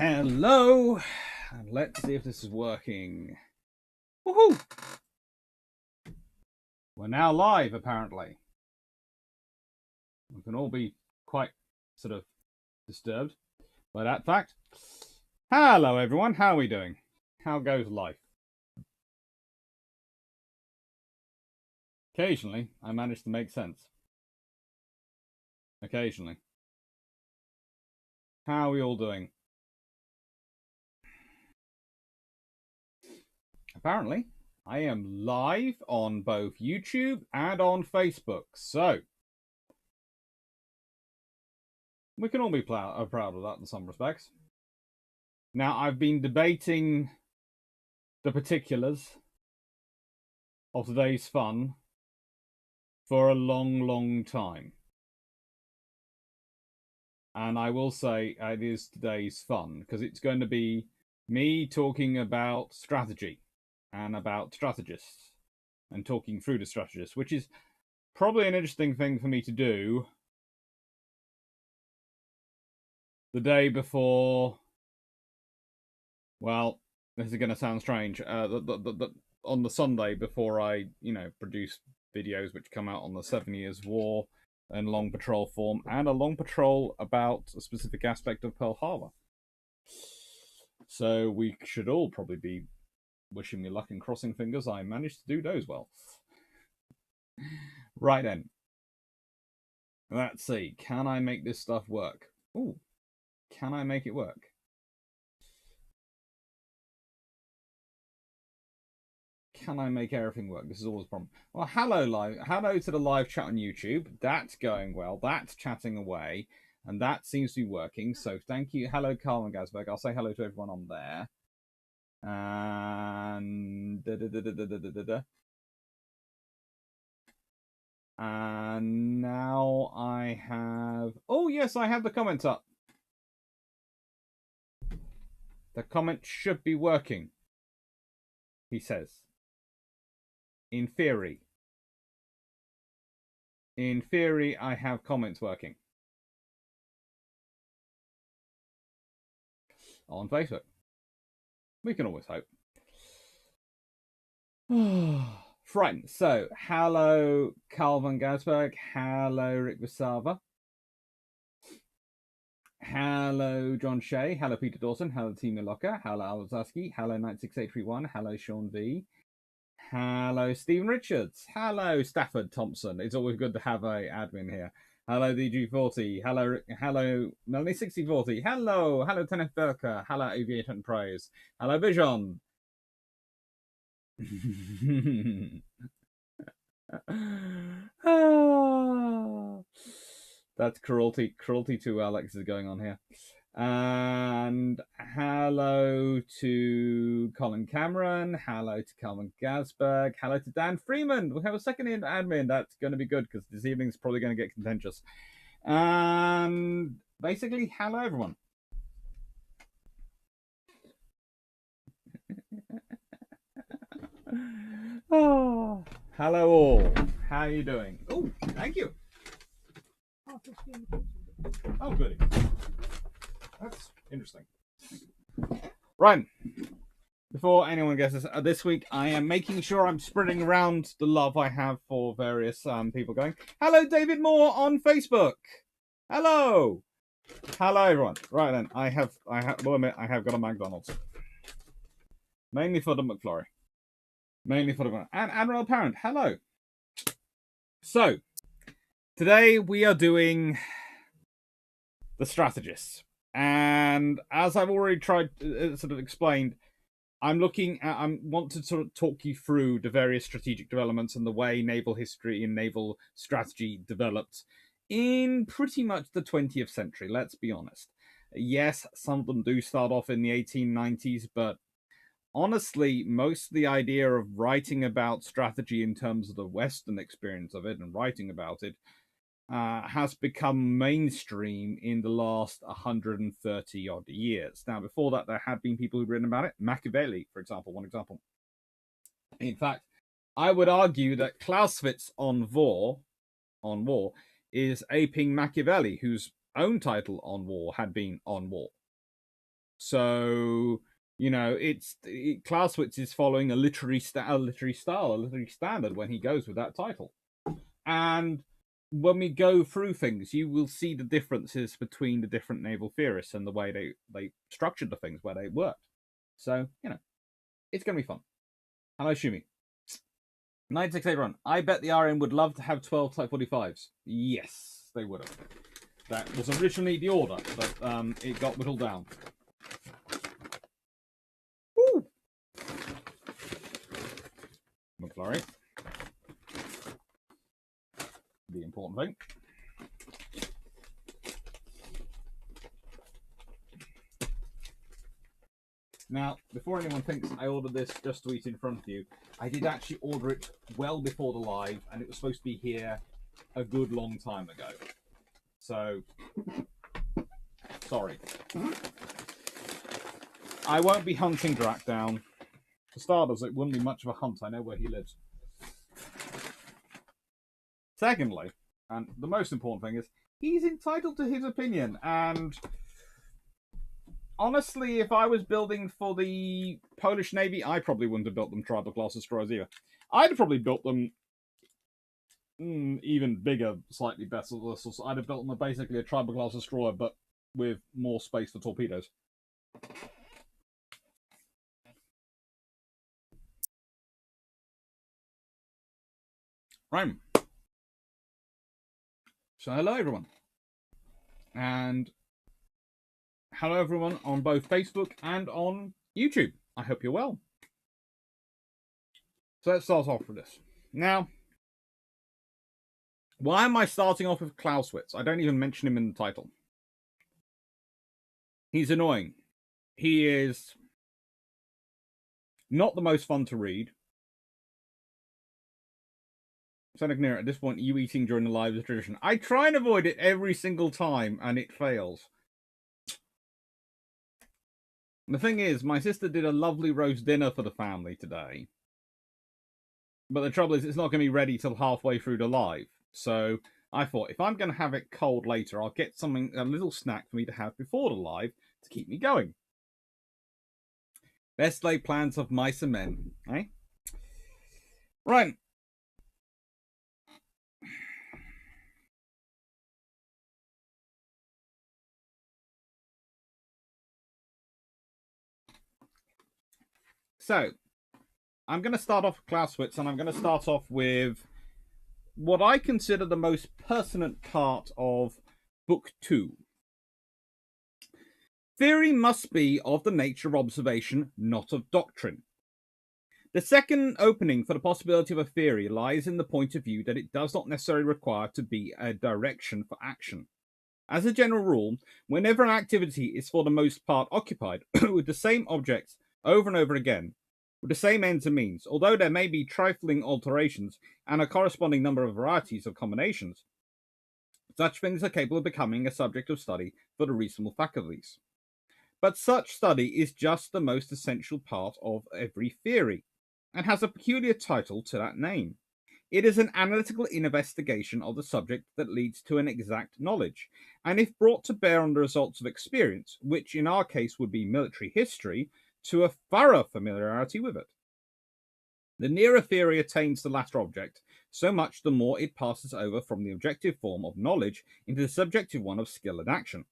Hello, and let's see if this is working. Woohoo! We're now live, apparently. We can all be quite sort of disturbed by that fact. Hello, everyone. How are we doing? How goes life? Occasionally, I manage to make sense. Occasionally. How are we all doing? Apparently, I am live on both YouTube and on Facebook, so we can all be proud of that in some respects. Now, I've been debating the particulars of today's fun for a long time. And I will say it is today's fun, because it's going to be me talking about strategy and about strategists and talking through the strategists, which is probably an interesting thing for me to do the day before. Well, this is going to sound strange. On the Sunday before I, produce videos which come out on the 7 Years' War and long patrol form, and a long patrol about a specific aspect of Pearl Harbor. So we should all probably be wishing me luck and crossing fingers I managed to do those well. Right then. Let's see. Can I make this stuff work? Ooh. Can I make it work? Can I make everything work? This is always a problem. Well, hello to the live chat on YouTube. That's going well. That's chatting away. And that seems to be working. So thank you. Hello, Carl and Gasberg. I'll say hello to everyone on there. And and now I have... Oh, yes, I have the comments up. The comment should be working, he says. In theory. In theory, I have comments working. On Facebook. We can always hope. Friend. So, hello, Carl van Gasberg. Hello, Rick Vasava. Hello, John Shea. Hello, Peter Dawson. Hello, Tima Locker. Hello, Alzaski. Hello, 96831. Hello, Sean V. Hello, Stephen Richards. Hello, Stafford Thompson. It's always good to have a admin here. Hello, DG40. Hello, Melanie 6040. Hello, Kenneth Burker. Hello, Aviator and Praise. Hello, Vision. That's cruelty to Alex is going on here. And hello to Colin Cameron. Hello to Calvin Gasberg. Hello to Dan Freeman. We have a second admin. That's going to be good because this evening's probably going to get contentious. And basically, hello everyone. Oh, hello all. How are you doing? Oh, thank you. Oh, goody. That's interesting. Right. Before anyone guesses, this week I am making sure I'm spreading around the love I have for various people going. Hello, David Moore on Facebook. Hello. Hello, everyone. Right then, I have got a McDonald's. Mainly for the McFlurry. And Admiral Parent. Hello. So, today we are doing the strategists. And as I've already tried sort of explained, I want to sort of talk you through the various strategic developments and the way naval history and naval strategy developed in pretty much the 20th century, let's be honest. Yes, some of them do start off in the 1890s, but honestly, most of the idea of writing about strategy in terms of the Western experience of it and writing about it has become mainstream in the last 130 odd years. Now, before that, there had been people who'd written about it. Machiavelli, for example, one example. In fact, I would argue that Clausewitz on war is aping Machiavelli, whose own title on war had been On War. So, Clausewitz is following a literary standard when he goes with that title. And when we go through things, you will see the differences between the different naval theorists and the way they structured the things, where they worked. So, it's going to be fun. Hello, Shumi. 968 run. I bet the RM would love to have 12 Type 45s. Yes, they would have. That was originally the order, but it got whittled down. Woo! McMurtrie. The important thing. Now, before anyone thinks I ordered this just to eat in front of you, I did actually order it well before the live, and it was supposed to be here a good long time ago. So, sorry. I won't be hunting Drac down. For starters, it wouldn't be much of a hunt. I know where he lives. Secondly, and the most important thing is, he's entitled to his opinion, and honestly, if I was building for the Polish Navy, I probably wouldn't have built them tribal class destroyers either. I'd have probably built them even bigger, slightly better vessels. I'd have built them basically a tribal class destroyer, but with more space for torpedoes. Right. So hello everyone. And hello everyone on both Facebook and on YouTube. I hope you're well. So let's start off with this. Now, why am I starting off with Clausewitz? I don't even mention him in the title. He's annoying. He is not the most fun to read. Senegneer, at this point, you eating during the live is a tradition. I try and avoid it every single time, and it fails. The thing is, my sister did a lovely roast dinner for the family today. But the trouble is, it's not going to be ready till halfway through the live. So I thought, if I'm going to have it cold later, I'll get a little snack for me to have before the live to keep me going. Best laid plans of mice and men, eh? Right. So, I'm going to start off with Clausewitz, and I'm going to start off with what I consider the most pertinent part of Book 2. Theory must be of the nature of observation, not of doctrine. The second opening for the possibility of a theory lies in the point of view that it does not necessarily require to be a direction for action. As a general rule, whenever an activity is for the most part occupied with the same objects over and over again, with the same ends and means, although there may be trifling alterations and a corresponding number of varieties of combinations, such things are capable of becoming a subject of study for the reasonable faculties. But such study is just the most essential part of every theory, and has a peculiar title to that name. It is an analytical investigation of the subject that leads to an exact knowledge, and if brought to bear on the results of experience, which in our case would be military history, to a thorough familiarity with it. The nearer theory attains the latter object, so much the more it passes over from the objective form of knowledge into the subjective one of skill and action,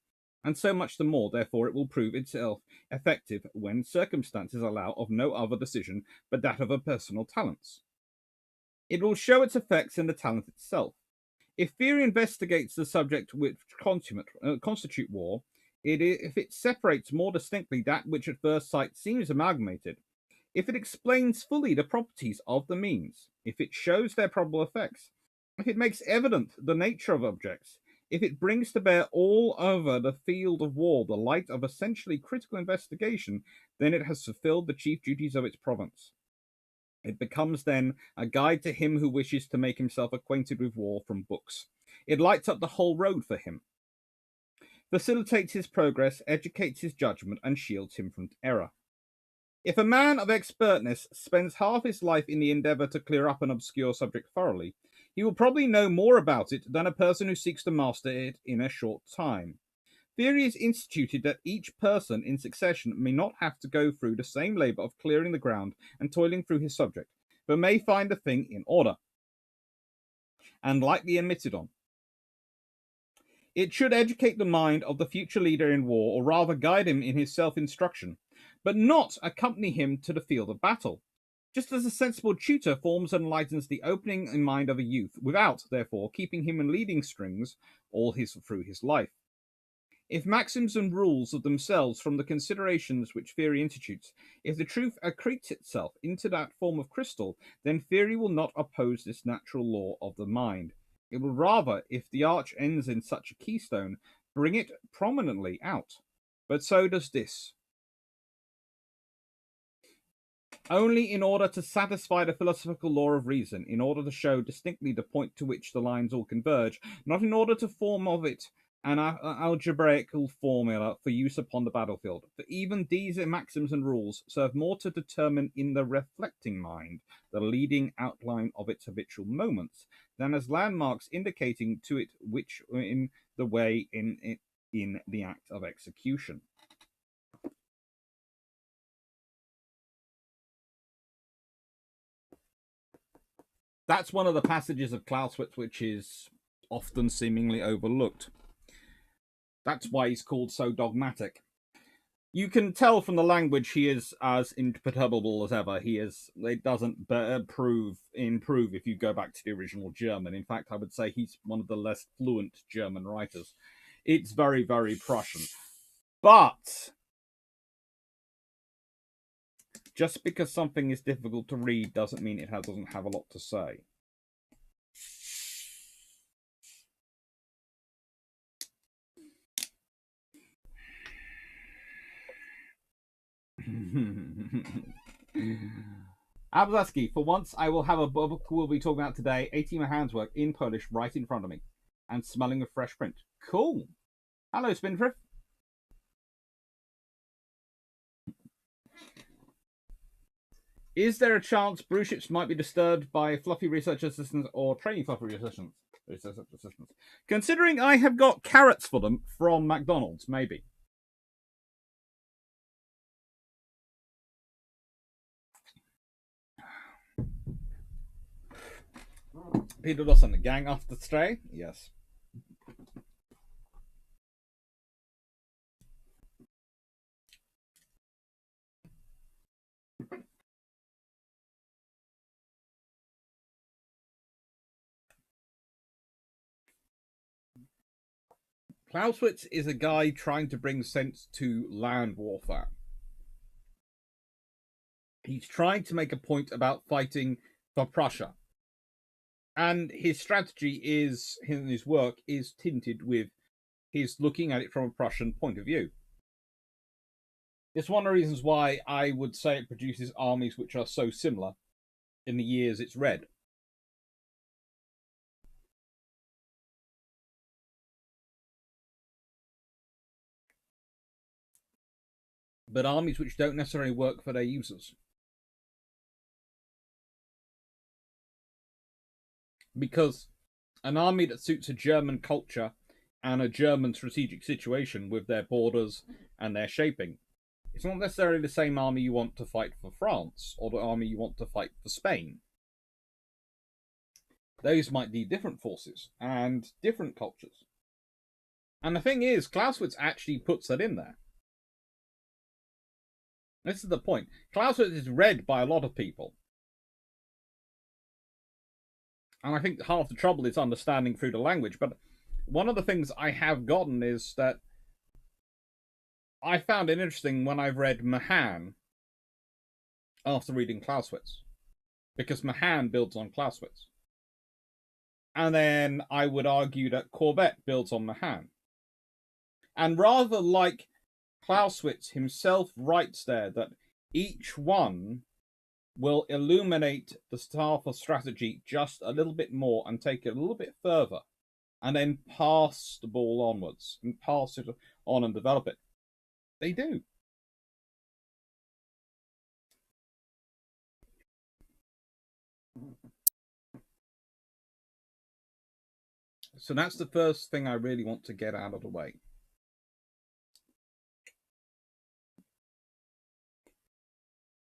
and so much the more, therefore, it will prove itself effective when circumstances allow of no other decision but that of a personal talents. It will show its effects in the talent itself. If theory investigates the subject which constitute war, if it separates more distinctly that which at first sight seems amalgamated, if it explains fully the properties of the means, if it shows their probable effects, if it makes evident the nature of objects, if it brings to bear all over the field of war the light of essentially critical investigation, then it has fulfilled the chief duties of its province. It becomes then a guide to him who wishes to make himself acquainted with war from books. It lights up the whole road for him, facilitates his progress, educates his judgment, and shields him from error. If a man of expertness spends half his life in the endeavour to clear up an obscure subject thoroughly, he will probably know more about it than a person who seeks to master it in a short time. Theory is instituted that each person in succession may not have to go through the same labour of clearing the ground and toiling through his subject, but may find the thing in order, and lightly admitted on. It should educate the mind of the future leader in war, or rather guide him in his self-instruction, but not accompany him to the field of battle, just as a sensible tutor forms and enlightens the opening in mind of a youth, without, therefore, keeping him in leading strings through his life. If maxims and rules of themselves from the considerations which theory institutes, if the truth accretes itself into that form of crystal, then theory will not oppose this natural law of the mind. It will rather, if the arch ends in such a keystone, bring it prominently out. But so does this. Only in order to satisfy the philosophical law of reason, in order to show distinctly the point to which the lines all converge, not in order to form of it an algebraical formula for use upon the battlefield. For even these maxims and rules serve more to determine in the reflecting mind the leading outline of its habitual moments, than as landmarks indicating to it which in the way in the act of execution. That's one of the passages of Clausewitz which is often seemingly overlooked. That's why he's called so dogmatic. You can tell from the language he is as imperturbable as ever. It doesn't improve if you go back to the original German. In fact, I would say he's one of the less fluent German writers. It's very, very Prussian. But just because something is difficult to read doesn't mean it doesn't have a lot to say. Abzaski, for once I will have a book we'll be talking about today, 18 Mahan's work in Polish right in front of me, and smelling of fresh print. Cool. Hello, Spindrift. Is there a chance Bruships might be disturbed by fluffy research assistants or training fluffy research assistants? Considering I have got carrots for them from McDonald's, maybe. Peter Dawson, the gang after Stray? Yes. Clausewitz is a guy trying to bring sense to land warfare. He's trying to make a point about fighting for Prussia. And his strategy in his work is tinted with his looking at it from a Prussian point of view. It's one of the reasons why I would say it produces armies which are so similar in the years it's read. But armies which don't necessarily work for their users. Because an army that suits a German culture and a German strategic situation with their borders and their shaping, it's not necessarily the same army you want to fight for France or the army you want to fight for Spain. Those might be different forces and different cultures. And the thing is, Clausewitz actually puts that in there. This is the point. Clausewitz is read by a lot of people. And I think half the trouble is understanding through the language. But one of the things I have gotten is that I found it interesting when I've read Mahan after reading Clausewitz. Because Mahan builds on Clausewitz. And then I would argue that Corbett builds on Mahan. And rather like Clausewitz himself writes there that each one will illuminate the staff of strategy just a little bit more and take it a little bit further, and then pass the ball onwards and pass it on and develop it. They do. So that's the first thing I really want to get out of the way.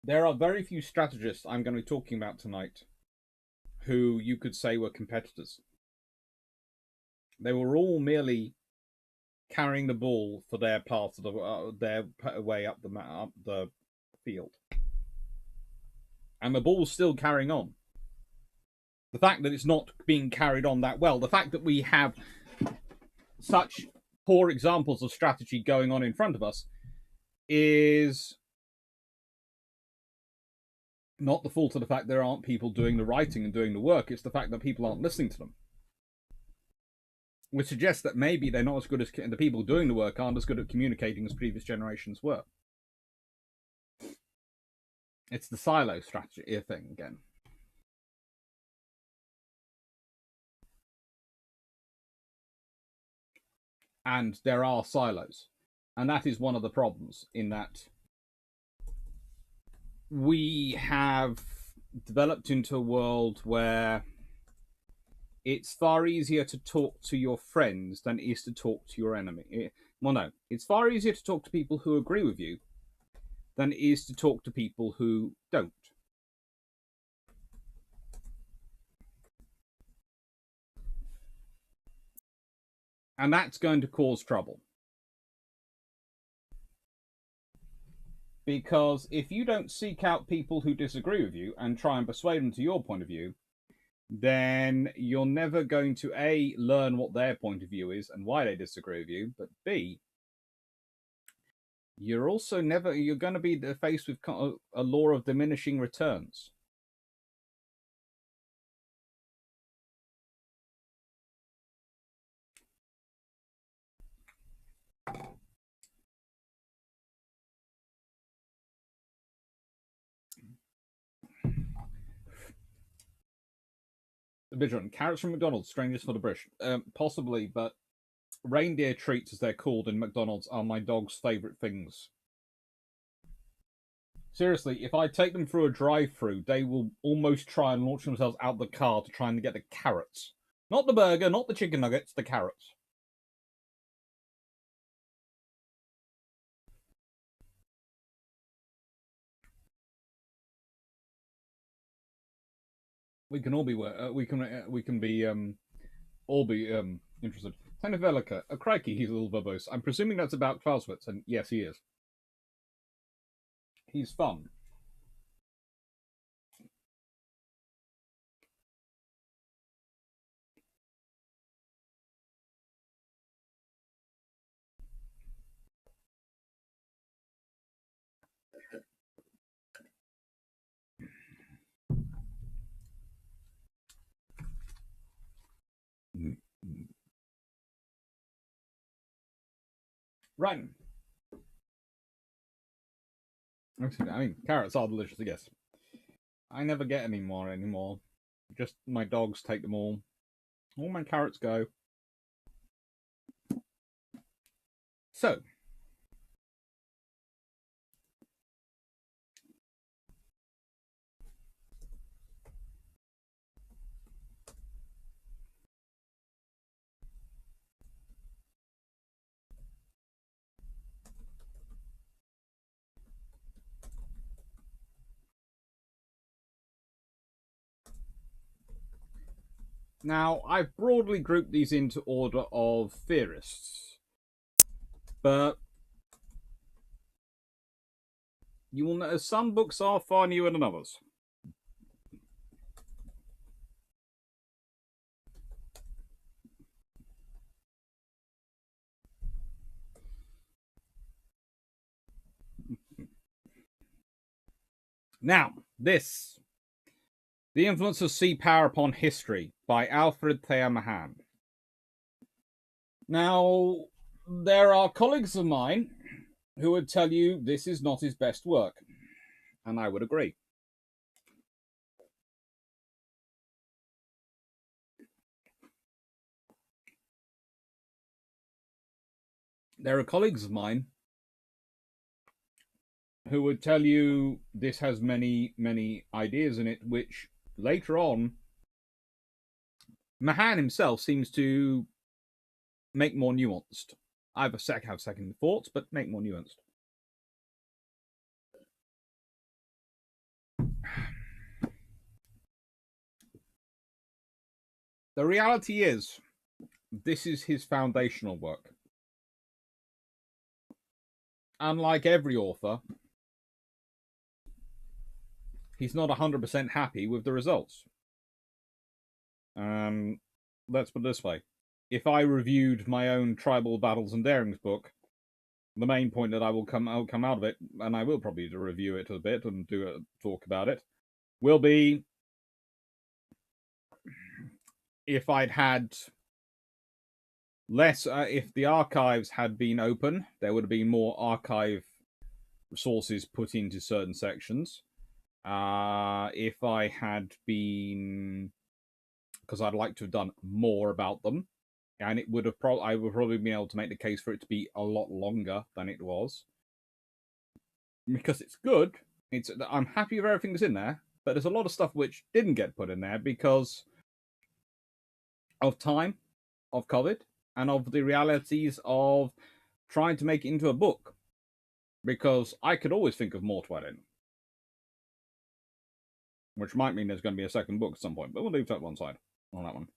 There are very few strategists I'm going to be talking about tonight who you could say were competitors. They were all merely carrying the ball for their part of their way up the field, and the ball's still carrying on. The fact that it's not being carried on that well, the fact that we have such poor examples of strategy going on in front of us, is not the fault of the fact there aren't people doing the writing and doing the work. It's the fact that people aren't listening to them, which suggests that maybe they're not as good as the people doing the work aren't as good at communicating as previous generations were. It's the silo strategy thing again. And there are silos, and that is one of the problems, in that we have developed into a world where it's far easier to talk to your friends than it is to talk to your enemy. Well, no, it's far easier to talk to people who agree with you than it is to talk to people who don't. And that's going to cause trouble. Because if you don't seek out people who disagree with you and try and persuade them to your point of view, then you're never going to A, learn what their point of view is and why they disagree with you, but B, you're going to be faced with a law of diminishing returns. Vigilant. Carrots from McDonald's, strangers for the British. Possibly, but reindeer treats, as they're called in McDonald's, are my dog's favourite things. Seriously, if I take them through a drive-through, they will almost try and launch themselves out the car to try and get the carrots. Not the burger, not the chicken nuggets, the carrots. We can all be all be interested. Tenevelica, crikey, he's a little verbose. I'm presuming that's about Clausewitz, and yes, he is. He's fun. Right. I mean, carrots are delicious, I guess. I never get any more anymore. Just my dogs take them all. All my carrots go. So. Now, I've broadly grouped these into order of theorists, but you will know some books are far newer than others. Now, this, The Influence of Sea Power Upon History by Alfred Thayer Mahan. Now, there are colleagues of mine who would tell you this is not his best work, and I would agree. There are colleagues of mine who would tell you this has many, many ideas in it, which later on, Mahan himself seems to make more nuanced. I have second thoughts, but make more nuanced. The reality is, this is his foundational work. Unlike every author, he's not 100% happy with the results. Let's put it this way. If I reviewed my own Tribal Battles and Darings book, the main point that I'll come out of it, and I will probably review it a bit and do a talk about it, will be if I'd had less, if the archives had been open, there would have been more archive resources put into certain sections. If I had been, because I'd like to have done more about them, and it would have I would probably be able to make the case for it to be a lot longer than it was, because it's good. I'm happy with everything that's in there, but there's a lot of stuff which didn't get put in there because of time, of COVID, and of the realities of trying to make it into a book. Because I could always think of more to add in, which might mean there's going to be a second book at some point, but we'll leave that one side on that one.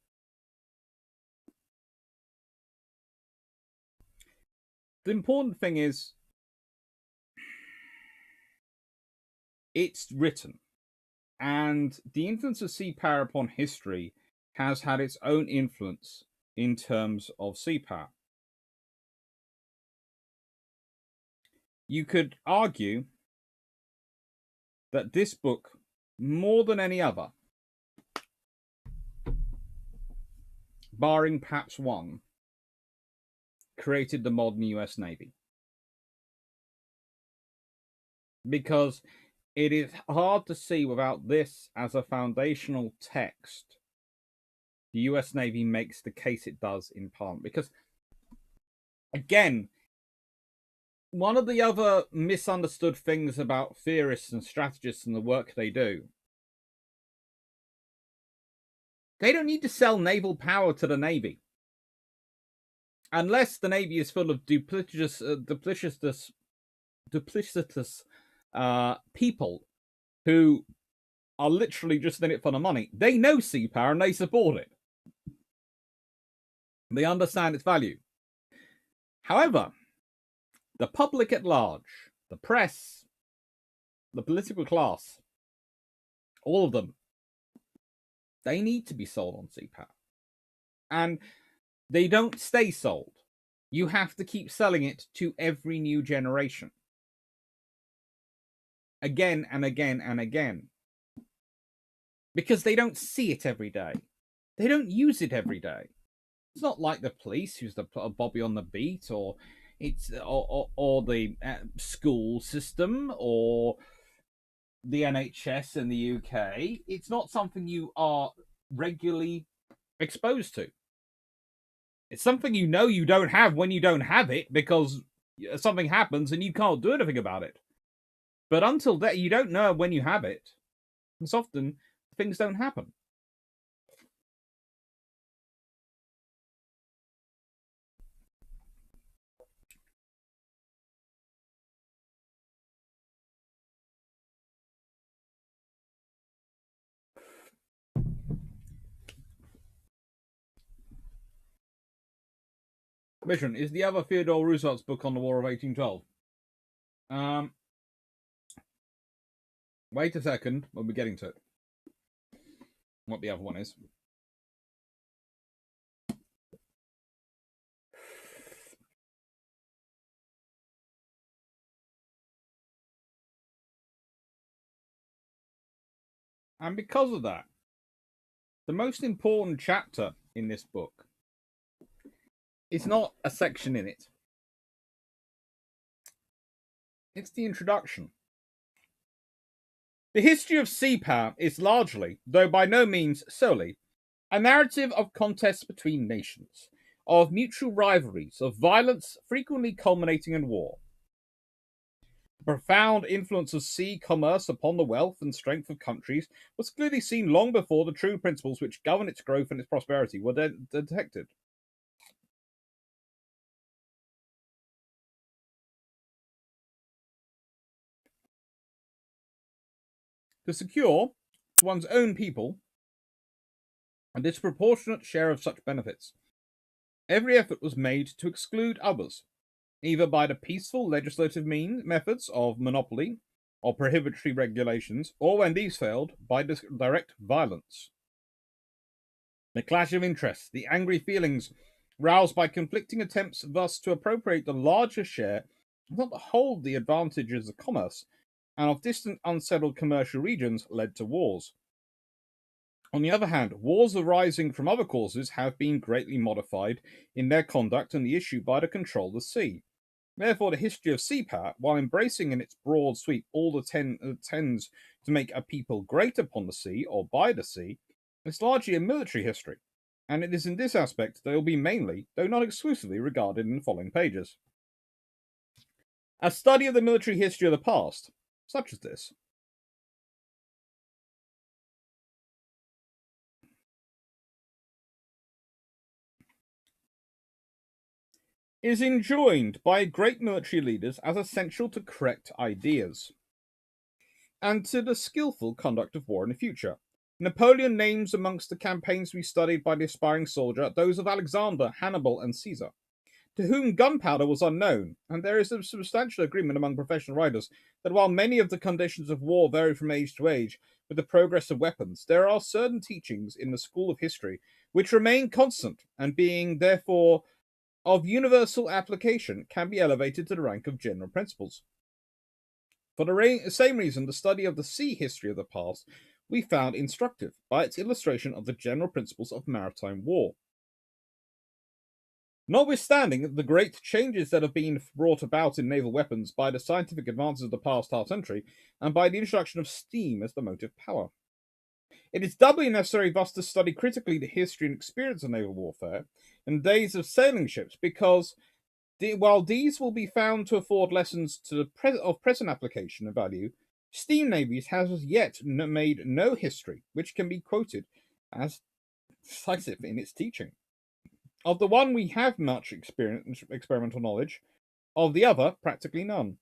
The important thing is, it's written, and the influence of sea power upon history has had its own influence in terms of sea power. You could argue that this book, more than any other, barring perhaps one, created the modern US Navy. Because it is hard to see without this as a foundational text, the US Navy makes the case it does in Parliament. Because, again, one of the other misunderstood things about theorists and strategists and the work they do, they don't need to sell naval power to the Navy. Unless the Navy is full of duplicitous people who are literally just in it for the money. They know sea power and they support it. They understand its value. However, the public at large, the press, the political class, all of them, they need to be sold on sea power. And they don't stay sold. You have to keep selling it to every new generation. Again and again and again. Because they don't see it every day. They don't use it every day. It's not like the police, who's the Bobby on the beat, or it's or the school system, or the NHS in the UK. It's not something you are regularly exposed to. It's something you know you don't have when you don't have it, because something happens and you can't do anything about it. But until that, you don't know when you have it. And so often, things don't happen. Mission is the other Theodore Roosevelt's book on the War of 1812. Wait a second, we'll be getting to it. What the other one is. And because of that, the most important chapter in this book is not a section in it. It's the introduction. The history of sea power is largely, though by no means solely, a narrative of contests between nations, of mutual rivalries, of violence frequently culminating in war. The profound influence of sea commerce upon the wealth and strength of countries was clearly seen long before the true principles which govern its growth and its prosperity were detected. To secure one's own people a disproportionate share of such benefits. Every effort was made to exclude others, either by the peaceful legislative methods of monopoly or prohibitory regulations, or when these failed, by direct violence. The clash of interests, the angry feelings roused by conflicting attempts thus to appropriate the larger share, not to hold the advantages of commerce, and of distant unsettled commercial regions, led to wars. On the other hand, wars arising from other causes have been greatly modified in their conduct and the issue by the control of the sea. Therefore, the history of sea power, while embracing in its broad sweep all that tends to make a people great upon the sea or by the sea, is largely a military history, and it is in this aspect they will be mainly, though not exclusively, regarded in the following pages. A study of the military history of the past, such as this, is enjoined by great military leaders as essential to correct ideas and to the skillful conduct of war in the future. Napoleon names amongst the campaigns to be studied by the aspiring soldier those of Alexander, Hannibal, and Caesar, to whom gunpowder was unknown, and there is a substantial agreement among professional writers that while many of the conditions of war vary from age to age with the progress of weapons, there are certain teachings in the school of history which remain constant, and being therefore of universal application, can be elevated to the rank of general principles. For the same reason, the study of the sea history of the past we found instructive by its illustration of the general principles of maritime war. Notwithstanding the great changes that have been brought about in naval weapons by the scientific advances of the past half century, and by the introduction of steam as the motive power, it is doubly necessary thus to study critically the history and experience of naval warfare in the days of sailing ships, because while these will be found to afford lessons of present application and value, steam navies has as yet made no history which can be quoted as decisive in its teaching. Of the one we have much experimental knowledge, of the other practically none.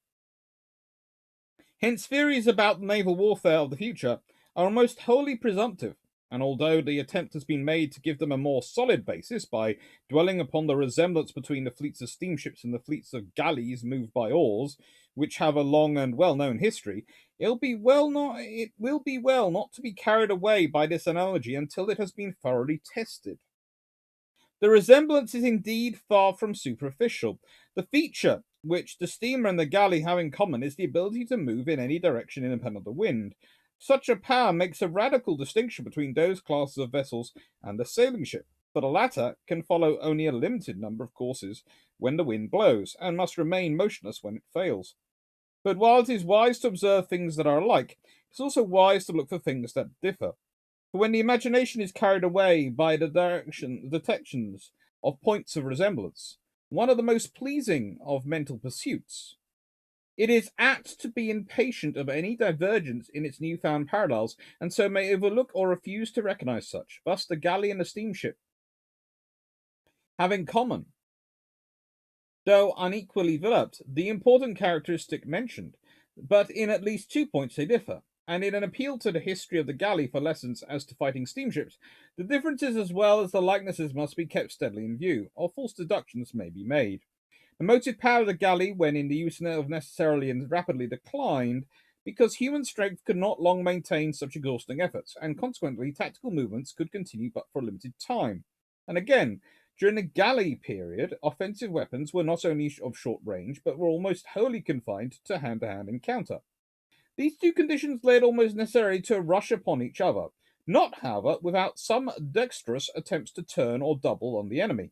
Hence theories about naval warfare of the future are almost wholly presumptive, and although the attempt has been made to give them a more solid basis by dwelling upon the resemblance between the fleets of steamships and the fleets of galleys moved by oars, which have a long and well-known history, it will be well not to be carried away by this analogy until it has been thoroughly tested. The resemblance is indeed far from superficial. The feature which the steamer and the galley have in common is the ability to move in any direction independent of the wind. Such a power makes a radical distinction between those classes of vessels and the sailing ship, for the latter can follow only a limited number of courses when the wind blows, and must remain motionless when it fails. But while it is wise to observe things that are alike, it is also wise to look for things that differ. For when the imagination is carried away by the detections of points of resemblance, one of the most pleasing of mental pursuits, it is apt to be impatient of any divergence in its new-found parallels, and so may overlook or refuse to recognize such. Thus the galley and the steamship have in common, though unequally developed, the important characteristic mentioned, but in at least 2 points they differ. And in an appeal to the history of the galley for lessons as to fighting steamships, the differences as well as the likenesses must be kept steadily in view, or false deductions may be made. The motive power of the galley, when in the use of necessarily and rapidly declined, because human strength could not long maintain such exhausting efforts, and consequently tactical movements could continue but for a limited time. And again, during the galley period, offensive weapons were not only of short range, but were almost wholly confined to hand-to-hand encounter. These two conditions led almost necessarily to a rush upon each other, not, however, without some dexterous attempts to turn or double on the enemy,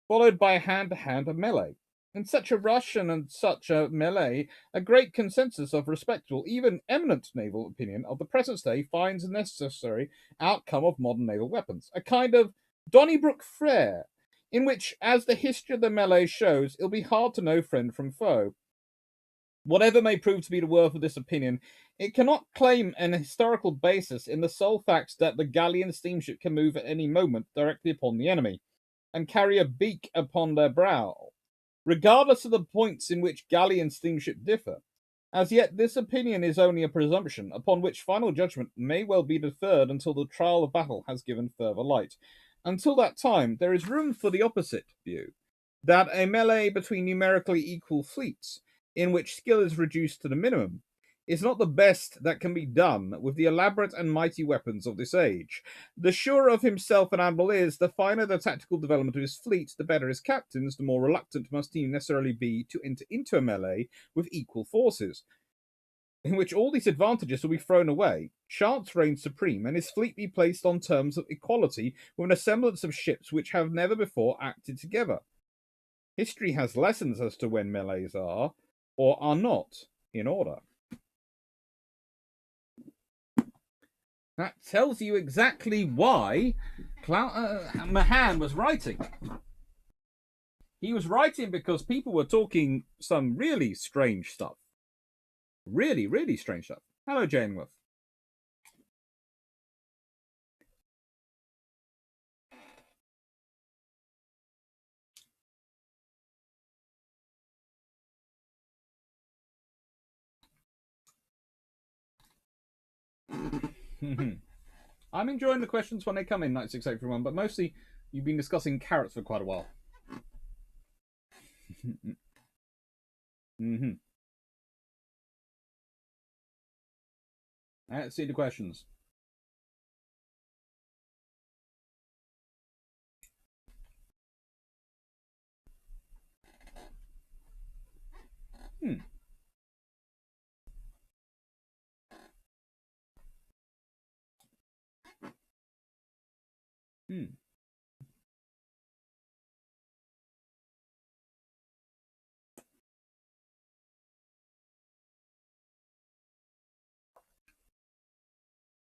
followed by a hand-to-hand melee. In such a rush and in such a melee, a great consensus of respectable, even eminent naval opinion of the present day finds a necessary outcome of modern naval weapons, a kind of Donnybrook Fair, in which, as the history of the melee shows, it'll be hard to know friend from foe. Whatever may prove to be the worth of this opinion, it cannot claim an historical basis in the sole fact that the galley and steamship can move at any moment directly upon the enemy, and carry a beak upon their brow. Regardless of the points in which galley and steamship differ, As yet, this opinion is only a presumption, upon which final judgment may well be deferred until the trial of battle has given further light. Until that time, there is room for the opposite view, that a melee between numerically equal fleets, in which skill is reduced to the minimum, is not the best that can be done with the elaborate and mighty weapons of this age. The surer of himself an admiral is, the finer the tactical development of his fleet, the better his captains, the more reluctant must he necessarily be to enter into a melee with equal forces, in which all these advantages will be thrown away, chance reigns supreme, and his fleet be placed on terms of equality with an assemblage of ships which have never before acted together. History has lessons as to when melees are, or are not, in order. That tells you exactly why Mahan was writing. He was writing because people were talking some really strange stuff. Really, really strange stuff. Hello, Janeworth. I'm enjoying the questions when they come in, 9681, but mostly you've been discussing carrots for quite a while. Let's see the questions.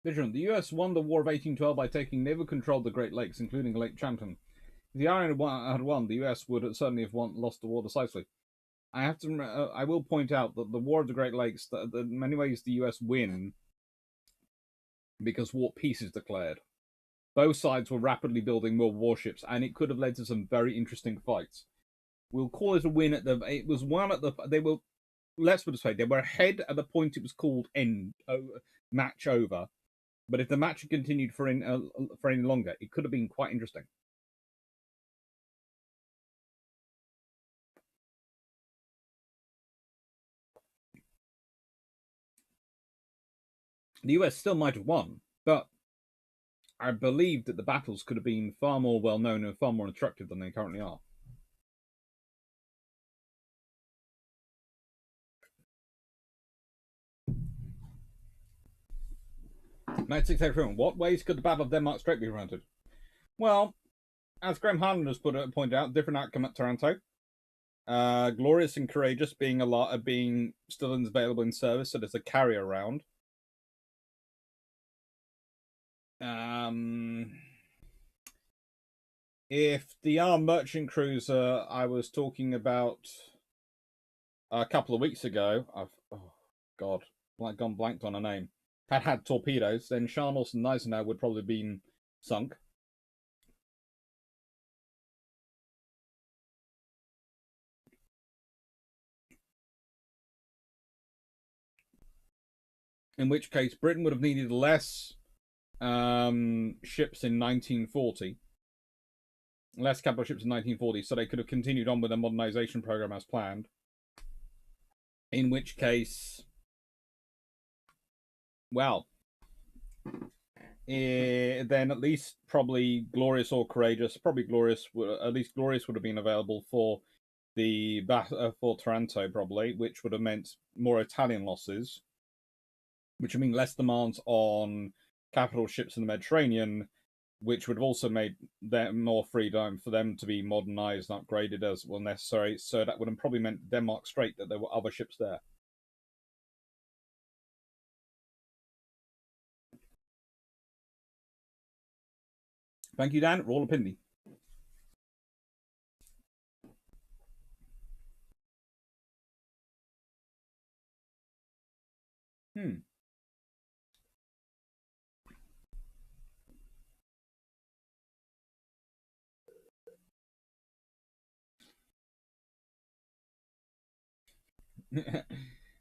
Vision. The US won the War of 1812 by taking naval control of the Great Lakes, including Lake Champlain. If the Iron had won, the US would certainly have lost the war decisively. I will point out that the War of the Great Lakes, that in many ways the US win because peace is declared. Both sides were rapidly building more warships, and it could have led to some very interesting fights. We'll call it a win at the. It was one at the. They were. Let's put it this way: they were ahead at the point it was called match over. But if the match had continued for any longer, it could have been quite interesting. The US still might have won, but I believe that the battles could have been far more well known and far more instructive than they currently are. What ways could the Battle of Denmark Strait be prevented? Well, as Graham Harlan has pointed out, different outcome at Taranto. Glorious and Courageous being still available in service, so there's a carrier around. If the armed merchant cruiser I was talking about a couple of weeks ago, gone blanked on a name, had torpedoes, then Charles and Gneisenau would probably have been sunk. In which case, Britain would have needed less ships in 1940. Less capital ships in 1940, so they could have continued on with their modernization program as planned. In which case, well, then at least probably Glorious or Courageous, probably Glorious, at least Glorious would have been available for the for Taranto, probably, which would have meant more Italian losses, which would mean less demands on capital ships in the Mediterranean, which would have also made them more freedom for them to be modernized and upgraded as well necessary. So that would have probably meant Denmark Strait that there were other ships there. Thank you, Dan. Roll a Pindy.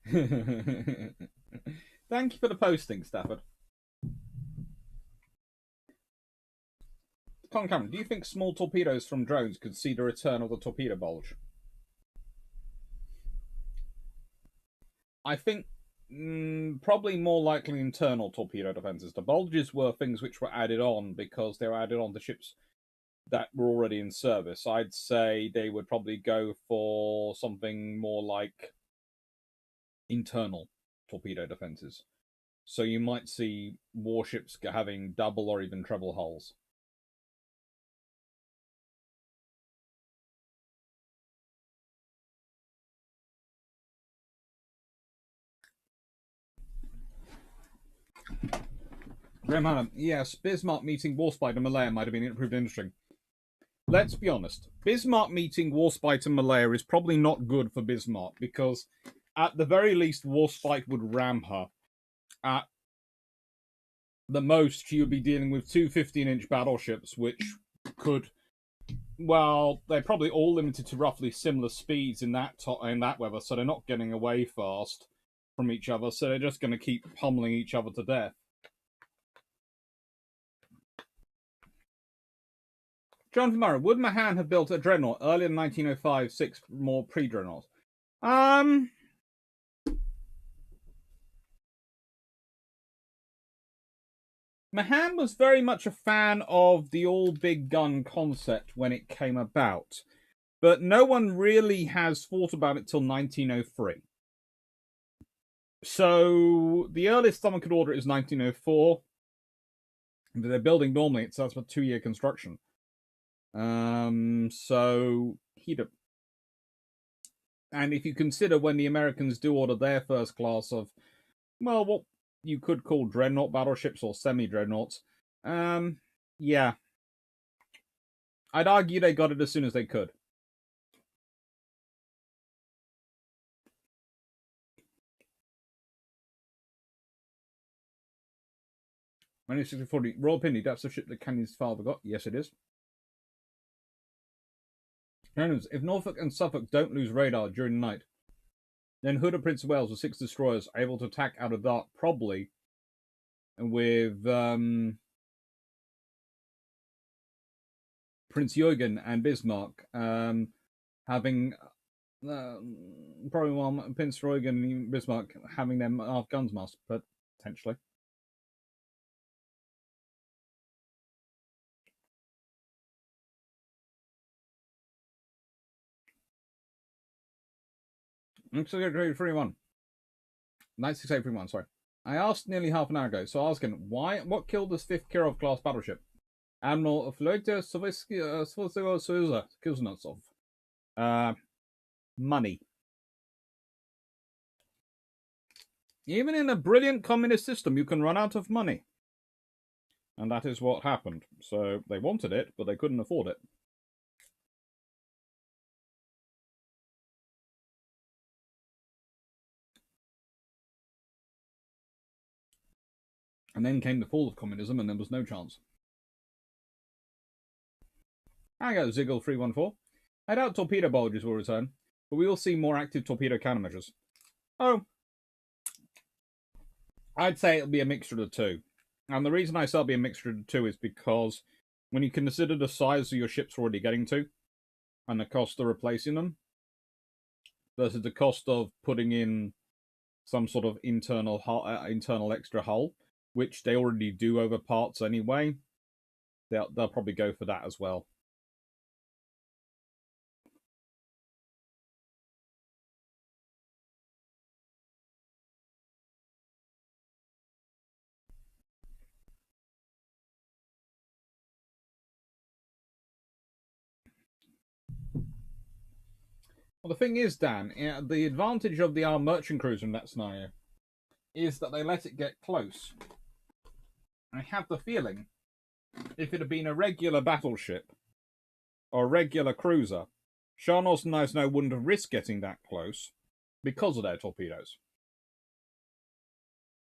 Thank you for the posting, Stafford. Con Cameron, do you think small torpedoes from drones could see the return of the torpedo bulge? I think probably more likely internal torpedo defenses. The bulges were things which were added on because they were added on to ships that were already in service. I'd say they would probably go for something more like internal torpedo defenses. So you might see warships having double or even treble hulls. Graham, yes, Bismarck meeting Warspite Malaya might have been proved interesting. Let's be honest. Bismarck meeting Warspite and Malaya is probably not good for Bismarck because, at the very least, Warspite would ram her. At the most, she would be dealing with two 15-inch battleships, which could, well, they're probably all limited to roughly similar speeds in that weather, so they're not getting away fast from each other, so they're just going to keep pummeling each other to death. Jonathan Murray, would Mahan have built a dreadnought earlier in 1905-6 more pre-dreadnought? Mahan was very much a fan of the all-big gun concept when it came about, but no one really has thought about it till 1903. So the earliest someone could order it is 1904. They're building normally, so that's a 2-year construction. So he'd have. And if you consider when the Americans do order their first class of, well, what you could call dreadnought battleships or semi-dreadnoughts, yeah. I'd argue they got it as soon as they could. When 6040, Royal Pindy, that's the ship that Cannon's father got. Yes, it is. If Norfolk and Suffolk don't lose radar during the night, then Hood of Prince of Wales with 6 destroyers able to attack out of dark, probably with Prince Eugen and Bismarck having probably one Prince Eugen and Bismarck having them half guns masked, but potentially. Looks like 3-1. 96831, sorry. I asked nearly half an hour ago, so asking what killed this 5th Kirov class battleship? Admiral Floyta Kuznetsov. Money. Even in a brilliant communist system, you can run out of money. And that is what happened. So they wanted it, but they couldn't afford it. And then came the fall of communism, and there was no chance. I go Ziggle 314. I doubt torpedo bulges will return, but we will see more active torpedo countermeasures. Oh, I'd say it'll be a mixture of the two. And the reason I say it'll be a mixture of the two is because when you consider the size of your ships we're already getting to, and the cost of replacing them, versus the cost of putting in some sort of internal extra hull, which they already do over parts anyway, they'll probably go for that as well. Well, the thing is, Dan, the advantage of the armed merchant cruiser in that scenario is that they let it get close. I have the feeling if it had been a regular battleship or a regular cruiser, Sharnos and Gneisenau wouldn't have risked getting that close because of their torpedoes.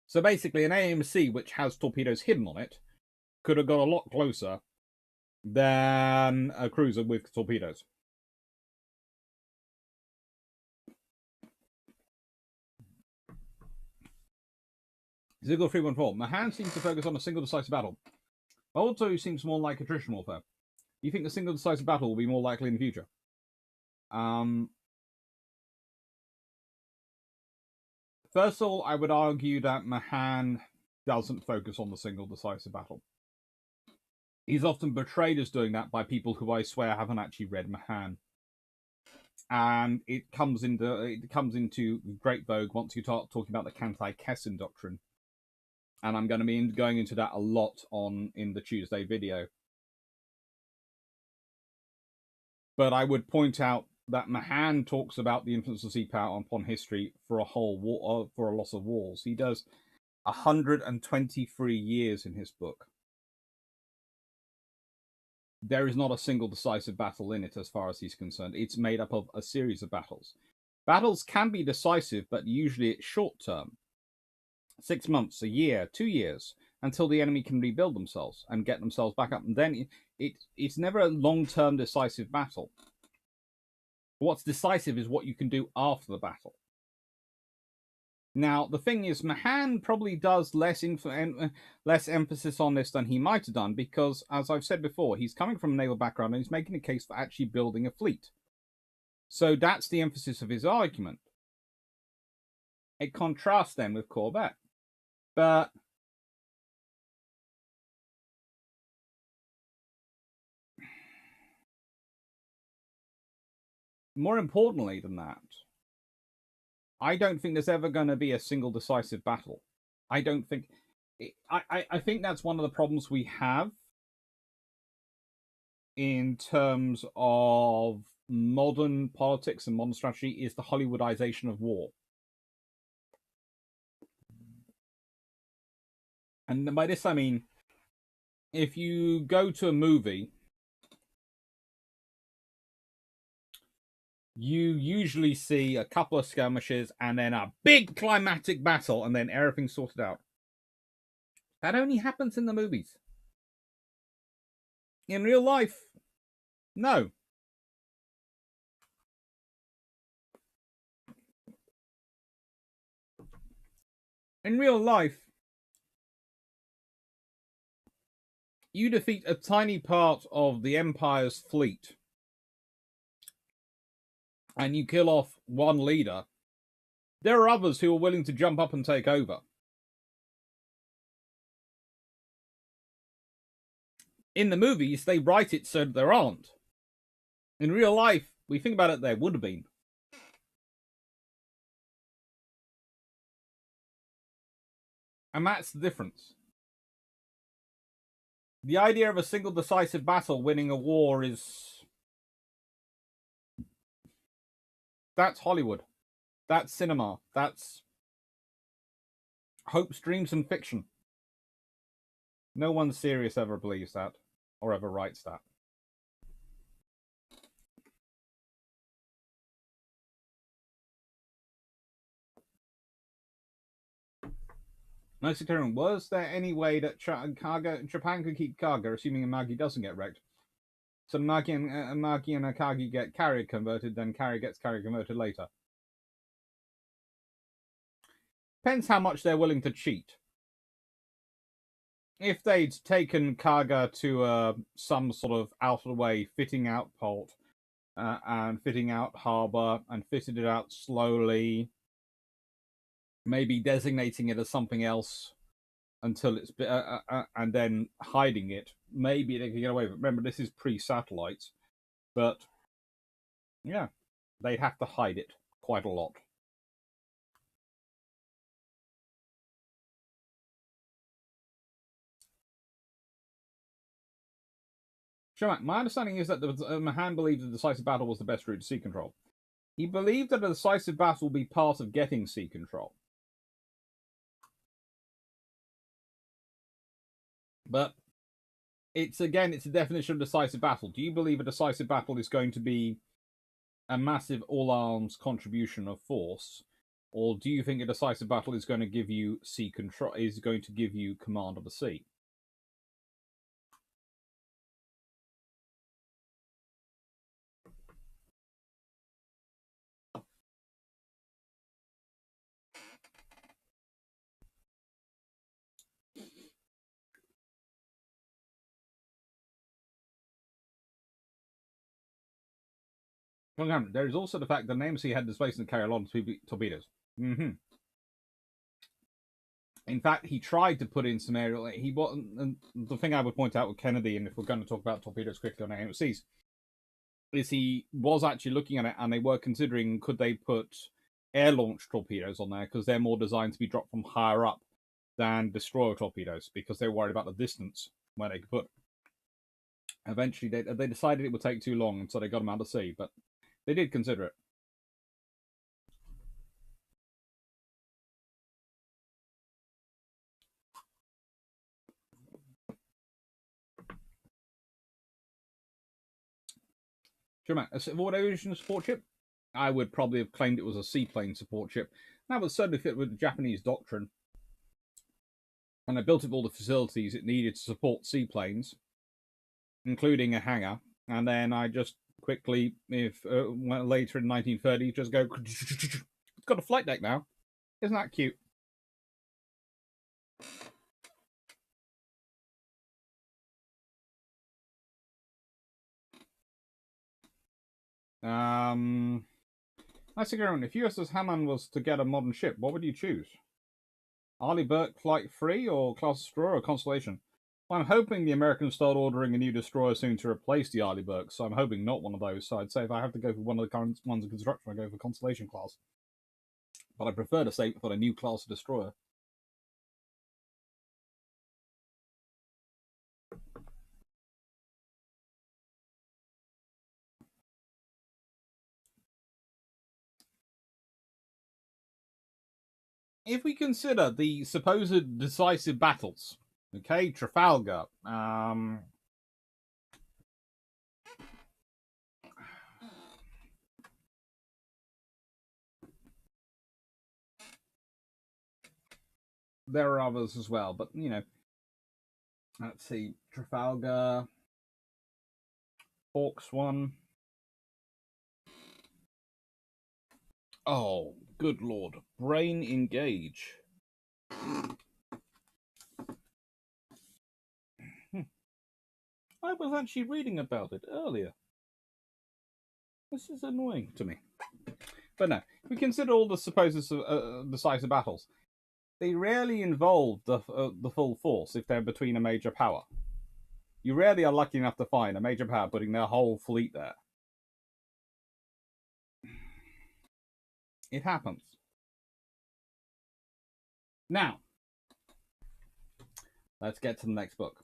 So basically, an AMC which has torpedoes hidden on it could have got a lot closer than a cruiser with torpedoes. Ziggle 314. Mahan seems to focus on a single decisive battle. Also seems more like attrition warfare. Do you think the single decisive battle will be more likely in the future? First of all, I would argue that Mahan doesn't focus on the single decisive battle. He's often portrayed as doing that by people who I swear haven't actually read Mahan. And it comes into great vogue once you start talking about the Cantai-Kessin doctrine. And I'm going to be going into that a lot in the Tuesday video. But I would point out that Mahan talks about the influence of sea power upon history for a whole war, for a loss of wars. He does 123 years in his book. There is not a single decisive battle in it as far as he's concerned. It's made up of a series of battles. Battles can be decisive, but usually it's short term. 6 months, a year, 2 years, until the enemy can rebuild themselves and get themselves back up. And then it's never a long-term decisive battle. What's decisive is what you can do after the battle. Now, the thing is, Mahan probably does less emphasis on this than he might have done because, as I've said before, he's coming from a naval background and he's making a case for actually building a fleet. So that's the emphasis of his argument. It contrasts then with Corbett. But more importantly than that, I don't think there's ever going to be a single decisive battle. I don't think... I think that's one of the problems we have in terms of modern politics and modern strategy is the Hollywoodization of war. And by this I mean, if you go to a movie, you usually see a couple of skirmishes and then a big climatic battle and then everything's sorted out. That only happens in the movies. In real life, no. In real life, you defeat a tiny part of the Empire's fleet and you kill off one leader. There are others who are willing to jump up and take over. In the movies, they write it so that there aren't. In real life, we think about it, there would have been. And that's the difference. The idea of a single decisive battle winning a war is... that's Hollywood. That's cinema. That's hopes, dreams, and fiction. No one serious ever believes that or ever writes that. No sectarian. Was there any way that Japan could keep Kaga, assuming Amagi doesn't get wrecked? So Amagi and Akagi get carrier converted, then carrier gets carrier converted later. Depends how much they're willing to cheat. If they'd taken Kaga to some sort of out-of-the-way fitting out port and fitting out harbour and fitted it out slowly, maybe designating it as something else until it's and then hiding it, maybe they could get away with it. Remember, this is pre-satellites, but yeah, they'd have to hide it quite a lot. Shamak, my understanding is that Mahan believed the decisive battle was the best route to sea control. He believed that a decisive battle would be part of getting sea control. But it's a definition of decisive battle. Do you believe a decisive battle is going to be a massive all-arms contribution of force, or do you think a decisive battle is going to give you sea control? Is going to give you command of the sea? There is also the fact that an AMC had displacement carry a lot of torpedoes. In fact, he tried to put in some aerial. He wasn't. And the thing I would point out with Kennedy, and if we're going to talk about torpedoes quickly on AMCs, is he was actually looking at it, and they were considering could they put air-launched torpedoes on there because they're more designed to be dropped from higher up than destroyer torpedoes because they're worried about the distance where they could put. Eventually, they decided it would take too long, and so they got them out to sea. But they did consider it. Sure, man. A civil aviation support ship? I would probably have claimed it was a seaplane support ship. That would certainly fit with the Japanese doctrine. And I built up all the facilities it needed to support seaplanes, including a hangar. And then I just quickly, if later in 1930, just go, it's got a flight deck now. Isn't that cute? Nice again. If USS Hammond was to get a modern ship, what would you choose? Arleigh Burke Flight 3 or Class Destroyer or Constellation? Well, I'm hoping the Americans start ordering a new destroyer soon to replace the Arleigh Burke, so I'm hoping not one of those. So I'd say if I have to go for one of the current ones in construction, I go for Constellation class. But I prefer to save for a new class of destroyer. If we consider the supposed decisive battles, okay, Trafalgar, there are others as well, but you know, let's see, Trafalgar, Hawks 1. Oh, good lord. Brain engage. I was actually reading about it earlier. This is annoying to me. But no, if we consider all the supposed decisive battles, they rarely involve the full force if they're between a major power. You rarely are lucky enough to find a major power putting their whole fleet there. It happens. Now, let's get to the next book.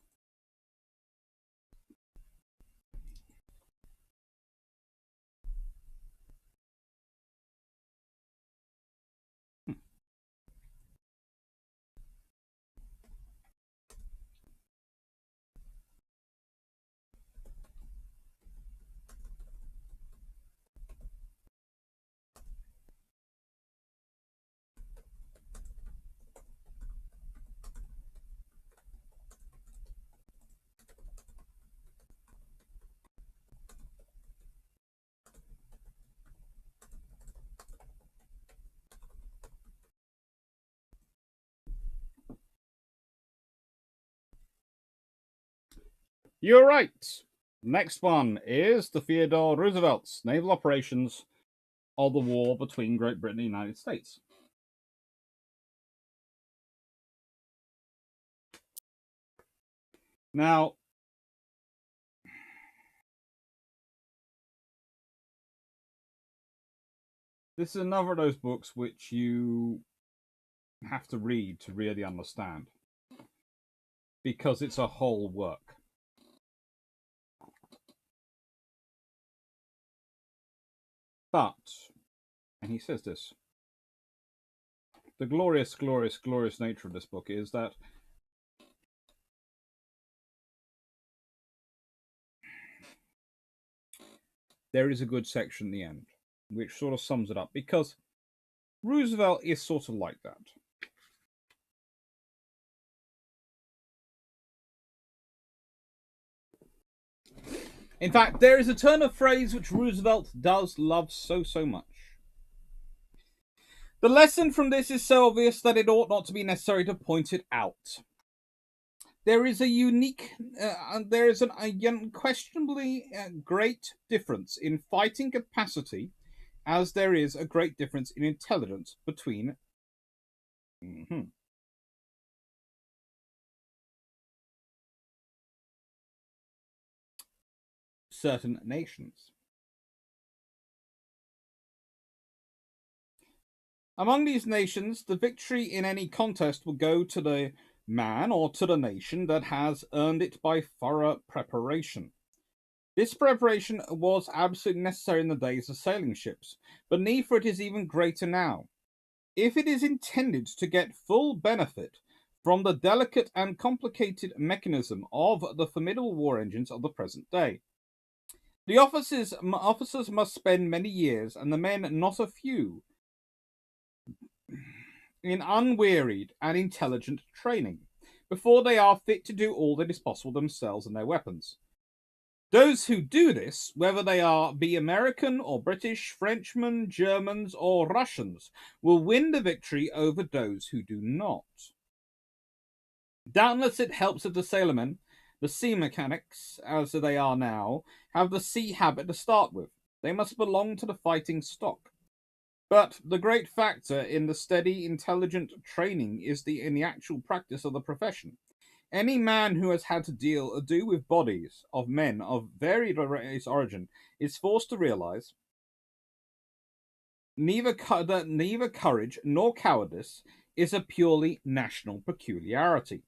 You're right. Next one is the Theodore Roosevelt's naval operations of the war between Great Britain and the United States. Now, this is another of those books which you have to read to really understand, because it's a whole work. But, and he says this, the glorious, glorious, glorious nature of this book is that there is a good section at the end, which sort of sums it up, because Roosevelt is sort of like that. In fact, there is a turn of phrase which Roosevelt does love so, so much. The lesson from this is so obvious that it ought not to be necessary to point it out. there is a unique, there is an unquestionably great difference in fighting capacity, as there is a great difference in intelligence between certain nations. Among these nations, the victory in any contest will go to the man or to the nation that has earned it by thorough preparation. This preparation was absolutely necessary in the days of sailing ships, but need for it is even greater now. If it is intended to get full benefit from the delicate and complicated mechanism of the formidable war engines of the present day, the officers must spend many years, and the men not a few, in unwearied and intelligent training, before they are fit to do all that is possible themselves and their weapons. Those who do this, whether they be American or British, Frenchmen, Germans, or Russians, will win the victory over those who do not. Doubtless it helps that the sailormen, the sea mechanics, as they are now, have the sea habit to start with. They must belong to the fighting stock. But the great factor in the steady, intelligent training is in the actual practice of the profession. Any man who has had to do with bodies of men of varied race origin is forced to realize that neither courage nor cowardice is a purely national peculiarity.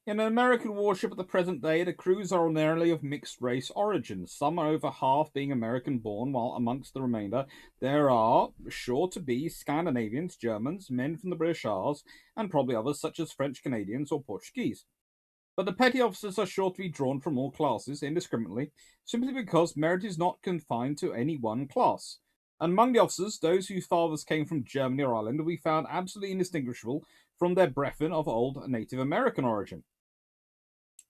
In an American warship at the present day, the crews are ordinarily of mixed race origin. Some are over half being American born, while amongst the remainder there are sure to be Scandinavians, Germans, men from the British Isles, and probably others such as French Canadians or Portuguese. But the petty officers are sure to be drawn from all classes indiscriminately, simply because merit is not confined to any one class. And among the officers, those whose fathers came from Germany or Ireland will be found absolutely indistinguishable from their brethren of old Native American origin.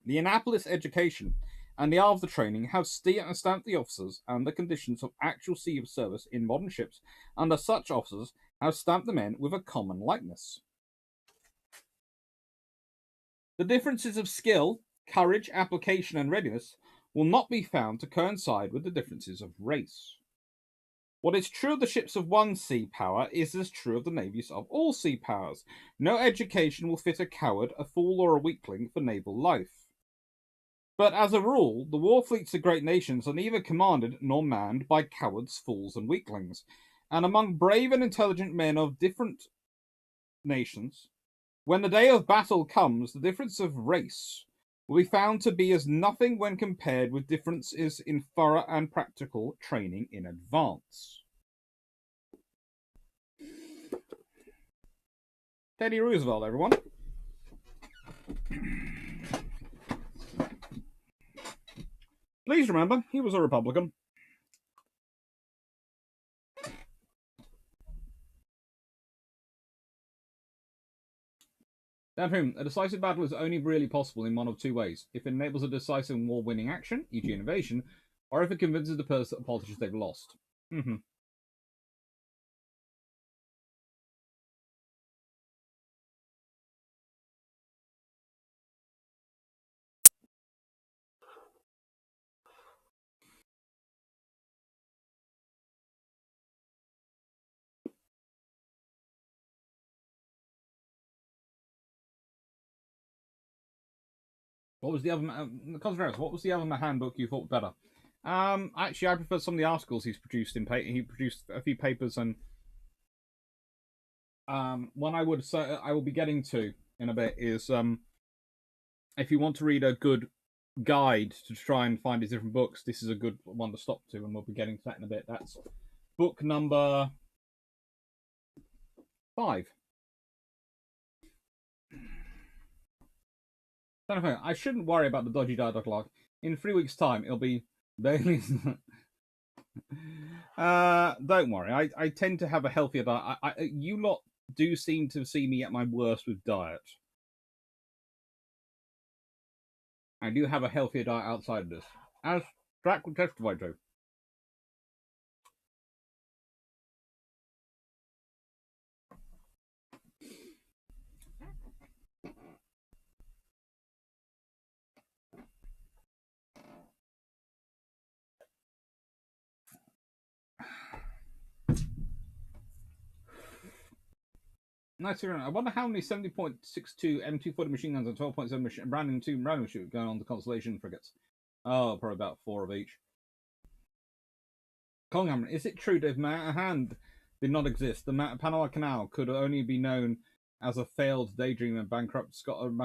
The Annapolis education and the art of the training have stamped the officers and the conditions of actual sea service in modern ships, and such officers have stamped the men with a common likeness. The differences of skill, courage, application, and readiness will not be found to coincide with the differences of race. What is true of the ships of one sea power is as true of the navies of all sea powers. No education will fit a coward, a fool, or a weakling for naval life. But as a rule, the war fleets of great nations are neither commanded nor manned by cowards, fools, and weaklings. And among brave and intelligent men of different nations, when the day of battle comes, the difference of race will be found to be as nothing when compared with differences in thorough and practical training in advance. Teddy Roosevelt, everyone. Please remember, he was a Republican. Down home, a decisive battle is only really possible in one of two ways. If it enables a decisive war-winning action, e.g. invasion, or if it convinces the politicians they've lost. What was the other? What was the other Mahan book you thought better? Actually, I prefer some of the articles he's produced. He produced a few papers, and one I will be getting to in a bit is if you want to read a good guide to try and find his different books, this is a good one to stop to, and we'll be getting to that in a bit. That's book number 5. I shouldn't worry about the dodgy dialogue log. In 3 weeks' time, it'll be Bailey's. Don't worry. I tend to have a healthier diet. You lot do seem to see me at my worst with diet. I do have a healthier diet outside of this. As Track will testify to. Nice. I wonder how many 70.62 M240 machine guns and 12.7 Brandon 2 random shoot going on the Constellation frigates. Oh, probably about 4 of each. Collinghammer, is it true that Mahan did not exist? The Panama Canal could only be known as a failed daydream and bankrupted Scotland.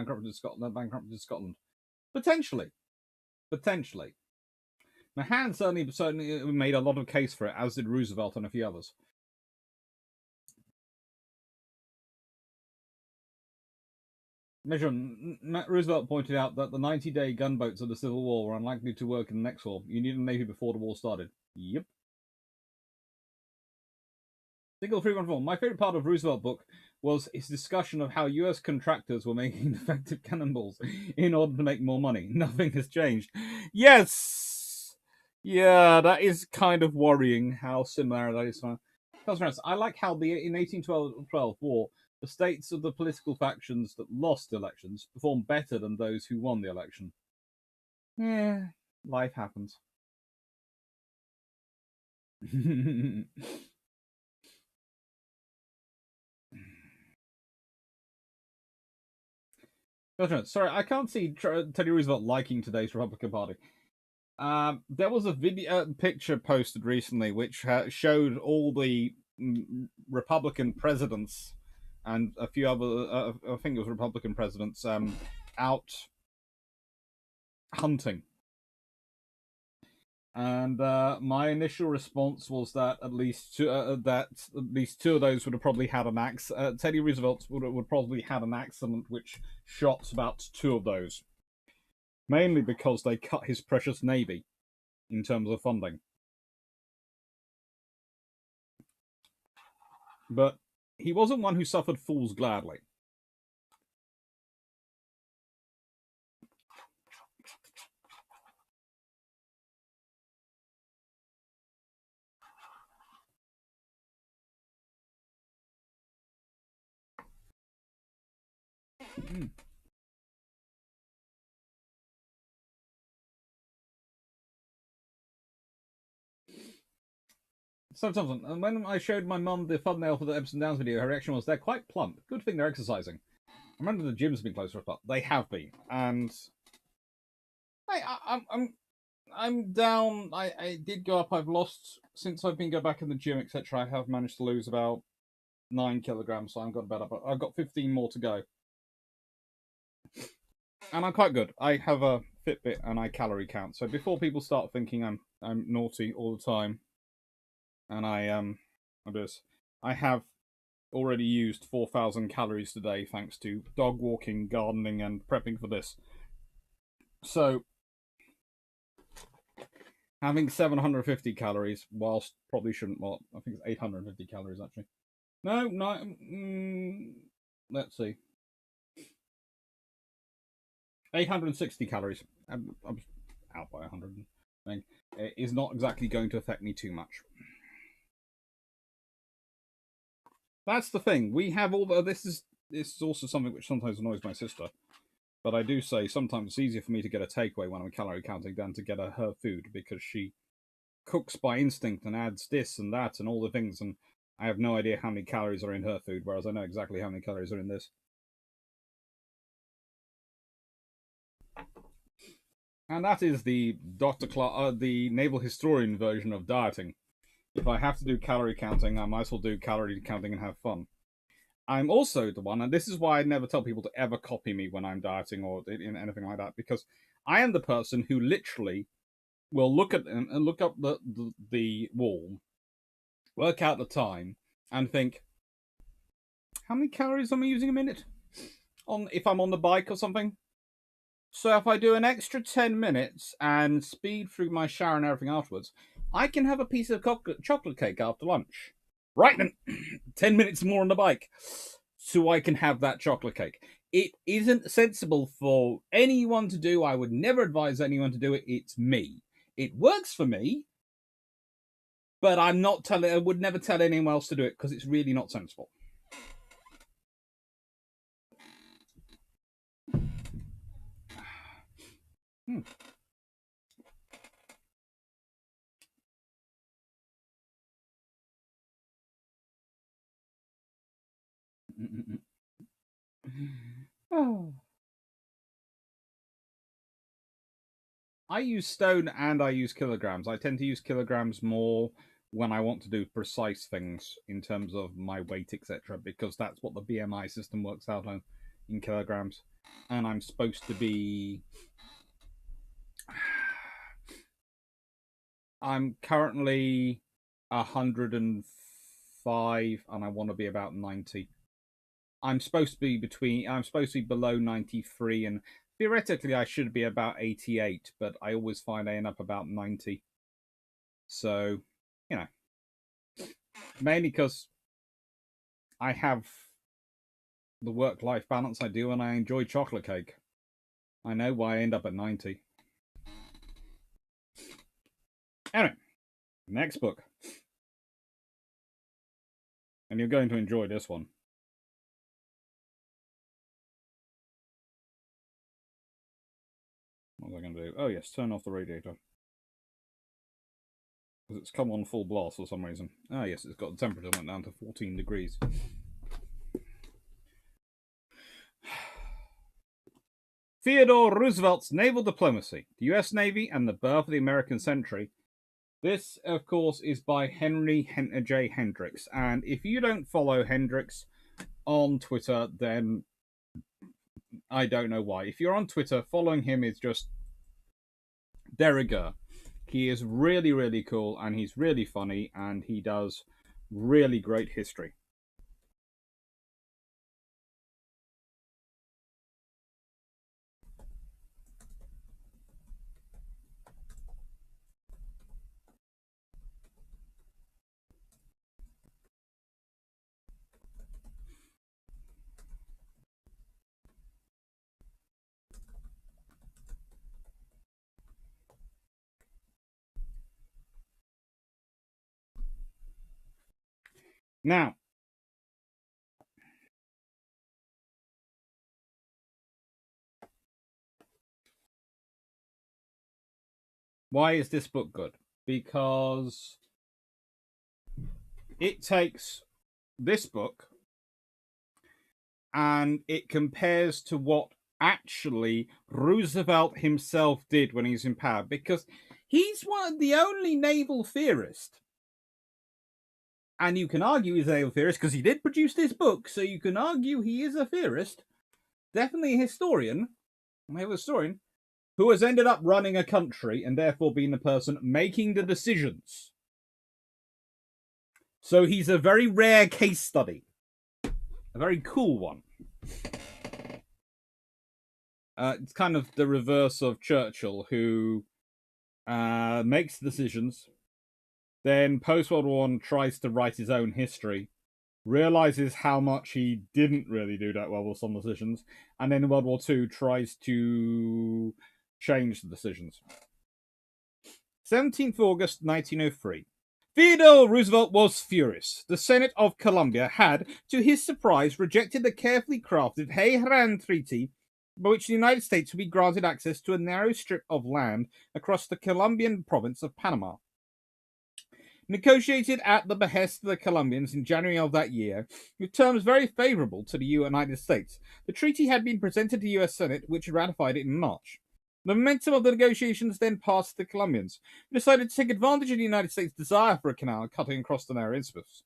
Potentially. Mahan certainly made a lot of case for it, as did Roosevelt and a few others. Roosevelt pointed out that the 90-day gunboats of the Civil War were unlikely to work in the next war. You needed a navy before the war started. Yep. Single 314. My favorite part of Roosevelt book was his discussion of how US contractors were making effective cannonballs in order to make more money. Nothing has changed. Yes! Yeah, that is kind of worrying how similar that is. I like how in 1812 war, the states of the political factions that lost elections performed better than those who won the election. Yeah, life happens. Sorry, I can't see Teddy Roosevelt liking today's Republican Party. There was a picture posted recently which showed all the Republican presidents and a few other, I think it was Republican presidents, out hunting. And my initial response was that at least two of those would have probably had an axe. Teddy Roosevelt would probably had an accident which shot about 2 of those, mainly because they cut his precious navy in terms of funding. But he wasn't one who suffered fools gladly. Sometimes, when I showed my mum the thumbnail for the Epsom Downs video, her reaction was, "They're quite plump. Good thing they're exercising." I remember the gyms have been closed for a while. They have been, and I'm down. I did go up. I've lost since I've been going back in the gym, etc. I have managed to lose about 9 kilograms, so I've got about I've got 15 more to go, and I'm quite good. I have a Fitbit and I calorie count. So before people start thinking I'm naughty all the time, and I have already used 4,000 calories today thanks to dog walking, gardening, and prepping for this. So having 750 calories, whilst probably shouldn't, well, I think it's 850 calories actually. No, let's see. 860 calories. I'm out by 100. It is not exactly going to affect me too much. That's the thing. We have all the. This is also something which sometimes annoys my sister. But I do say sometimes it's easier for me to get a takeaway when I'm calorie counting than to get her food, because she cooks by instinct and adds this and that and all the things, and I have no idea how many calories are in her food, whereas I know exactly how many calories are in this. And that is the the naval historian version of dieting. If I have to do calorie counting, I might as well do calorie counting and have fun. I'm also the one, and this is why I never tell people to ever copy me when I'm dieting or in anything like that, because I am the person who literally will look up the wall, work out the time, and think, how many calories am I using a minute if I'm on the bike or something? So if I do an extra 10 minutes and speed through my shower and everything afterwards, I can have a piece of chocolate cake after lunch. Right then, 10 minutes more on the bike, so I can have that chocolate cake. It isn't sensible for anyone to do. I would never advise anyone to do it. It's me. It works for me, but I would never tell anyone else to do it because it's really not sensible. Oh. I use stone and I use kilograms. I tend to use kilograms more when I want to do precise things in terms of my weight, etc., because that's what the BMI system works out on in kilograms. And I'm supposed to be... I'm currently 105 and I want to be about 90. I'm supposed to be below 93, and theoretically I should be about 88, but I always find I end up about 90. So, you know, mainly because I have the work-life balance I do and I enjoy chocolate cake. I know why I end up at 90. Anyway, next book. And you're going to enjoy this one. What was I going to do? Oh, yes, turn off the radiator. Because it's come on full blast for some reason. Ah, yes, it's got the temperature went down to 14 degrees. Theodore Roosevelt's Naval Diplomacy, the U.S. Navy and the Birth of the American Century. This, of course, is by Henry J. Hendrix. And if you don't follow Hendrix on Twitter, then I don't know why. If you're on Twitter, following him is just de rigueur. He is really, really cool, and he's really funny, and he does really great history. Now, why is this book good? Because it takes this book and it compares to what actually Roosevelt himself did when he was in power, because he's one of the only naval theorists. And you can argue he's a naval theorist because he did produce this book, so you can argue he is a theorist, definitely a historian, who has ended up running a country and therefore being the person making the decisions. So he's a very rare case study. A very cool one. It's kind of the reverse of Churchill, who makes decisions, then post-World War I tries to write his own history, realizes how much he didn't really do that well with some decisions, and then in World War II tries to change the decisions. 17th August 1903. Theodore Roosevelt was furious. The Senate of Columbia had, to his surprise, rejected the carefully crafted Hay-Haran Treaty, by which the United States would be granted access to a narrow strip of land across the Colombian province of Panama. Negotiated at the behest of the Colombians in January of that year, with terms very favourable to the United States, the treaty had been presented to the US Senate, which ratified it in March. The momentum of the negotiations then passed to the Colombians, who decided to take advantage of the United States' desire for a canal cutting across the narrow isthmus.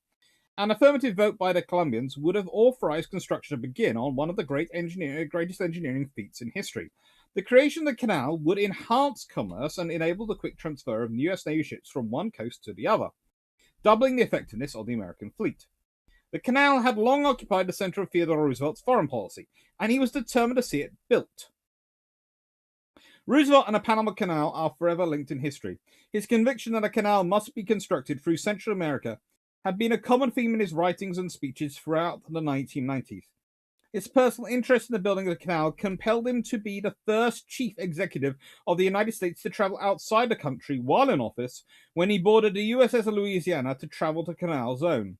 An affirmative vote by the Colombians would have authorized construction to begin on one of the greatest engineering feats in history. The creation of the canal would enhance commerce and enable the quick transfer of US Navy ships from one coast to the other, doubling the effectiveness of the American fleet. The canal had long occupied the center of Theodore Roosevelt's foreign policy, and he was determined to see it built. Roosevelt and the Panama Canal are forever linked in history. His conviction that a canal must be constructed through Central America had been a common theme in his writings and speeches throughout the 1990s. His personal interest in the building of the canal compelled him to be the first chief executive of the United States to travel outside the country while in office, when he boarded the USS Louisiana to travel to Canal Zone.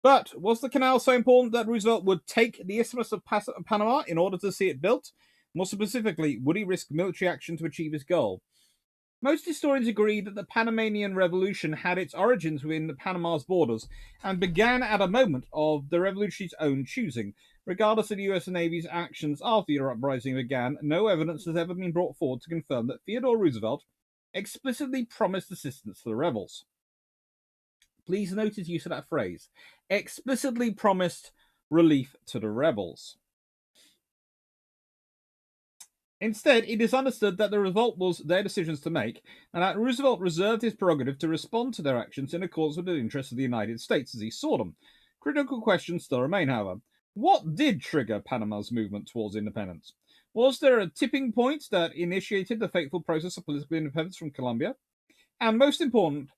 But was the canal so important that Roosevelt would take the Isthmus of Panama in order to see it built? More specifically, would he risk military action to achieve his goal? Most historians agree that the Panamanian Revolution had its origins within Panama's borders and began at a moment of the revolutionary's own choosing. Regardless of the US Navy's actions after the uprising began, no evidence has ever been brought forward to confirm that Theodore Roosevelt explicitly promised assistance to the rebels. Please note his use of that phrase. Explicitly promised relief to the rebels. Instead, it is understood that the revolt was their decisions to make, and that Roosevelt reserved his prerogative to respond to their actions in accordance with the interests of the United States as he saw them. Critical questions still remain, however. What did trigger Panama's movement towards independence? Was there a tipping point that initiated the fateful process of political independence from Colombia? And most important,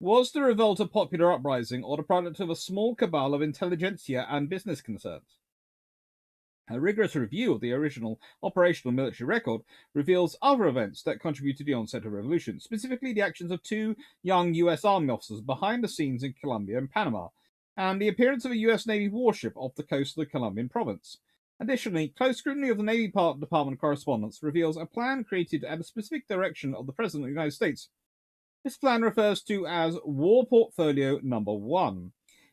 was the revolt a popular uprising or the product of a small cabal of intelligentsia and business concerns? A rigorous review of the original operational military record reveals other events that contributed to the onset of the revolution, specifically the actions of two young US Army officers behind the scenes in Colombia and Panama, and the appearance of a US Navy warship off the coast of the Colombian province. Additionally, close scrutiny of the Navy Department correspondence reveals a plan created at a specific direction of the President of the United States. This plan refers to as War Portfolio Number 1.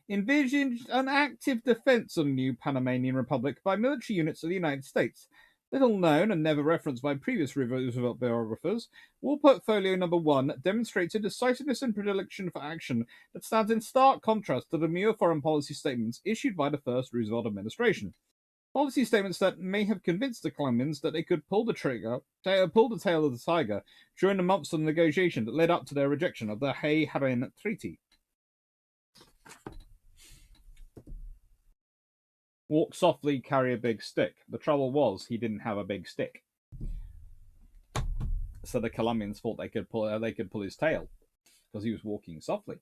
Envisioned an active defense of the new Panamanian Republic by military units of the United States. Little known and never referenced by previous Roosevelt biographers, War Portfolio Number 1 demonstrates a decisiveness and predilection for action that stands in stark contrast to the mere foreign policy statements issued by the first Roosevelt administration. Policy statements that may have convinced the Colombians that they could pull the tail of the tiger during the months of negotiation that led up to their rejection of the Hay-Harran Treaty. Walk softly, carry a big stick. The trouble was, he didn't have a big stick. So the Colombians thought they could pull his tail because he was walking softly.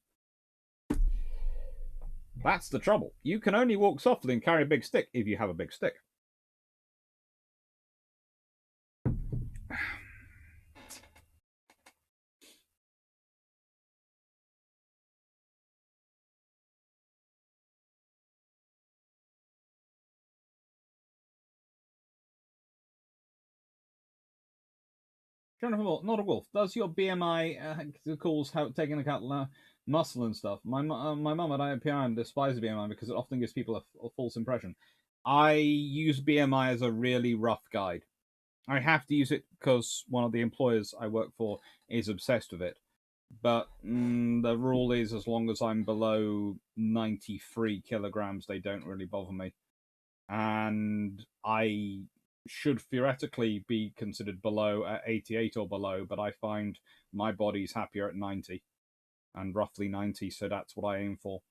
That's the trouble. You can only walk softly and carry a big stick if you have a big stick. Not a wolf. Does your BMI calls taking account muscle and stuff? My mum at IPI despises BMI because it often gives people a false impression. I use BMI as a really rough guide. I have to use it because one of the employers I work for is obsessed with it. But the rule is, as long as I'm below 93 kilograms, they don't really bother me. And I should theoretically be considered below at 88 or below, but I find my body's happier at 90 and roughly 90, so that's what I aim for.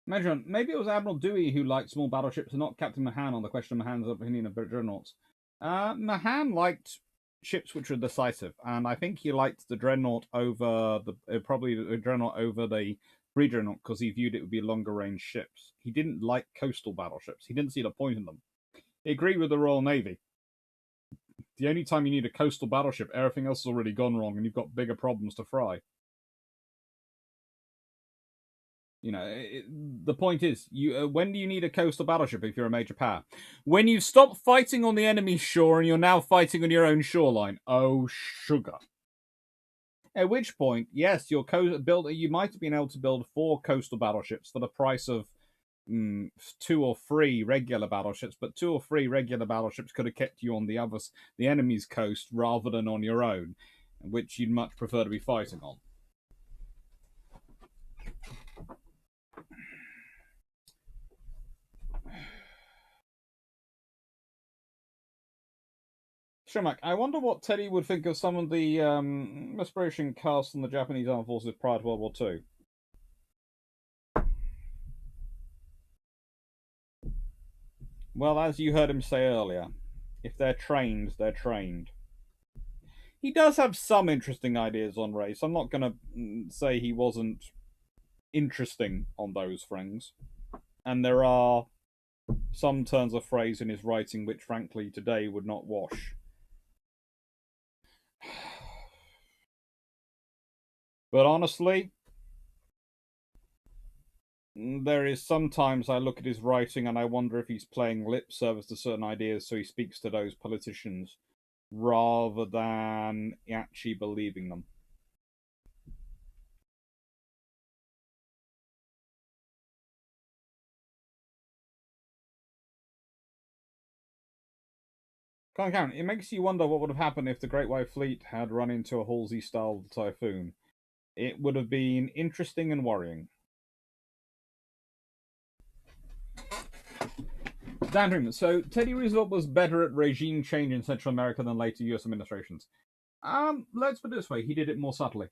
Imagine, maybe it was Admiral Dewey who liked small battleships and not Captain Mahan on the question of Mahan's opinion of dreadnoughts. Mahan liked ships which were decisive, and I think he liked the dreadnought over probably the dreadnought over the pre-dreadnought because he viewed it would be longer range ships. He didn't like coastal battleships. He didn't see the point in them. He agreed with the Royal Navy. The only time you need a coastal battleship, everything else has already gone wrong, and you've got bigger problems to fry. You know, the point is, when do you need a coastal battleship if you're a major power? When you've stopped fighting on the enemy's shore and you're now fighting on your own shoreline. Oh, sugar. At which point, yes, you might have been able to build 4 coastal battleships for the price of 2 or 3 regular battleships, but 2 or 3 regular battleships could have kept you on the enemy's coast rather than on your own, which you'd much prefer to be fighting on. Shemak, I wonder what Teddy would think of some of the respiration cast on the Japanese armed forces prior to World War II. Well, as you heard him say earlier, if they're trained, they're trained. He does have some interesting ideas on race. I'm not going to say he wasn't interesting on those things. And there are some turns of phrase in his writing which, frankly, today would not wash. But honestly, there is sometimes I look at his writing and I wonder if he's playing lip service to certain ideas so he speaks to those politicians rather than actually believing them. Can't count. It makes you wonder what would have happened if the Great White Fleet had run into a Halsey-style typhoon. It would have been interesting and worrying. Dan Freeman. So Teddy Roosevelt was better at regime change in Central America than later U.S. administrations. Let's put it this way: he did it more subtly.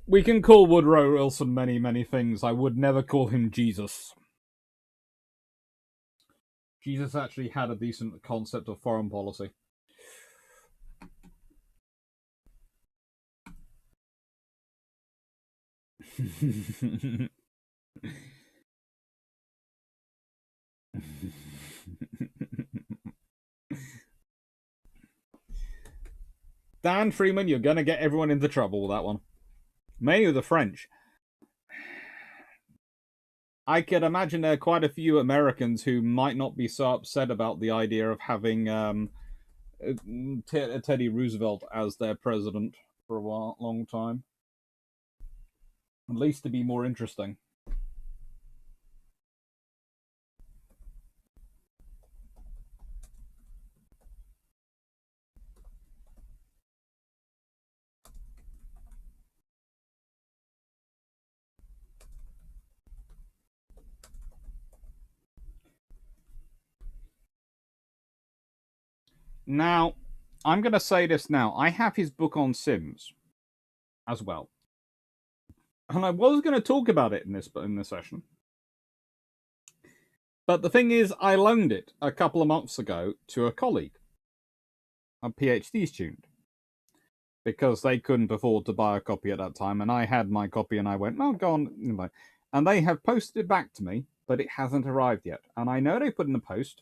We can call Woodrow Wilson many, many things. I would never call him Jesus. Jesus actually had a decent concept of foreign policy. Dan Freeman, you're going to get everyone into trouble with that one. Mainly with the French. I could imagine there are quite a few Americans who might not be so upset about the idea of having Teddy Roosevelt as their president for a long time. At least to be more interesting. Now, I'm going to say this now. I have his book on Sims as well. And I was going to talk about it in this session. But the thing is, I loaned it a couple of months ago to a colleague, a PhD student, because they couldn't afford to buy a copy at that time. And I had my copy and I went, oh, go on. And they have posted it back to me, but it hasn't arrived yet. And I know they put in the post.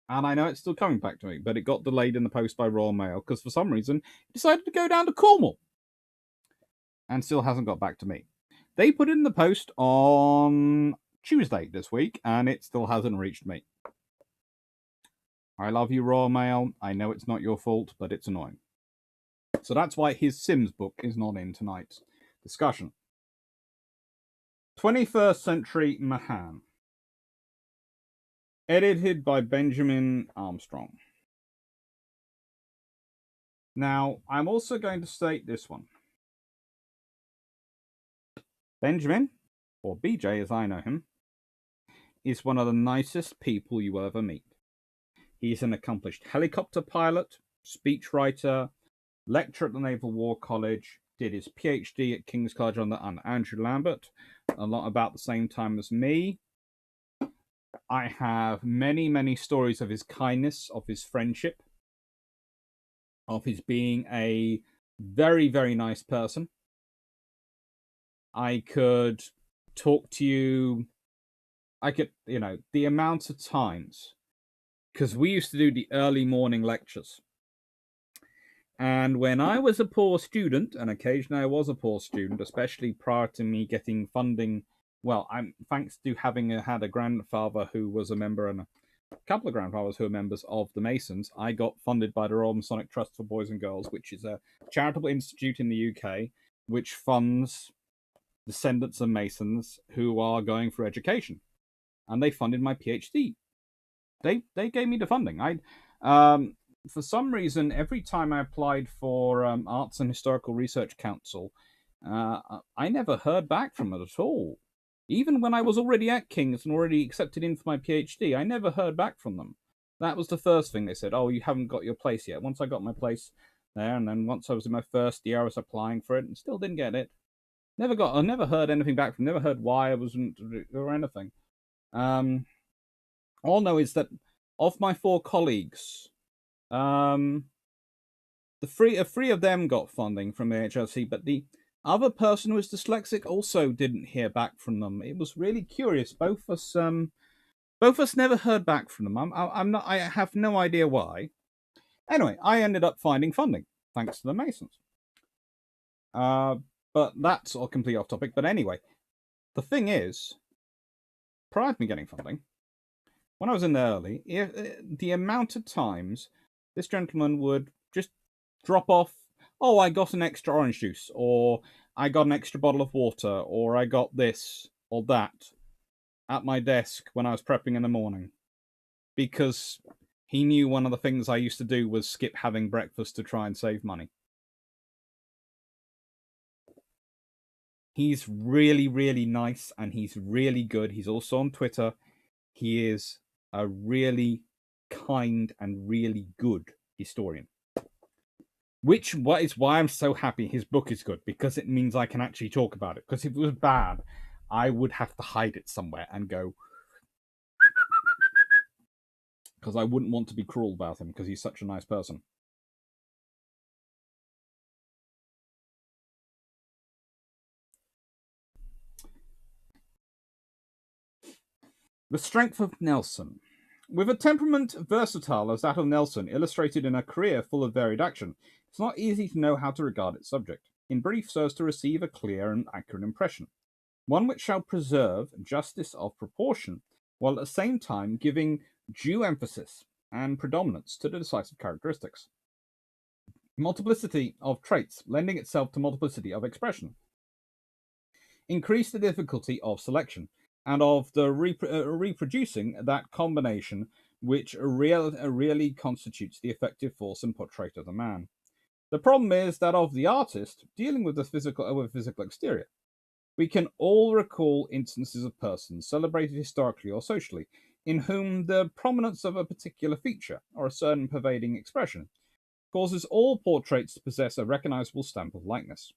And I know it's still coming back to me, but it got delayed in the post by Royal Mail because for some reason it decided to go down to Cornwall and still hasn't got back to me. They put it in the post on Tuesday this week and it still hasn't reached me. I love you, Royal Mail. I know it's not your fault, but it's annoying. So that's why his Sims book is not in tonight's discussion. 21st Century Mahan. Edited by Benjamin Armstrong. Now, I'm also going to state this one. Benjamin, or BJ as I know him, is one of the nicest people you will ever meet. He's an accomplished helicopter pilot, speechwriter, lecturer at the Naval War College, did his PhD at King's College under Andrew Lambert, a lot about the same time as me. I have many, many stories of his kindness, of his friendship, of his being a very, very nice person. I could talk to you, the amount of times, because we used to do the early morning lectures. And when I was a poor student, and occasionally I was a poor student, especially prior to me getting funding, well, I'm thanks to having had a grandfather who was a member and a couple of grandfathers who are members of the Masons, I got funded by the Royal Masonic Trust for Boys and Girls, which is a charitable institute in the UK which funds descendants of Masons who are going for education. And they funded my PhD. They gave me the funding. For some reason, every time I applied for Arts and Historical Research Council, I never heard back from it at all. Even when I was already at King's and already accepted in for my PhD, I never heard back from them. That was the first thing they said. Oh, you haven't got your place yet. Once I got my place there, and then once I was in my first year, I was applying for it and still didn't get it. I never heard anything back from. Never heard why I wasn't or anything. All I know is that of my 4 colleagues, the three of them got funding from the HRC, but the other person who was dyslexic also didn't hear back from them. It was really curious. Both of us never heard back from them. I have no idea why. Anyway, I ended up finding funding thanks to the Masons. But that's all completely off topic. But anyway, the thing is, prior to me getting funding, when I was in there early, the amount of times this gentleman would just drop off, oh, I got an extra orange juice, or I got an extra bottle of water, or I got this or that at my desk when I was prepping in the morning. Because he knew one of the things I used to do was skip having breakfast to try and save money. He's really, really nice, and he's really good. He's also on Twitter. He is a really kind and really good historian. Which is why I'm so happy his book is good, because it means I can actually talk about it. Because if it was bad, I would have to hide it somewhere and go... Because I wouldn't want to be cruel about him, because he's such a nice person. The strength of Nelson. With a temperament versatile as that of Nelson, illustrated in a career full of varied action, it's not easy to know how to regard its subject, in brief so as to receive a clear and accurate impression, one which shall preserve justice of proportion, while at the same time giving due emphasis and predominance to the decisive characteristics. Multiplicity of traits lending itself to multiplicity of expression. Increase the difficulty of selection, and of the reproducing that combination which really constitutes the effective force and portrait of the man. The problem is that of the artist dealing with the physical exterior. We can all recall instances of persons, celebrated historically or socially, in whom the prominence of a particular feature or a certain pervading expression causes all portraits to possess a recognizable stamp of likeness.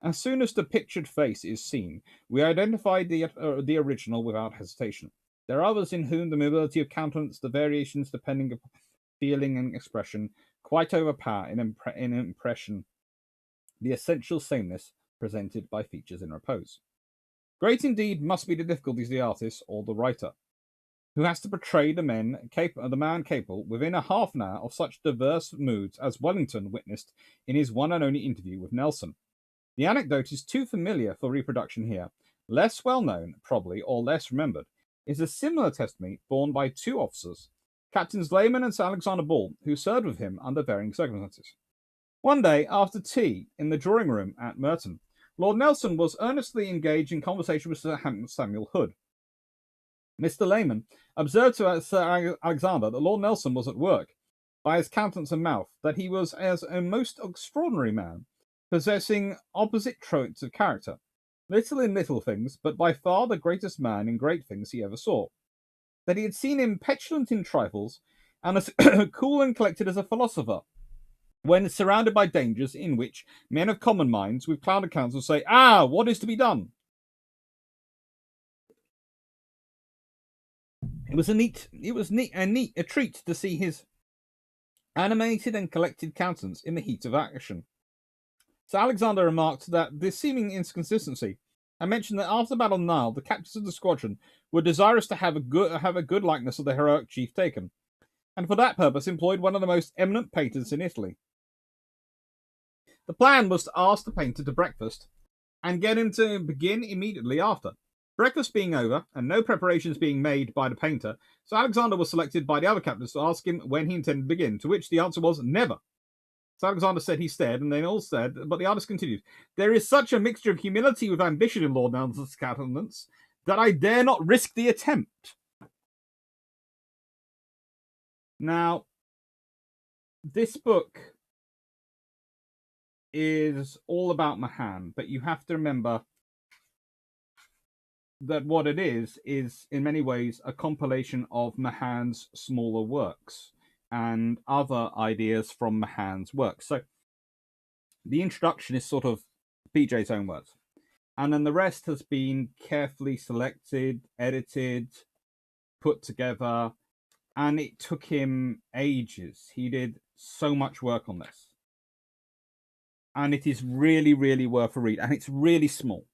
As soon as the pictured face is seen, we identify the original without hesitation. There are others in whom the mobility of countenance, the variations depending upon feeling and expression, quite overpower in impression the essential sameness presented by features in repose. Great indeed must be the difficulties of the artist or the writer, who has to portray the man capable within a half an hour of such diverse moods as Wellington witnessed in his one and only interview with Nelson. The anecdote is too familiar for reproduction here. Less well known, probably, or less remembered, is a similar testimony borne by 2 officers, Captains Lehman and Sir Alexander Ball, who served with him under varying circumstances. One day, after tea in the drawing room at Merton, Lord Nelson was earnestly engaged in conversation with Sir Samuel Hood. Mr. Lehman observed to Sir Alexander that Lord Nelson was at work, by his countenance and mouth, that he was as a most extraordinary man, possessing opposite traits of character, little in little things, but by far the greatest man in great things he ever saw. That he had seen him petulant in trifles, and as cool and collected as a philosopher, when surrounded by dangers in which men of common minds with clouded counsel say, "Ah, what is to be done?" It was a treat to see his animated and collected countenance in the heat of action. Sir Alexander remarked that this seeming inconsistency, and mentioned that after the Battle of the Nile, the captains of the squadron were desirous to have a good likeness of the heroic chief taken, and for that purpose employed one of the most eminent painters in Italy. The plan was to ask the painter to breakfast, and get him to begin immediately after. Breakfast being over, and no preparations being made by the painter, Sir Alexander was selected by the other captains to ask him when he intended to begin, to which the answer was never. Sir Alexander said he stared, and they all stared, but the artist continued, "There is such a mixture of humility with ambition in Lord Nelson's countenance that I dare not risk the attempt." Now, this book is all about Mahan, but you have to remember that what it is in many ways a compilation of Mahan's smaller works and other ideas from Mahan's works. So the introduction is sort of PJ's own words. And then the rest has been carefully selected, edited, put together, and it took him ages. He did so much work on this. And it is really, really worth a read. And it's really small.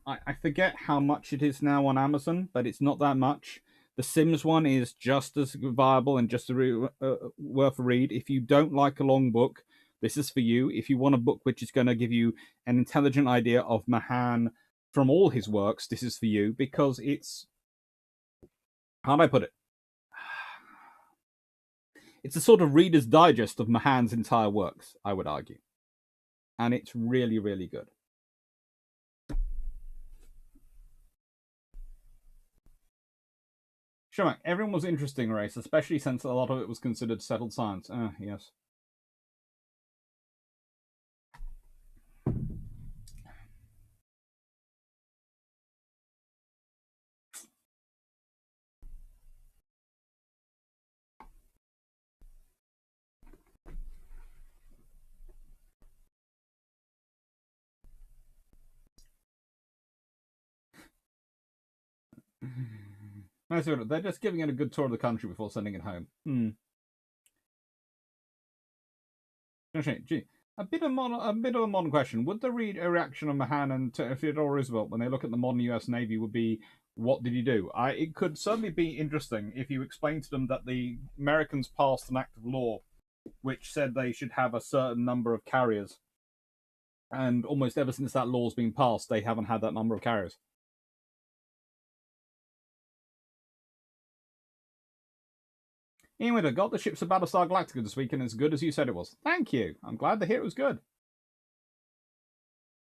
I forget how much it is now on Amazon, but it's not that much. The Sims one is just as viable and just worth a read. If you don't like a long book, this is for you. If you want a book which is going to give you an intelligent idea of Mahan from all his works, this is for you, because it's... How do I put it? It's a sort of Reader's Digest of Mahan's entire works, I would argue. And it's really, really good. Sure, everyone was interesting race, especially since a lot of it was considered settled science. Yes. They're just giving it a good tour of the country before sending it home. Gee, a bit of a modern question. Would the reaction of Mahan and Theodore Roosevelt when they look at the modern U.S. Navy would be, what did he do? It could certainly be interesting if you explain to them that the Americans passed an act of law which said they should have a certain number of carriers. And almost ever since that law's been passed, they haven't had that number of carriers. Anyway, I got the ships of Battlestar Galactica this week, and as good as you said it was. Thank you. I'm glad to hear it was good.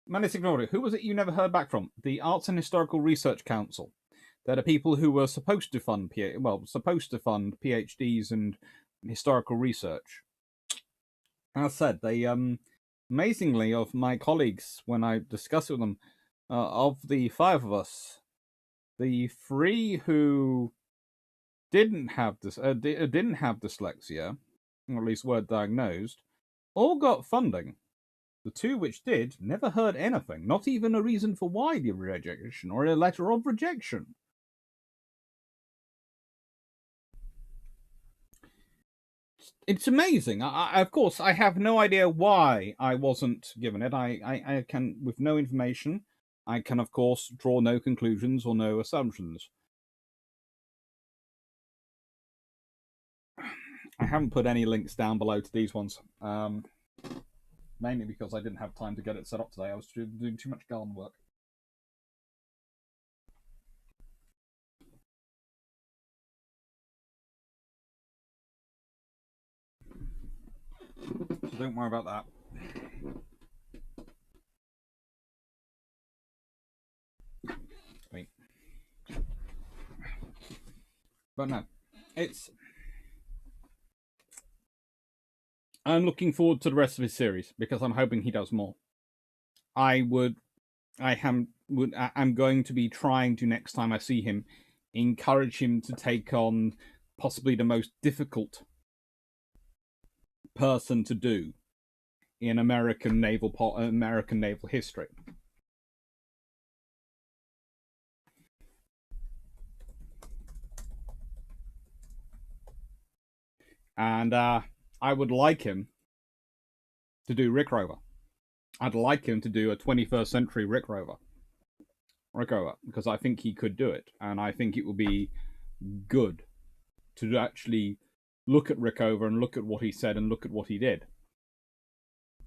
Menace ignored it. Who was it you never heard back from? The Arts and Historical Research Council. They're the people who were supposed to fund PhDs and historical research. As I said, they amazingly, of my colleagues, when I discussed it with them, of the 5 of us, the 3 who didn't have dyslexia, or at least weren't diagnosed, all got funding. The 2 which did never heard anything, not even a reason for why the rejection or a letter of rejection. It's amazing. Of course, I have no idea why I wasn't given it. I can, with no information, I can, of course, draw no conclusions or no assumptions. I haven't put any links down below to these ones, mainly because I didn't have time to get it set up today. I was doing too much garden work. So don't worry about that. Wait. But no, I'm looking forward to the rest of his series because I'm hoping he does more. I'm going to be trying to, next time I see him, encourage him to take on possibly the most difficult person to do in American naval history. And I would like him to do Rick Rover. I'd like him to do a 21st century Rick Rover, because I think he could do it, and I think it would be good to actually look at Rickover and look at what he said and look at what he did.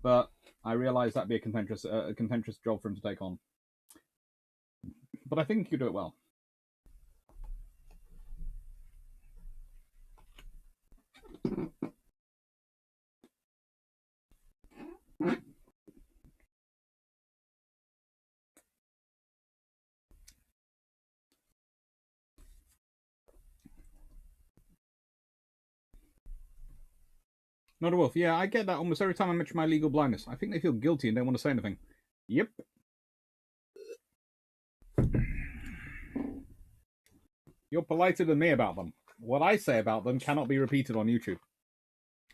But I realise that'd be a contentious job for him to take on. But I think he could do it well. Not a wolf. Yeah, I get that almost every time I mention my legal blindness. I think they feel guilty and don't want to say anything. Yep. You're politer than me about them. What I say about them cannot be repeated on YouTube.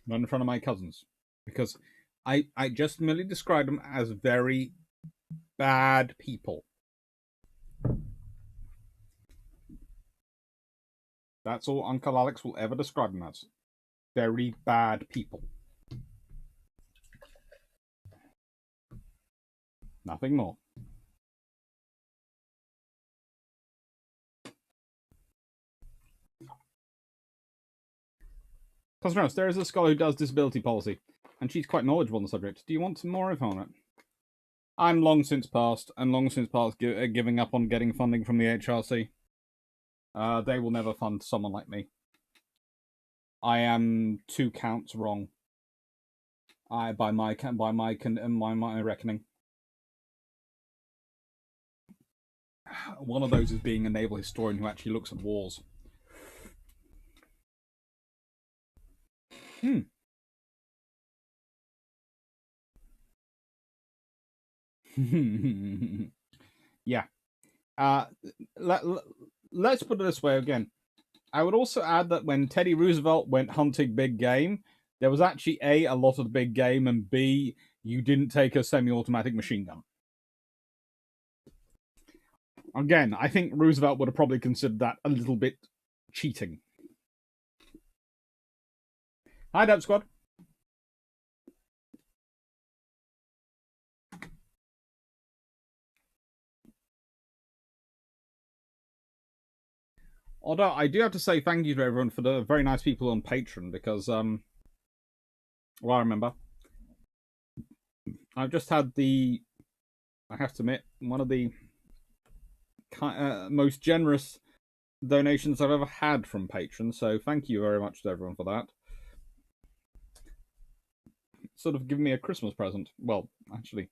Not in front of my cousins. Because I just merely describe them as very bad people. That's all Uncle Alex will ever describe them as. Very bad people. Nothing more. Cosmos, there is a scholar who does disability policy, and she's quite knowledgeable on the subject. Do you want some more info on it? I'm long since past giving up on getting funding from the HRC. They will never fund someone like me. I am 2 counts wrong. By my reckoning. One of those is being a naval historian who actually looks at wars. Yeah. Let's put it this way again. I would also add that when Teddy Roosevelt went hunting big game, there was actually a lot of the big game, and B, you didn't take a semi-automatic machine gun. Again, I think Roosevelt would have probably considered that a little bit cheating. Hi, Dub Squad. Although I do have to say thank you to everyone for the very nice people on Patreon, because well, I remember I've just had I have to admit, one of the most generous donations I've ever had from patrons, so thank you very much to everyone for that. Sort of giving me a Christmas present. Well, actually,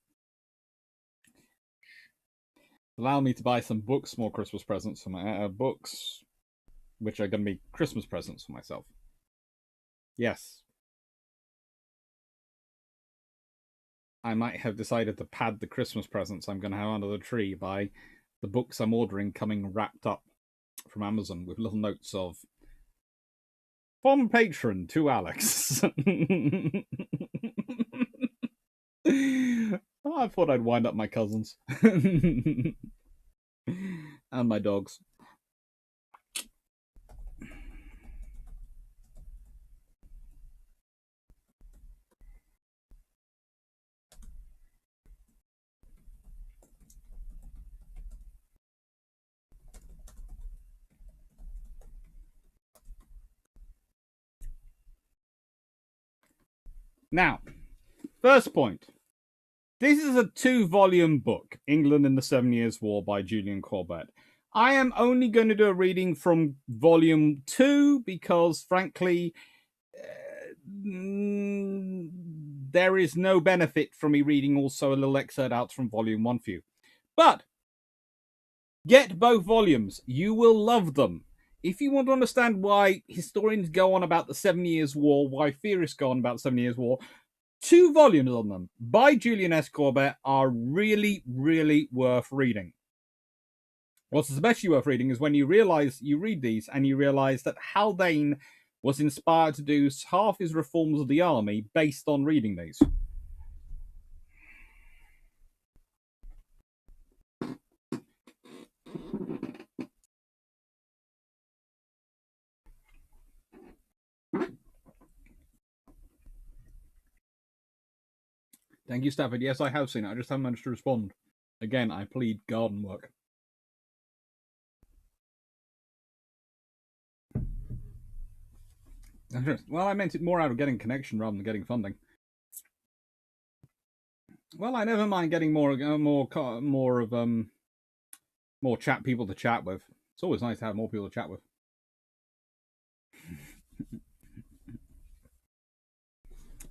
allow me to buy some books, more Christmas presents for my books, which are going to be Christmas presents for myself. Yes. I might have decided to pad the Christmas presents I'm going to have under the tree by the books I'm ordering coming wrapped up from Amazon with little notes of from patron to Alex. I thought I'd wind up my cousins and my dogs. Now, first point. This is a 2-volume book, England in the 7 Years' War by Julian Corbett. I am only going to do a reading from volume 2 because, frankly, there is no benefit from me reading also a little excerpt out from volume 1 for you. But get both volumes. You will love them. If you want to understand why historians go on about the 7 Years' War, why theorists go on about the 7 Years' War, 2 volumes on them by Julian S. Corbett are really, really worth reading. What's especially worth reading is when you read these and you realize that Haldane was inspired to do half his reforms of the army based on reading these. Thank you, Stafford. Yes, I have seen it. I just haven't managed to respond. Again, I plead garden work. Well, I meant it more out of getting connection rather than getting funding. Well, I never mind getting more chat people to chat with. It's always nice to have more people to chat with.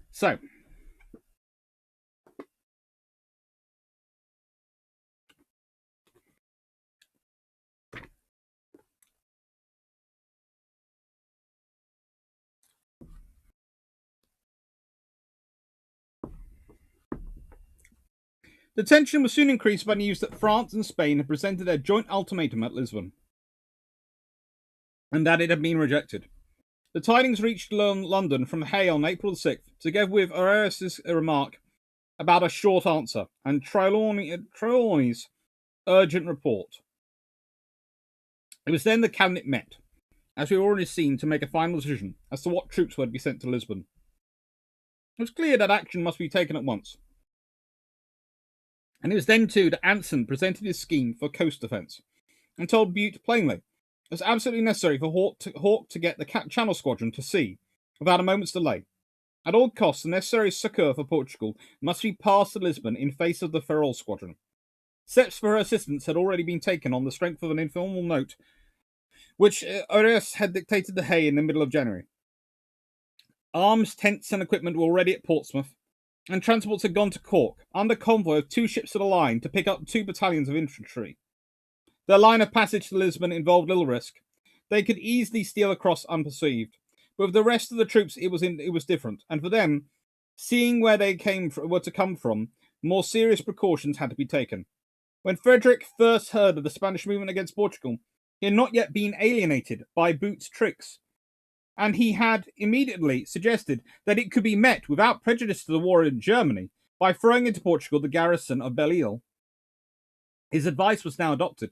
So, the tension was soon increased by news that France and Spain had presented their joint ultimatum at Lisbon. and that it had been rejected. The tidings reached London from Hay on April 6th, together with Arrer's remark about a short answer and Trelawney's urgent report. It was then the cabinet met, as we've already seen, to make a final decision as to what troops were to be sent to Lisbon. It was clear that action must be taken at once. And it was then too that Anson presented his scheme for coast defence, and told Bute plainly it was absolutely necessary for Hawke to get the Channel Squadron to sea without a moment's delay. At all costs, the necessary succour for Portugal must be passed to Lisbon in face of the Ferrol Squadron. Steps for her assistance had already been taken on the strength of an informal note which Arrers had dictated to Hay in the middle of January. Arms, tents, and equipment were already at Portsmouth, and transports had gone to Cork, under convoy of 2 ships of the line to pick up 2 battalions of infantry. Their line of passage to Lisbon involved little risk. They could easily steal across unperceived. But with the rest of the troops, it was different, and for them, seeing where they were to come from, more serious precautions had to be taken. When Frederick first heard of the Spanish movement against Portugal, he had not yet been alienated by Bute's tricks, and he had immediately suggested that it could be met without prejudice to the war in Germany by throwing into Portugal the garrison of Belle-Isle. His advice was now adopted.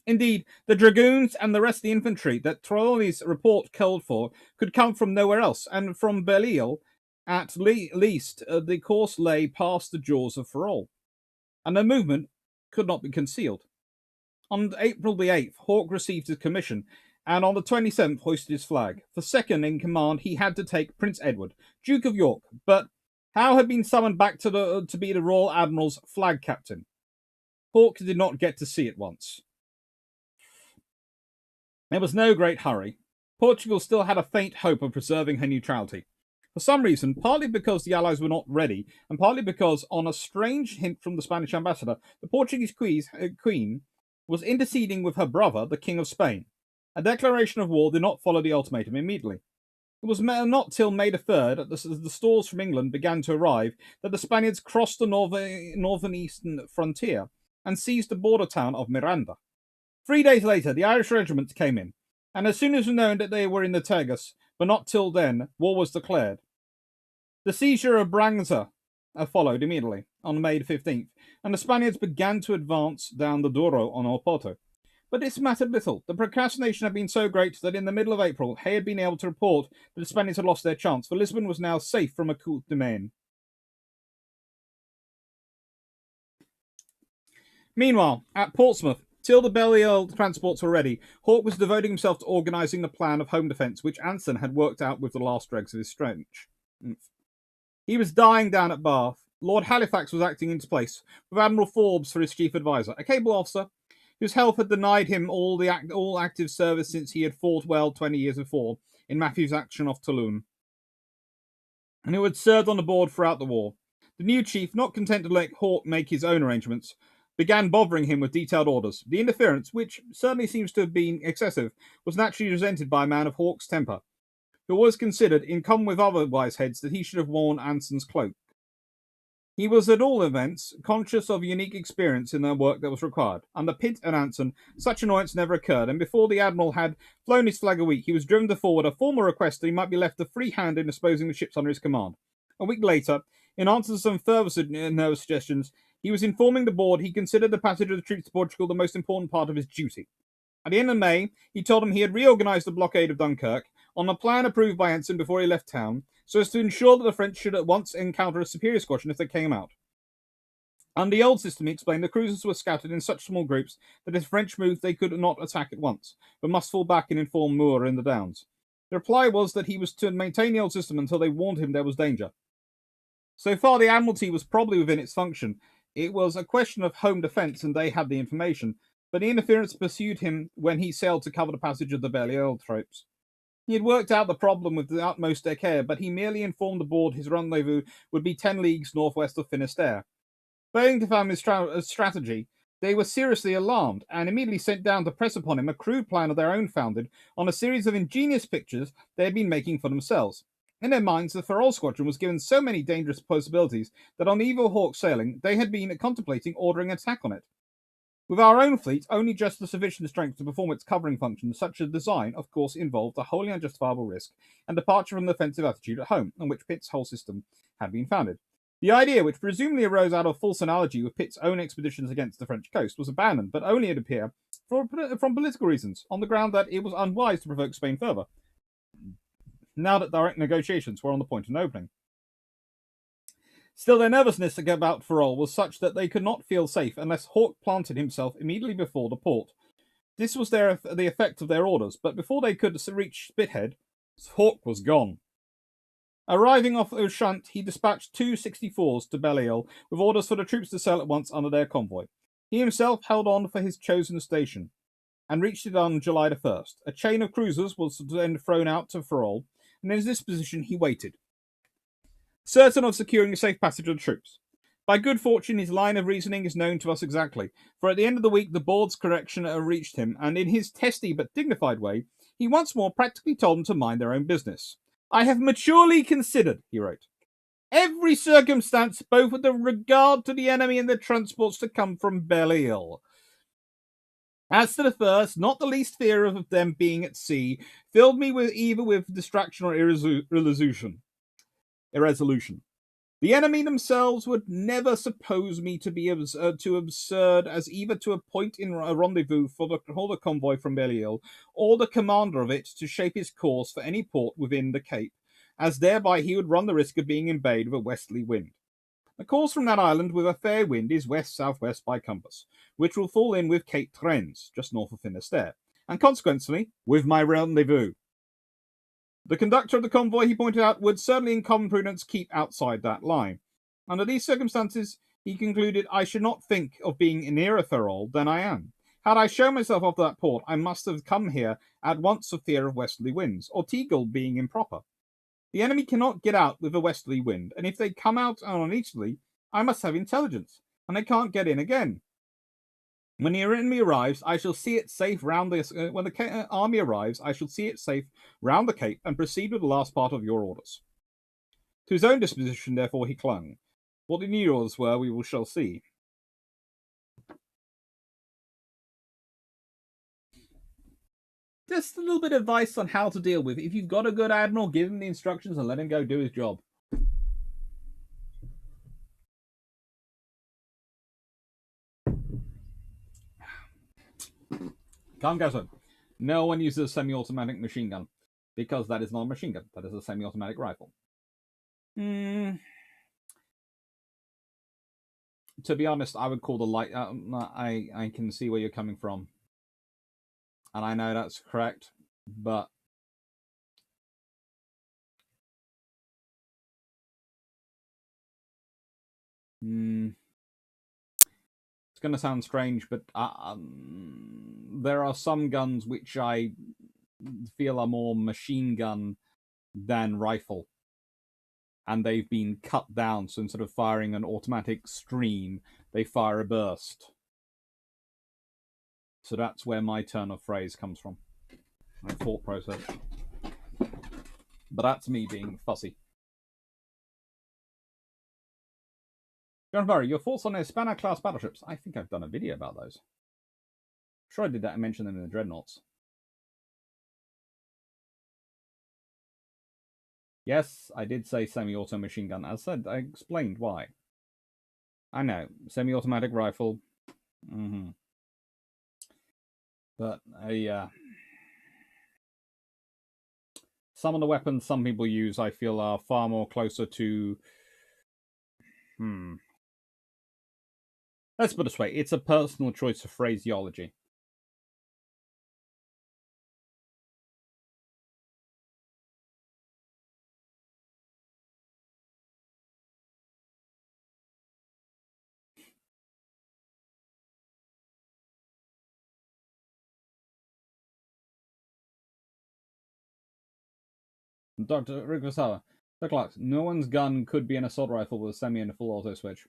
Indeed, the dragoons and the rest of the infantry that Trelawney's report called for could come from nowhere else, and from Belle-Isle, at least, the course lay past the jaws of Ferrol, and the movement could not be concealed. On April the 8th, Hawke received his commission, and on the 27th hoisted his flag. For second in command, he had to take Prince Edward, Duke of York, but Howe had been summoned back to be the Royal Admiral's flag captain. Hawke did not get to see it once. There was no great hurry. Portugal still had a faint hope of preserving her neutrality. For some reason, partly because the Allies were not ready, and partly because, on a strange hint from the Spanish ambassador, the Portuguese queen was interceding with her brother, the King of Spain. A declaration of war did not follow the ultimatum immediately. It was not till May the 3rd, as the stores from England began to arrive, that the Spaniards crossed the northern eastern frontier and seized the border town of Miranda. 3 days later, the Irish regiments came in, and as soon as it was known that they were in the Tagus, but not till then, war was declared. The seizure of Braganza followed immediately, on May 15th, and the Spaniards began to advance down the Douro on Oporto. But this mattered little. The procrastination had been so great that in the middle of April, Hay had been able to report that the Spaniards had lost their chance, for Lisbon was now safe from a coup de main. Meanwhile, at Portsmouth, till the Belle-Isle transports were ready, Hawke was devoting himself to organising the plan of home defence which Anson had worked out with the last dregs of his strength. He was dying down at Bath. Lord Halifax was acting in his place, with Admiral Forbes for his chief adviser, a cable officer whose health had denied him all active service since he had fought well 20 years before in Matthew's action off Toulon, and who had served on the board throughout the war. The new chief, not content to let Hawke make his own arrangements, began bothering him with detailed orders. The interference, which certainly seems to have been excessive, was naturally resented by a man of Hawke's temper, who was considered, in common with other wise heads, that he should have worn Anson's cloak. He was, at all events, conscious of unique experience in the work that was required. Under Pitt and Anson, such annoyance never occurred, and before the Admiral had flown his flag a week, he was driven to forward a formal request that he might be left a free hand in disposing the ships under his command. A week later, in answer to some further suggestions, he was informing the board he considered the passage of the troops to Portugal the most important part of his duty. At the end of May, he told him he had reorganised the blockade of Dunkirk on a plan approved by Anson before he left town, so as to ensure that the French should at once encounter a superior squadron if they came out. Under the old system, he explained, the cruisers were scattered in such small groups that if the French moved, they could not attack at once, but must fall back and inform Moore in the Downs. The reply was that he was to maintain the old system until they warned him there was danger. So far, the Admiralty was probably within its function. It was a question of home defence, and they had the information, but the interference pursued him when he sailed to cover the passage of the Belle-Isle troops. He had worked out the problem with the utmost care, but he merely informed the board his rendezvous would be 10 leagues northwest of Finisterre. Failing to find his strategy, they were seriously alarmed, and immediately sent down to press upon him a crude plan of their own founded on a series of ingenious pictures they had been making for themselves. In their minds, the Ferrol squadron was given so many dangerous possibilities that on the eve of Hawke's sailing, they had been contemplating ordering an attack on it. With our own fleet only just the sufficient strength to perform its covering function, such a design, of course, involved a wholly unjustifiable risk and departure from the offensive attitude at home, on which Pitt's whole system had been founded. The idea, which presumably arose out of false analogy with Pitt's own expeditions against the French coast, was abandoned, but only, it appeared, from political reasons, on the ground that it was unwise to provoke Spain further, now that direct negotiations were on the point of an opening. Still, their nervousness about Ferrol was such that they could not feel safe unless Hawke planted himself immediately before the port. This was the effect of their orders, but before they could reach Spithead, Hawke was gone. Arriving off Ushant, he dispatched 2 64s to Belle-Isle with orders for the troops to sail at once under their convoy. He himself held on for his chosen station and reached it on July the 1st. A chain of cruisers was then thrown out to Ferrol, and in this position he waited, certain of securing a safe passage of the troops. By good fortune, his line of reasoning is known to us exactly, for at the end of the week the board's correction reached him, and in his testy but dignified way, he once more practically told them to mind their own business. I have maturely considered, he wrote, every circumstance, both with regard to the enemy and the transports to come from Belle-Isle. As to the first, not the least fear of them being at sea filled me with either with distraction or irresolution. The enemy themselves would never suppose me to be too absurd as either to appoint in a rendezvous for the convoy from Belle-Isle, or the commander of it to shape his course for any port within the Cape, as thereby he would run the risk of being embayed with a westerly wind. The course from that island with a fair wind is west-southwest by compass, which will fall in with Cape Trens, just north of Finisterre, and consequently with my rendezvous. The conductor of the convoy, he pointed out, would certainly in common prudence keep outside that line. Under these circumstances, he concluded, I should not think of being nearer Ferrol than I am. Had I shown myself off that port, I must have come here at once for fear of westerly winds, or Teagle being improper. The enemy cannot get out with a westerly wind, and if they come out on an easterly, I must have intelligence, and they can't get in again. When the enemy arrives, I shall see it safe round the when the army arrives, I shall see it safe round the Cape and proceed with the last part of your orders. To his own disposition, therefore, he clung. What the new orders were, we shall see. Just a little bit of advice on how to deal with it. If you've got a good admiral, give him the instructions and let him go do his job. Calm goes on. No one uses a semi-automatic machine gun, because that is not a machine gun. That is a semi-automatic rifle. To be honest, I would call the light... I can see where you're coming from. And I know that's correct, but... It's going to sound strange, but there are some guns which I feel are more machine gun than rifle. And they've been cut down, so instead of firing an automatic stream, they fire a burst. So that's where my turn of phrase comes from. My thought process. But that's me being fussy. John Murray, your thoughts on Hispano-class battleships? I think I've done a video about those. I'm sure I did that and mentioned them in the Dreadnoughts. Yes, I did say semi-auto machine gun. As I said, I explained why. I know, semi-automatic rifle. But some of the weapons some people use, I feel, are far more closer to... Let's put it this way, it's a personal choice of phraseology. Dr. Rikusawa, the clocks. No one's gun could be an assault rifle with a semi and a full auto switch.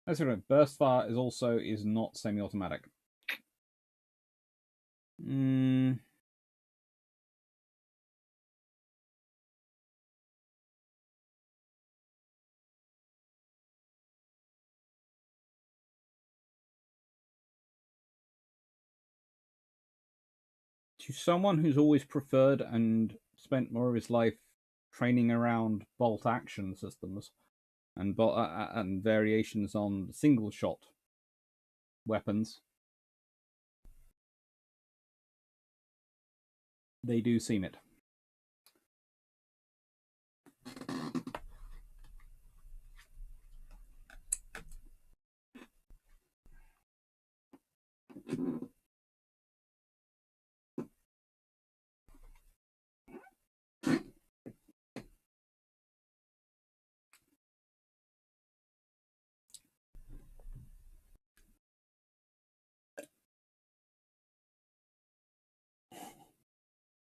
That's right. Burst fire is not semi-automatic. to someone who's always preferred and spent more of his life training around bolt action systems and variations on single shot weapons, they do seem it.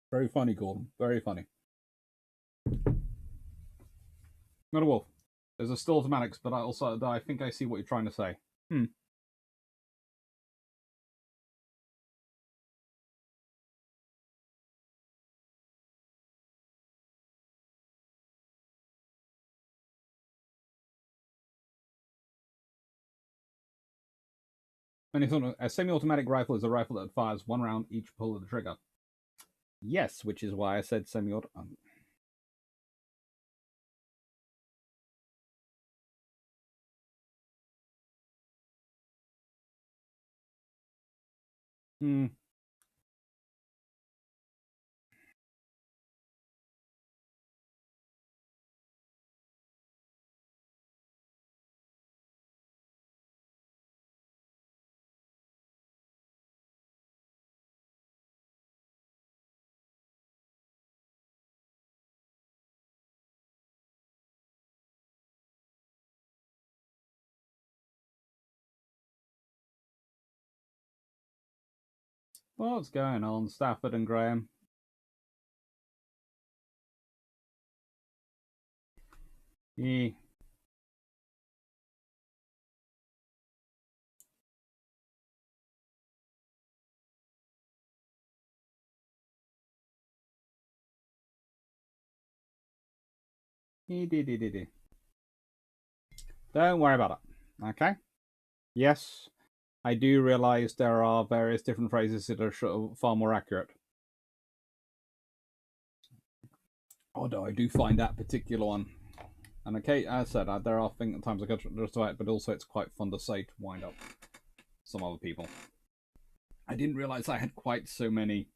Very funny, Gordon. Very funny. Not a wolf. There's a still automatics, but I think I see what you're trying to say. A semi-automatic rifle is a rifle that fires one round each pull of the trigger. Yes, which is why I said semi-automatic. What's going on, Stafford and Graham? Yeah. Don't worry about it. Okay? Yes, I do realise there are various different phrases that are far more accurate. Although I do find that particular one. And okay, as I said, there are times I go to it, but also it's quite fun to say to wind up some other people. I didn't realise I had quite so many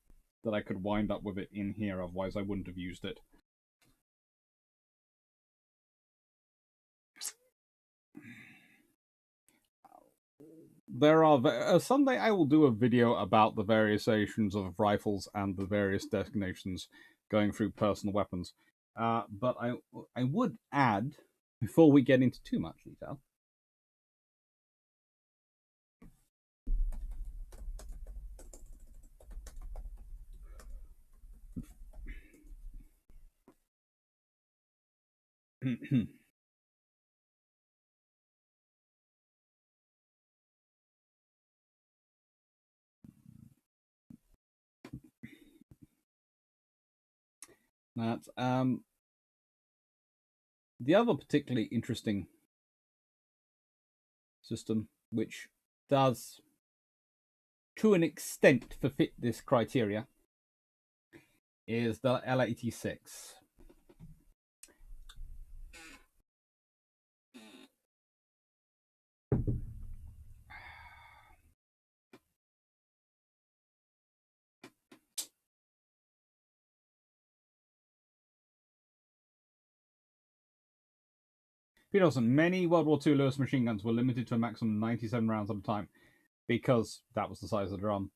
that I could wind up with it in here, otherwise I wouldn't have used it. There are someday I will do a video about the variations of rifles and the various designations going through personal weapons. But I would add, before we get into too much detail, that the other particularly interesting system, which does to an extent fit this criteria, is the L86. Peterson, many World War II Lewis machine guns were limited to a maximum of 97 rounds at a time because that was the size of the drum.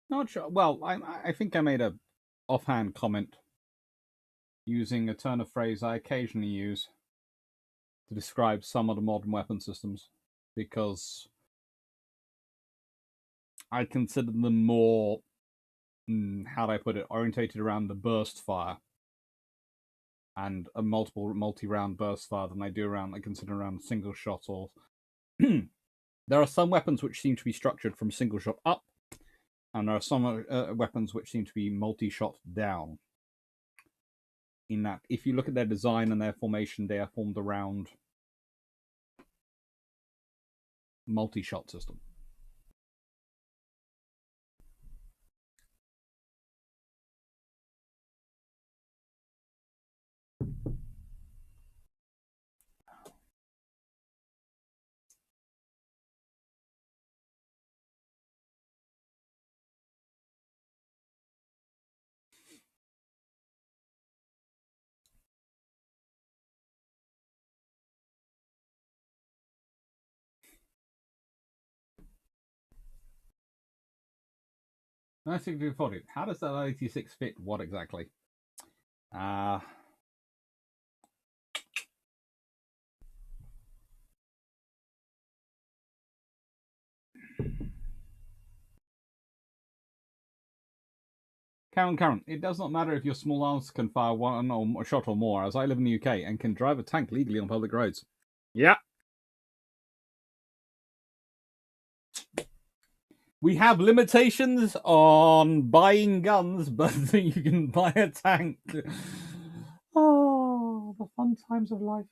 Not sure. Well, I think I made a offhand comment using a turn of phrase I occasionally use to describe some of the modern weapon systems, because I consider them more, how do I put it, orientated around the burst fire and a multi-round burst fire than I do around, I consider around single shot. Or there are some weapons which seem to be structured from single shot up, And there are some weapons which seem to be multi-shot down. In that, if you look at their design and their formation, they are formed around multi-shot system. Nice 1640. How does that 86 fit what exactly? Karen, it does not matter if your small arms can fire one or more shot or more, as I live in the UK and can drive a tank legally on public roads. Yeah. We have limitations on buying guns, but you can buy a tank. Oh, the fun times of life.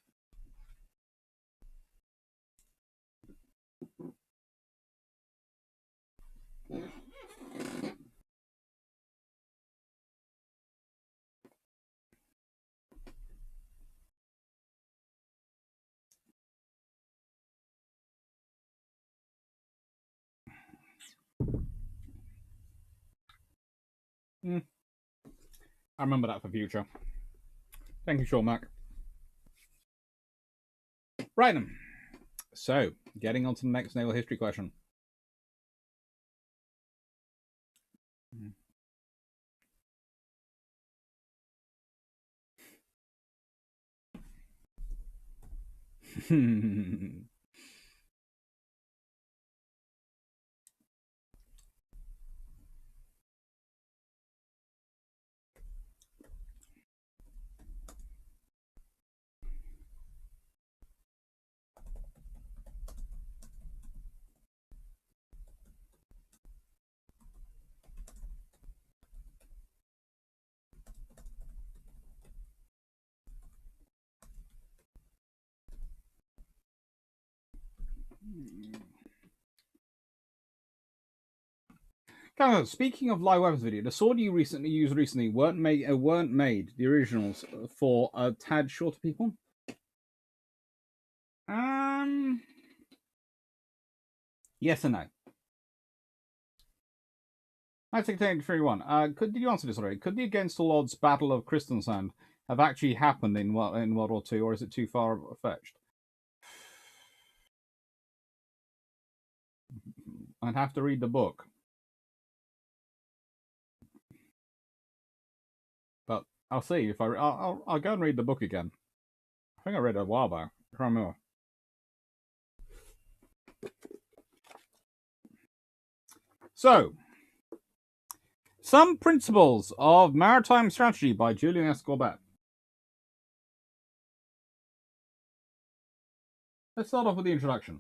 I remember that for future. Thank you, Sean Mac. Right then. So, getting on to the next naval history question. Speaking of live weapons video, the sword you used recently weren't made the originals for a tad shorter people. Yes and no. 1931. Did you answer this already? Could the Against All Odds Battle of Kristiansand have actually happened in World War II, or is it too far fetched? I'd have to read the book. But I'll see if I'll go and read the book again. I think I read it a while back. I can't remember. So, some principles of maritime strategy by Julian S. Corbett. Let's start off with the introduction.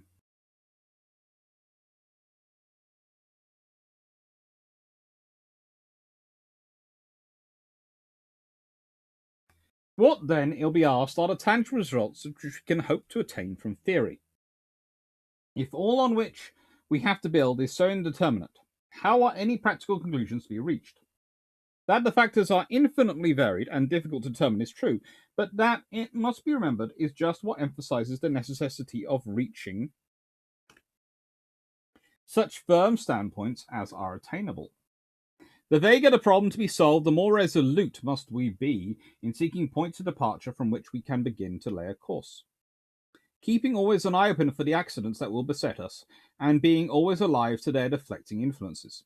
What then, it'll be asked, are the tangible results which we can hope to attain from theory? If all on which we have to build is so indeterminate, how are any practical conclusions to be reached? That the factors are infinitely varied and difficult to determine is true, but that, it must be remembered, is just what emphasizes the necessity of reaching such firm standpoints as are attainable. The vaguer the problem to be solved, the more resolute must we be in seeking points of departure from which we can begin to lay a course. Keeping always an eye open for the accidents that will beset us, and being always alive to their deflecting influences.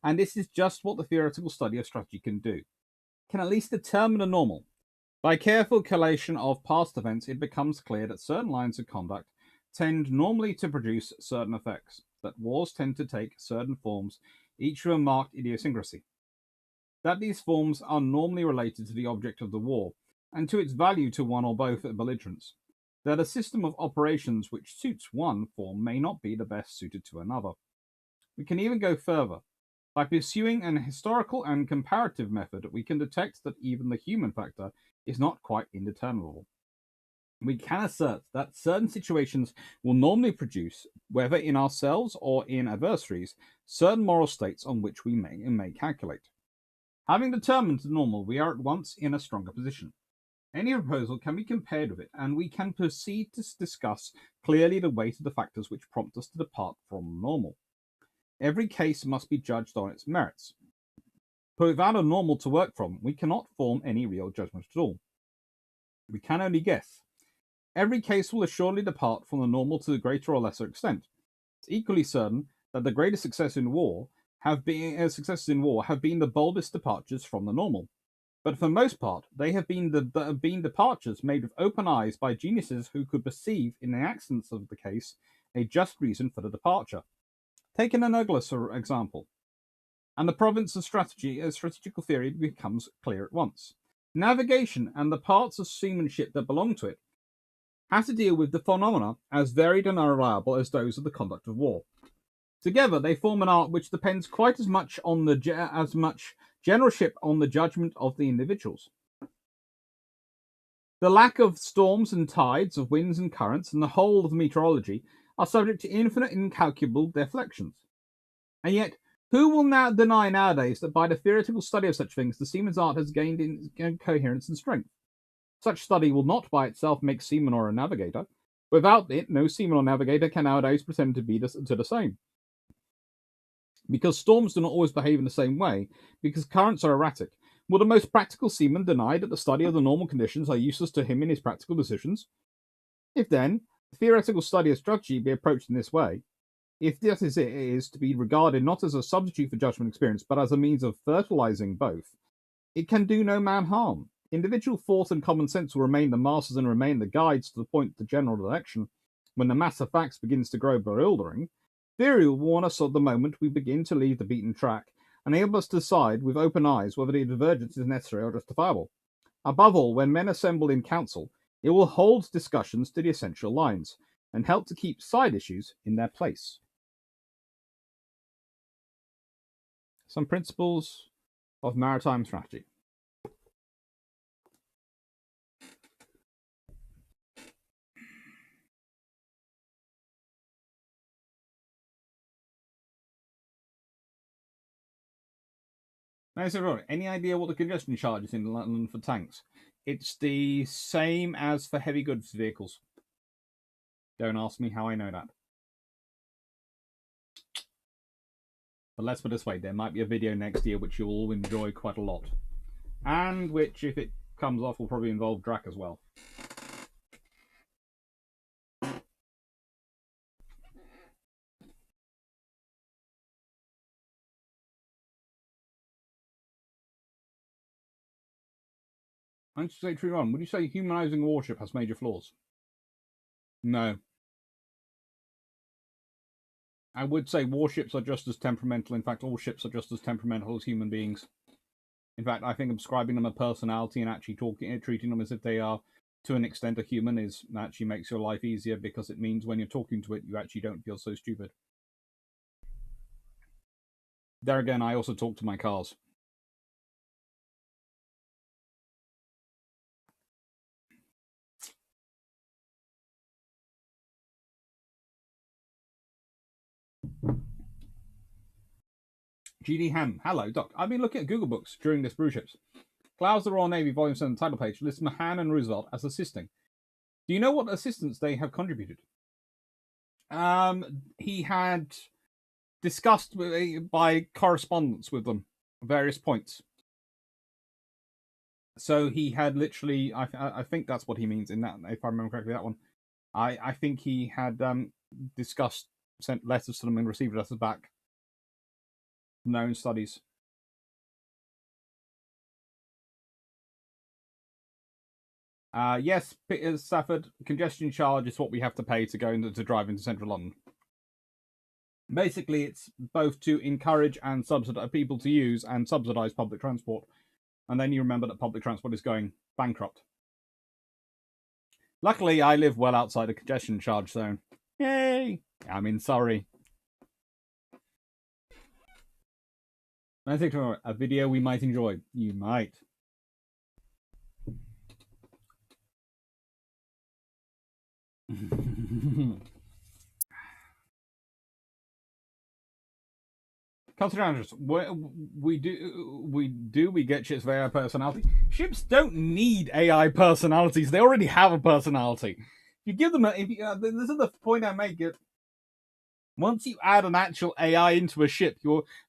And this is just what the theoretical study of strategy can do. Can at least determine the normal. By careful collation of past events, it becomes clear that certain lines of conduct tend normally to produce certain effects, that wars tend to take certain forms, each with a marked idiosyncrasy. That these forms are normally related to the object of the war, and to its value to one or both belligerents. That a system of operations which suits one form may not be the best suited to another. We can even go further. By pursuing an historical and comparative method, we can detect that even the human factor is not quite indeterminable. We can assert that certain situations will normally produce, whether in ourselves or in adversaries, certain moral states on which we may calculate. Having determined the normal, we are at once in a stronger position. Any proposal can be compared with it, and we can proceed to discuss clearly the weight of the factors which prompt us to depart from normal. Every case must be judged on its merits. But without a normal to work from, we cannot form any real judgment at all. We can only guess. Every case will assuredly depart from the normal to a greater or lesser extent. It's equally certain that the greatest successes in war have been the boldest departures from the normal. But for the most part, they have been departures made with open eyes by geniuses who could perceive in the accidents of the case a just reason for the departure. Take an analogous for example, and the province of strategical theory becomes clear at once. Navigation and the parts of seamanship that belong to it have to deal with the phenomena as varied and unreliable as those of the conduct of war. Together, they form an art which depends quite as much on generalship on the judgment of the individuals. The lack of storms and tides, of winds and currents, and the whole of meteorology are subject to infinite, incalculable deflections. And yet, who will now deny nowadays that by the theoretical study of such things, the seaman's art has gained in coherence and strength? Such study will not by itself make seaman or a navigator. Without it, no seaman or navigator can nowadays pretend to be to the same. Because storms do not always behave in the same way, because currents are erratic, will the most practical seaman deny that the study of the normal conditions are useless to him in his practical decisions? If then, the theoretical study of strategy be approached in this way, if this is to be regarded not as a substitute for judgment experience, but as a means of fertilizing both, it can do no man harm. Individual thought and common sense will remain the masters and remain the guides to the point of the general direction. When the mass of facts begins to grow bewildering, theory will warn us of the moment we begin to leave the beaten track, and enable us to decide with open eyes whether the divergence is necessary or justifiable. Above all, when men assemble in council, it will hold discussions to the essential lines, and help to keep side issues in their place. Some principles of maritime strategy. Any idea what the congestion charge is in London for tanks? It's the same as for heavy goods vehicles. Don't ask me how I know that. But let's put it this way, there might be a video next year which you'll all enjoy quite a lot. And which, if it comes off, will probably involve Drac as well. I'm just say true on. Would you say humanizing a warship has major flaws? No. I would say warships are just as temperamental. In fact, all ships are just as temperamental as human beings. In fact, I think ascribing them a personality and actually treating them as if they are, to an extent, a human actually makes your life easier, because it means when you're talking to it, you actually don't feel so stupid. There again, I also talk to my cars. GD Ham, hello, Doc. I've been looking at Google Books during this Bruships. Clouds of the Royal Navy, Volume 7, title page, lists Mahan and Roosevelt as assisting. Do you know what assistance they have contributed? He had discussed by correspondence with them various points. So he had literally, I think that's what he means in that, if I remember correctly, that one. I think he had discussed, sent letters to them and received letters back from their own studies. Yes, Peter Stafford, congestion charge is what we have to pay to go to drive into central London. Basically, it's both to encourage and subsidize people to use and subsidize public transport. And then you remember that public transport is going bankrupt. Luckily, I live well outside the congestion charge zone. Yay! I'm in Surrey. I think a video we might enjoy. You might. Consider we get ships with AI personality. Ships don't need AI personalities. They already have a personality. If you give them this is the point I make. It once you add an actual AI into a ship,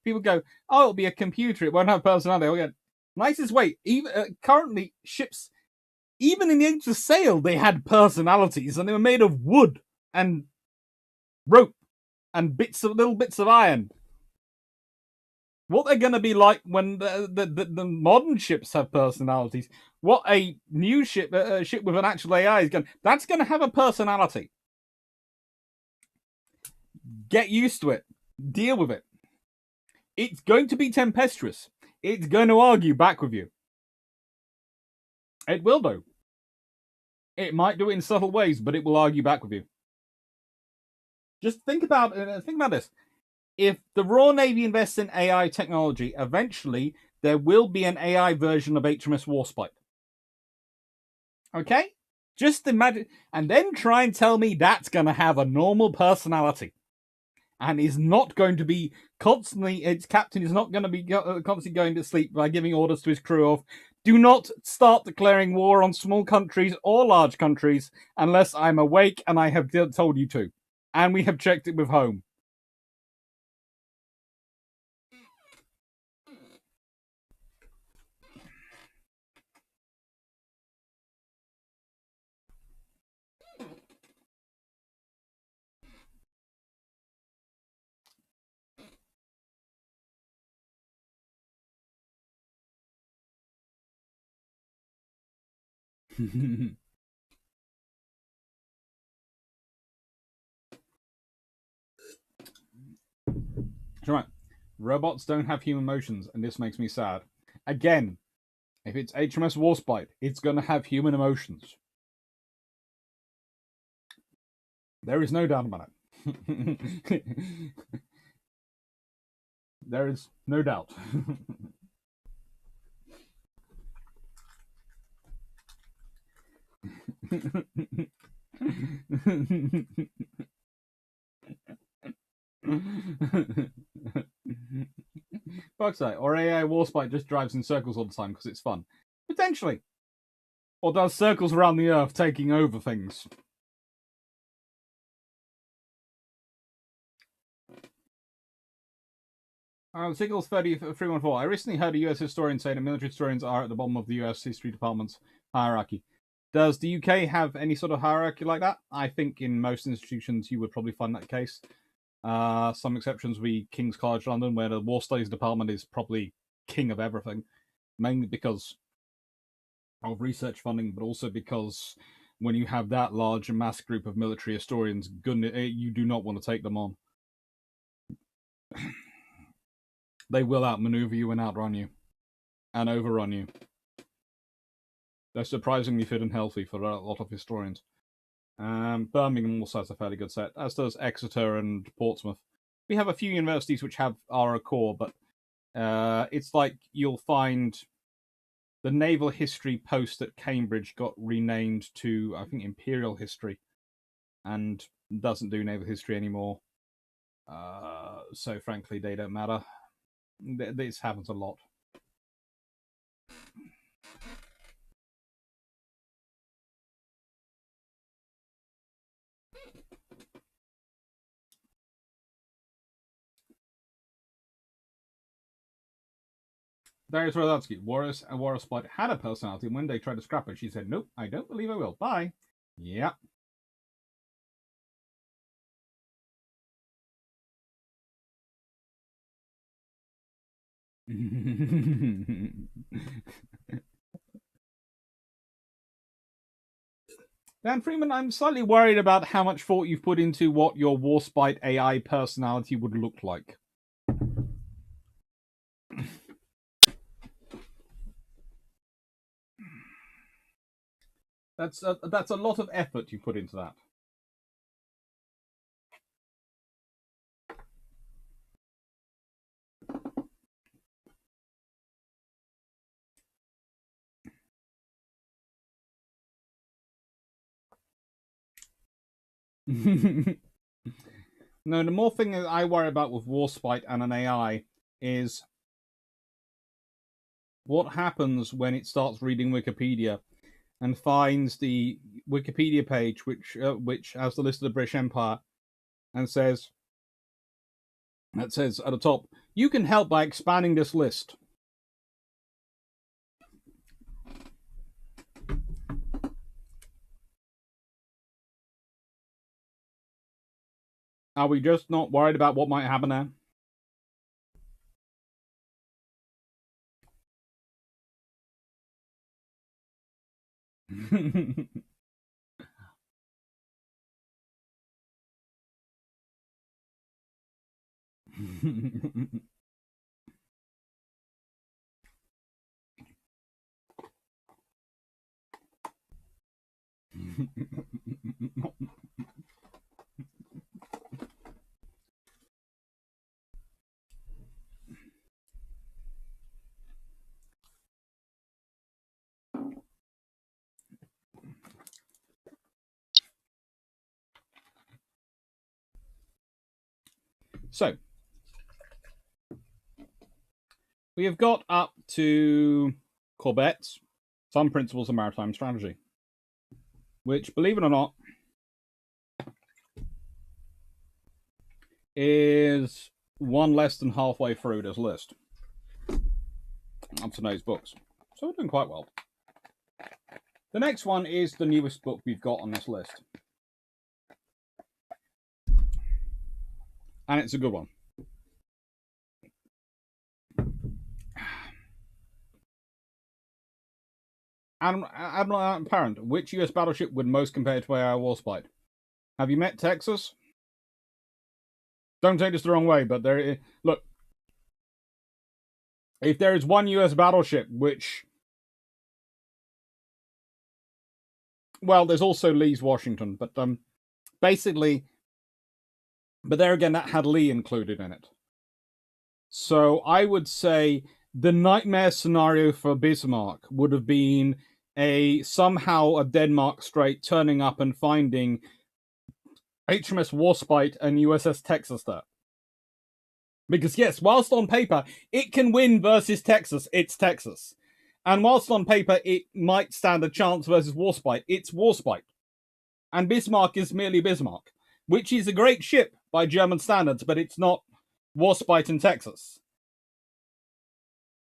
people go, "Oh, it'll be a computer. It won't have personality." I'll go, nicest way. Even currently, ships, even in the age of sail, they had personalities, and they were made of wood and rope and little bits of iron. What they're going to be like when the modern ships have personalities? What a new ship, a ship with an actual AI is going. That's going to have a personality. Get used to it. Deal with it. It's going to be tempestuous. It's going to argue back with you. It will do. It might do it in subtle ways, but it will argue back with you. Just think about this. If the Royal Navy invests in AI technology, eventually there will be an AI version of HMS Warspite. Okay? Just imagine, and then try and tell me that's going to have a normal personality. And is not going to be constantly, its captain is not going to be constantly going to sleep by giving orders to his crew of, do not start declaring war on small countries or large countries unless I'm awake and I have told you to. And we have checked it with home. Right. Robots don't have human emotions, and this makes me sad. Again, if it's HMS Warspite, it's going to have human emotions. There is no doubt about it. There is no doubt. Bauxite or AI Warspite just drives in circles all the time because it's fun. Potentially. Or does circles around the Earth taking over things. Signals 314. I recently heard a US historian say that military historians are at the bottom of the US history department's hierarchy. Does the UK have any sort of hierarchy like that? I think in most institutions you would probably find that case. Some exceptions would be King's College London, where the War Studies department is probably king of everything, mainly because of research funding, but also because when you have that large and mass group of military historians, goodness, you do not want to take them on. They will outmaneuver you and outrun you, and overrun you. They're surprisingly fit and healthy for a lot of historians. Birmingham also has a fairly good set, as does Exeter and Portsmouth. We have a few universities which are a core, but it's like you'll find the naval history post at Cambridge got renamed to, I think, Imperial History, and doesn't do naval history anymore. So frankly, they don't matter. This happens a lot. Darius Rodatsky, Warspite had a personality. When they tried to scrap it, she said, "Nope, I don't believe I will. Bye." Yeah. Dan Freeman, I'm slightly worried about how much thought you've put into what your Warspite AI personality would look like. That's a lot of effort you put into that. No, the more thing that I worry about with Warspite and an AI is what happens when it starts reading Wikipedia and finds the Wikipedia page which has the list of the British Empire and says at the top, you can help by expanding this list. Are we just not worried about what might happen there? So, we have got up to Corbett, Some Principles of Maritime Strategy, which, believe it or not, is one less than halfway through this list of today's books. So we're doing quite well. The next one is the newest book we've got on this list. And it's a good one. Admiral Parent, which US battleship would most compare to AI Warspite? Have you met Texas? Don't take this the wrong way, but look, if there is one US battleship which, well, there's also Lee's Washington, but basically, but there again, that had Lee included in it. So I would say the nightmare scenario for Bismarck would have been somehow a Denmark Strait turning up and finding HMS Warspite and USS Texas there. Because yes, whilst on paper it can win versus Texas, it's Texas. And whilst on paper it might stand a chance versus Warspite, it's Warspite. And Bismarck is merely Bismarck, which is a great ship by German standards, but it's not Warspite in Texas.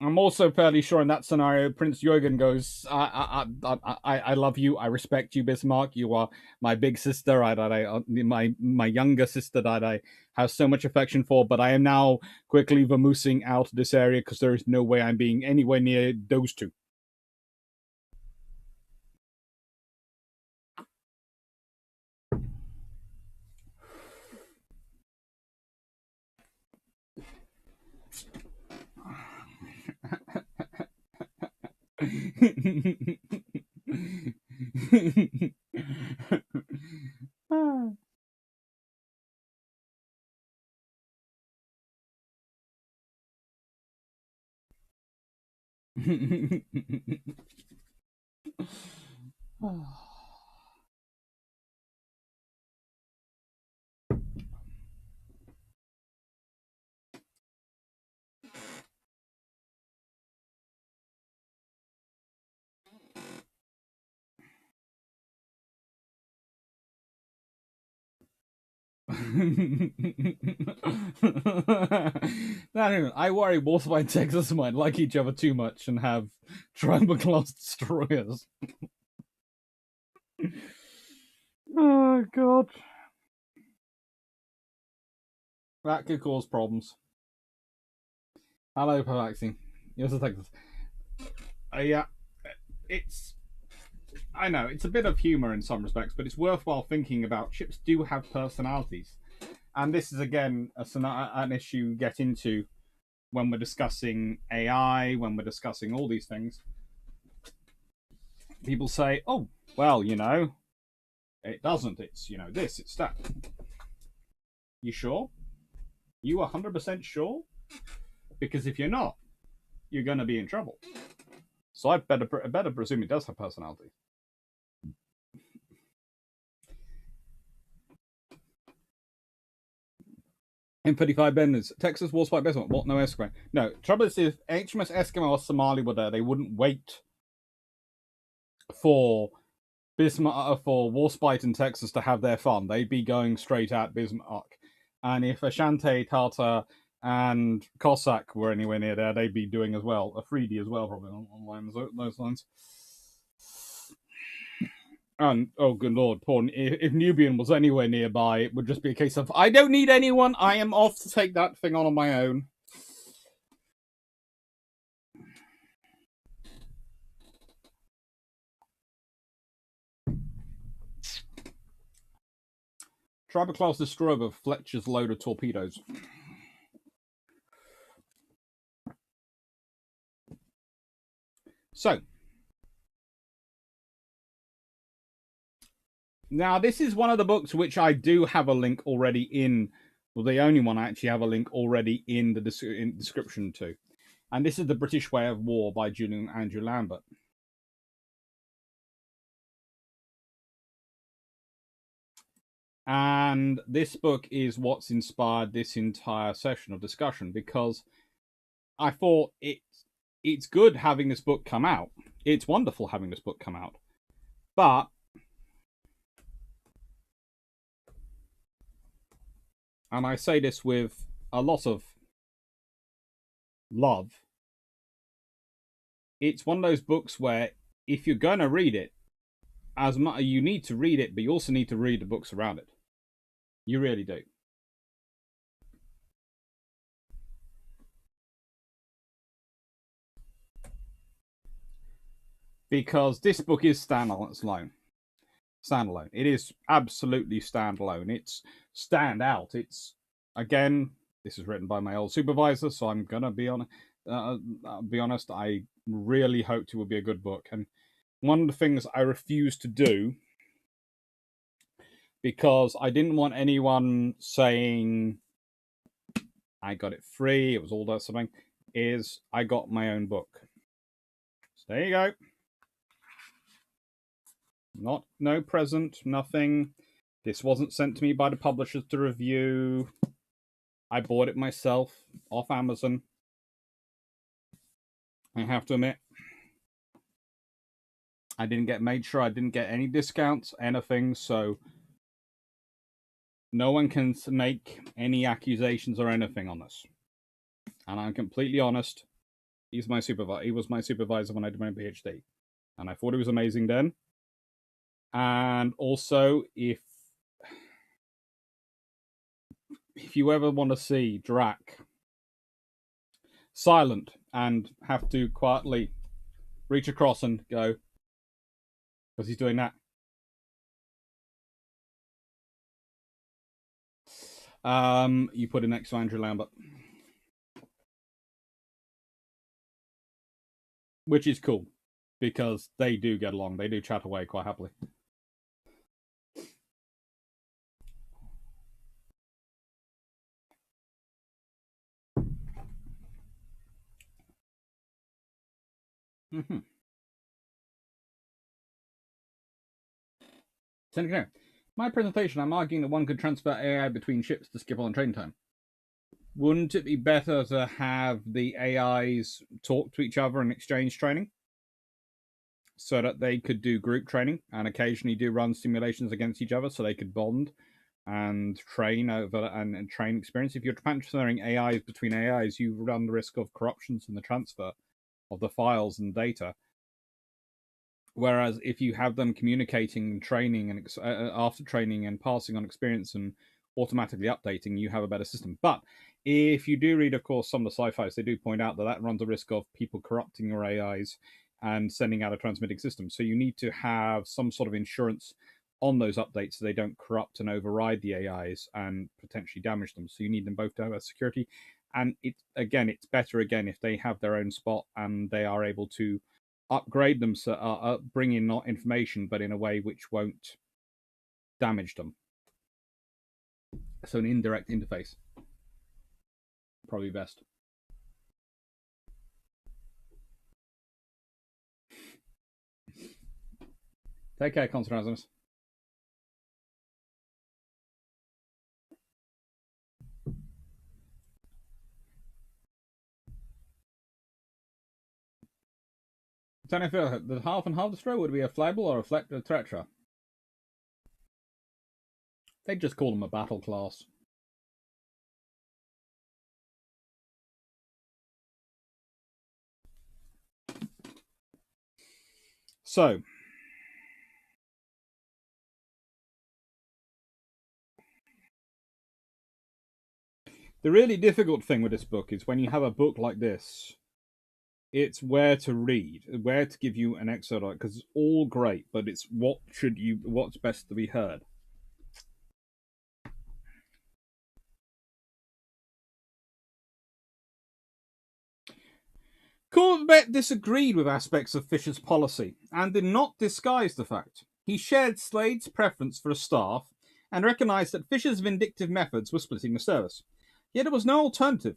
I'm also fairly sure in that scenario, Prince Eugen goes, I love you, I respect you, Bismarck. You are my big sister, my younger sister that I have so much affection for, but I am now quickly vamoosing out of this area because there is no way I'm being anywhere near those two. I worry Warspite and Texas might like each other too much and have triangle-class destroyers. Oh, God. That could cause problems. Hello, Pervaxing. Yes, Texas. Yeah, I know, it's a bit of humour in some respects, but it's worthwhile thinking about. Ships do have personalities. And this is, again, an issue we get into when we're discussing AI, when we're discussing all these things. People say, oh, well, it doesn't. It's, this, it's that. You sure? You 100% sure? Because if you're not, you're going to be in trouble. So I better presume it does have personality. M35 Benders. Texas Warspite Bismarck. What? No Eskimo. No. Trouble is, if HMS Eskimo or Somali were there, they wouldn't wait for Bismarck for Warspite in Texas to have their fun. They'd be going straight at Bismarck. And if Ashante, Tartar, and Cossack were anywhere near there, they'd be doing as well. Afridi as well, probably on those lines. And oh, good lord, porn. If Nubian was anywhere nearby, it would just be a case of I don't need anyone. I am off to take that thing on my own. Tribal class destroyer with Fletcher's load of torpedoes. So, now this is one of the books which I do have a link already in, well, the only one I actually have a link already in the description to. And this is The British Way of War by Julian and Andrew Lambert. And this book is what's inspired this entire session of discussion, because I thought it's good having this book come out. It's wonderful having this book come out. But and I say this with a lot of love, it's one of those books where if you're going to read it, as much you need to read it, but you also need to read the books around it. You really do. Because this book is standalone. It is absolutely standalone. It's standout. It's, again, this is written by my old supervisor, so I'm gonna be honest. I really hoped it would be a good book, and one of the things I refused to do, because I didn't want anyone saying I got it free, it was all that something, is I got my own book. So there you go. No present, nothing. This wasn't sent to me by the publishers to review. I bought it myself off Amazon. I have to admit, I made sure I didn't get any discounts, anything, so no one can make any accusations or anything on this. And I'm completely honest. He was my supervisor when I did my PhD. And I thought it was amazing then. And also, if you ever want to see Drac silent and have to quietly reach across and go, because he's doing that. You put it next to Andrew Lambert, which is cool because they do get along. They do chat away quite happily. Senator, my presentation, I'm arguing that one could transfer AI between ships to skip on train time. Wouldn't it be better to have the AIs talk to each other and exchange training, so that they could do group training and occasionally do run simulations against each other, so they could bond and train over and train experience? If you're transferring AIs between AIs, you run the risk of corruptions in the transfer of the files and data. Whereas if you have them communicating, training, and after training and passing on experience and automatically updating, you have a better system. But if you do read, of course, some of the sci-fis, they do point out that runs a risk of people corrupting your AIs and sending out a transmitting system. So you need to have some sort of insurance on those updates so they don't corrupt and override the AIs and potentially damage them. So you need them both to have security. And it's better if they have their own spot and they are able to upgrade them, so bring in not information, but in a way which won't damage them. So an indirect interface, probably best. Take care, Constantinimus. Don't know if the half and half destroyer would be a flagel or a tretra. They'd just call them a battle class. So, the really difficult thing with this book is when you have a book like this, it's where to read, where to give you an excerpt, because it's all great, but it's what's best to be heard. Corbett disagreed with aspects of Fisher's policy and did not disguise the fact. He shared Slade's preference for a staff and recognised that Fisher's vindictive methods were splitting the service. Yet there was no alternative.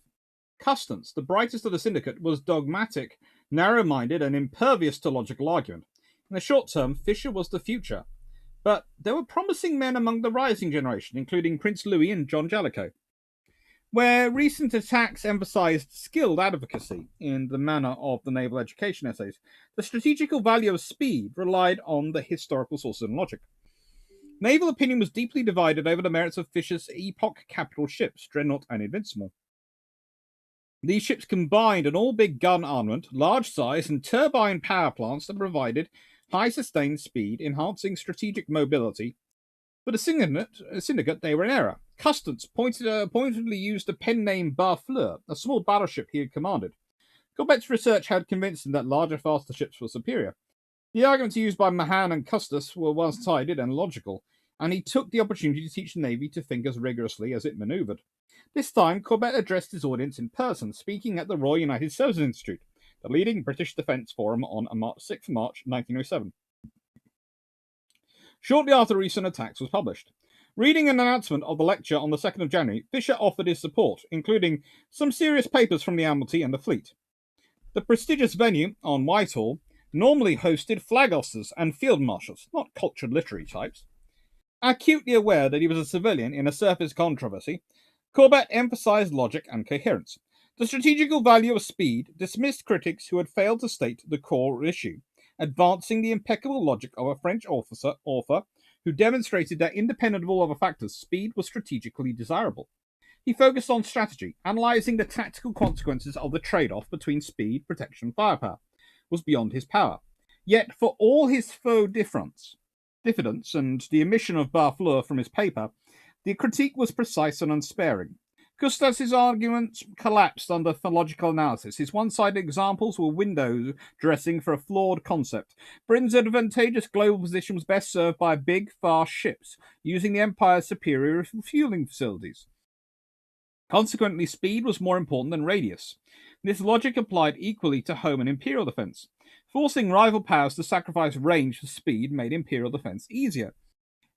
Custance, the brightest of the syndicate, was dogmatic, narrow-minded, and impervious to logical argument. In the short term, Fisher was the future. But there were promising men among the rising generation, including Prince Louis and John Jellicoe. Where recent attacks emphasized skilled advocacy in the manner of the naval education essays, the strategical value of speed relied on the historical sources and logic. Naval opinion was deeply divided over the merits of Fisher's epoch capital ships, Dreadnought and Invincible. These ships combined an all-big gun armament, large size, and turbine power plants that provided high sustained speed, enhancing strategic mobility. For the syndicate, they were in error. Custance pointedly used the pen name Barfleur, a small battleship he had commanded. Corbett's research had convinced him that larger, faster ships were superior. The arguments used by Mahan and Custis were one-sided and logical, and he took the opportunity to teach the Navy to think as rigorously as it manoeuvred. This time, Corbett addressed his audience in person, speaking at the Royal United Services Institute, the leading British defence forum, on 6 March 1907. Shortly after the recent attacks was published. Reading an announcement of the lecture on the 2nd of January, Fisher offered his support, including some serious papers from the Admiralty and the Fleet. The prestigious venue on Whitehall normally hosted flag officers and field marshals, not cultured literary types. Acutely aware that he was a civilian in a surface controversy, Corbett emphasized logic and coherence. The strategical value of speed dismissed critics who had failed to state the core issue, advancing the impeccable logic of a French author who demonstrated that independent of all other factors, speed was strategically desirable. He focused on strategy, analysing the tactical consequences of the trade-off between speed, protection, and firepower. Was beyond his power. Yet, for all his faux diffidence and the omission of Barfleur from his paper, the critique was precise and unsparing. Custis's arguments collapsed under logical analysis. His one-sided examples were window dressing for a flawed concept. Britain's advantageous global position was best served by big, fast ships, using the Empire's superior refueling facilities. Consequently, speed was more important than radius. This logic applied equally to home and imperial defence. Forcing rival powers to sacrifice range for speed made imperial defence easier.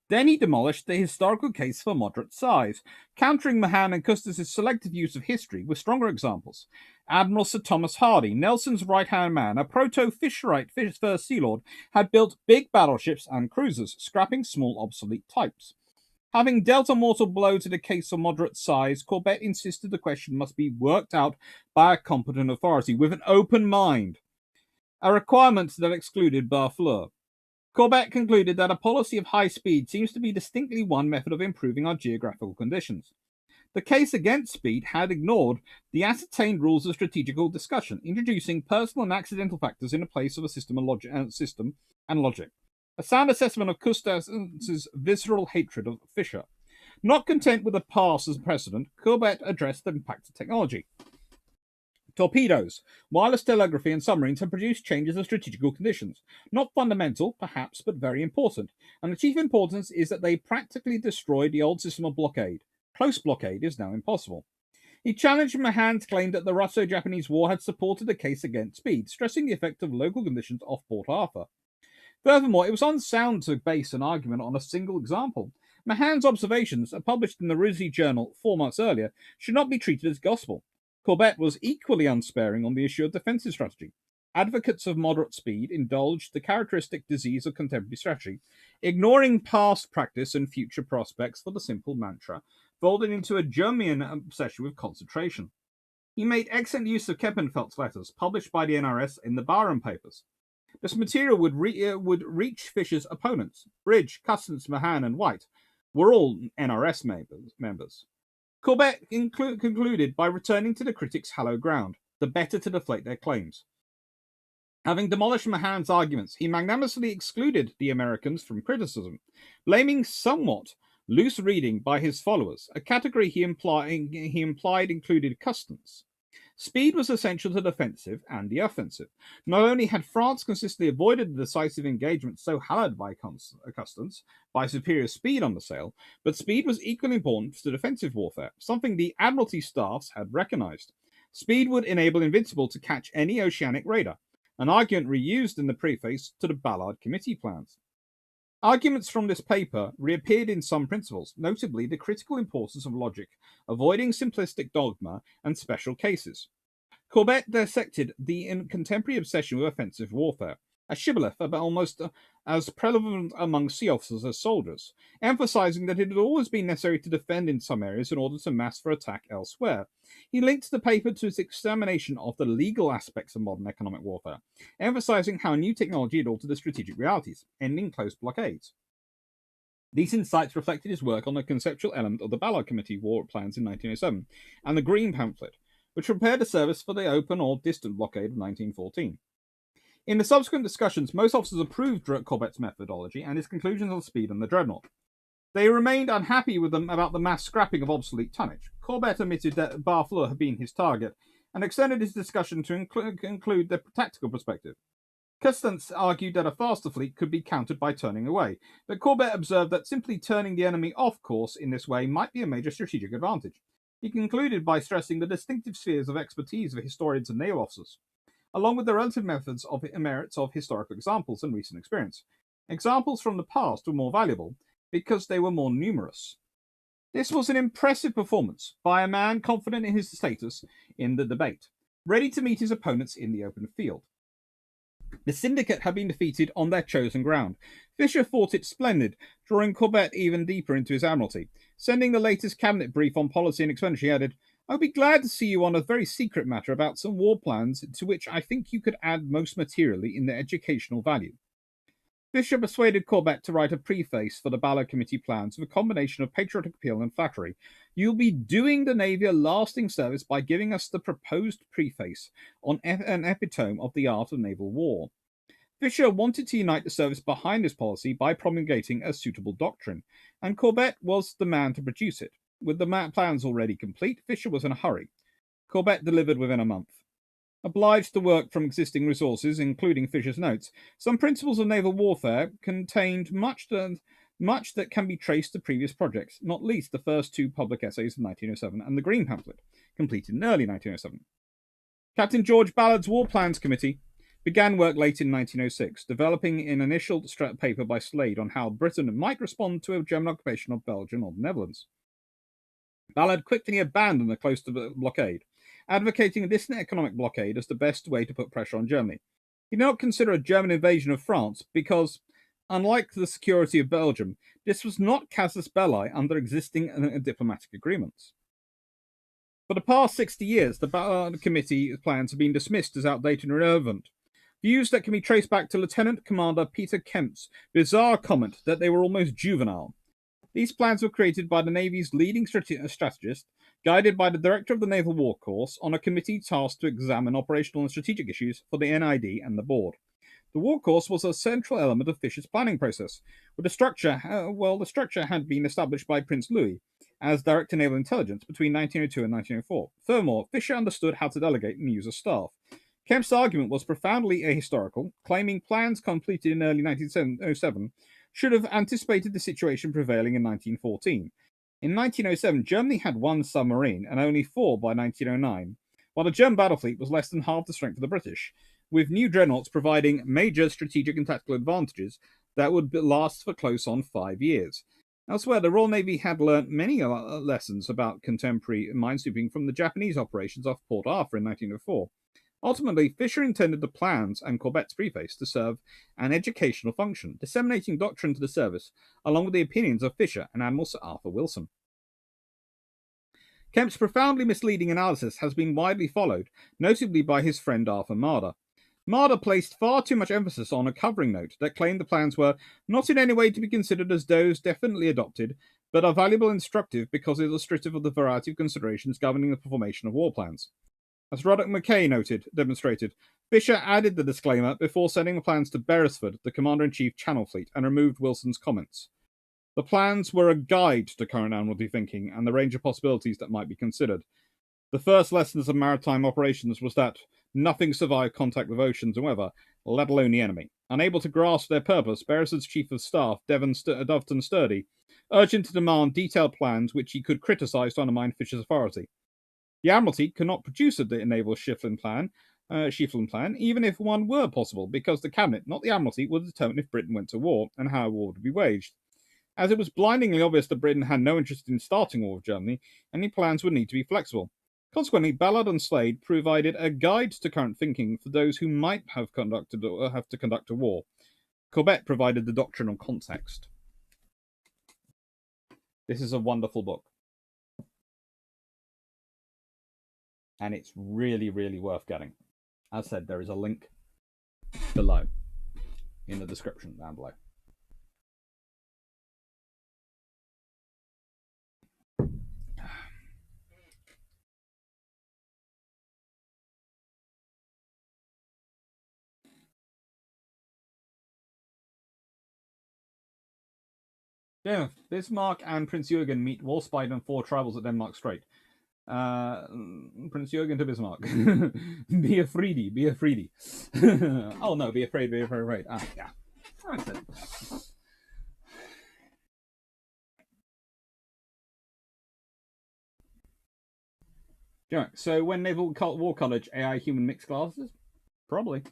Then he demolished the historical case for moderate size, countering Mahan and Custis's selective use of history with stronger examples. Admiral Sir Thomas Hardy, Nelson's right-hand man, a proto-Fisherite First Sea Lord, had built big battleships and cruisers, scrapping small obsolete types. Having dealt a mortal blow to the case of moderate size, Corbett insisted the question must be worked out by a competent authority with an open mind, a requirement that excluded Barfleur. Corbett concluded that a policy of high speed seems to be distinctly one method of improving our geographical conditions. The case against speed had ignored the ascertained rules of strategical discussion, introducing personal and accidental factors in the place of a system and logic. A sound assessment of Custis's visceral hatred of Fisher. Not content with the past as precedent, Corbett addressed the impact of technology. Torpedoes, wireless telegraphy, and submarines have produced changes of strategical conditions. Not fundamental, perhaps, but very important. And the chief importance is that they practically destroyed the old system of blockade. Close blockade is now impossible. He challenged Mahan's claim that the Russo-Japanese War had supported the case against speed, stressing the effect of local conditions off Port Arthur. Furthermore, it was unsound to base an argument on a single example. Mahan's observations, published in the Risi Journal 4 months earlier, should not be treated as gospel. Corbett was equally unsparing on the issue of defensive strategy. Advocates of moderate speed indulged the characteristic disease of contemporary strategy, ignoring past practice and future prospects for the simple mantra, folded into a German obsession with concentration. He made excellent use of Kempenfeld's letters, published by the NRS in the Barham Papers. This material would reach Fisher's opponents. Bridge, Custance, Mahan, and White were all NRS members. Corbett concluded by returning to the critics' hallowed ground, the better to deflate their claims. Having demolished Mahan's arguments, he magnanimously excluded the Americans from criticism, blaming somewhat loose reading by his followers, a category he implied included Custance. Speed was essential to the defensive and the offensive. Not only had France consistently avoided the decisive engagement so hallowed by Custance by superior speed on the sail, but speed was equally important to defensive warfare, something the Admiralty staffs had recognized. Speed would enable Invincible to catch any oceanic raider, an argument reused in the preface to the Ballard Committee plans. Arguments from this paper reappeared in some principles, notably the critical importance of logic, avoiding simplistic dogma, and special cases. Corbett dissected the contemporary obsession with offensive warfare, a shibboleth about almost as prevalent among sea officers as soldiers, emphasizing that it had always been necessary to defend in some areas in order to mass for attack elsewhere. He linked the paper to its examination of the legal aspects of modern economic warfare, emphasizing how new technology had altered the strategic realities, ending close blockades. These insights reflected his work on the conceptual element of the Ballard Committee war plans in 1907 and the Green Pamphlet, which prepared the service for the open or distant blockade of 1914. In the subsequent discussions, most officers approved Corbett's methodology and his conclusions on speed and the dreadnought. They remained unhappy with them about the mass scrapping of obsolete tonnage. Corbett admitted that Barfleur had been his target and extended his discussion to include the tactical perspective. Custance argued that a faster fleet could be countered by turning away, but Corbett observed that simply turning the enemy off course in this way might be a major strategic advantage. He concluded by stressing the distinctive spheres of expertise of historians and naval officers, along with the relative merits of historical examples and recent experience. Examples from the past were more valuable because they were more numerous. This was an impressive performance by a man confident in his status in the debate, ready to meet his opponents in the open field. The syndicate had been defeated on their chosen ground. Fisher thought it splendid, drawing Corbett even deeper into his admiralty. Sending the latest cabinet brief on policy and expenditure, he added, "I'll be glad to see you on a very secret matter about some war plans to which I think you could add most materially in their educational value." Fisher persuaded Corbett to write a preface for the Ballard Committee plans with a combination of patriotic appeal and flattery. "You'll be doing the Navy a lasting service by giving us the proposed preface on an epitome of the art of naval war." Fisher wanted to unite the service behind this policy by promulgating a suitable doctrine, and Corbett was the man to produce it. With the plans already complete, Fisher was in a hurry. Corbett delivered within a month. Obliged to work from existing resources, including Fisher's notes, some principles of naval warfare contained much that can be traced to previous projects, not least the first two public essays of 1907 and the Green Pamphlet, completed in early 1907. Captain George Ballard's War Plans Committee began work late in 1906, developing an initial paper by Slade on how Britain might respond to a German occupation of Belgium or the Netherlands. Ballard quickly abandoned the close blockade, advocating a distant economic blockade as the best way to put pressure on Germany. He did not consider a German invasion of France because, unlike the security of Belgium, this was not casus belli under existing diplomatic agreements. For the past 60 years, the Ballard Committee plans have been dismissed as outdated and irrelevant. Views that can be traced back to Lieutenant Commander Peter Kemp's bizarre comment that they were almost juvenile. These plans were created by the Navy's leading strategist, guided by the Director of the Naval War Course on a committee tasked to examine operational and strategic issues for the NID and the Board. The War Course was a central element of Fisher's planning process, with the structure had been established by Prince Louis as Director of Naval Intelligence between 1902 and 1904. Furthermore, Fisher understood how to delegate and use a staff. Kemp's argument was profoundly ahistorical, claiming plans completed in early 1907 should have anticipated the situation prevailing in 1914. In 1907, Germany had one submarine and only 4 by 1909, while the German battle fleet was less than half the strength of the British, with new dreadnoughts providing major strategic and tactical advantages that would last for close on 5 years. Elsewhere, the Royal Navy had learnt many lessons about contemporary minesweeping from the Japanese operations off Port Arthur in 1904. Ultimately, Fisher intended the plans and Corbett's preface to serve an educational function, disseminating doctrine to the service, along with the opinions of Fisher and Admiral Sir Arthur Wilson. Kemp's profoundly misleading analysis has been widely followed, notably by his friend Arthur Marder. Marder placed far too much emphasis on a covering note that claimed the plans were not in any way to be considered as those definitely adopted, but are valuable and instructive because illustrative of the variety of considerations governing the formation of war plans. As Roderick McKay demonstrated, Fisher added the disclaimer before sending the plans to Beresford, the Commander-in-Chief Channel Fleet, and removed Wilson's comments. The plans were a guide to current Admiralty thinking and the range of possibilities that might be considered. The first lessons of maritime operations was that nothing survived contact with oceans and weather, let alone the enemy. Unable to grasp their purpose, Beresford's Chief of Staff, Doveton Sturdy, urged him to demand detailed plans which he could criticise to undermine Fisher's authority. The Admiralty could not produce a naval Schieffelin plan, even if one were possible, because the Cabinet, not the Admiralty, would determine if Britain went to war and how war would be waged. As it was blindingly obvious that Britain had no interest in starting war with Germany, any plans would need to be flexible. Consequently, Ballard and Slade provided a guide to current thinking for those who might have to conduct a war. Corbett provided the doctrinal context. This is a wonderful book. And it's really, really worth getting. As said, there is a link below in the description down below. Yeah, Bismarck and Prince Jürgen meet Warspite and 4 tribals at Denmark Strait. Prince Jürgen to Bismarck. Be afraid, be afraid. Oh no, be afraid, be afraid. Ah, yeah. Yeah, so when Naval War College, AI human mixed classes? Probably.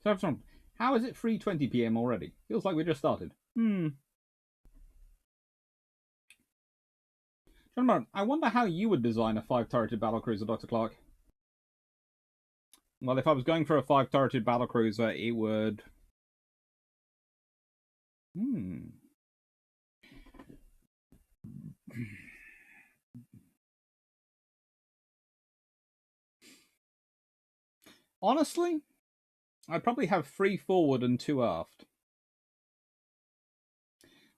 So, how is it 3:20 p.m. already? Feels like we just started. John Martin, I wonder how you would design a 5-turreted battlecruiser, Dr. Clark. Well, if I was going for a 5-turreted battlecruiser, it would... Honestly, I'd probably have 3 forward and 2 aft.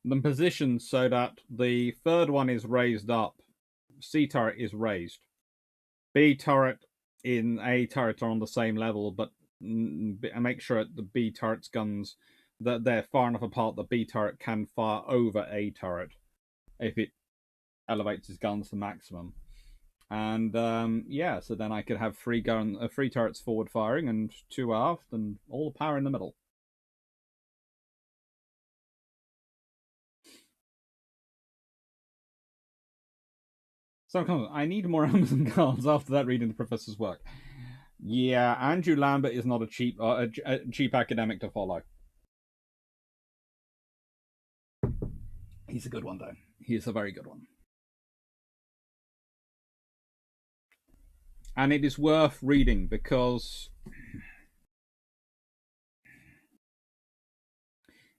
Them positioned so that the third one is raised up. C turret is raised. B turret in A turret are on the same level, but make sure the B turret's guns that they're far enough apart that B turret can fire over A turret if it elevates his guns to maximum. And yeah, so then I could have 3 turrets forward firing and 2 aft, and all the power in the middle. So I need more Amazon cards after that reading the professor's work. Yeah, Andrew Lambert is not a cheap academic to follow. He's a good one, though. He is a very good one. And it is worth reading because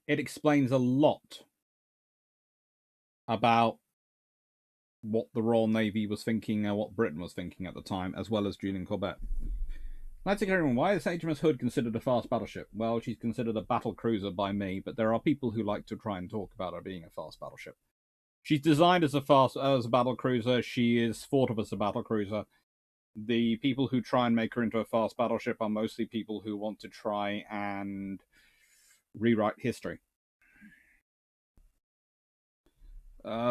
it explains a lot about what the Royal Navy was thinking and what Britain was thinking at the time, as well as Julian Corbett. Let's take everyone. Why is HMS Hood considered a fast battleship? Well, she's considered a battle cruiser by me, but there are people who like to try and talk about her being a fast battleship. She's designed as a battle cruiser. She is thought of as a battle cruiser. The people who try and make her into a fast battleship are mostly people who want to try and rewrite history.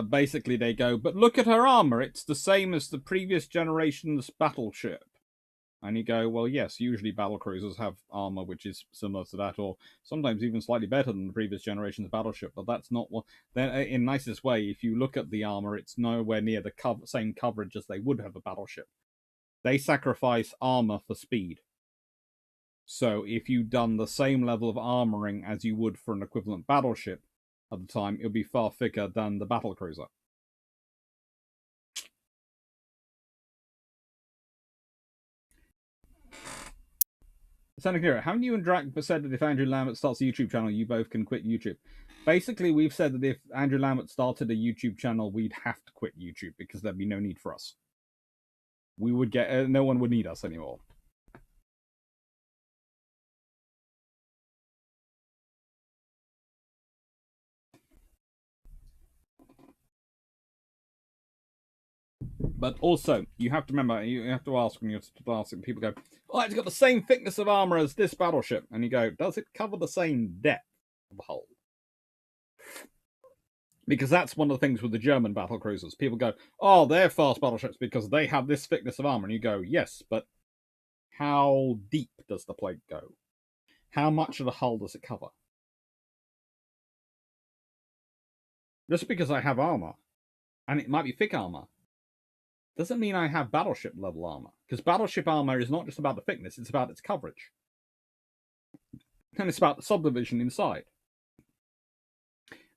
Basically, they go, but look at her armor. It's the same as the previous generation's battleship. And you go, well, yes, usually battlecruisers have armor which is similar to that, or sometimes even slightly better than the previous generation's battleship. But that's not what. In nicest way, if you look at the armor, it's nowhere near the same coverage as they would have a battleship. They sacrifice armor for speed. So if you'd done the same level of armoring as you would for an equivalent battleship at the time, it would be far thicker than the battlecruiser. Senator, haven't you and Drac said that if Andrew Lambert starts a YouTube channel, you both can quit YouTube? Basically, we've said that if Andrew Lambert started a YouTube channel, we'd have to quit YouTube because there'd be no need for us. We would get no one would need us anymore. But also, you have to remember, you have to ask when you're asking, people go, oh, it's got the same thickness of armor as this battleship. And you go, does it cover the same depth of the hull? Because that's one of the things with the German battle cruisers. People go, oh, they're fast battleships because they have this thickness of armor. And you go, yes, but how deep does the plate go? How much of the hull does it cover? Just because I have armor, and it might be thick armor, doesn't mean I have battleship level armor. Because battleship armor is not just about the thickness, it's about its coverage. And it's about the subdivision inside.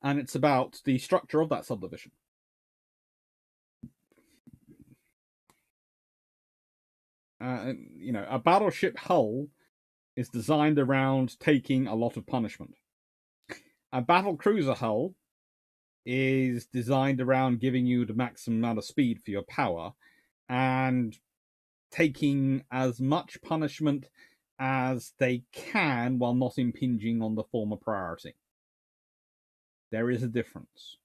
And it's about the structure of that subdivision. A battleship hull is designed around taking a lot of punishment. A battle cruiser hull is designed around giving you the maximum amount of speed for your power and taking as much punishment as they can while not impinging on the former priority. There is a difference.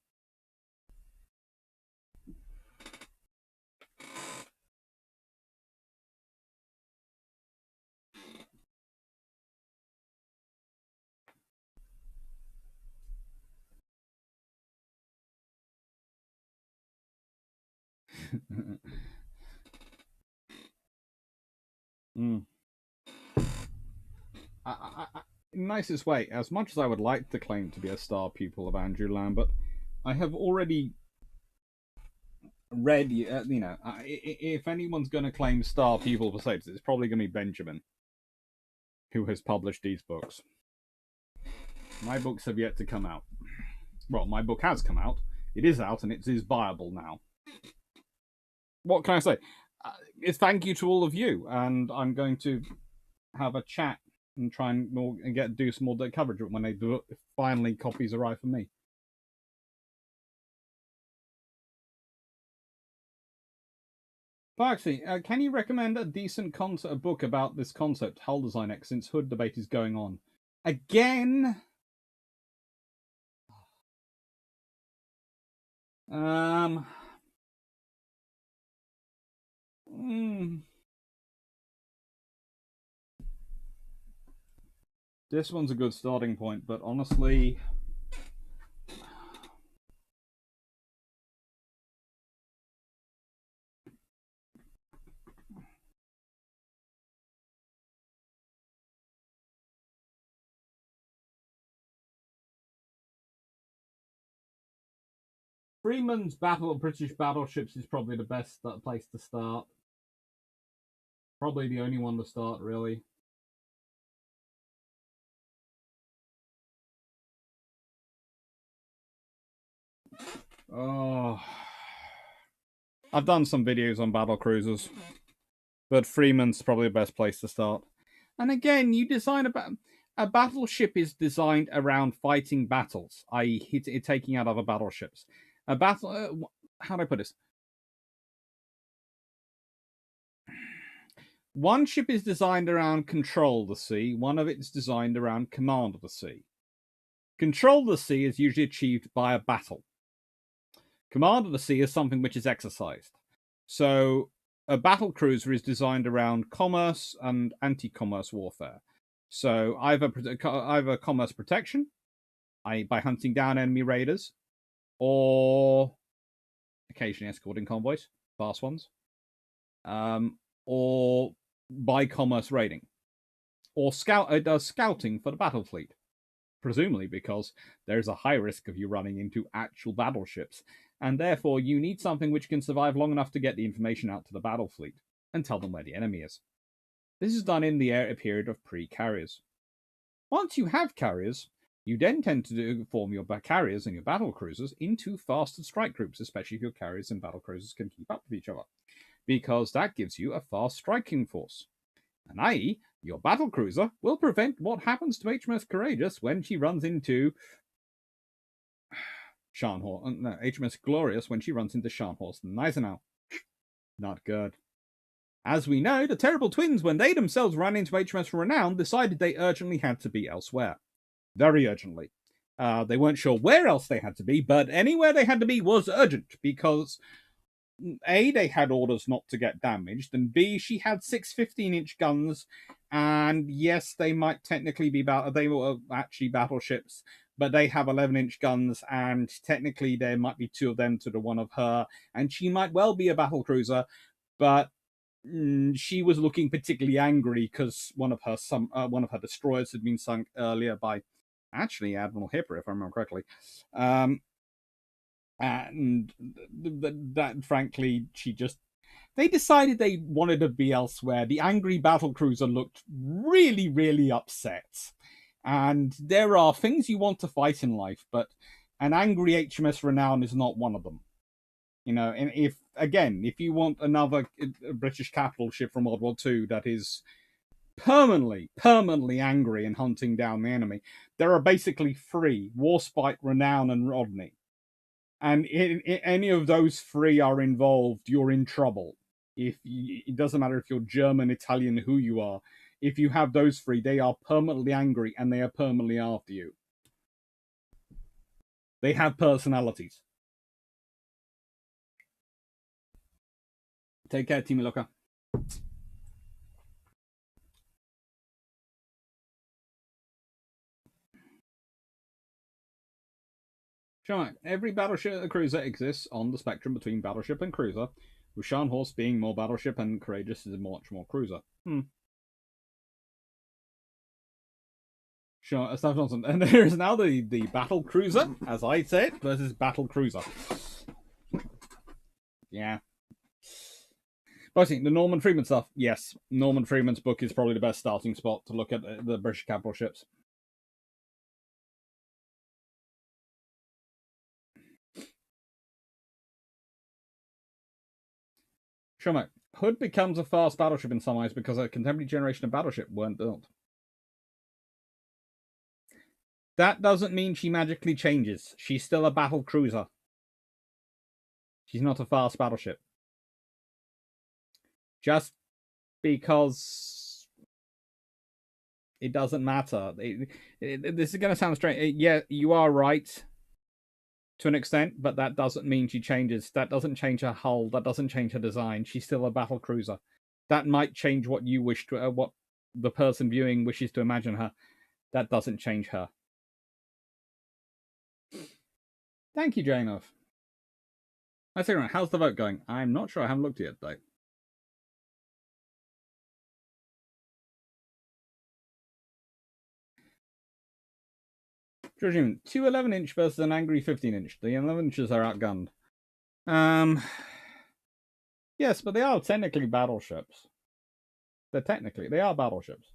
Nicest way, as much as I would like to claim to be a star pupil of Andrew Lambert, I have already read, if anyone's going to claim star pupil for Stategy, it's probably going to be Benjamin, who has published these books. My books have yet to come out. Well, my book has come out. It is out, and it is viable now. What can I say? It's thank you to all of you, and I'm going to have a chat and try and do some more coverage when they do it. Finally, copies arrive for me. But actually, can you recommend a decent book about this concept, hull design X, since Hood debate is going on? Again? This one's a good starting point, but honestly, Freeman's Battle of British Battleships is probably the best place to start. Probably the only one to start, really. Oh, I've done some videos on battle cruisers, but Freeman's probably the best place to start. And again, you design a battleship is designed around fighting battles, i.e., taking out other battleships. A battle. How do I put this? One ship is designed around control of the sea. One of it is designed around command of the sea. Control of the sea is usually achieved by a battle. Command of the sea is something which is exercised. So a battle cruiser is designed around commerce and anti-commerce warfare. So either commerce protection, i.e. by hunting down enemy raiders, or occasionally escorting convoys, fast ones, or by commerce raiding, or does scouting for the battle fleet, presumably because there's a high risk of you running into actual battleships, and therefore you need something which can survive long enough to get the information out to the battle fleet and tell them where the enemy is. This is done in the era period of pre-carriers. Once you have carriers, you then tend to form your carriers and your battle cruisers into faster strike groups, especially if your carriers and battle cruisers can keep up with each other, because that gives you a fast striking force. and i.e., your battlecruiser will prevent what happens to HMS Courageous when she runs into HMS Glorious when she runs into Scharnhorst and Gneisenau. Not good. As we know, the terrible twins, when they themselves ran into HMS Renown, decided they urgently had to be elsewhere. Very urgently. They weren't sure where else they had to be, but anywhere they had to be was urgent, because A, they had orders not to get damaged, and B, she had 6 15-inch guns, and yes, they might technically be they were actually battleships, but they have 11-inch guns, and technically there might be 2 of them to the 1 of her, and she might well be a battlecruiser, but she was looking particularly angry because one of her destroyers had been sunk earlier by actually Admiral Hipper, if I remember correctly. And that frankly, they decided they wanted to be elsewhere. The angry battlecruiser looked really, really upset. And there are things you want to fight in life, but an angry HMS Renown is not one of them. You know, and if you want another British capital ship from World War II that is permanently angry and hunting down the enemy, there are basically 3: Warspite, Renown, and Rodney. And any of those 3 are involved, you're in trouble. It doesn't matter if you're German, Italian, who you are. If you have those 3, they are permanently angry and they are permanently after you. They have personalities. Take care, Team Loka. Sure, every battleship cruiser exists on the spectrum between battleship and cruiser, with Scharnhorst being more battleship and Courageous is much more cruiser. Sure, Staff Johnson. And there is now the battle cruiser, as I say it, versus battle cruiser. Yeah. But I think the Norman Freeman stuff, yes, Norman Freeman's book is probably the best starting spot to look at the British capital ships. Sure, Hood becomes a fast battleship in some ways because a contemporary generation of battleship weren't built. That doesn't mean she magically changes. She's still a battle cruiser. She's not a fast battleship. Just because it doesn't matter. This is going to sound strange. Yeah, you are right to an extent, but that doesn't mean she changes. That doesn't change her hull. That doesn't change her design. She's still a battle cruiser. That might change what you wish to, what the person viewing wishes to imagine her. That doesn't change her. Thank you, Janov. I say, how's the vote going? I'm not sure. I haven't looked yet, though. Georgian, 2 11-inch versus an angry 15-inch. The 11-inches are outgunned. Yes, but they are technically battleships. They are battleships.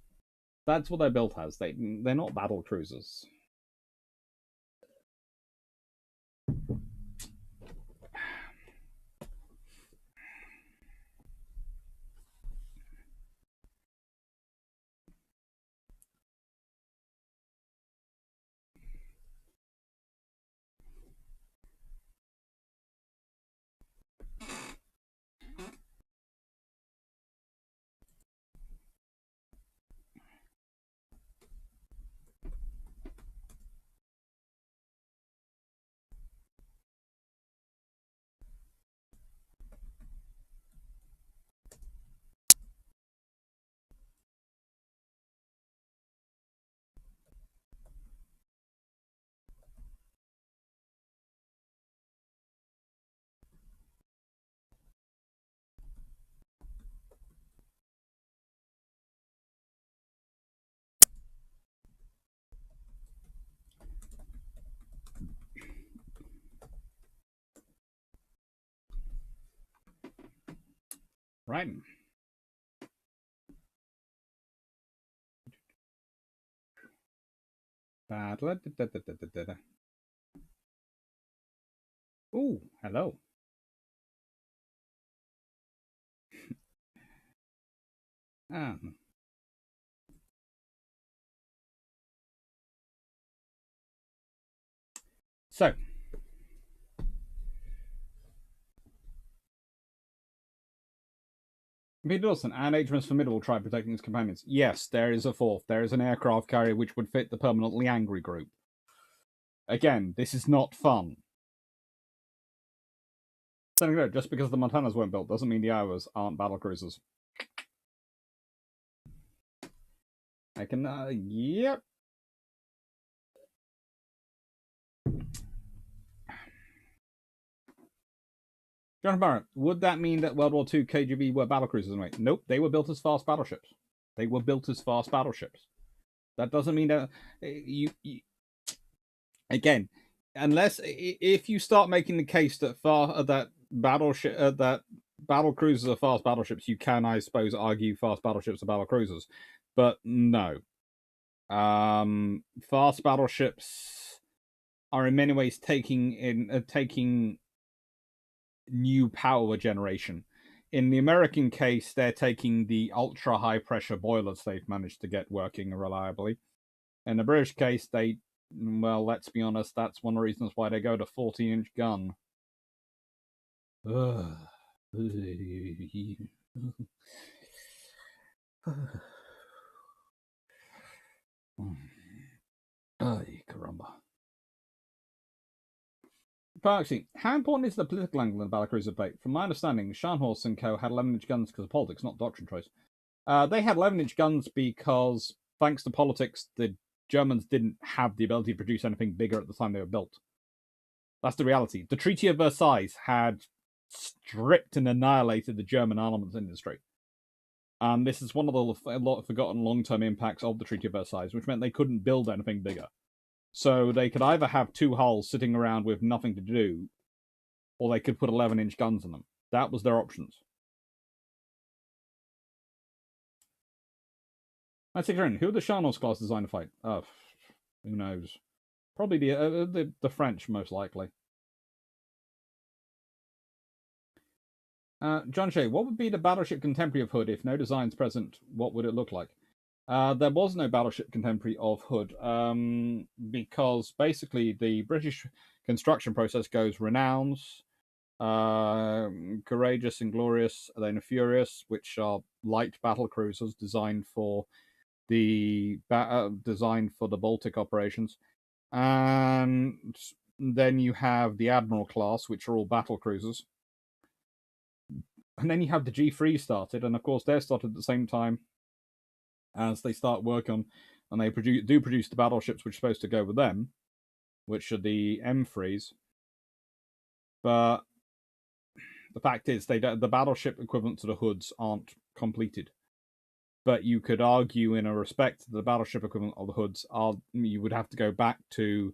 That's what they're built as. They're not battle cruisers. Right. Ooh, hello. So, Peter Dawson, and HMS Formidable tried protecting his companions. Yes, there is a fourth. There is an aircraft carrier which would fit the permanently angry group. Again, this is not fun. Just because the Montanas weren't built doesn't mean the Iowas aren't battlecruisers. I can, yep. John Barrett, would that mean that World War II KGB were battlecruisers? Wait, nope, they were built as fast battleships. They were built as fast battleships. That doesn't mean that you again, unless if you start making the case that that battle cruisers are fast battleships, you can, I suppose, argue fast battleships are battle cruisers. But no, fast battleships are in many ways taking new power generation. In the American case, they're taking the ultra high pressure boilers they've managed to get working reliably. In the British case, well, let's be honest, that's one of the reasons why they go to 40-inch gun. Ay, caramba. Actually, how important is the political angle in the Battlecruiser debate? From my understanding, Scharnhorst and co. had 11-inch guns because of politics, not doctrine choice. They had 11-inch guns because, thanks to politics, the Germans didn't have the ability to produce anything bigger at the time they were built. That's the reality. The Treaty of Versailles had stripped and annihilated the German armaments industry. And this is one of the forgotten long-term impacts of the Treaty of Versailles, which meant they couldn't build anything bigger. So they could either have two hulls sitting around with nothing to do, or they could put 11-inch guns in them. That was their options. That's it. Who are the Scharnhorst class designed to fight? Who knows? Probably the French, most likely. John Shea, what would be the battleship contemporary of Hood if no designs present? What would it look like? There was no battleship contemporary of Hood because basically the British construction process goes Renowns, Courageous and Glorious, then Furious, which are light battle cruisers designed for the Baltic operations, and then you have the Admiral class, which are all battle cruisers. And then you have the G3 started, and of course they're started at the same time as they start work on, and they produce the battleships which are supposed to go with them, which are the M3s. But the fact is, the battleship equivalent to the Hoods aren't completed. But you could argue, in a respect, that the battleship equivalent of the Hoods you would have to go back to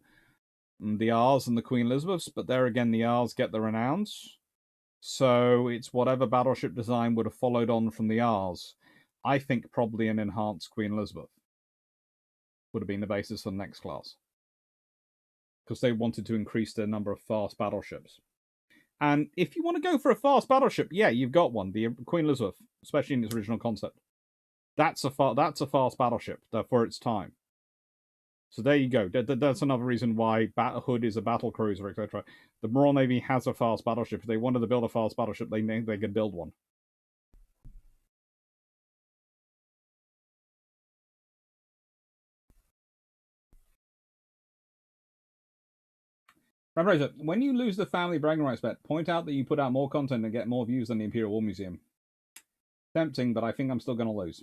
the R's and the Queen Elizabeths, but there again, the R's get the Renowns. So it's whatever battleship design would have followed on from the R's. I think probably an enhanced Queen Elizabeth would have been the basis for the next class, because they wanted to increase the number of fast battleships. And if you want to go for a fast battleship, yeah, you've got one, the Queen Elizabeth, especially in its original concept. That's a fast battleship for its time. So there you go. That's another reason why Hood is a battle cruiser, etc. The Royal Navy has a fast battleship. If they wanted to build a fast battleship, they could build one. Right, when you lose the family bragging rights bet, point out that you put out more content and get more views than the Imperial War Museum. Tempting, but I think I'm still going to lose.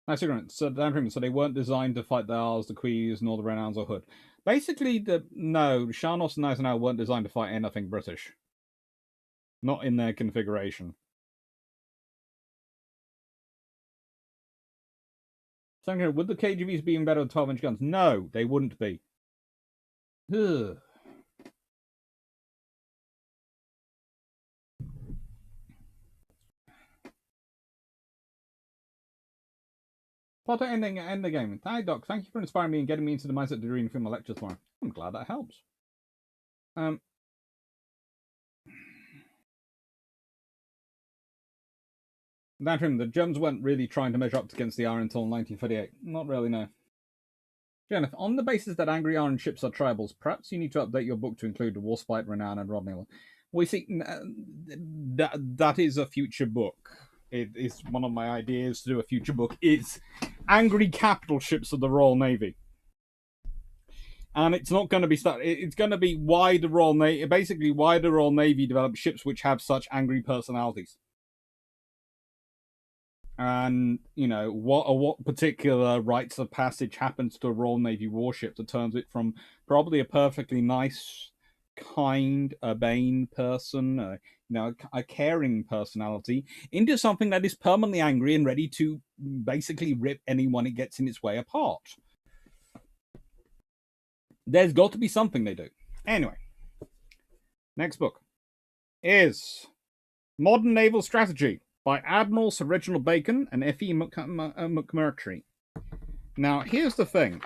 That's ignorant. So they weren't designed to fight the R's, the Quees, nor the Renowns or Hood. Basically, Scharnhorst and Eisenhower weren't designed to fight anything British. Not in their configuration. Second, would the KGBs be better with 12-inch guns? No, they wouldn't be. Ugh. Potter ending the game. Hi, Doc. Thank you for inspiring me and getting me into the mindset to reading from my lecture tomorrow. I'm glad that helps. The Germans weren't really trying to measure up against the R until 1938. Not really, no. Jennifer, on the basis that angry iron ships are tribals, perhaps you need to update your book to include the Warspite, Renown, and Roskill. We see that is a future book. It is one of my ideas to do a future book. Is angry capital ships of the Royal Navy, and it's not going to be it's going to be why the Royal Navy, basically why the Royal Navy developed ships which have such angry personalities. And, you know, what particular rites of passage happens to a Royal Navy warship that turns it from probably a perfectly nice, kind, urbane person, a caring personality, into something that is permanently angry and ready to basically rip anyone it gets in its way apart. There's got to be something they do. Anyway, next book is Modern Naval Strategy by Admiral Sir Reginald Bacon and F.E. McMurtrie. Now, here's the thing.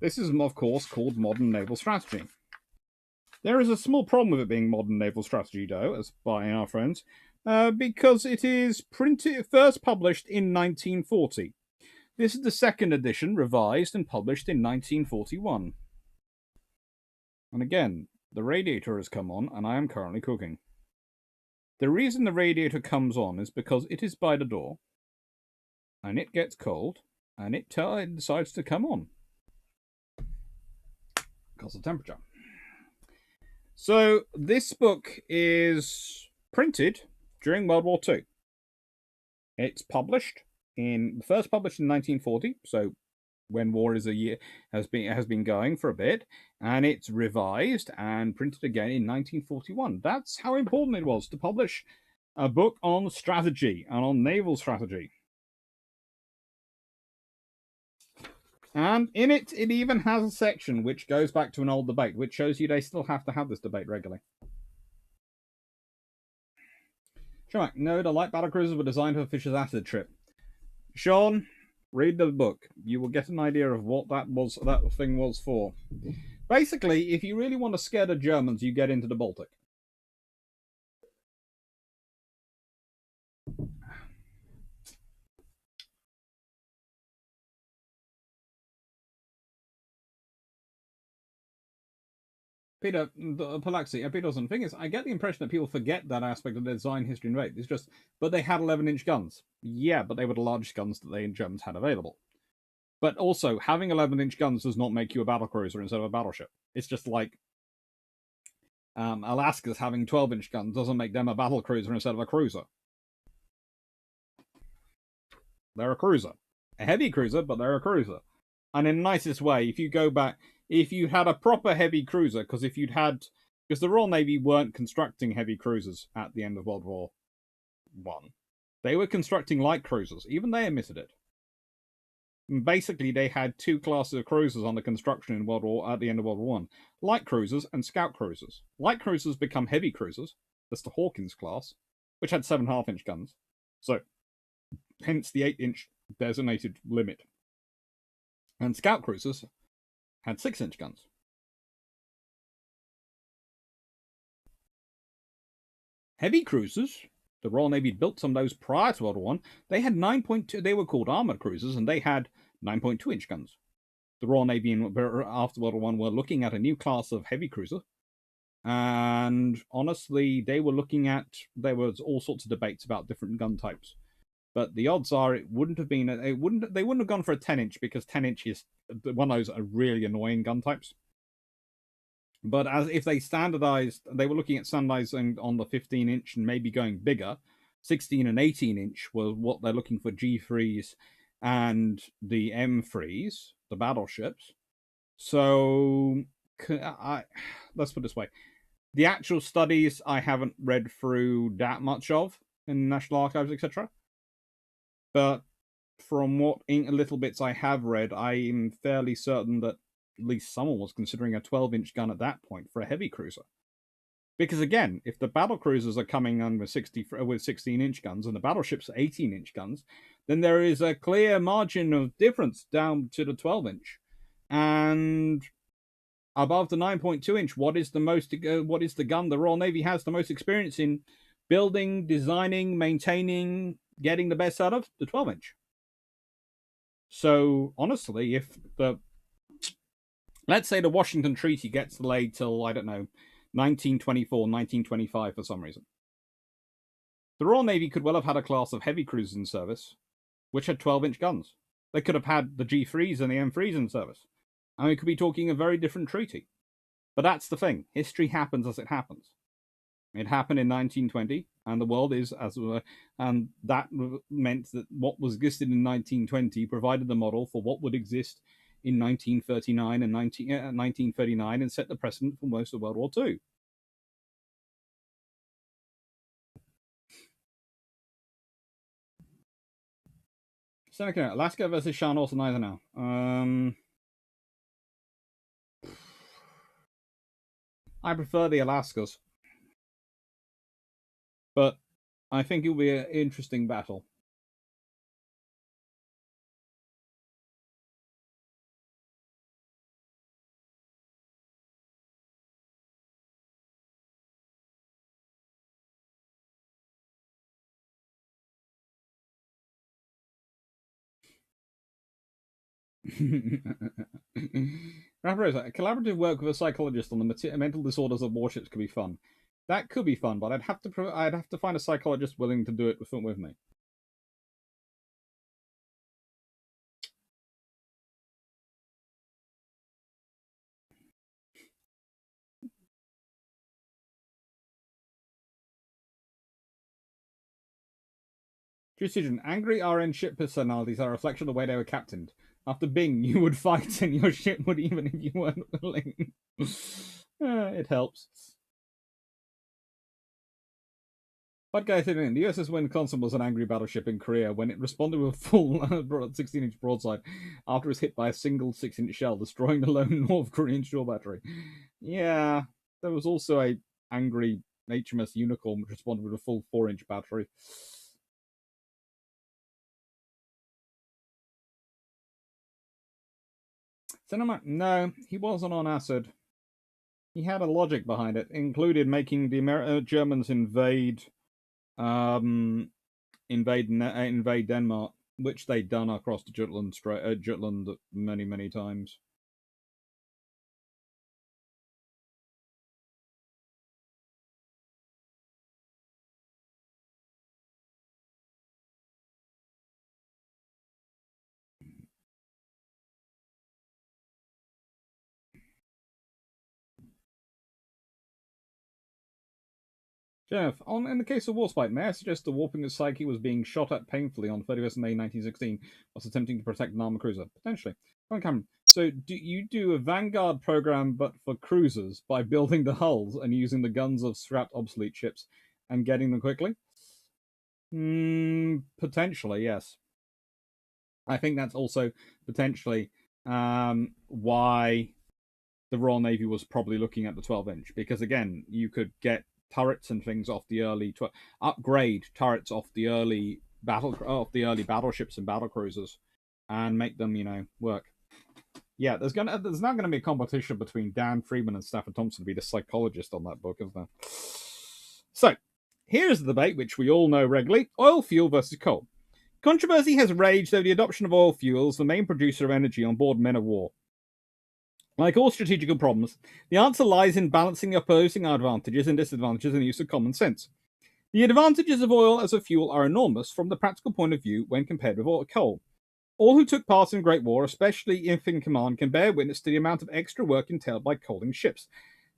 This is, of course, called Modern Naval Strategy. There is a small problem with it being Modern Naval Strategy, though, as by our friends, because it is first published in 1940. This is the second edition, revised and published in 1941. And again, the radiator has come on, and I am currently cooking. The reason the radiator comes on is because it is by the door, and it gets cold, and it decides to come on. Because of temperature. So, this book is printed during World War II. It's first published in 1940, so when war is a year, has been going for a bit, and it's revised and printed again in 1941. That's how important it was to publish a book on strategy and on naval strategy. And in it even has a section which goes back to an old debate, which shows you they still have to have this debate regularly. Sure, no, the light battlecruisers were designed for Fisher's acid trip. Sean, read the book. You will get an idea of what that thing was for. Basically, if you really want to scare the Germans, you get into the Baltic. Peter Palaxi, Peter Dawson, the thing is, I get the impression that people forget that aspect of their design history and rate. It's just, but they had 11-inch guns. Yeah, but they were the largest guns that the Germans had available. But also, having 11-inch guns does not make you a battlecruiser instead of a battleship. It's just like Alaska's having 12-inch guns doesn't make them a battlecruiser instead of a cruiser. They're a cruiser. A heavy cruiser, but they're a cruiser. And in the nicest way, if you go back, if you had a proper heavy cruiser, because the Royal Navy weren't constructing heavy cruisers at the end of World War I. They were constructing light cruisers. Even they admitted it. And basically, they had two classes of cruisers under construction in at the end of World War I. Light cruisers and scout cruisers. Light cruisers become heavy cruisers. That's the Hawkins class, which had 7.5-inch guns. So, hence the 8-inch designated limit. And scout cruisers had 6-inch guns. Heavy cruisers, the Royal Navy built some of those prior to World War I. They had 9.2. They were called armored cruisers, and they had 9.2-inch guns. The Royal Navy after World War I were looking at a new class of heavy cruiser, and honestly, there was all sorts of debates about different gun types. But the odds are they wouldn't have gone for a 10-inch because 10-inch is one of those really annoying gun types. But if they standardized, they were looking at standardizing on the 15-inch and maybe going bigger. 16 and 18-inch was what they're looking for G3s and the M3s, the battleships. So, let's put it this way. The actual studies I haven't read through that much of in National Archives, etc. But from what little bits I have read, I am fairly certain that at least someone was considering a 12-inch gun at that point for a heavy cruiser. Because again, if the battle cruisers are coming in with 16-inch guns and the battleships are 18-inch guns, then there is a clear margin of difference down to the 12-inch. And above the 9.2-inch, what is the gun the Royal Navy has the most experience in building, designing, maintaining, getting the best out of? The 12-inch. So, honestly, if let's say the Washington Treaty gets delayed till, I don't know, 1924, 1925 for some reason, the Royal Navy could well have had a class of heavy cruisers in service, which had 12-inch guns. They could have had the G3s and the M3s in service. And we could be talking a very different treaty. But that's the thing. History happens as it happens. It happened in 1920, and the world is as and that meant that what was existed in 1920 provided the model for what would exist in 1939 and 1939 and set the precedent for most of World War II. Seneca, Alaska versus Sean Olsen Eisenhower. I prefer the Alaskas. But I think it will be an interesting battle. Rapparosa, collaborative work with a psychologist on the mental disorders of warships could be fun. That could be fun, but I'd have to find a psychologist willing to do it with me. Decision. Angry RN ship personalities are a reflection of the way they were captained. After Bing, you would fight and your ship would even if you weren't willing. It helps. But guys, the USS Wisconsin was an angry battleship in Korea when it responded with a full 16-inch broadside after it was hit by a single 6-inch shell, destroying the lone North Korean shore battery. Yeah, there was also a angry HMS Unicorn which responded with a full 4-inch battery. Cinema? No, he wasn't on acid. He had a logic behind it, included making the Germans invade Denmark, which they'd done across the Jutland many, many times. Jeff, in the case of Warspite, may I suggest the warping of Psyche was being shot at painfully on 31st May 1916 whilst attempting to protect an armor cruiser? Potentially. Cameron, so do you do a Vanguard program but for cruisers by building the hulls and using the guns of scrapped obsolete ships and getting them quickly? Potentially, yes. I think that's also potentially why the Royal Navy was probably looking at the 12-inch, because again, you could get turrets and things off the early upgrade turrets off the early battleships and battle cruisers and make them, work. Yeah, there's now gonna be a competition between Dan Freeman and Stafford Thompson to be the psychologist on that book, isn't there? So, here's the debate which we all know regularly: oil fuel versus coal. Controversy has raged over the adoption of oil fuel as the main producer of energy on board men of war. Like all strategical problems, the answer lies in balancing the opposing advantages and disadvantages in the use of common sense. The advantages of oil as a fuel are enormous from the practical point of view when compared with coal. All who took part in the Great War, especially if in command, can bear witness to the amount of extra work entailed by coaling ships,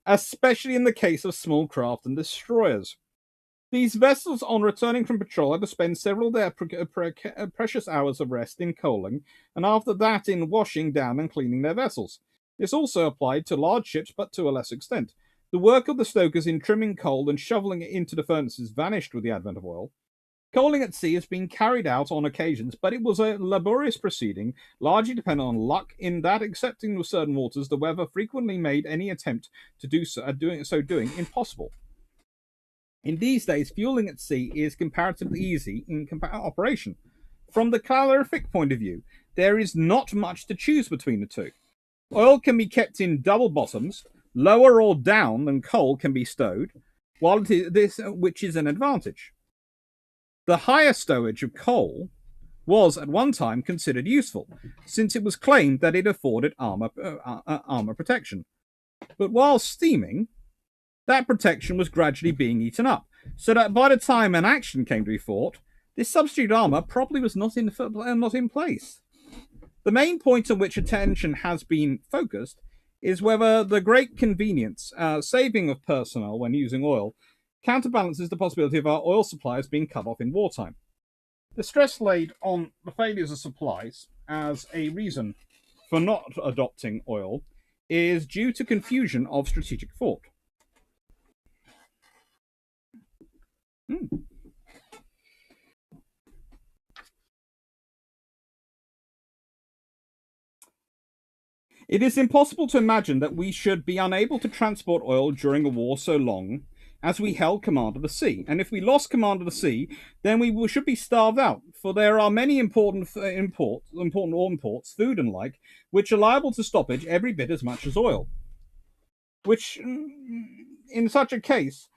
especially in the case of small craft and destroyers. These vessels, on returning from patrol, had to spend several of their precious hours of rest in coaling, and after that in washing down and cleaning their vessels. This also applied to large ships, but to a less extent. The work of the stokers in trimming coal and shoveling it into the furnaces vanished with the advent of oil. Coaling at sea has been carried out on occasions, but it was a laborious proceeding, largely dependent on luck, in that, excepting with certain waters, the weather frequently made any attempt to do so, doing impossible. In these days, fueling at sea is comparatively easy in operation. From the calorific point of view, there is not much to choose between the two. Oil can be kept in double bottoms, lower or down than coal can be stowed, which is an advantage. The higher stowage of coal was at one time considered useful, since it was claimed that it afforded armor protection. But while steaming, that protection was gradually being eaten up, so that by the time an action came to be fought, this substitute armor probably was not in place. The main point on which attention has been focused is whether the great convenience, saving of personnel when using oil, counterbalances the possibility of our oil supplies being cut off in wartime. The stress laid on the failures of supplies as a reason for not adopting oil is due to confusion of strategic thought. It is impossible to imagine that we should be unable to transport oil during a war so long as we held command of the sea. And if we lost command of the sea, then we should be starved out, for there are many important imports, food and like, which are liable to stoppage every bit as much as oil. Which, in such a case,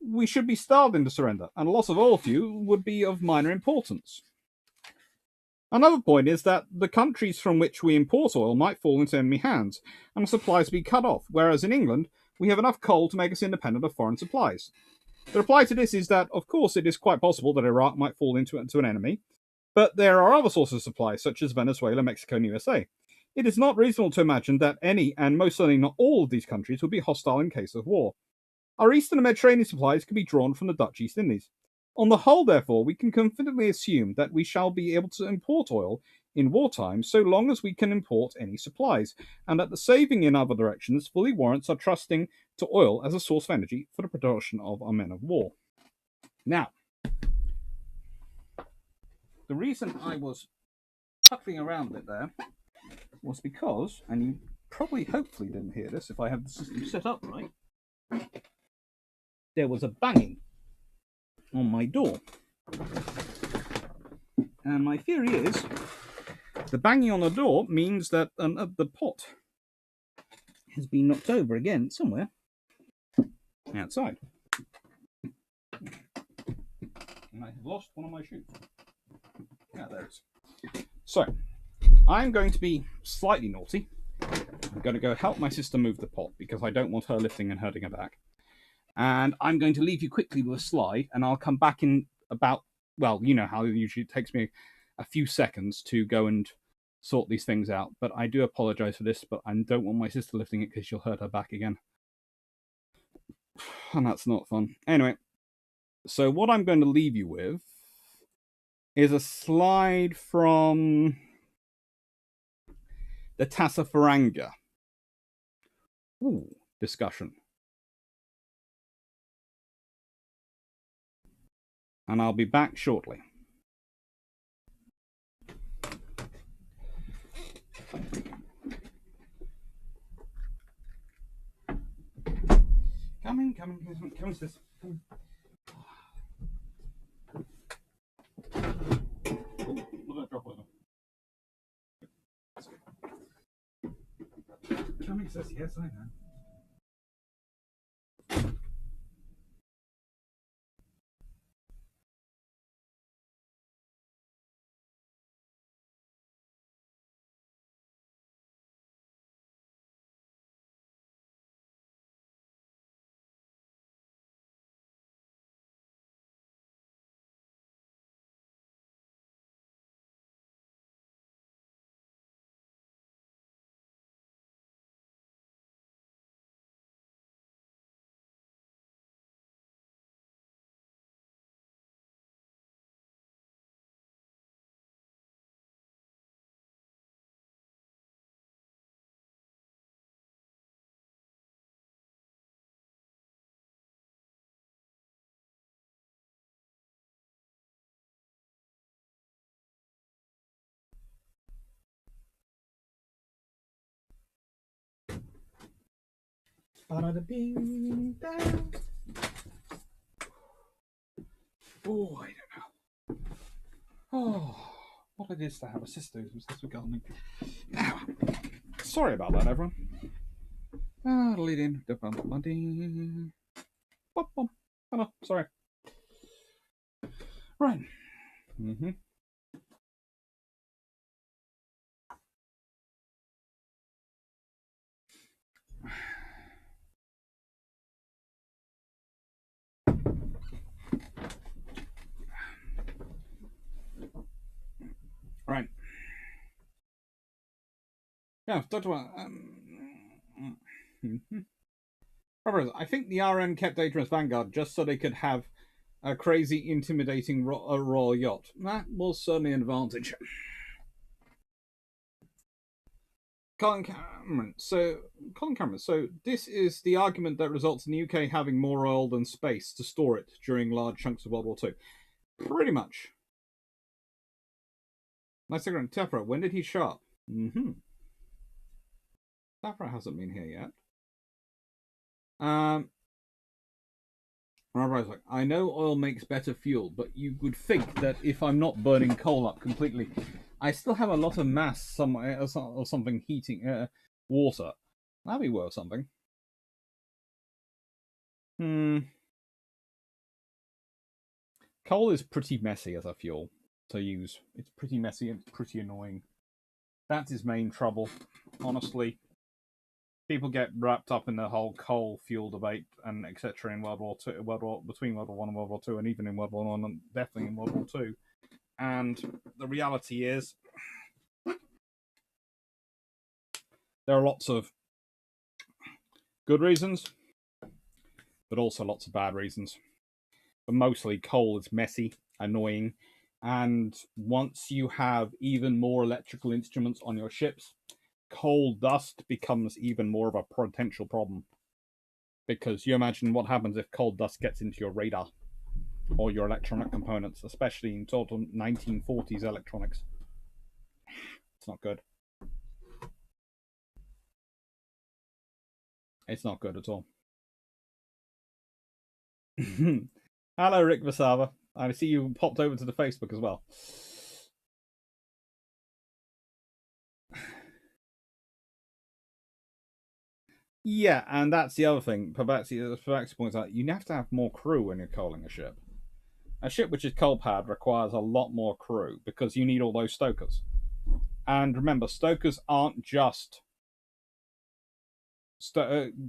we should be starved into surrender, and loss of oil fuel would be of minor importance. Another point is that the countries from which we import oil might fall into enemy hands, and supplies be cut off, whereas in England, we have enough coal to make us independent of foreign supplies. The reply to this is that, of course, it is quite possible that Iraq might fall into an enemy, but there are other sources of supply, such as Venezuela, Mexico, and USA. It is not reasonable to imagine that any, and most certainly not all, of these countries would be hostile in case of war. Our eastern and Mediterranean supplies can be drawn from the Dutch East Indies. On the whole, therefore, we can confidently assume that we shall be able to import oil in wartime so long as we can import any supplies, and that the saving in other directions fully warrants our trusting to oil as a source of energy for the production of our men of war. Now, the reason I was puckering around it there was because, and you probably hopefully didn't hear this if I have the system set up right, there was a banging on my door. And my theory is the banging on the door means that the pot has been knocked over again somewhere outside. And I have lost one of my shoes. Yeah, there it is. So, I'm going to be slightly naughty. I'm going to go help my sister move the pot because I don't want her lifting and hurting her back. And I'm going to leave you quickly with a slide, and I'll come back in about, well, you know how it usually takes me a few seconds to go and sort these things out. But I do apologize for this, but I don't want my sister lifting it because she'll hurt her back again. And that's not fun. Anyway, so what I'm going to leave you with is a slide from the Tassafaranga discussion. And I'll be back shortly. Coming, sis. Come. Look at that drop over. Coming, sis. Yes, I know. Bing down. Oh, I don't know. Oh, what it is to have a sister who's this gardening. Now, sorry about that, everyone. Leading. Oh, sorry. Right. Right. Yeah, Dr. Robert, I think the RM kept HMS Vanguard just so they could have a crazy, intimidating royal yacht. That was certainly an advantage. Colin Cameron. So this is the argument that results in the UK having more oil than space to store it during large chunks of World War II. Pretty much. Nice cigarette. Tefra, when did he show up? Tefra hasn't been here yet. Robert's like, I know oil makes better fuel, but you would think that if I'm not burning coal up completely, I still have a lot of mass somewhere or something heating water. That'd be worth something. Coal is pretty messy as a fuel to use. It's pretty messy and pretty annoying. That's his main trouble, honestly. People get wrapped up in the whole coal fuel debate and etc. in World War Two, between World War One and World War Two, and even in World War One and definitely in World War Two. And the reality is, there are lots of good reasons, but also lots of bad reasons. But mostly, coal is messy, annoying, and once you have even more electrical instruments on your ships, coal dust becomes even more of a potential problem. Because you imagine what happens if coal dust gets into your radar or your electronic components, especially in total 1940s electronics. It's not good. It's not good at all. Hello, Rick Vasava. I see you popped over to the Facebook as well. Yeah, and that's the other thing. Pabaxi points out you have to have more crew when you're coaling a ship. A ship which is coal powered requires a lot more crew because you need all those stokers. And remember, stokers aren't just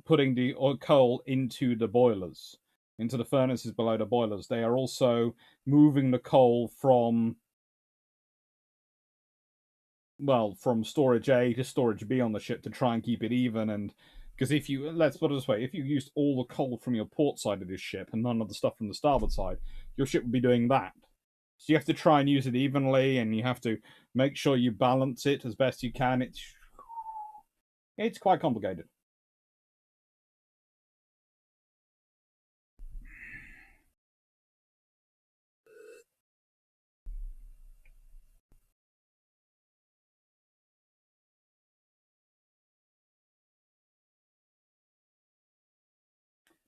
putting the coal into the boilers, into the furnaces below the boilers. They are also moving the coal from storage A to storage B on the ship to try and keep it even. And because if you, let's put it this way, if you used all the coal from your port side of this ship and none of the stuff from the starboard side, your ship would be doing that. So you have to try and use it evenly, and you have to make sure you balance it as best you can. It's quite complicated.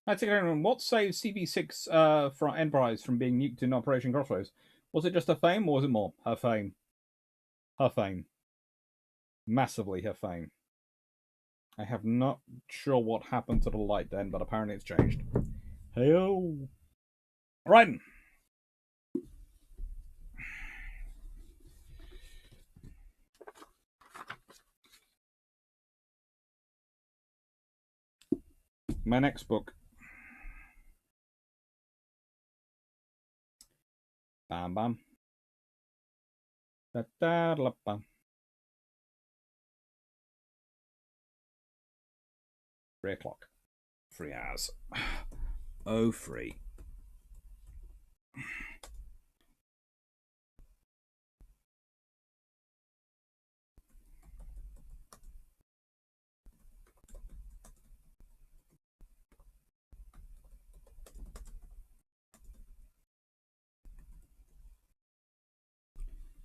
What saved CB6 from Enterprise from being nuked in Operation Crossroads? Was it just her fame, or was it more? Her fame. Her fame. Massively her fame. I have not sure what happened to the light then, but apparently it's changed. Hey-o! Right. My next book. Bam bam. Da da da bam. 3 o'clock. 3 hours. Oh, free.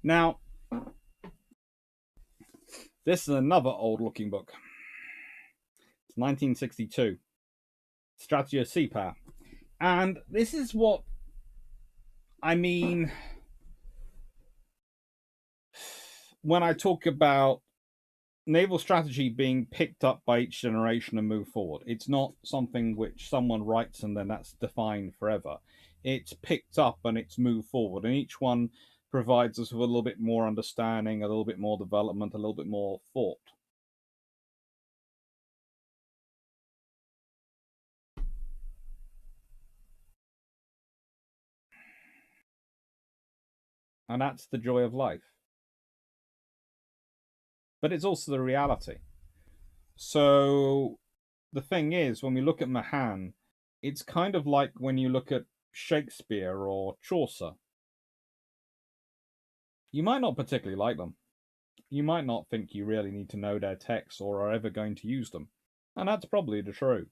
Now, this is another old-looking book. It's 1962. Strategy of Sea Power. And this is what I mean when I talk about naval strategy being picked up by each generation and move forward. It's not something which someone writes and then that's defined forever. It's picked up and it's moved forward, and each one provides us with a little bit more understanding, a little bit more development, a little bit more thought. And that's the joy of life. but it's also the reality. So the thing is, when we look at Mahan, it's kind of like when you look at Shakespeare or Chaucer. You might not particularly like them. You might not think you really need to know their texts or are ever going to use them. And that's probably the truth.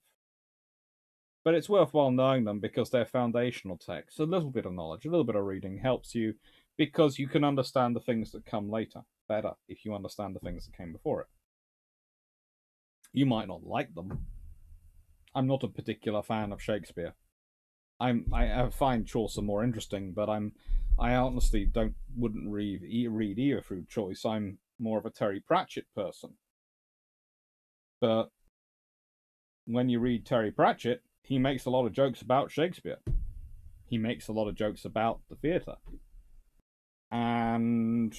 But it's worthwhile knowing them because they're foundational texts. A little bit of knowledge, a little bit of reading helps you because you can understand the things that come later better if you understand the things that came before it. You might not like them. I'm not a particular fan of Shakespeare. I find Chaucer more interesting, but I honestly wouldn't read either through choice. I'm more of a Terry Pratchett person. But when you read Terry Pratchett, he makes a lot of jokes about Shakespeare. He makes a lot of jokes about the theatre. And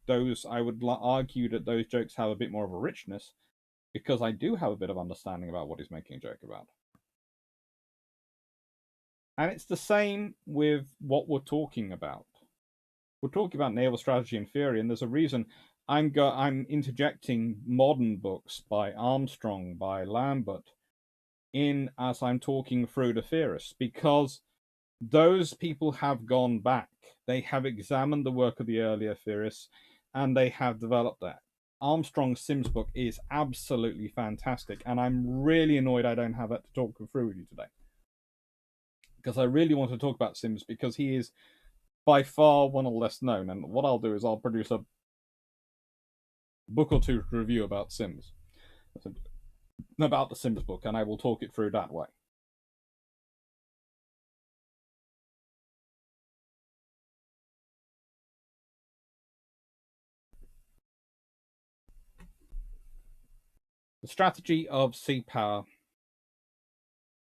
those, I would argue that those jokes have a bit more of a richness because I do have a bit of understanding about what he's making a joke about. And it's the same with what we're talking about. We're talking about naval strategy and theory, and there's a reason I'm interjecting modern books by Armstrong, by Lambert, in as I'm talking through the theorists, because those people have gone back. They have examined the work of the earlier theorists, and they have developed that. Armstrong's Sims book is absolutely fantastic, and I'm really annoyed I don't have that to talk through with you today. Because I really want to talk about Sims, because he is by far one of the less known. And what I'll do is I'll produce a book or two to review about Sims. About the Sims book, and I will talk it through that way. The Strategy of Sea Power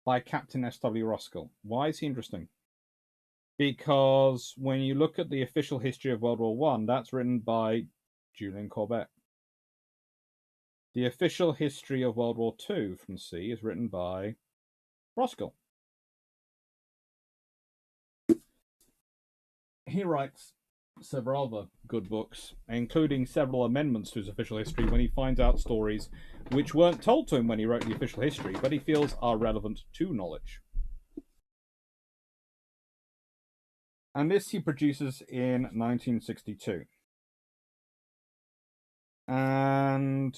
by Captain S.W. Roskill. Why is he interesting? Because when you look at the official history of World War I, that's written by Julian Corbett. The official history of World War II from sea is written by Roskill. He writes several other good books, including several amendments to his official history when he finds out stories which weren't told to him when he wrote the official history, but he feels are relevant to knowledge. And this he produces in 1962. And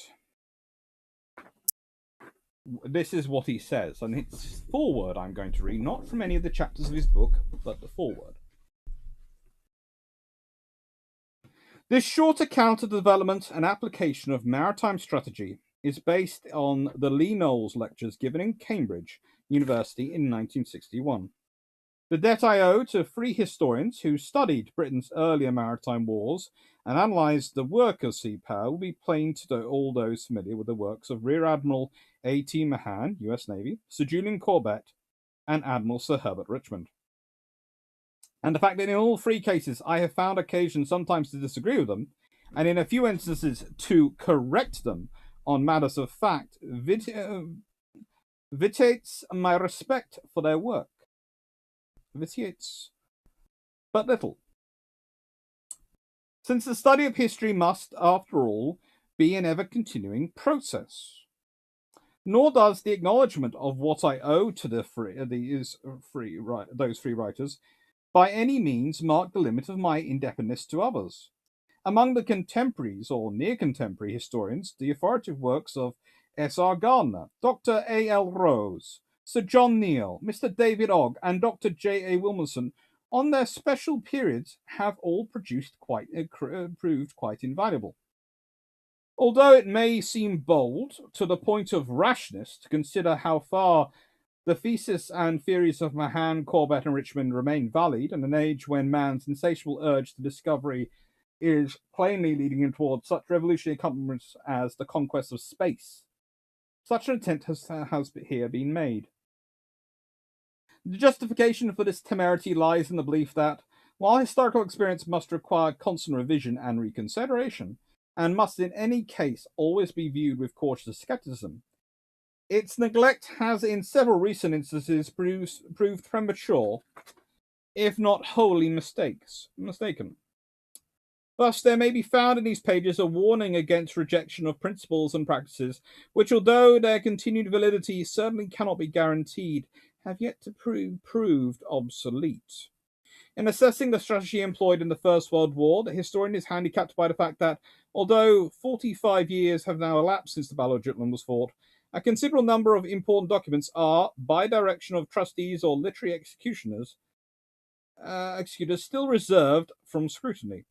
this is what he says, and it's foreword I'm going to read, not from any of the chapters of his book, but the foreword. This short account of the development and application of maritime strategy is based on the Lee Knowles lectures given in Cambridge University in 1961. The debt I owe to three historians who studied Britain's earlier maritime wars and analysed the work of sea power will be plain to all those familiar with the works of Rear Admiral A.T. Mahan, US Navy, Sir Julian Corbett, and Admiral Sir Herbert Richmond. And the fact that in all three cases I have found occasion sometimes to disagree with them, and in a few instances to correct them on matters of fact, vitiates my respect for their work. Vitiates but little. Since the study of history must, after all, be an ever-continuing process. Nor does the acknowledgement of what I owe to those three writers by any means mark the limit of my indebtedness to others. Among the contemporaries or near-contemporary historians, the authoritative works of S.R. Gardner, Dr. A.L. Rose, Sir John Neal, Mr. David Ogg, and Dr. J.A. Wilmotson, on their special periods, have all proved quite invaluable. Although it may seem bold, to the point of rashness, to consider how far the thesis and theories of Mahan, Corbett, and Richmond remain valid in an age when man's insatiable urge to discovery is plainly leading him towards such revolutionary accomplishments as the conquest of space, such an attempt has here been made. The justification for this temerity lies in the belief that, while historical experience must require constant revision and reconsideration, and must in any case always be viewed with cautious skepticism, its neglect has in several recent instances proved premature, if not wholly mistaken. Thus, there may be found in these pages a warning against rejection of principles and practices which, although their continued validity certainly cannot be guaranteed, have yet to prove proved obsolete. In assessing the strategy employed in the First World War, the historian is handicapped by the fact that, although 45 years have now elapsed since the Battle of Jutland was fought, a considerable number of important documents are, by direction of trustees or literary executors, still reserved from scrutiny.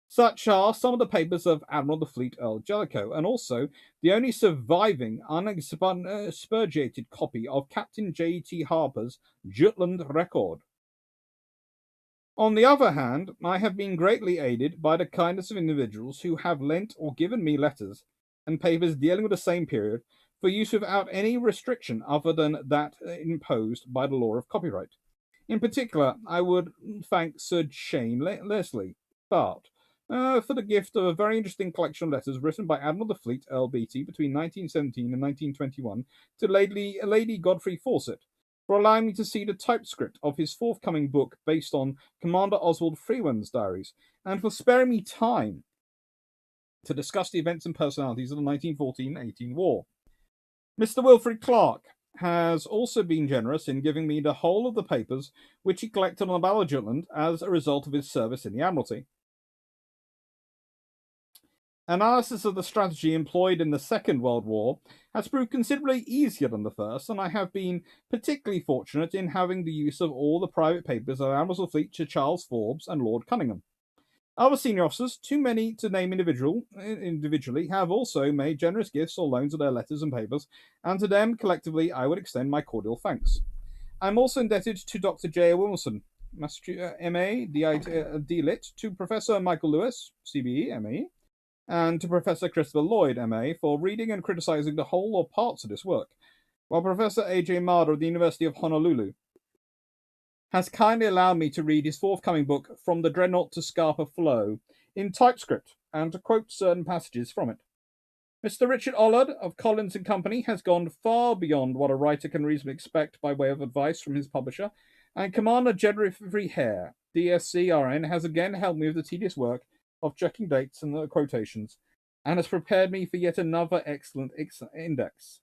Such are some of the papers of Admiral of the Fleet Earl Jellicoe, and also the only surviving unexpurgated copy of Captain J.T. Harper's Jutland Record. On the other hand, I have been greatly aided by the kindness of individuals who have lent or given me letters and papers dealing with the same period for use without any restriction other than that imposed by the law of copyright. In particular, I would thank Sir Shane Leslie, Bart, for the gift of a very interesting collection of letters written by Admiral of the Fleet Earl Beatty between 1917 and 1921 to Lady Godfrey Fawcett, for allowing me to see the typescript of his forthcoming book based on Commander Oswald Freeman's diaries, and for sparing me time to discuss the events and personalities of the 1914-18 war. Mr. Wilfred Clark has also been generous in giving me the whole of the papers which he collected on the Battle of Jutland as a result of his service in the Admiralty. Analysis of the strategy employed in the Second World War has proved considerably easier than the First, and I have been particularly fortunate in having the use of all the private papers of Admirals of the Fleet to Charles Forbes and Lord Cunningham. Other senior officers, too many to name individually, have also made generous gifts or loans of their letters and papers, and to them collectively I would extend my cordial thanks. I am also indebted to Dr. J. A. Wilson, M.A., D.Lit, to Professor Michael Lewis, CBE, M.A., and to Professor Christopher Lloyd, M.A., for reading and criticizing the whole or parts of this work, while Professor A.J. Marder of the University of Honolulu has kindly allowed me to read his forthcoming book, From the Dreadnought to Scapa Flow, in typescript, and to quote certain passages from it. Mr. Richard Ollard of Collins and Company has gone far beyond what a writer can reasonably expect by way of advice from his publisher, and Commander Geoffrey Hare, DSc.RN, has again helped me with the tedious work of checking dates and the quotations, and has prepared me for yet another excellent index.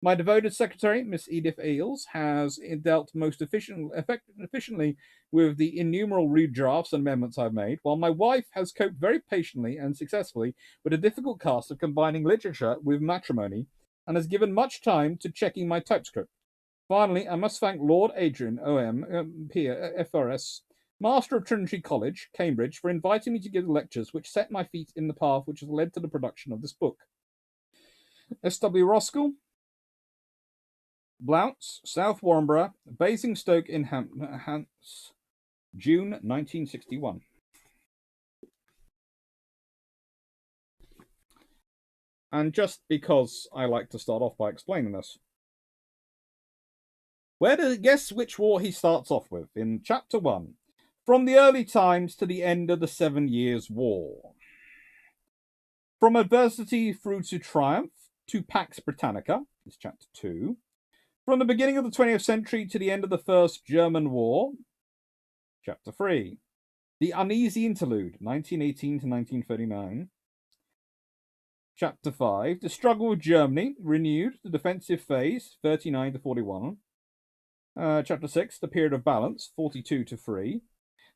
My devoted secretary, Miss Edith Eales, has dealt most efficiently with the innumerable redrafts and amendments I've made, while my wife has coped very patiently and successfully with the difficult task of combining literature with matrimony, and has given much time to checking my typescript. Finally, I must thank Lord Adrian, OM, FRS, Master of Trinity College, Cambridge, for inviting me to give lectures which set my feet in the path which has led to the production of this book. S.W. Roskill, Blounts, South Warrenborough, Basingstoke in Hants, June 1961. And just because I like to start off by explaining this, guess which war he starts off with in Chapter 1, from the early times to the end of the 7 Years' War. From adversity through to triumph, to Pax Britannica, is Chapter 2. From the beginning of the 20th century to the end of the First German War, Chapter 3. The Uneasy Interlude, 1918 to 1939. Chapter 5. The Struggle with Germany, renewed, the defensive phase, 39 to 41. Chapter 6. The Period of Balance, 42 to 3.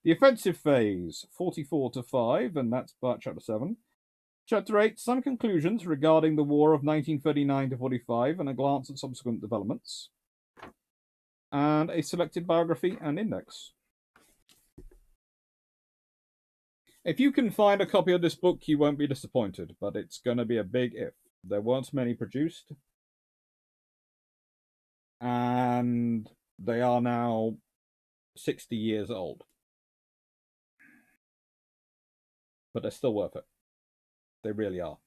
The offensive phase, 44 to 5, and that's about Chapter 7. Chapter 8, some conclusions regarding the war of 1939 to 45 and a glance at subsequent developments. And a selected biography and index. If you can find a copy of this book, you won't be disappointed, but it's going to be a big if. There weren't many produced. And they are now 60 years old. But they're still worth it. They really are.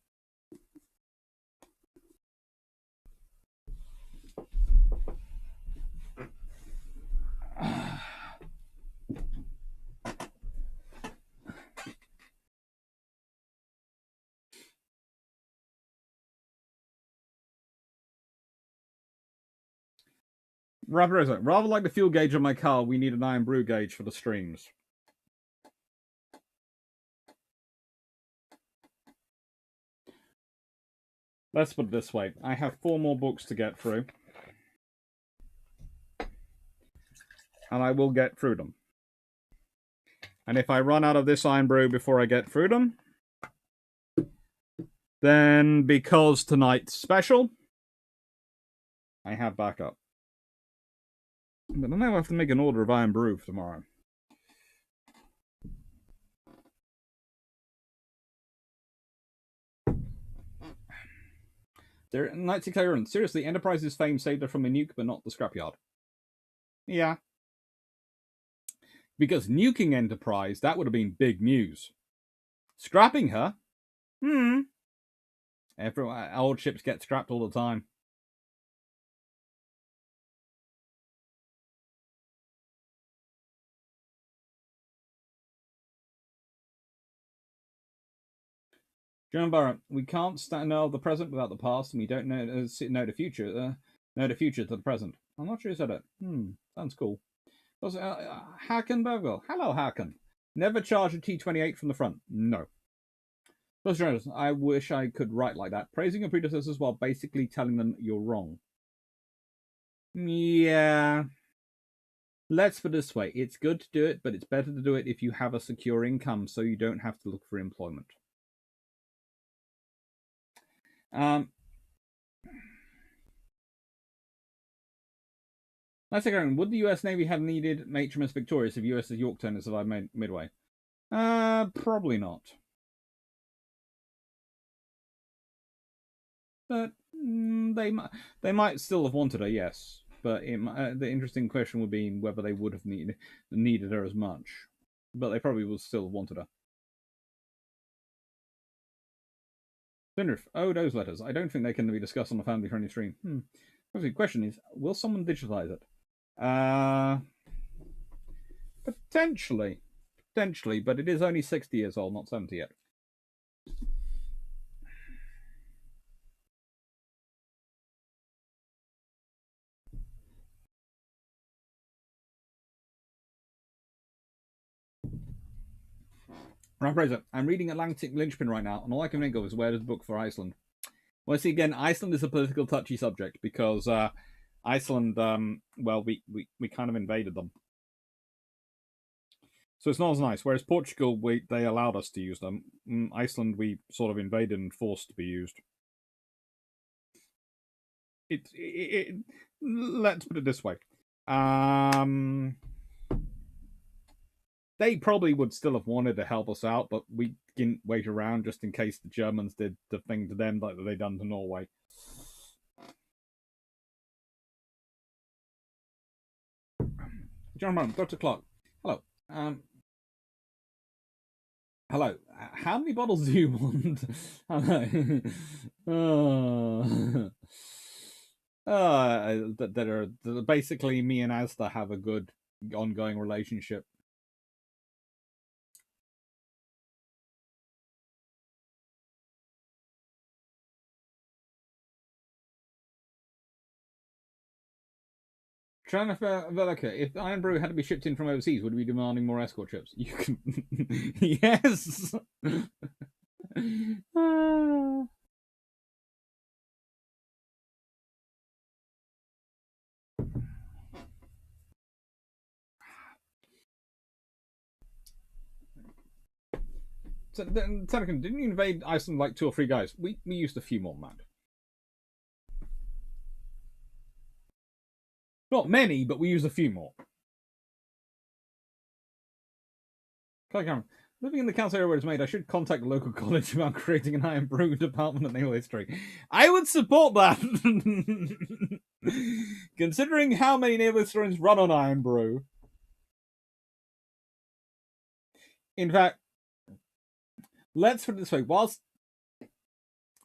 Rather like the fuel gauge on my car, we need an iron brew gauge for the streams. Let's put it this way. I have 4 more books to get through. And I will get through them. And if I run out of this iron brew before I get through them, then because tonight's special, I have backup. But I now have to make an order of iron brew for tomorrow. Knights of Clearance. Seriously, Enterprise's fame saved her from a nuke, but not the scrapyard. Yeah. Because nuking Enterprise, that would have been big news. Scrapping her? Old ships get scrapped all the time. John Barrett, we can't know the present without the past, and we don't know the future. Know the future to the present. I'm not sure who said it. Sounds cool. Hacken Bergwell. Hello, Hacken. Never charge a T-28 from the front. No. I wish I could write like that, praising your predecessors while basically telling them you're wrong. Yeah. Let's put it this way. It's good to do it, but it's better to do it if you have a secure income so you don't have to look for employment. Let's go. Would the US Navy have needed HMS Victorious if USS Yorktown had survived Midway? Probably not. But they might still have wanted her, yes. But the interesting question would be whether they would have needed her as much. But they probably would still have wanted her. Oh, those letters. I don't think they can be discussed on a family-friendly stream. The question is, will someone digitize it? Potentially, but it is only 60 years old, not 70 yet. Right, Fraser, I'm reading Atlantic Linchpin right now, and all I can think of is where there's a book for Iceland. Well, see, again, Iceland is a political touchy subject because Iceland, well, we kind of invaded them. So it's not as nice. Whereas Portugal, they allowed us to use them. Iceland, we sort of invaded and forced to be used. Let's put it this way. They probably would still have wanted to help us out, but we didn't wait around just in case the Germans did the thing to them like they done to Norway. John Brown, Dr. Clark. Hello. Hello. How many bottles do you want? That are basically me and Asda have a good ongoing relationship. If Iron Brew had to be shipped in from overseas, would we be demanding more escort ships? You can, yes. So, Telecom, didn't you invade Iceland like 2 or 3 guys? We used a few more than that. Not many, but we used a few more. Living in the council area where it's made, I should contact the local college about creating an Iron Brew department of naval history. I would support that. Considering how many naval historians run on Iron Brew. In fact, let's put it this way. Whilst...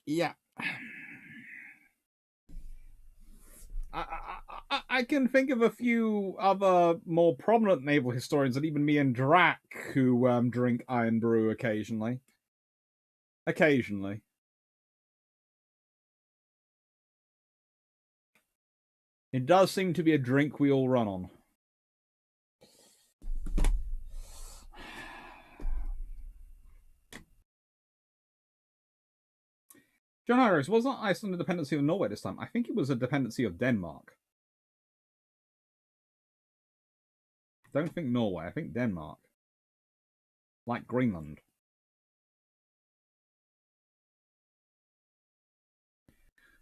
Yeah. I can think of a few other more prominent naval historians than even me and Drac who drink Iron Brew occasionally. Occasionally. It does seem to be a drink we all run on. John Harris, wasn't Iceland a dependency of Norway this time? I think it was a dependency of Denmark. Don't think Norway, I think Denmark. Like Greenland.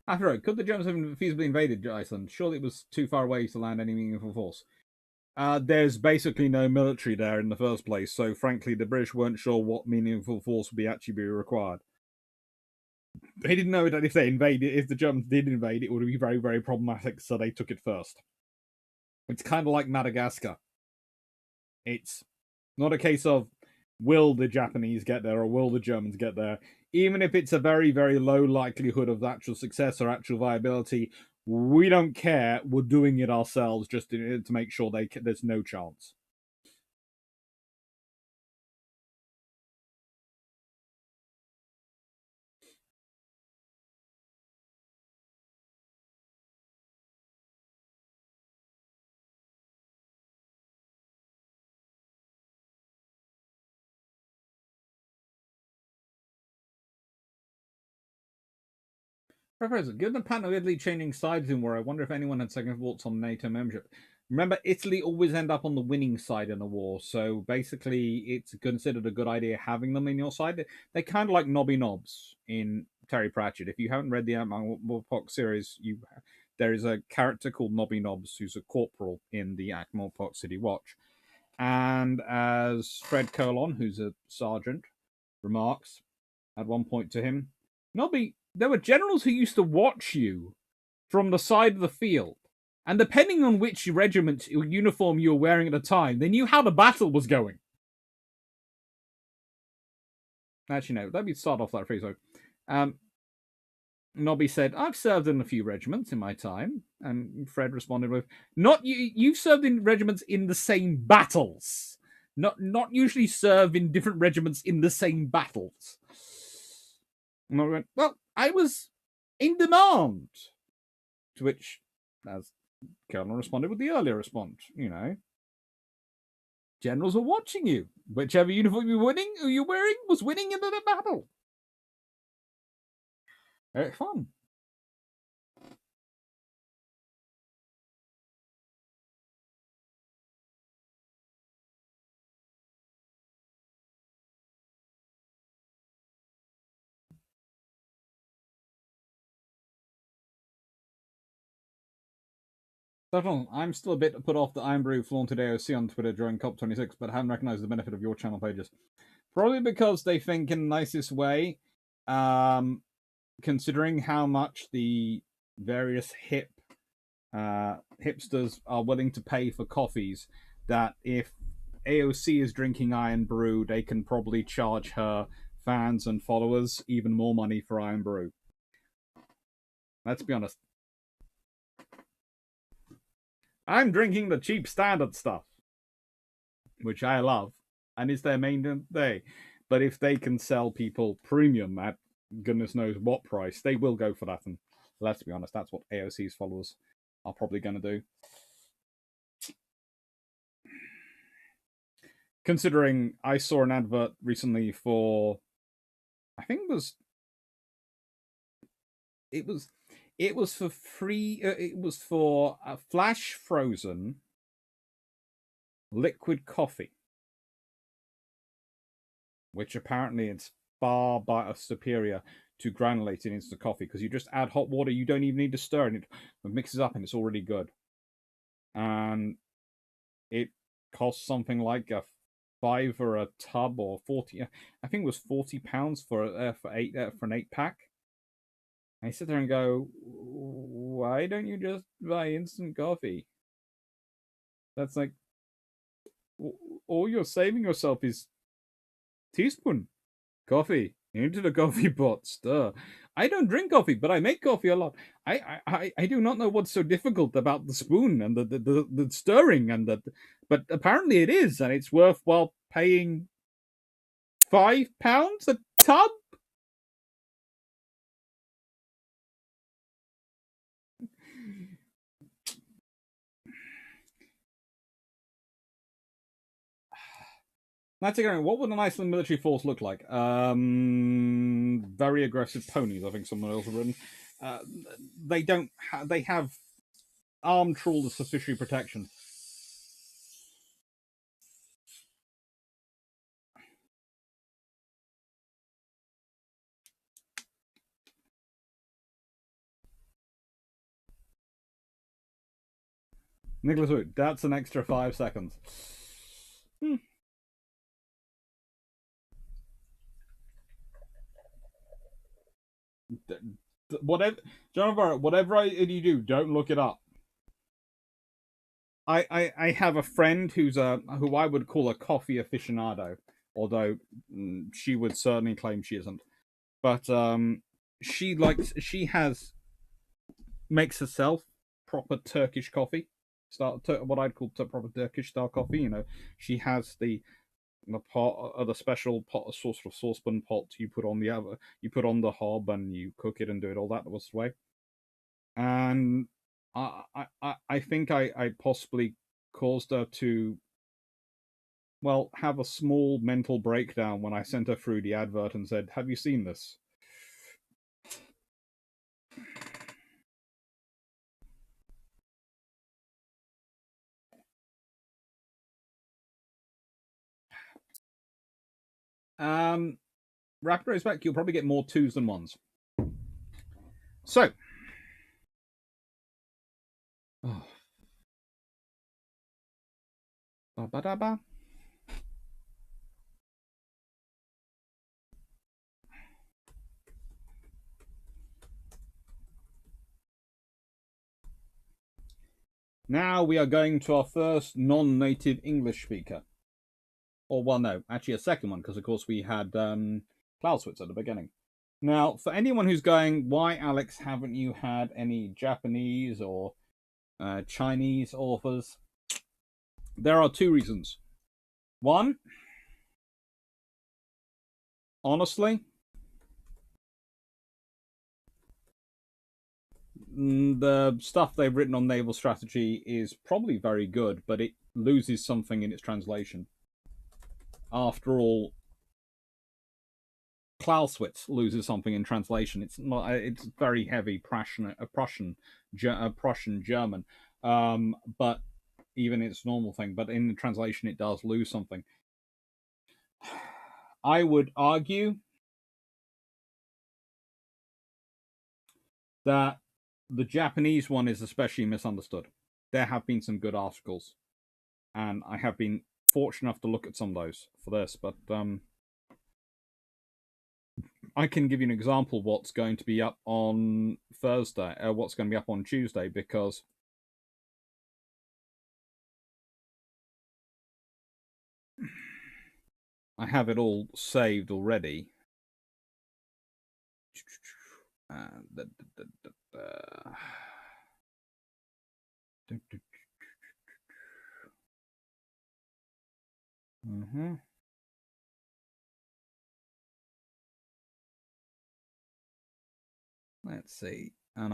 After all, could the Germans have feasibly invaded Iceland? Surely it was too far away to land any meaningful force. There's basically no military there in the first place, so frankly, the British weren't sure what meaningful force would actually be required. They didn't know that if the Germans did invade, it would be very, very problematic, so they took it first. It's kind of like Madagascar. It's not a case of will the Japanese get there or will the Germans get there. Even if it's a very, very low likelihood of actual success or actual viability, we don't care. We're doing it ourselves just to make sure there's no chance. Professor, given the pattern of Italy changing sides in war, I wonder if anyone had second thoughts on NATO membership. Remember, Italy always end up on the winning side in a war, so basically it's considered a good idea having them in your side. They're kind of like Nobby Knobs in Terry Pratchett. If you haven't read the Ankh-Morpork series, there is a character called Nobby Knobs who's a corporal in the Ankh-Morpork City Watch. And as Fred Colon, who's a sergeant, remarks at one point to him, Nobby, there were generals who used to watch you from the side of the field, and depending on which regiment or uniform you were wearing at the time, they knew how the battle was going. Actually, no, let me start off that phrase. Nobby said, I've served in a few regiments in my time. And Fred responded with, not you, you've served in regiments in the same battles. Not usually serve in different regiments in the same battles. And I went, well, I was in demand. To which, as Colonel responded with the earlier response, generals were watching you. Whichever uniform you were wearing was winning in the battle. Very fun. I'm still a bit put off that Irn-Bru flaunted AOC on Twitter during COP26, but haven't recognized the benefit of your channel pages. Probably because they think in the nicest way, considering how much the various hipsters are willing to pay for coffees, that if AOC is drinking Irn-Bru, they can probably charge her fans and followers even more money for Irn-Bru. Let's be honest. I'm drinking the cheap standard stuff, which I love, and it's their main day. But if they can sell people premium at goodness knows what price, they will go for that. And let's be honest, that's what AOC's followers are probably going to do. Considering I saw an advert recently for, I think it was for free. It was for flash frozen liquid coffee, which apparently it's far superior to granulated instant coffee because you just add hot water. You don't even need to stir, and it mixes up, and it's already good. And it costs something like a $5 for a tub, or 40. I think it was £40 for an 8-pack. I sit there and go, why don't you just buy instant coffee? That's like, all you're saving yourself is teaspoon coffee into the coffee pot, stir. I don't drink coffee, but I make coffee a lot. I do not know what's so difficult about the spoon and the stirring and but apparently it is, and it's worthwhile paying £5 a tub. That's again. What would an Iceland military force look like? Very aggressive ponies. I think someone else have written. Uh, they don't. They have armed trawlers for fishery protection. Nicholas Wood. That's an extra 5 seconds. Whatever, Jonathan, whatever you do, don't look it up. I have a friend who I would call a coffee aficionado, although she would certainly claim she isn't. But she makes herself proper Turkish coffee, what I'd call proper Turkish style coffee. You know, she has the pot, the special pot, sort of saucepan pot you put on the hob and you cook it and do it all that way. And I think I possibly caused her to, well, have a small mental breakdown when I sent her through the advert and said, "Have you seen this?" Rapid respect, you'll probably get more twos than ones. So, oh. Ba-ba-da-ba. Now we are going to our first non-native English speaker. Or, well, no, actually a second one, because of course we had Clausewitz at the beginning. Now, for anyone who's going, why, Alex, haven't you had any Japanese or Chinese authors? There are 2 reasons. One, honestly, the stuff they've written on naval strategy is probably very good, but it loses something in its translation. After all, Clausewitz loses something in translation. It's not. It's very heavy Prussian German, but even its normal thing. But in the translation, it does lose something. I would argue that the Japanese one is especially misunderstood. There have been some good articles, and I have been fortunate enough to look at some of those for this, but I can give you an example what's going to be up on Thursday, what's going to be up on Tuesday, because I have it all saved already. Mm-hmm. Let's see. And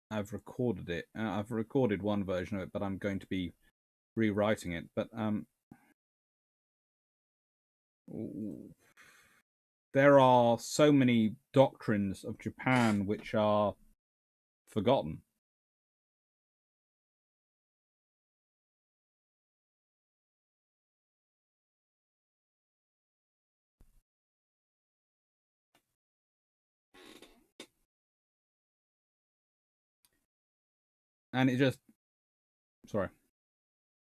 I've recorded it. I've recorded one version of it, but I'm going to be rewriting it. But there are so many doctrines of Japan which are forgotten. And it just, sorry,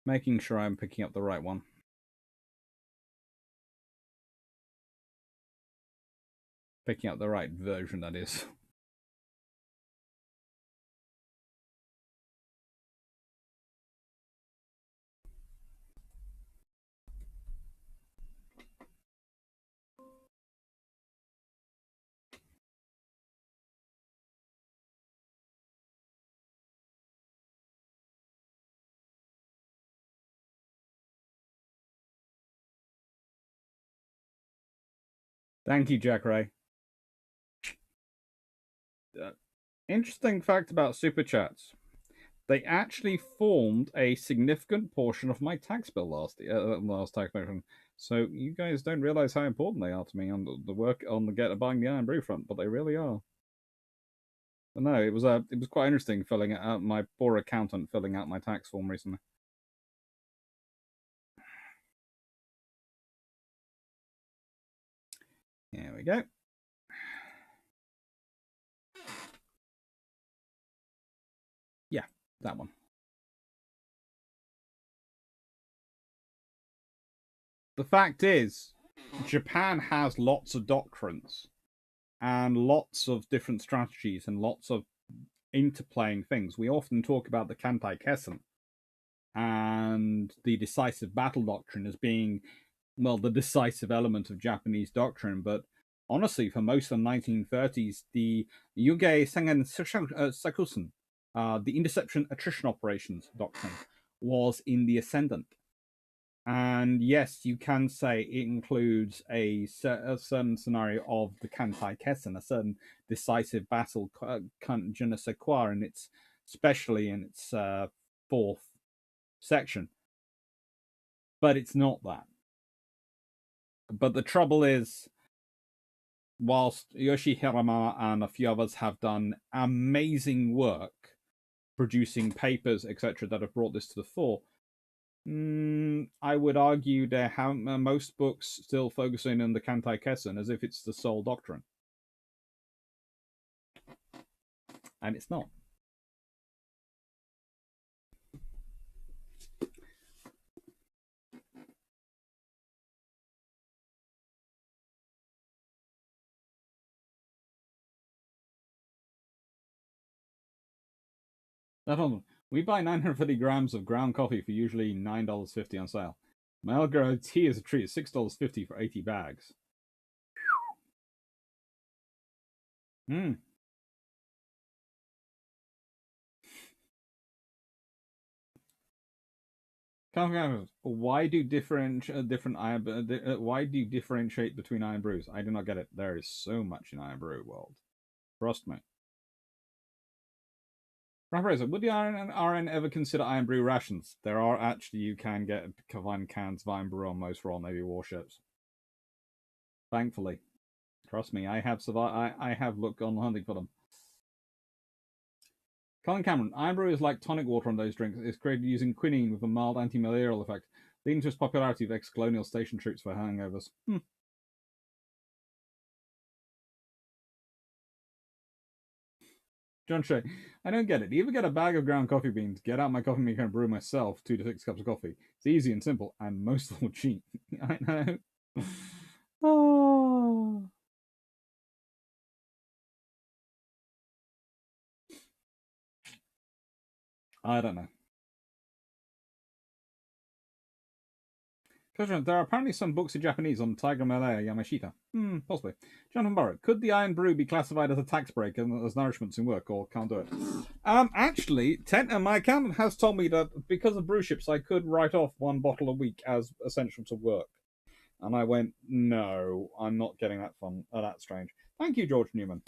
making sure I'm picking up the right one. Picking up the right version, that is. Thank you, Jack Ray. Interesting fact about super chats. they actually formed a significant portion of my tax bill last tax motion. So you guys don't realize how important they are to me on the work on the buying the Iron Brew front, but they really are. But no, it was quite interesting filling it out. My poor accountant filling out my tax form recently. Here we go. Yeah, that one. The fact is, Japan has lots of doctrines and lots of different strategies and lots of interplaying things. We often talk about the Kantai Kessen and the decisive battle doctrine as being, well, the decisive element of Japanese doctrine. But honestly, for most of the 1930s, the Yuge Sengen Sakusen, the interception attrition operations doctrine, was in the ascendant. And yes, you can say it includes a certain scenario of the Kantai Kessen, a certain decisive battle, je ne sais quoi, and it's especially in its fourth section. But it's not that. But the trouble is, whilst Yoshi Hiramama and a few others have done amazing work producing papers, etc., that have brought this to the fore, I would argue there have most books still focusing on the Kantai Kessen as if it's the sole doctrine. And it's not. We buy 950 grams of ground coffee for usually $9.50 on sale. My Algarve tea is a treat, $6.50 for 80 bags. Why do you differentiate between iron brews? I do not get it. There is so much in iron brew world. Trust me. Rapper, would the RN ever consider iron brew rations? There are actually, you can find cans of iron brew on most Royal Navy warships. Thankfully. Trust me, I have survived. I have looked on hunting for them. Colin Cameron, iron brew is like tonic water on those drinks. It's created using quinine with a mild anti-malarial effect, leading to its popularity with ex-colonial station troops for hangovers. John Shea, I don't get it. You ever get a bag of ground coffee beans, get out my coffee maker and brew myself 2 to 6 cups of coffee. It's easy and simple, and most of them cheap. I know. Oh. I don't know. There are apparently some books in Japanese on Tiger Malaya Yamashita. Possibly. Jonathan Burrow, could the iron brew be classified as a tax break and as nourishments in work, or can't do it? Actually, my accountant has told me that because of Bruships, I could write off 1 bottle a week as essential to work. And I went, no, I'm not getting that fun. Oh, that's strange. Thank you, George Newman.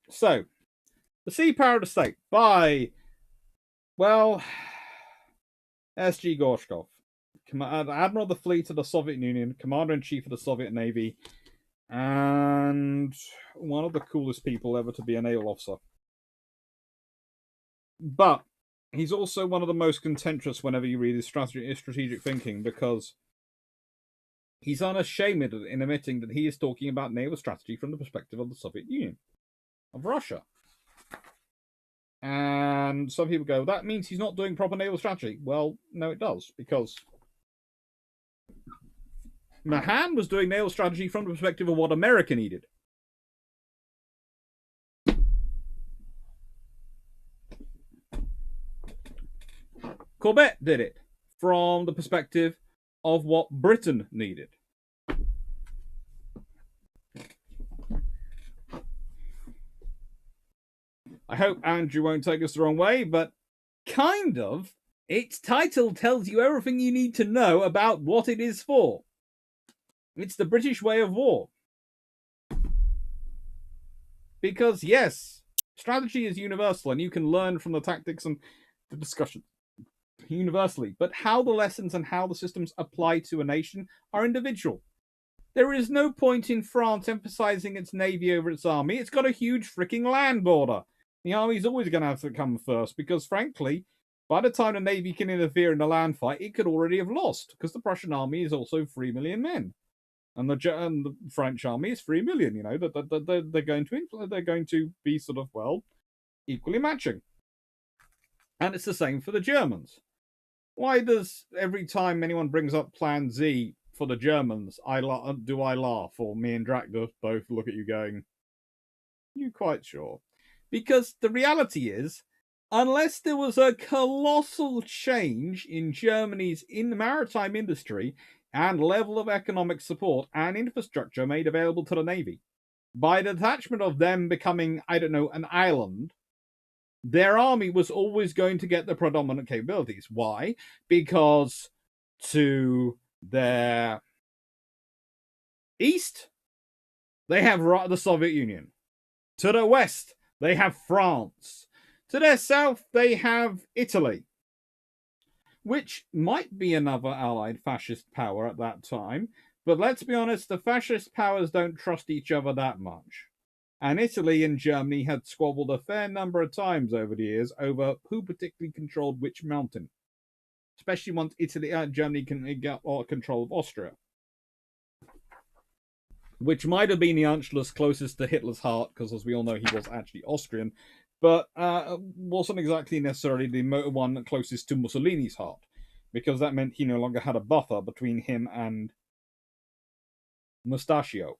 So, The Sea Power of the State by, well, S.G. Gorshkhov, Admiral of the Fleet of the Soviet Union, Commander-in-Chief of the Soviet Navy, and one of the coolest people ever to be a naval officer. But he's also one of the most contentious whenever you read his strategic thinking, because he's unashamed in admitting that he is talking about naval strategy from the perspective of the Soviet Union, of Russia. And some people go, that means he's not doing proper naval strategy. Well, no, it does, because Mahan was doing naval strategy from the perspective of what America needed. Corbett did it from the perspective of what Britain needed. I hope Andrew won't take us the wrong way, but kind of. Its title tells you everything you need to know about what it is for. It's the British way of war. Because, yes, Strategy is universal, and you can learn from the tactics and the discussion universally. But how the lessons and how the systems apply to a nation are individual. There is no point in France emphasizing its navy over its army. It's got a huge freaking land border. The army's always going to have to come first because, frankly, by the time the navy can interfere in a land fight, it could already have lost because the Prussian army is also 3 million men, and the French army is 3 million. You know, they're going to be sort of, well, equally matching. And it's the same for the Germans. Why does every time anyone brings up Plan Z for the Germans, I laugh, or me and Drac both look at you going, "You quite sure?" Because the reality is, unless there was a colossal change in Germany's maritime industry and level of economic support and infrastructure made available to the Navy, by the detachment of them becoming, I don't know, an island, their army was always going to get the predominant capabilities. Why? Because to their east, they have the Soviet Union. To the west, they have France. To their south, they have Italy, which might be another allied fascist power at that time. But let's be honest, the fascist powers don't trust each other that much. And Italy and Germany had squabbled a fair number of times over the years over who particularly controlled which mountain, especially once Germany can get control of Austria, which might have been the Anschluss closest to Hitler's heart, because as we all know, he was actually Austrian, but wasn't exactly necessarily the one closest to Mussolini's heart, because that meant he no longer had a buffer between him and Mustachio.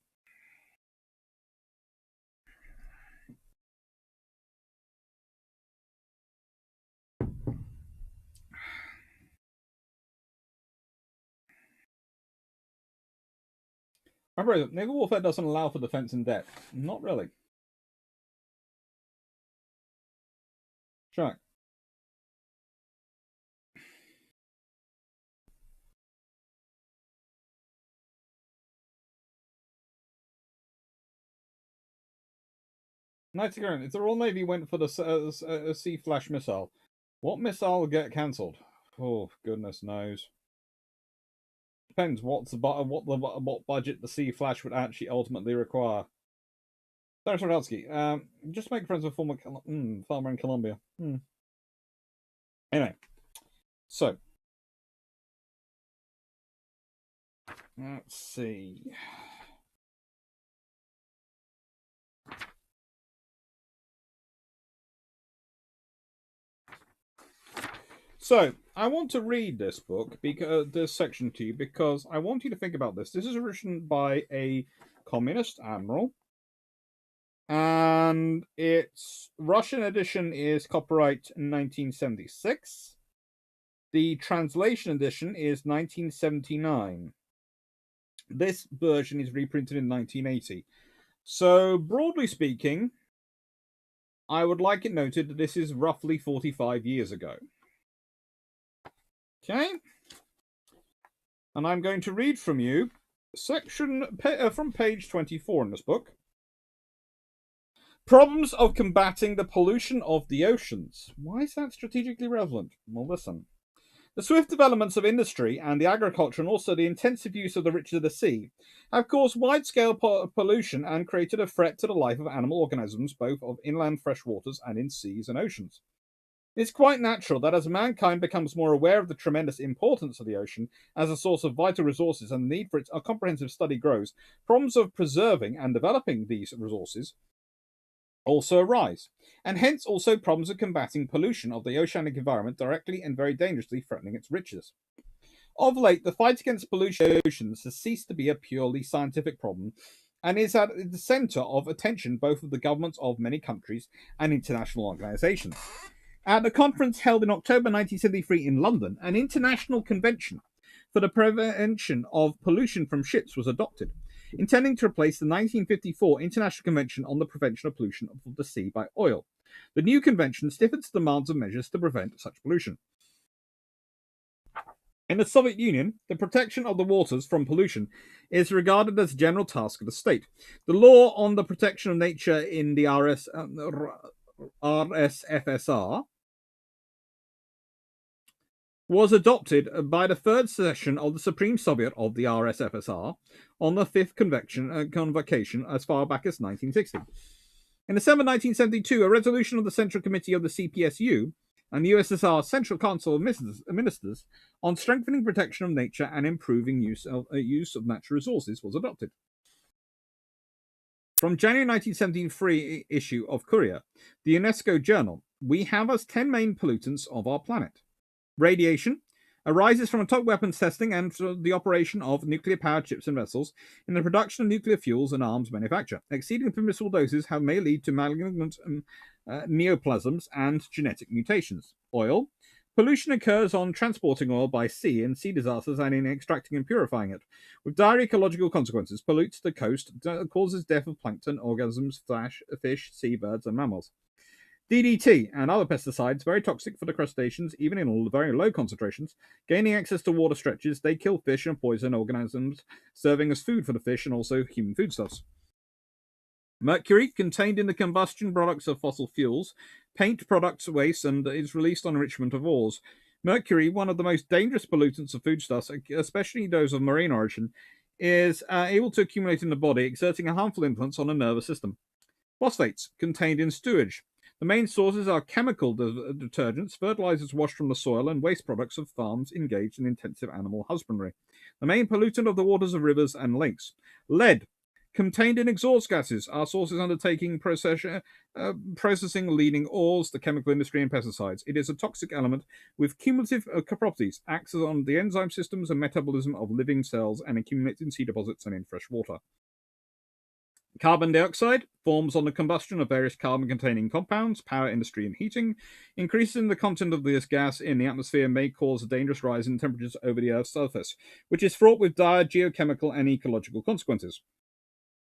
Remember, naval warfare doesn't allow for defense in depth. Not really. Sure. Night again. If the Royal Navy went for the Sea Flash missile, what missile will get cancelled? Oh, goodness knows. Depends what budget the Sea Flash would actually ultimately require. Thanks, Rogalski. Just make friends with former farmer in Colombia. Anyway, so let's see. So, I want to read this book, this section to you, because I want you to think about this. This is written by a communist admiral, and its Russian edition is copyright 1976. The translation edition is 1979. This version is reprinted in 1980. So, broadly speaking, I would like it noted that this is roughly 45 years ago. Okay, and I'm going to read from you section from page 24 in this book. Problems of combating the pollution of the oceans. Why is that strategically relevant? Well, listen. The swift developments of industry and the agriculture, and also the intensive use of the riches of the sea, have caused wide-scale pollution and created a threat to the life of animal organisms, both of inland fresh waters and in seas and oceans. It's quite natural that as mankind becomes more aware of the tremendous importance of the ocean as a source of vital resources and the need for its comprehensive study grows, problems of preserving and developing these resources also arise, and hence also problems of combating pollution of the oceanic environment directly and very dangerously threatening its riches. Of late, the fight against pollution of the oceans has ceased to be a purely scientific problem and is at the centre of attention both of the governments of many countries and international organisations. At a conference held in October 1973 in London, an international convention for the prevention of pollution from ships was adopted, intending to replace the 1954 International Convention on the Prevention of Pollution of the Sea by Oil. The new convention stiffens the demands of measures to prevent such pollution. In the Soviet Union, the protection of the waters from pollution is regarded as a general task of the state. The law on the protection of nature in the RSFSR was adopted by the third session of the Supreme Soviet of the RSFSR on the fifth convocation as far back as 1960. In December 1972, a resolution of the Central Committee of the CPSU and the USSR Central Council of Ministers on strengthening protection of nature and improving use of natural resources was adopted. From January 1973 issue of Courier, the UNESCO journal, we have as 10 main pollutants of our planet. Radiation arises from atomic weapons testing and from the operation of nuclear-powered ships and vessels in the production of nuclear fuels and arms manufacture. Exceeding permissible doses may lead to malignant neoplasms and genetic mutations. Oil. Pollution occurs on transporting oil by sea in sea disasters and in extracting and purifying it, with dire ecological consequences. Pollutes the coast, causes death of plankton, organisms, fish, seabirds, and mammals. DDT and other pesticides, very toxic for the crustaceans, even in very low concentrations. Gaining access to water stretches, they kill fish and poison organisms, serving as food for the fish and also human foodstuffs. Mercury, contained in the combustion products of fossil fuels, paint products waste, and is released on enrichment of ores. Mercury, one of the most dangerous pollutants of foodstuffs, especially those of marine origin, is able to accumulate in the body, exerting a harmful influence on the nervous system. Phosphates, contained in sewage. The main sources are chemical detergents, fertilizers washed from the soil, and waste products of farms engaged in intensive animal husbandry. The main pollutant of the waters of rivers and lakes. Lead, contained in exhaust gases, are sources undertaking processing leading ores, the chemical industry, and pesticides. It is a toxic element with cumulative properties, acts on the enzyme systems and metabolism of living cells, and accumulates in sea deposits and in fresh water. Carbon dioxide forms on the combustion of various carbon-containing compounds, power industry and heating. Increasing the content of this gas in the atmosphere may cause a dangerous rise in temperatures over the Earth's surface, which is fraught with dire geochemical and ecological consequences.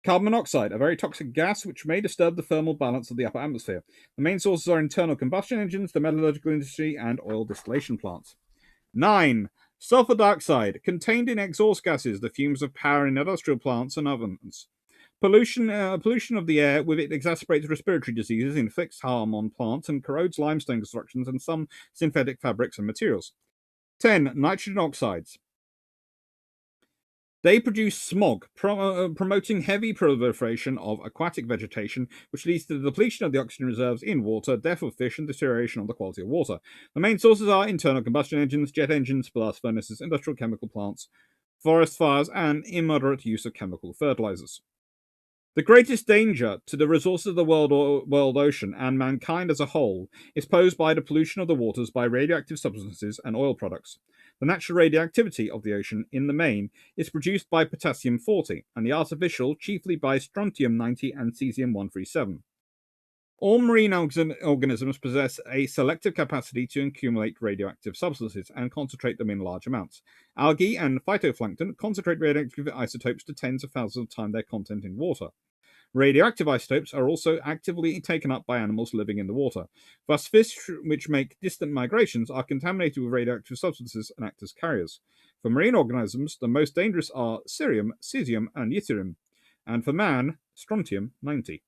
Carbon monoxide, a very toxic gas which may disturb the thermal balance of the upper atmosphere. The main sources are internal combustion engines, the metallurgical industry, and oil distillation plants. 9. Sulfur dioxide, contained in exhaust gases, the fumes of power in industrial plants and ovens. Pollution of the air with it exacerbates respiratory diseases, inflicts harm on plants, and corrodes limestone constructions and some synthetic fabrics and materials. 10. Nitrogen oxides. They produce smog, promoting heavy proliferation of aquatic vegetation, which leads to the depletion of the oxygen reserves in water, death of fish, and deterioration of the quality of water. The main sources are internal combustion engines, jet engines, blast furnaces, industrial chemical plants, forest fires, and immoderate use of chemical fertilizers. The greatest danger to the resources of the world ocean and mankind as a whole is posed by the pollution of the waters by radioactive substances and oil products. The natural radioactivity of the ocean, in the main, is produced by potassium-40, and the artificial chiefly by strontium-90 and cesium-137. All marine organisms possess a selective capacity to accumulate radioactive substances and concentrate them in large amounts. Algae and phytoplankton concentrate radioactive isotopes to tens of thousands of times their content in water. Radioactive isotopes are also actively taken up by animals living in the water. Thus, fish which make distant migrations are contaminated with radioactive substances and act as carriers. For marine organisms, the most dangerous are cerium, cesium, and yttrium, and for man, strontium-90.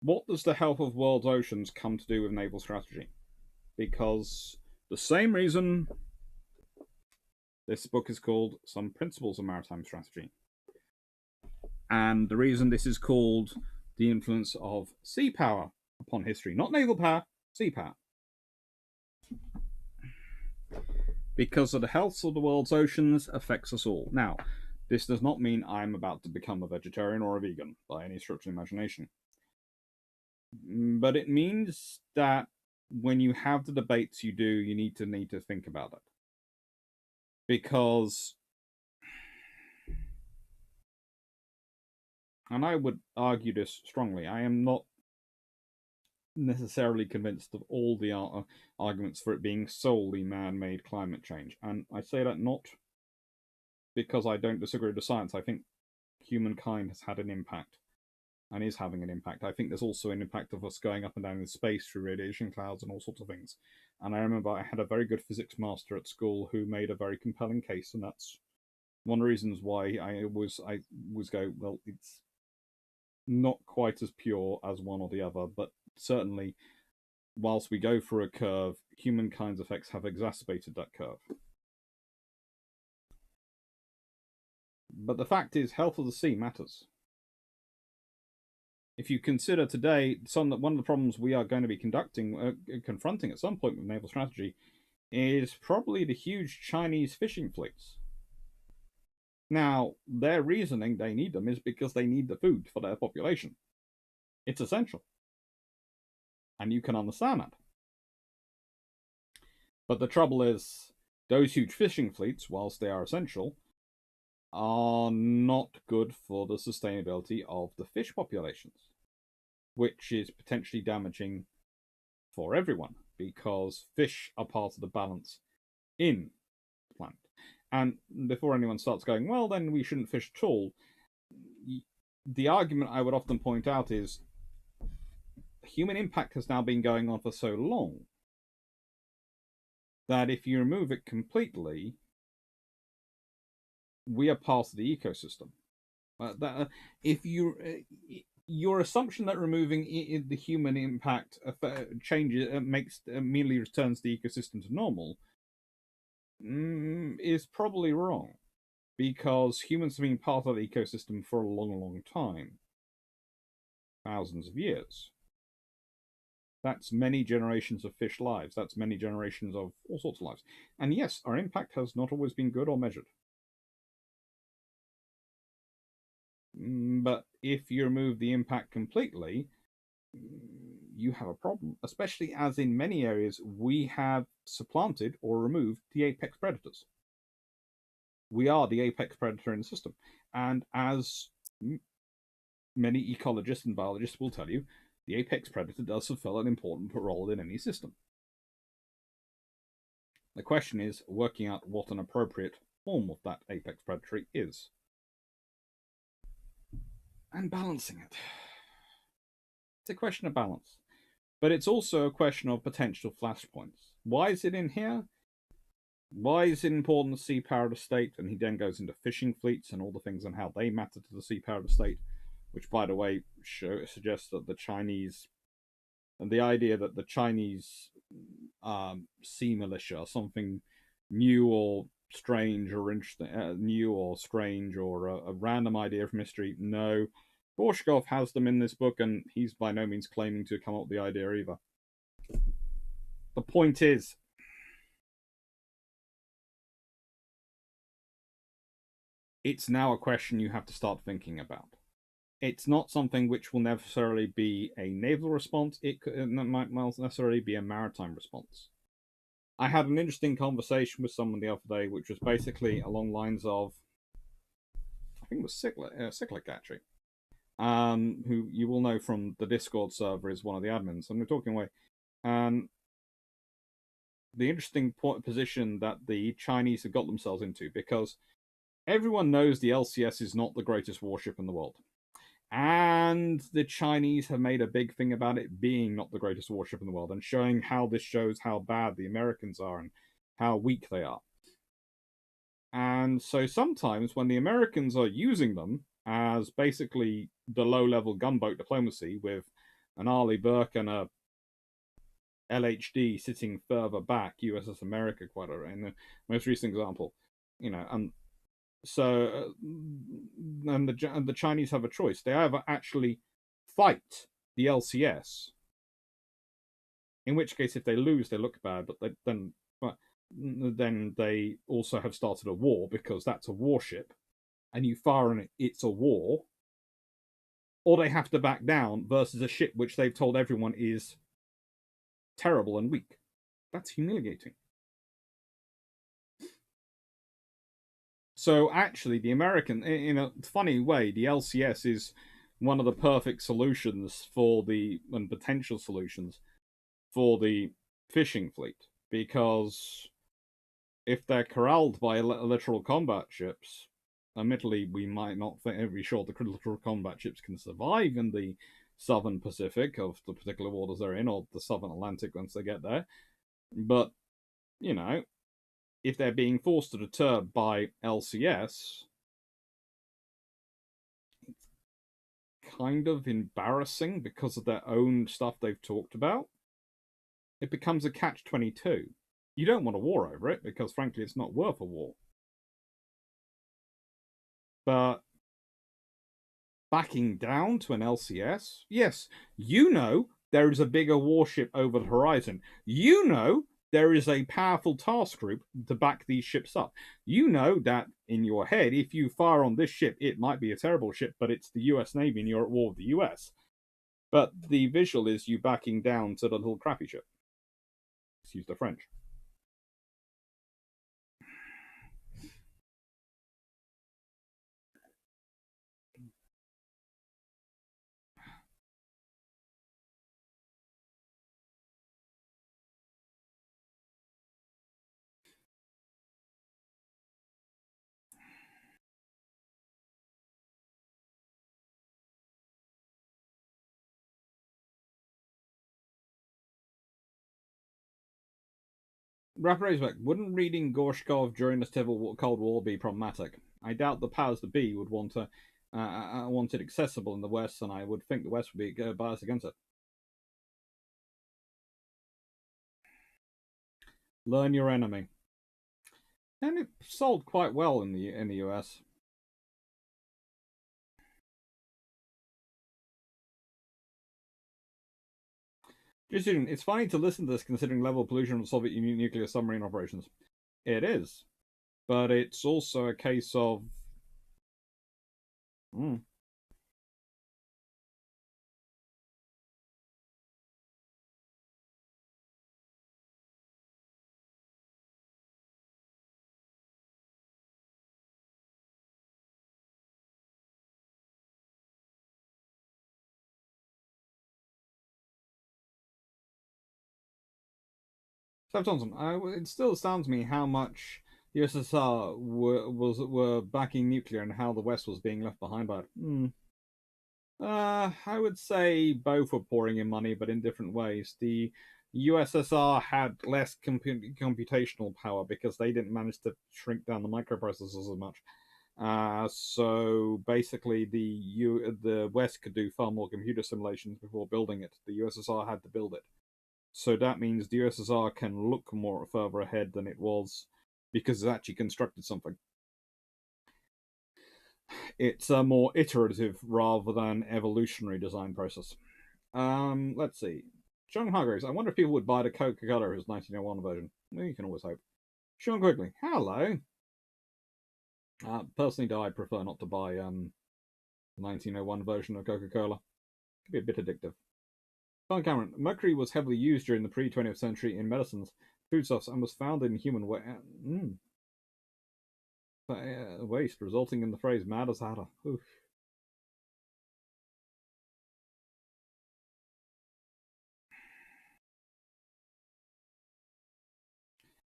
What does the health of world's oceans come to do with naval strategy? Because the same reason this book is called Some Principles of Maritime Strategy. And the reason this is called The Influence of Sea Power upon History. Not naval power, sea power. Because of the health of the world's oceans affects us all. Now, this does not mean I'm about to become a vegetarian or a vegan by any stretch of imagination. But it means that when you have the debates you do, you need to think about it. Because, and I would argue this strongly, I am not necessarily convinced of all the arguments for it being solely man-made climate change. And I say that not because I don't disagree with the science. I think humankind has had an impact and is having an impact. I think there's also an impact of us going up and down in space through radiation clouds and all sorts of things. And I remember I had a very good physics master at school who made a very compelling case, and that's one of the reasons why I was go, well, it's not quite as pure as one or the other, but certainly whilst we go through a curve, humankind's effects have exacerbated that curve. But the fact is, health of the sea matters. If you consider today, one of the problems we are going to be confronting at some point with naval strategy is probably the huge Chinese fishing fleets. Now, their reasoning they need them is because they need the food for their population. It's essential. And you can understand that. But the trouble is, those huge fishing fleets, whilst they are essential, are not good for the sustainability of the fish populations, which is potentially damaging for everyone, because fish are part of the balance in the planet. And before anyone starts going, well, then we shouldn't fish at all, the argument I would often point out is human impact has now been going on for so long that if you remove it completely, we are part of the ecosystem. If your assumption that removing the human impact changes immediately returns the ecosystem to normal is probably wrong, because humans have been part of the ecosystem for a long, long time, thousands of years. That's many generations of fish lives. That's many generations of all sorts of lives. And yes, our impact has not always been good or measured. But if you remove the impact completely, you have a problem, especially as in many areas we have supplanted or removed the apex predators. We are the apex predator in the system. And as many ecologists and biologists will tell you, the apex predator does fulfill an important role in any system. The question is working out what an appropriate form of that apex predator is. And balancing it. It's a question of balance. But it's also a question of potential flashpoints. Why is it in here? Why is it important to sea power of the state? And he then goes into fishing fleets and all the things and how they matter to the sea power of the state, which, by the way, suggests that the Chinese, and the idea that the Chinese sea militia are something new or strange or interesting, new or strange, or a random idea from history. No, Gorshkhov has them in this book, and he's by no means claiming to come up with the idea either. The point is, it's now a question you have to start thinking about. It's not something which will necessarily be a naval response. It might necessarily be a maritime response. I had an interesting conversation with someone the other day, which was basically along lines of, I think it was Cyclic actually, who you will know from the Discord server is one of the admins, and we're talking away. The interesting position that the Chinese have got themselves into, because everyone knows the LCS is not the greatest warship in the world. And the Chinese have made a big thing about it being not the greatest warship in the world, and showing how this shows how bad the Americans are and how weak they are. And so sometimes when the Americans are using them as basically the low-level gunboat diplomacy with an Arleigh Burke and a LHD sitting further back, USS America, quite in the most recent example, and so, and the Chinese have a choice. They either actually fight the LCS, in which case, if they lose, they look bad, but then they also have started a war, because that's a warship, and you fire on it, it's a war, or they have to back down versus a ship which they've told everyone is terrible and weak. That's humiliating. So actually, the American, in a funny way, the LCS is one of the perfect solutions and potential solutions for the fishing fleet, because if they're corralled by literal combat ships, admittedly, we might not be sure the critical combat ships can survive in the Southern Pacific of the particular waters they're in, or the Southern Atlantic once they get there. But, you know, if they're being forced to deter by LCS, it's kind of embarrassing because of their own stuff they've talked about. It becomes a catch-22. You don't want a war over it because, frankly, it's not worth a war. But backing down to an LCS, yes, you know there is a bigger warship over the horizon. You know there is a powerful task group to back these ships up. You know that in your head, if you fire on this ship, it might be a terrible ship, but it's the US Navy and you're at war with the US. But the visual is you backing down to the little crappy ship. Excuse the French. Rapid wouldn't reading Gorshkhov during the Civil Cold War be problematic? I doubt the powers that be would want it accessible in the West, and I would think the West would be biased against it. Learn your enemy, and it sold quite well in the US. It's funny to listen to this considering level of pollution of Soviet Union nuclear submarine operations. It is, but it's also a case of. Steph Thompson, it still astounds me how much the USSR were backing nuclear and how the West was being left behind by it. I would say both were pouring in money, but in different ways. The USSR had less computational power because they didn't manage to shrink down the microprocessors as much. So basically, the West could do far more computer simulations before building it. The USSR had to build it. So that means the USSR can look more further ahead than it was because it actually constructed something. It's a more iterative rather than evolutionary design process. Let's see. Sean Hargraves, I wonder if people would buy the Coca-Cola's 1901 version. Well, you can always hope. Sean Quigley, hello. Personally, though, I prefer not to buy the 1901 version of Coca-Cola. It could be a bit addictive. John Cameron, mercury was heavily used during the pre-20th century in medicines, foodstuffs, and was found in human waste, resulting in the phrase "mad as hatter." Oof.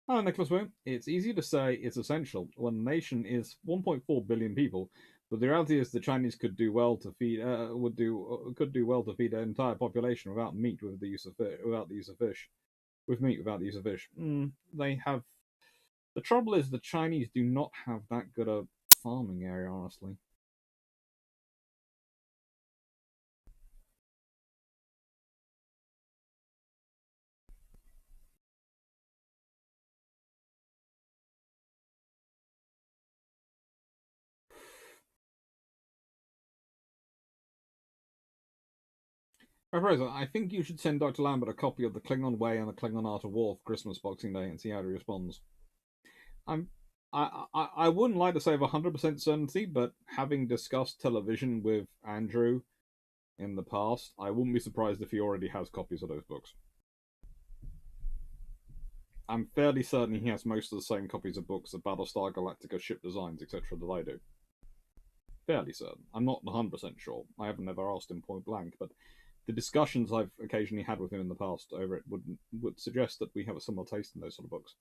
Hello, Nicholas Wu. It's easy to say it's essential when the nation is 1.4 billion people, but the reality is the Chinese could do well to feed could do well to feed an entire population without meat with the use of fish. With meat without the use of fish. They have. The trouble is the Chinese do not have that good a farming area, honestly. Professor, I think you should send Dr. Lambert a copy of The Klingon Way and The Klingon Art of War for Christmas Boxing Day and see how he responds. I wouldn't like to say with 100% certainty, but having discussed television with Andrew in the past, I wouldn't be surprised if he already has copies of those books. I'm fairly certain he has most of the same copies of books of Battlestar Galactica ship designs, etc. that I do. Fairly certain. I'm not 100% sure. I haven't ever asked him point blank, but the discussions I've occasionally had with him in the past over it would suggest that we have a similar taste in those sort of books.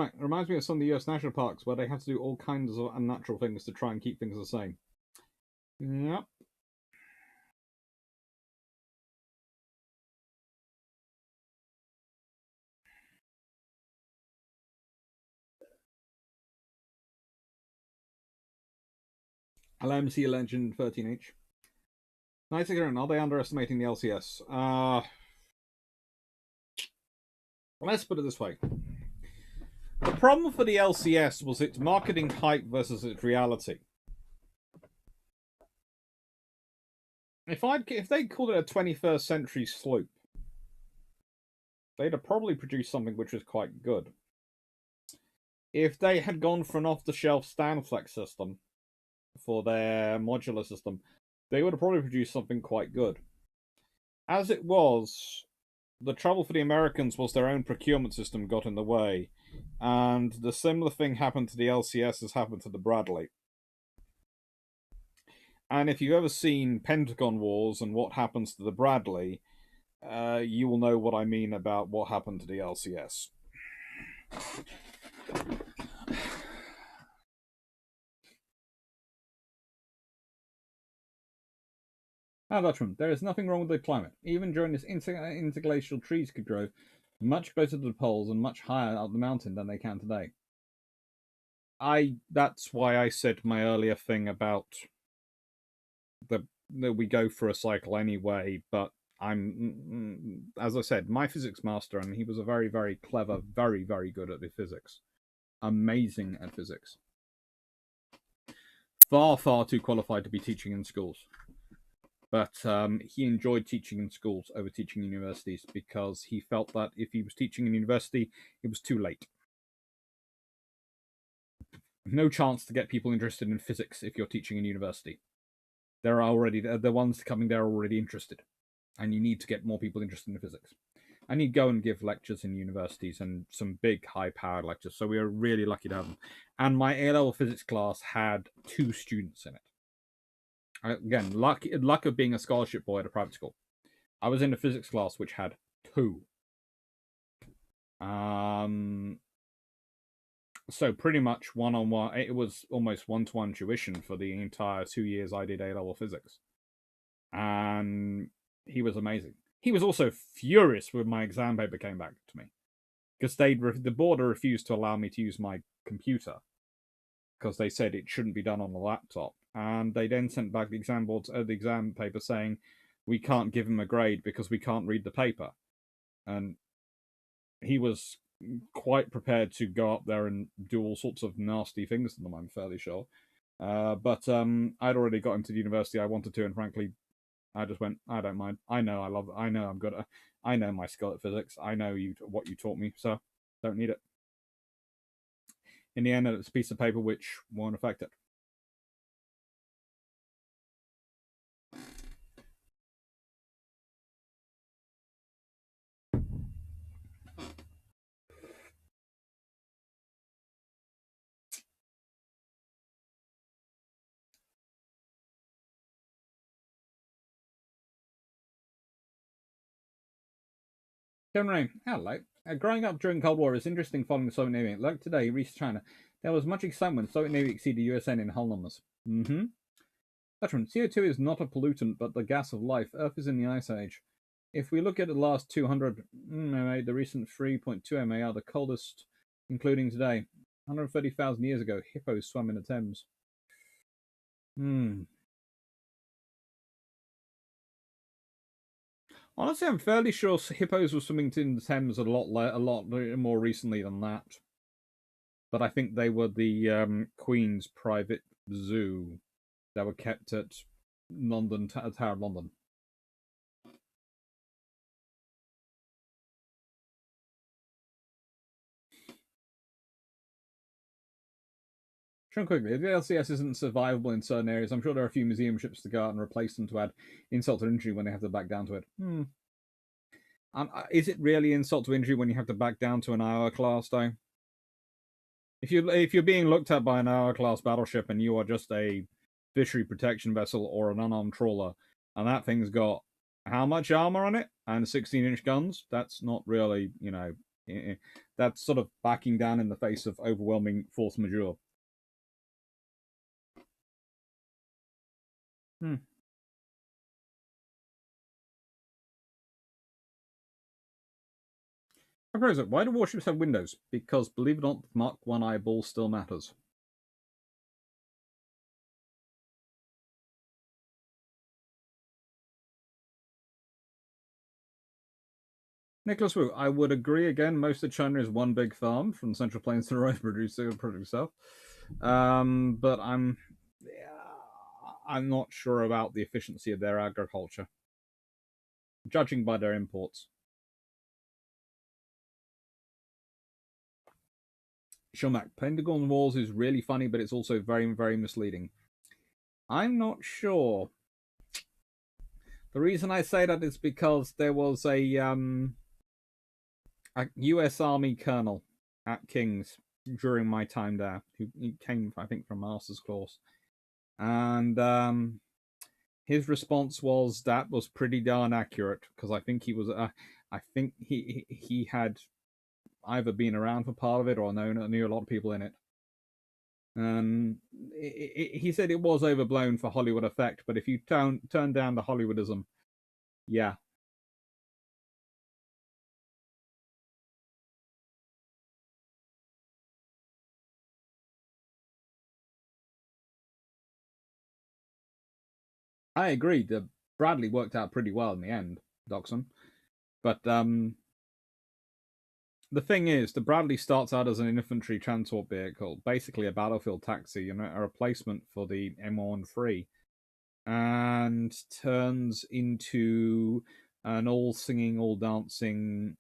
It reminds me of some of the US national parks where they have to do all kinds of unnatural things to try and keep things the same. Yep. LMC Legend 13H. Nice again. Are they underestimating the LCS? Let's put it this way. The problem for the LCS was its marketing hype versus its reality. If they called it a 21st century sloop, they'd have probably produced something which was quite good. If they had gone for an off-the-shelf Stanflex system for their modular system, they would have probably produced something quite good. As it was, the trouble for the Americans was their own procurement system got in the way, and the similar thing happened to the LCS as happened to the Bradley. And if you've ever seen Pentagon Wars and what happens to the Bradley, you will know what I mean about what happened to the LCS. Dutchman, there is nothing wrong with the climate. Even during this interglacial, trees could grow much closer to the poles and much higher up the mountain than they can today. That's why I said my earlier thing about that we go for a cycle anyway, but I'm, as I said, my physics master, and he was a very, very clever, very, very good at the physics. Amazing at physics. Far, far too qualified to be teaching in schools. But he enjoyed teaching in schools over teaching in universities because he felt that if he was teaching in university, it was too late. No chance to get people interested in physics if you're teaching in university. There are already the ones coming there are already interested, and you need to get more people interested in physics. And he'd go and give lectures in universities and some big, high-powered lectures. So we were really lucky to have them. And my A-level physics class had 2 students in it. Again, luck of being a scholarship boy at a private school. I was in a physics class which had 2. So pretty much one-on-one. It was almost one-to-one tuition for the entire 2 years I did A-level physics. And he was amazing. He was also furious when my exam paper came back to me. Because the board refused to allow me to use my computer. Because they said it shouldn't be done on a laptop. And they then sent back the exam paper saying, we can't give him a grade because we can't read the paper. And he was quite prepared to go up there and do all sorts of nasty things to them, I'm fairly sure. But I'd already got him to the university I wanted to, and frankly, I just went, I don't mind. I know I'm good at, I know my skill at physics. I know what you taught me, so don't need it. In the end, it's a piece of paper which won't affect it. Kevin Rain, hello. Growing up during Cold War is interesting following the Soviet Navy. Like today, East China, there was much excitement when the Soviet Navy exceeded the USN in hull numbers. Veteran, CO2 is not a pollutant, but the gas of life. Earth is in the Ice Age. If we look at the last 200 MA, the recent 3.2 MA are the coldest, including today. 130,000 years ago, hippos swam in the Thames. Honestly, I'm fairly sure hippos were swimming in the Thames a lot more recently than that. But I think they were the Queen's private zoo that were kept at London, Tower of London. Quickly, if the LCS isn't survivable in certain areas, I'm sure there are a few museum ships to go out and replace them to add insult to injury when they have to back down to it. Is it really insult to injury when you have to back down to an hour class, though? If you're being looked at by an hour class battleship and you are just a fishery protection vessel or an unarmed trawler, and that thing's got how much armor on it and 16-inch guns, that's not really, That's sort of backing down in the face of overwhelming force majeure. Why do warships have windows? Because, believe it or not, the Mark 1 eyeball still matters. Nicholas Wu, I would agree again. Most of China is one big farm from the Central Plains to the rice producer south. But I'm not sure about the efficiency of their agriculture, judging by their imports. Shomak, Pentagon Wars is really funny, but it's also very, very misleading. I'm not sure. The reason I say that is because there was a U.S. Army colonel at King's during my time there who came, I think, from Master's course, and his response was that was pretty darn accurate, because I think he was I think he had either been around for part of it or knew a lot of people in it. He said it was overblown for Hollywood effect, but if you turn down the Hollywoodism, yeah. I agree. The Bradley worked out pretty well in the end, Doxon. But the thing is, the Bradley starts out as an infantry transport vehicle, basically a battlefield taxi, and a replacement for the M13, and turns into an all singing, all dancing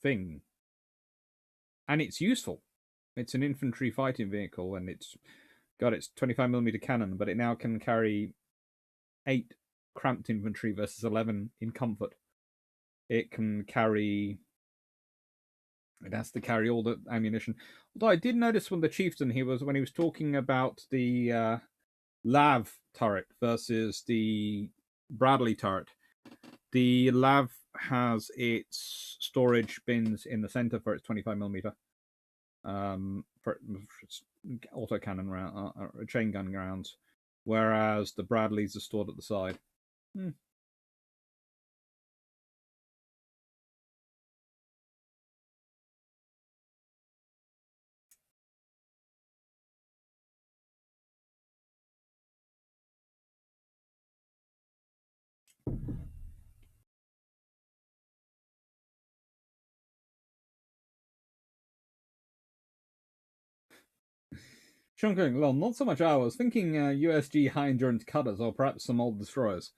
thing. And it's useful. It's an infantry fighting vehicle, and it's got its 25mm cannon, but it now can carry 8 cramped infantry versus 11 in comfort. It has to carry all the ammunition. Although I did notice when the chieftain, when he was talking about the Lav turret versus the Bradley turret, the Lav has its storage bins in the center for its 25mm for its autocannon round, chain gun rounds, whereas the Bradleys are stored at the side. Chunking, well, not so much I was thinking USG high endurance cutters or perhaps some old destroyers.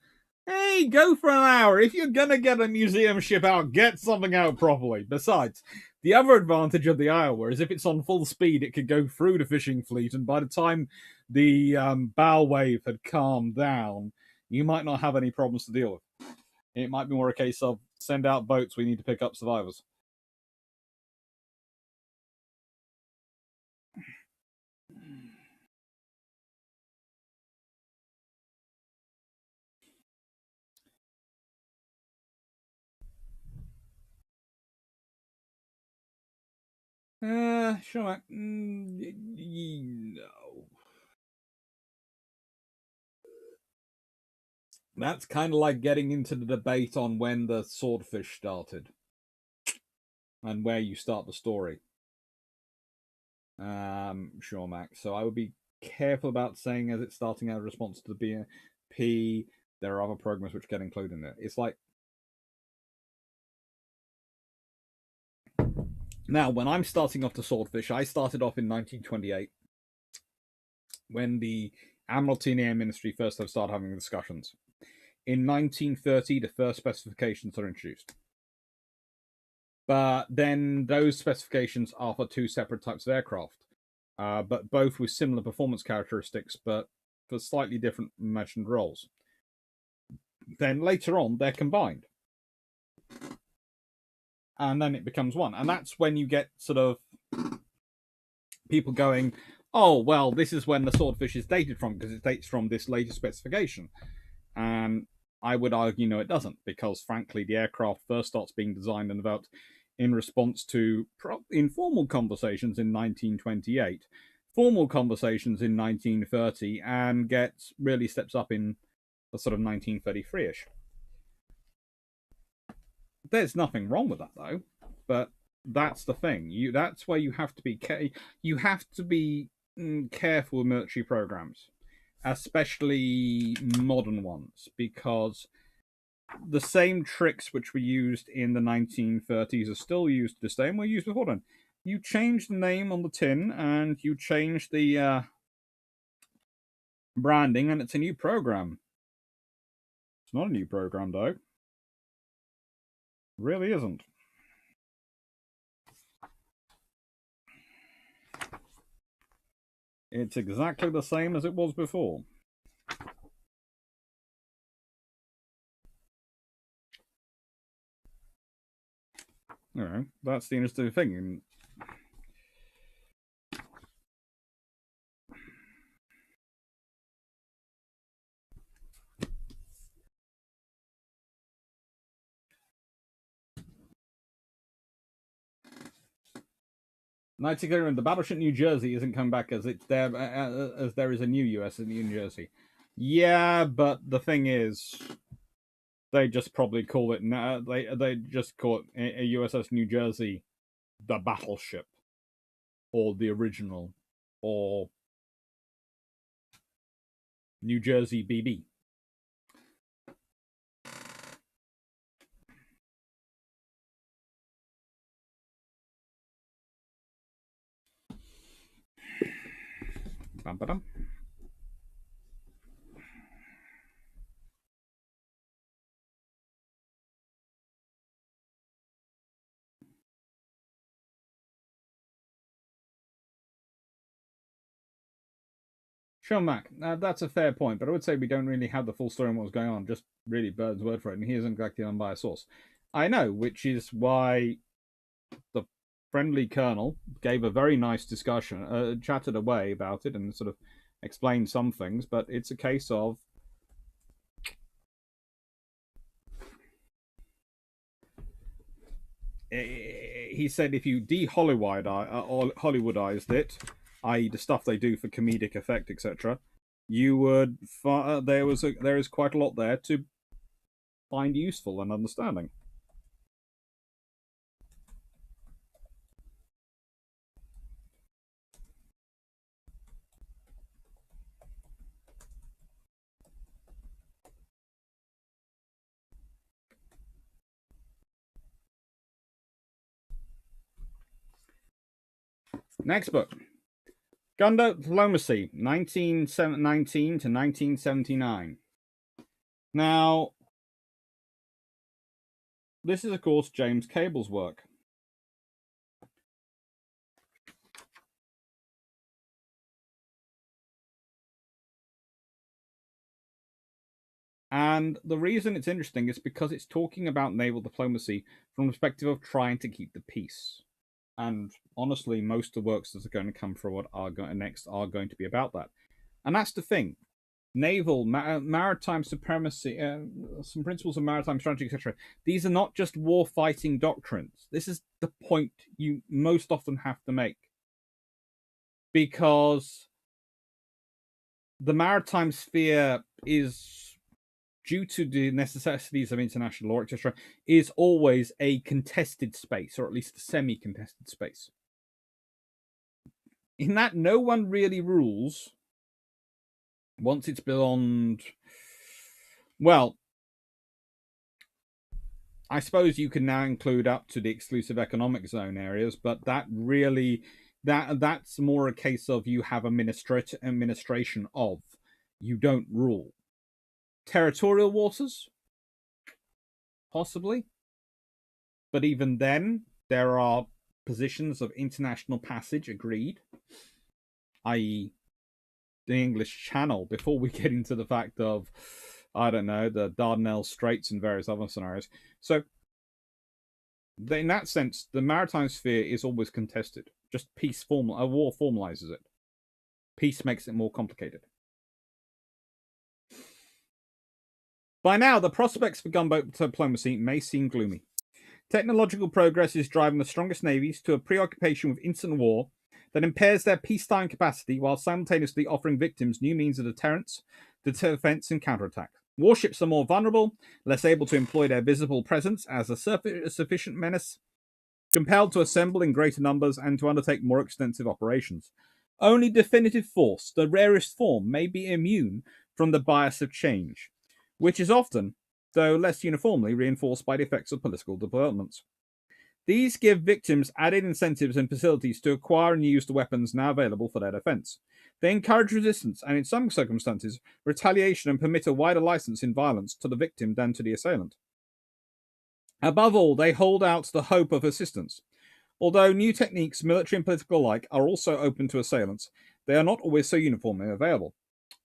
Hey, go for an hour. If you're gonna get a museum ship out, get something out properly. Besides, the other advantage of the Iowa is if it's on full speed, it could go through the fishing fleet, and by the time the bow wave had calmed down, you might not have any problems to deal with. It might be more a case of send out boats, we need to pick up survivors. Sure. No. That's kind of like getting into the debate on when the swordfish started and where you start the story. Sure, Max. So I would be careful about saying as it's starting out a response to the BP. There are other programs which get included in it. It's like now when I'm starting off the swordfish, I started off in 1928 when the Admiralty and Air Ministry first have started having discussions. In 1930, the first specifications are introduced. But then those specifications are for 2 separate types of aircraft, but both with similar performance characteristics, but for slightly different mentioned roles. Then later on, they're combined. And then it becomes one. And that's when you get sort of people going, oh, well, this is when the swordfish is dated from, because it dates from this later specification. And I would argue no, it doesn't, because frankly, the aircraft first starts being designed and developed in response to informal conversations in 1928, formal conversations in 1930, and really steps up in the sort of 1933-ish. There's nothing wrong with that though, but that's the thing. That's where you have to be. You have to be careful with military programs, especially modern ones, because the same tricks which were used in the 1930s are still used to this day and were used before then. You change the name on the tin and you change the branding, and it's a new program. It's not a new program, though. It really isn't. It's exactly the same as it was before. You know, that's the interesting thing. Nightingale, the battleship New Jersey isn't come back as it's there as there is a new US in New Jersey. Yeah, but the thing is, they just probably call it they just call it a USS New Jersey, the battleship, or the original, or New Jersey BB. Bum-ba-dum. Sure, Mac. That's a fair point, but I would say we don't really have the full story on what's going on. Just really Bird's word for it, and he isn't exactly an unbiased source. I know, which is why the friendly colonel gave a very nice discussion, chatted away about it, and sort of explained some things. But it's a case of he said if you Hollywoodized it, i.e., the stuff they do for comedic effect, etc., you would there is quite a lot there to find useful and understanding. Next book. Gunboat Diplomacy, 1919 to 1979. Now, this is, of course, James Cable's work. And the reason it's interesting is because it's talking about naval diplomacy from the perspective of trying to keep the peace. And honestly, most of the works that are going to come forward next are going to be about that. And that's the thing. Naval, maritime supremacy, some principles of maritime strategy, etc. These are not just war fighting doctrines. This is the point you most often have to make. Because the maritime sphere is, due to the necessities of international law, etc., is always a contested space, or at least a semi-contested space. In that, no one really rules once it's beyond. Well, I suppose you can now include up to the exclusive economic zone areas, but that really that's more a case of you have administration of, you don't rule. Territorial waters, possibly, but even then there are positions of international passage agreed, i.e., the English Channel, before we get into the fact of, I don't know, the Dardanelles Straits and various other scenarios. So, in that sense, the maritime sphere is always contested. Just a war formalizes it. Peace makes it more complicated. By now, the prospects for gunboat diplomacy may seem gloomy. Technological progress is driving the strongest navies to a preoccupation with instant war that impairs their peacetime capacity while simultaneously offering victims new means of deterrence, defense, and counterattack. Warships are more vulnerable, less able to employ their visible presence as a sufficient menace, compelled to assemble in greater numbers and to undertake more extensive operations. Only definitive force, the rarest form, may be immune from the bias of change, which is often, though less uniformly, reinforced by the effects of political developments. These give victims added incentives and facilities to acquire and use the weapons now available for their defense. They encourage resistance and, in some circumstances, retaliation and permit a wider license in violence to the victim than to the assailant. Above all, they hold out the hope of assistance. Although new techniques, military and political alike, are also open to assailants, they are not always so uniformly available.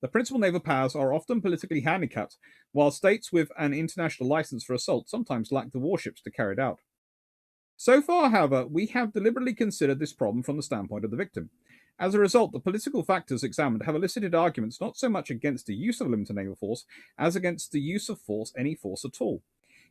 The principal naval powers are often politically handicapped, while states with an international license for assault sometimes lack the warships to carry it out. So far, however, we have deliberately considered this problem from the standpoint of the victim. As a result, the political factors examined have elicited arguments not so much against the use of limited naval force as against the use of force, any force at all.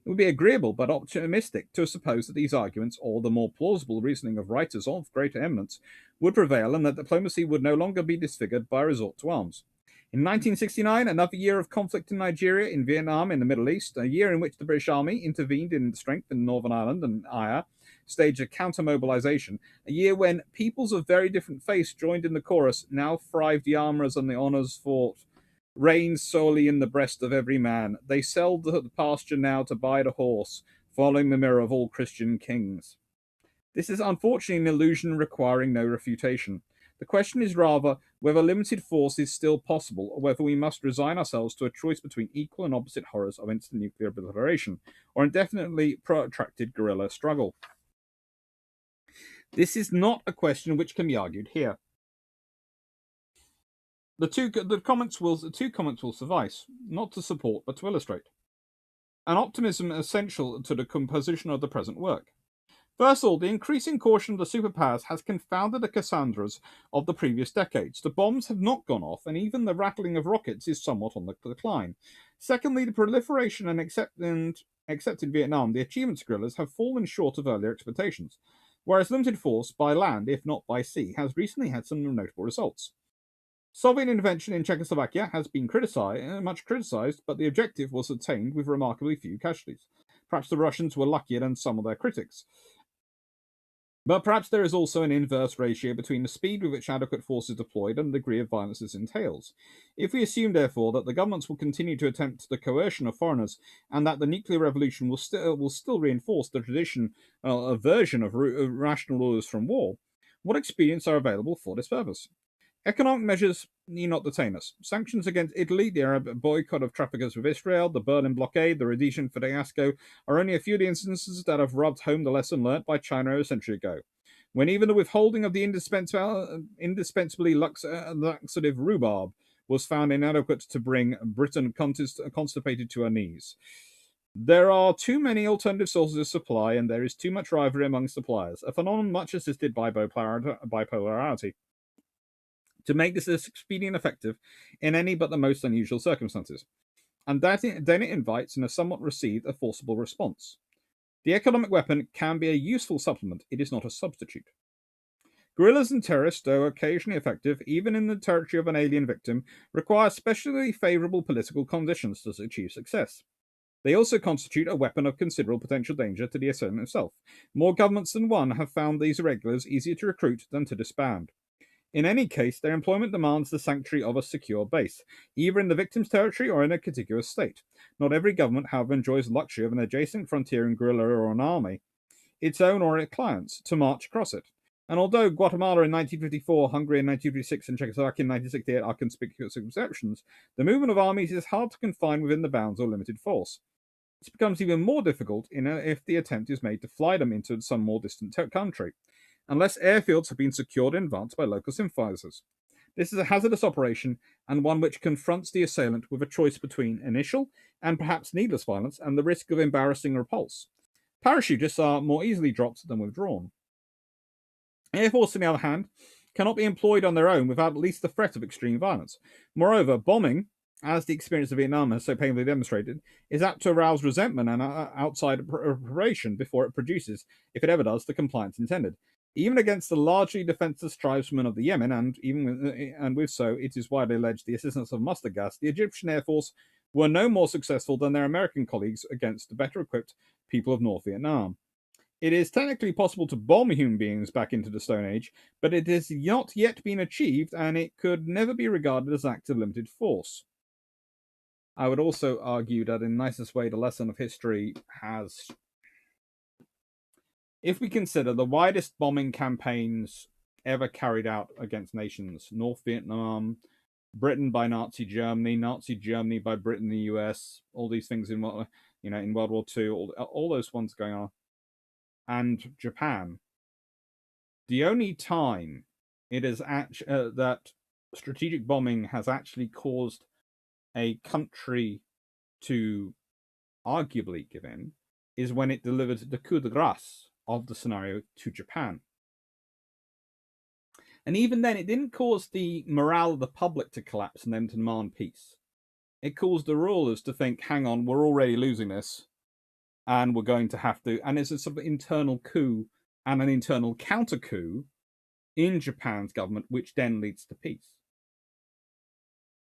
It would be agreeable but optimistic to suppose that these arguments, or the more plausible reasoning of writers of greater eminence, would prevail and that diplomacy would no longer be disfigured by resort to arms. In 1969, another year of conflict in Nigeria, in Vietnam, in the Middle East, a year in which the British Army intervened in strength in Northern Ireland and Aya, staged a counter-mobilization, a year when peoples of very different faith joined in the chorus, now thrive the armourers and the honours fought, reigns solely in the breast of every man. They sell the pasture now to buy the horse, following the mirror of all Christian kings. This is unfortunately an illusion requiring no refutation. The question is rather whether limited force is still possible, or whether we must resign ourselves to a choice between equal and opposite horrors of instant nuclear obliteration, or indefinitely protracted guerrilla struggle. This is not a question which can be argued here. The two comments will suffice, not to support but to illustrate. An optimism essential to the composition of the present work. First of all, the increasing caution of the superpowers has confounded the Cassandras of the previous decades. The bombs have not gone off, and even the rattling of rockets is somewhat on the decline. Secondly, the proliferation and except in Vietnam, the achievements of guerrillas have fallen short of earlier expectations, whereas limited force by land, if not by sea, has recently had some notable results. Soviet intervention in Czechoslovakia has been much criticized, but the objective was attained with remarkably few casualties. Perhaps the Russians were luckier than some of their critics. But perhaps there is also an inverse ratio between the speed with which adequate force is deployed and the degree of violence this entails. If we assume, therefore, that the governments will continue to attempt the coercion of foreigners and that the nuclear revolution will still reinforce the aversion of rational rulers from war, what expedients are available for this purpose? Economic measures need not detain us. Sanctions against Italy, the Arab boycott of traffickers with Israel, the Berlin blockade, the Rhodesian fiasco are only a few of the instances that have rubbed home the lesson learnt by China a century ago, when even the withholding of the indispensably laxative rhubarb was found inadequate to bring Britain constipated to her knees. There are too many alternative sources of supply, and there is too much rivalry among suppliers, a phenomenon much assisted by bipolarity, to make this expedient effective in any but the most unusual circumstances, and then it invites and has somewhat received a forcible response. The economic weapon can be a useful supplement, it is not a substitute. Guerrillas and terrorists, though occasionally effective, even in the territory of an alien victim, require specially favourable political conditions to achieve success. They also constitute a weapon of considerable potential danger to the assailant himself. More governments than one have found these irregulars easier to recruit than to disband. In any case, their employment demands the sanctuary of a secure base, either in the victim's territory or in a contiguous state. Not every government, however, enjoys the luxury of an adjacent frontier and guerrilla or an army, its own or its clients, to march across it. And although Guatemala in 1954, Hungary in 1956, and Czechoslovakia in 1968 are conspicuous exceptions, the movement of armies is hard to confine within the bounds of limited force. This becomes even more difficult if the attempt is made to fly them into some more distant country, unless airfields have been secured in advance by local sympathizers. This is a hazardous operation, and one which confronts the assailant with a choice between initial and perhaps needless violence and the risk of embarrassing repulse. Parachutists are more easily dropped than withdrawn. Air Force, on the other hand, cannot be employed on their own without at least the threat of extreme violence. Moreover, bombing as the experience of Vietnam has so painfully demonstrated, is apt to arouse resentment and outside approbation before it produces, if it ever does, the compliance intended. Even against the largely defenseless tribesmen of the Yemen, and with so, it is widely alleged, the assistance of mustard gas, the Egyptian Air Force were no more successful than their American colleagues against the better equipped people of North Vietnam. It is technically possible to bomb human beings back into the Stone Age, but it has not yet been achieved, and it could never be regarded as an act of limited force. I would also argue that in the nicest way, the lesson of history has... If we consider the widest bombing campaigns ever carried out against nations, North Vietnam, Britain by Nazi Germany by Britain and the US, all these things in World War II, all those ones going on, and Japan. The only time it is that strategic bombing has actually caused a country to arguably give in is when it delivered the coup de grace of the scenario to Japan. And even then, it didn't cause the morale of the public to collapse and them to demand peace. It caused the rulers to think, hang on, we're already losing this, and we're going to have to... And it's a sort of internal coup and an internal counter-coup in Japan's government, which then leads to peace.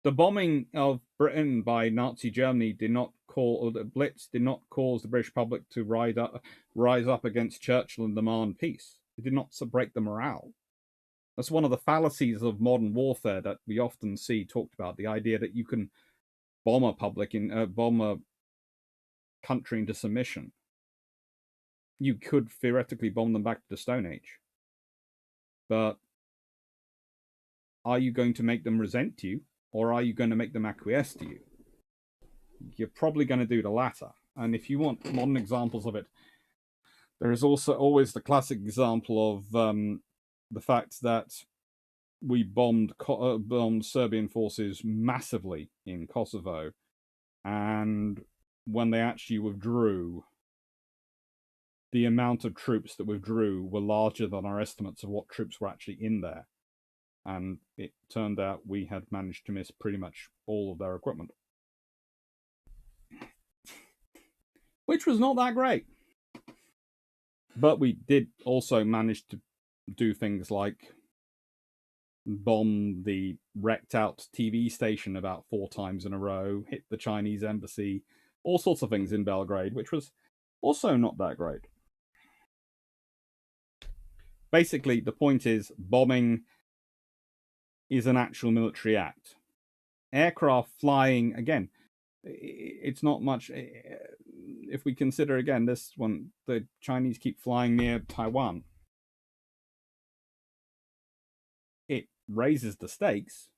The bombing of Britain by Nazi Germany the Blitz did not cause the British public to rise up against Churchill and demand peace. It did not break the morale. That's one of the fallacies of modern warfare that we often see talked about, the idea that you can bomb a country into submission. You could theoretically bomb them back to the Stone Age. But are you going to make them resent you? Or are you going to make them acquiesce to you? You're probably going to do the latter. And if you want modern examples of it, there is also always the classic example of the fact that we bombed Serbian forces massively in Kosovo. And when they actually withdrew, the amount of troops that withdrew were larger than our estimates of what troops were actually in there. And it turned out we had managed to miss pretty much all of their equipment. Which was not that great. But we did also manage to do things like bomb the wrecked out TV station about 4 times in a row, hit the Chinese embassy, all sorts of things in Belgrade, which was also not that great. Basically, the point is, bombing is an actual military act. Aircraft flying, again, it's not much. If we consider, again, this one, the Chinese keep flying near Taiwan. It raises the stakes,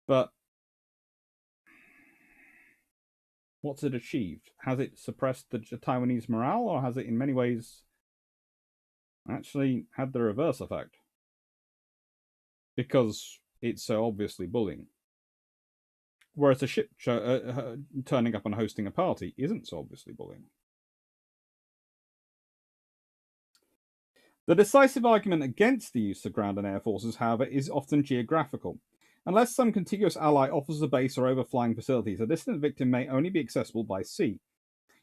but what's it achieved? Has it suppressed the Taiwanese morale, or has it in many ways actually had the reverse effect? Because it's so obviously bullying. Whereas a ship turning up and hosting a party isn't so obviously bullying. The decisive argument against the use of ground and air forces, however, is often geographical. Unless some contiguous ally offers a base or overflying facilities, a distant victim may only be accessible by sea.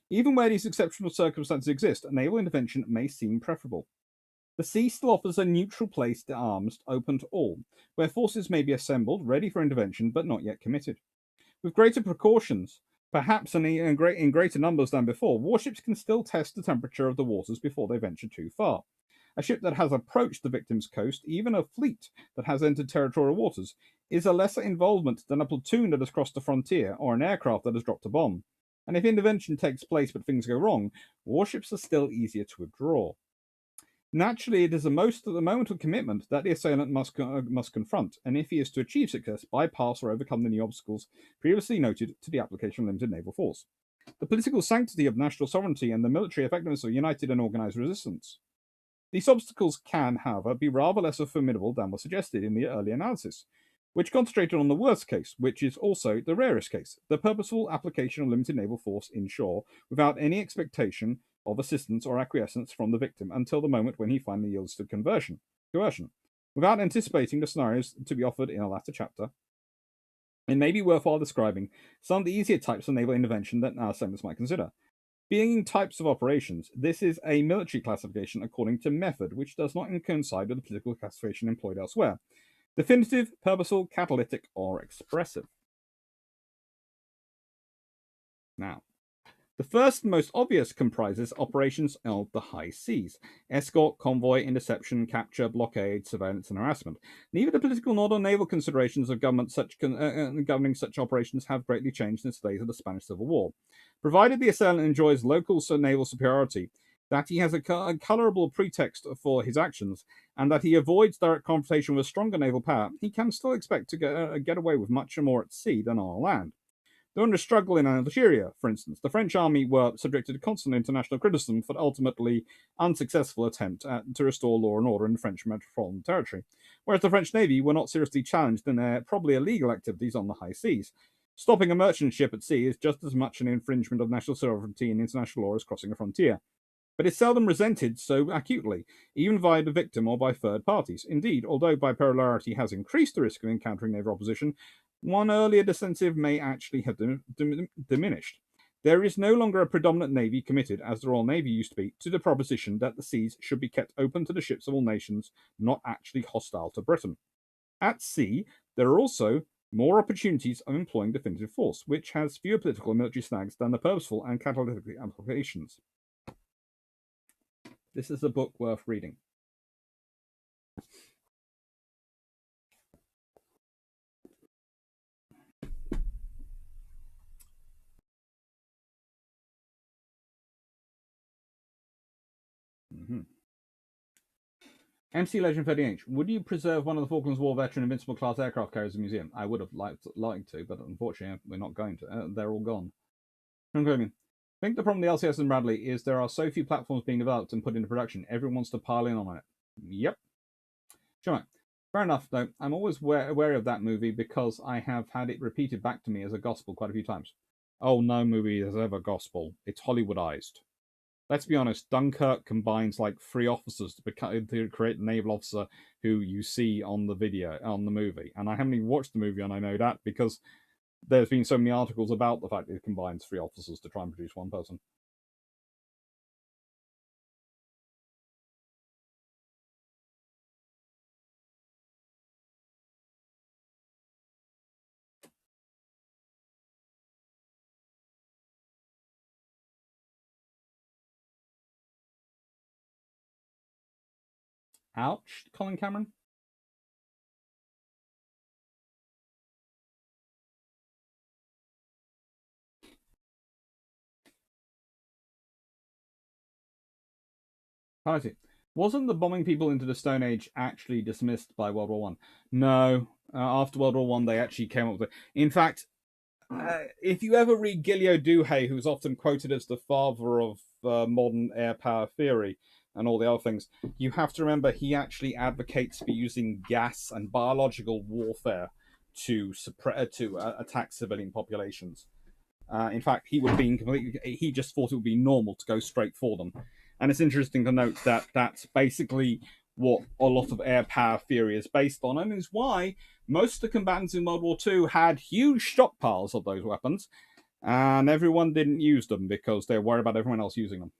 Even where these exceptional circumstances exist, a naval intervention may seem preferable. The sea still offers a neutral place to arms open to all, where forces may be assembled, ready for intervention, but not yet committed. With greater precautions, perhaps in greater numbers than before, warships can still test the temperature of the waters before they venture too far. A ship that has approached the victim's coast, even a fleet that has entered territorial waters, is a lesser involvement than a platoon that has crossed the frontier or an aircraft that has dropped a bomb. And if intervention takes place but things go wrong, warships are still easier to withdraw. Naturally, it is the moment of commitment that the assailant must confront, and if he is to achieve success, bypass or overcome the new obstacles previously noted to the application of limited naval force. The political sanctity of national sovereignty and the military effectiveness of united and organized resistance. These obstacles can, however, be rather less formidable than was suggested in the early analysis, which concentrated on the worst case, which is also the rarest case, the purposeful application of limited naval force inshore, without any expectation of assistance or acquiescence from the victim until the moment when he finally yields to coercion, without anticipating the scenarios to be offered in a latter chapter. It may be worthwhile describing some of the easier types of naval intervention that our segments might consider. Being types of operations, this is a military classification according to method, which does not coincide with the political classification employed elsewhere. Definitive, purposeful, catalytic, or expressive. Now, the first and most obvious comprises operations of the high seas: escort, convoy, interception, capture, blockade, surveillance, and harassment. Neither the political nor the naval considerations of governing such operations have greatly changed since the days of the Spanish Civil War. Provided the assailant enjoys local naval superiority, that he has a colourable pretext for his actions, and that he avoids direct confrontation with a stronger naval power, he can still expect to get away with much more at sea than on land. During the struggle in Algeria, for instance, the French army were subjected to constant international criticism for the ultimately unsuccessful attempt to restore law and order in the French metropolitan territory, whereas the French navy were not seriously challenged in their probably illegal activities on the high seas. Stopping a merchant ship at sea is just as much an infringement of national sovereignty and international law as crossing a frontier, but is seldom resented so acutely, even by the victim or by third parties. Indeed, although bipolarity has increased the risk of encountering naval opposition, one earlier defensive may actually have diminished. There is no longer a predominant navy committed, as the Royal Navy used to be, to the proposition that the seas should be kept open to the ships of all nations not actually hostile to Britain. At sea, there are also more opportunities of employing definitive force, which has fewer political and military snags than the purposeful and catalytic applications. This is a book worth reading. MC Legend 38. Would you preserve one of the Falklands War veteran Invincible class aircraft carriers in the museum? I would have liked to, but unfortunately we're not going to. They're all gone. Concluding. I think the problem with the LCS and Bradley is there are so few platforms being developed and put into production. Everyone wants to pile in on it. Yep. Sure. Fair enough, though. I'm always wary of that movie because I have had it repeated back to me as a gospel quite a few times. Oh, no movie is ever gospel. It's Hollywoodized. Let's be honest, Dunkirk combines like 3 officers to create the naval officer who you see on the movie. And I haven't even watched the movie, and I know that because there's been so many articles about the fact that it combines 3 officers to try and produce one person. Ouch, Colin Cameron. Wasn't the bombing people into the Stone Age actually dismissed by World War One? No. After World War One, they actually came up with it. In fact, if you ever read Gilio Duhay, who's often quoted as the father of modern air power theory and all the other things, you have to remember he actually advocates for using gas and biological warfare to attack civilian populations. In fact, he just thought it would be normal to go straight for them. And it's interesting to note that that's basically what a lot of air power theory is based on, and is why most of the combatants in World War II had huge stockpiles of those weapons, and everyone didn't use them because they were worried about everyone else using them.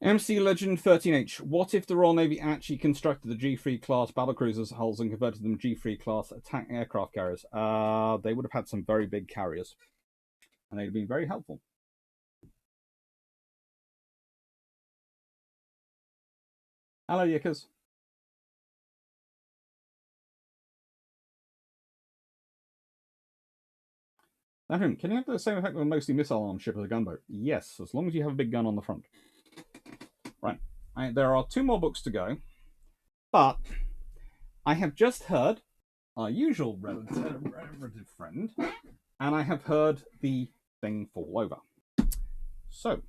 MC Legend 13H. What if the Royal Navy actually constructed the G3 class battlecruisers hulls and converted them to G3 class attack aircraft carriers? They would have had some very big carriers, and they'd have been very helpful. Hello, Yickers. Can you have the same effect with a mostly missile-armed ship as a gunboat? Yes, as long as you have a big gun on the front. Right. There are 2 more books to go, but I have just heard our usual relative friend, and I have heard the thing fall over. So,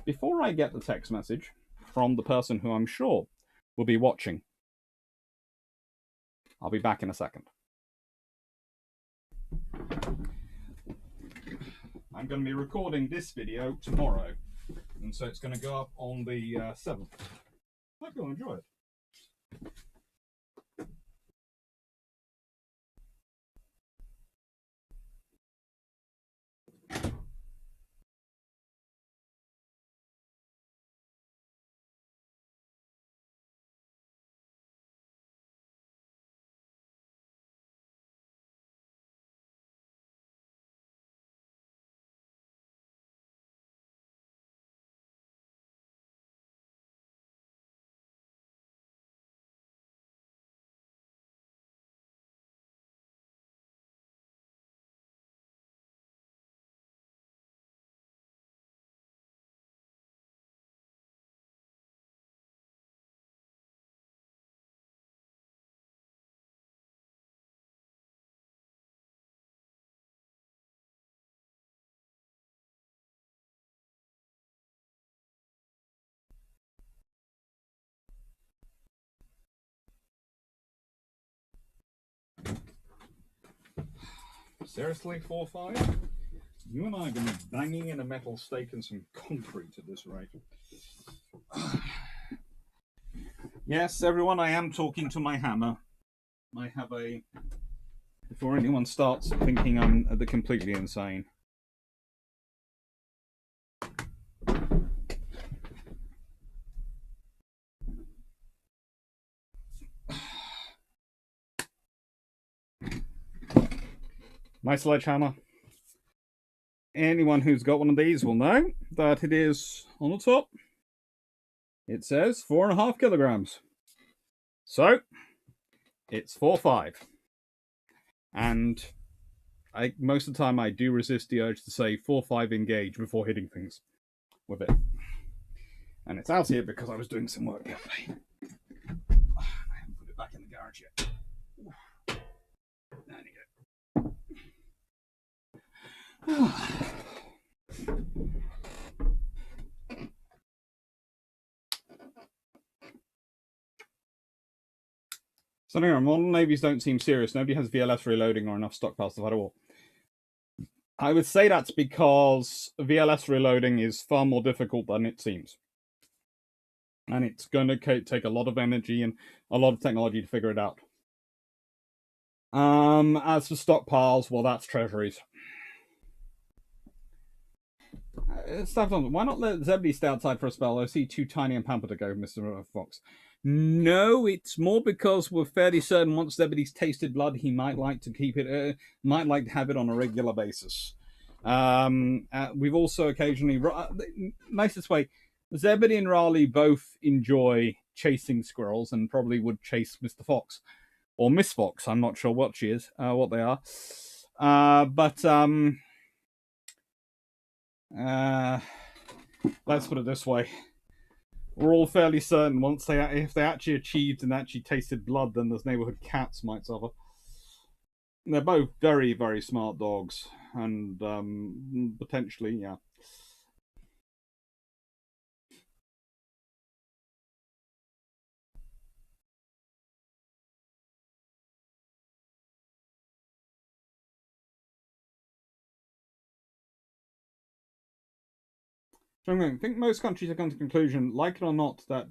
before I get the text message from the person who I'm sure will be watching, I'll be back in a second. I'm going to be recording this video tomorrow, and so it's going to go up on the 7th. I hope you'll enjoy it. Seriously, 4-5? You and I are going to be banging in a metal stake and some concrete at this rate. Yes, everyone, I am talking to my hammer. I have a... Before anyone starts thinking I'm completely insane. My sledgehammer. Anyone who's got one of these will know that it is on the top. It says 4.5 kilograms. So, it's 4-5. And most of the time I do resist the urge to say 4-5 engage before hitting things with it. And it's out here because I was doing some work yesterday. I haven't put it back in the garage yet. There you go. So anyway, modern navies don't seem serious. Nobody has VLS reloading or enough stockpiles to fight a war. I would say that's because VLS reloading is far more difficult than it seems. And it's going to take a lot of energy and a lot of technology to figure it out. As for stockpiles, well, that's treasuries. Why not let Zebedee stay outside for a spell? I see too tiny and pampered to go, Mr. Fox. No, it's more because we're fairly certain once Zebedee's tasted blood, he might like to keep it, might like to have it on a regular basis. We've also occasionally, nicest way, Zebedee and Raleigh both enjoy chasing squirrels and probably would chase Mr. Fox. Or Miss Fox, I'm not sure what she is, what they are. Let's put it this way. We're all fairly certain if they actually achieved and actually tasted blood, then those neighborhood cats might suffer. They're both very, very smart dogs, and potentially, yeah. I think most countries have come to the conclusion, like it or not, that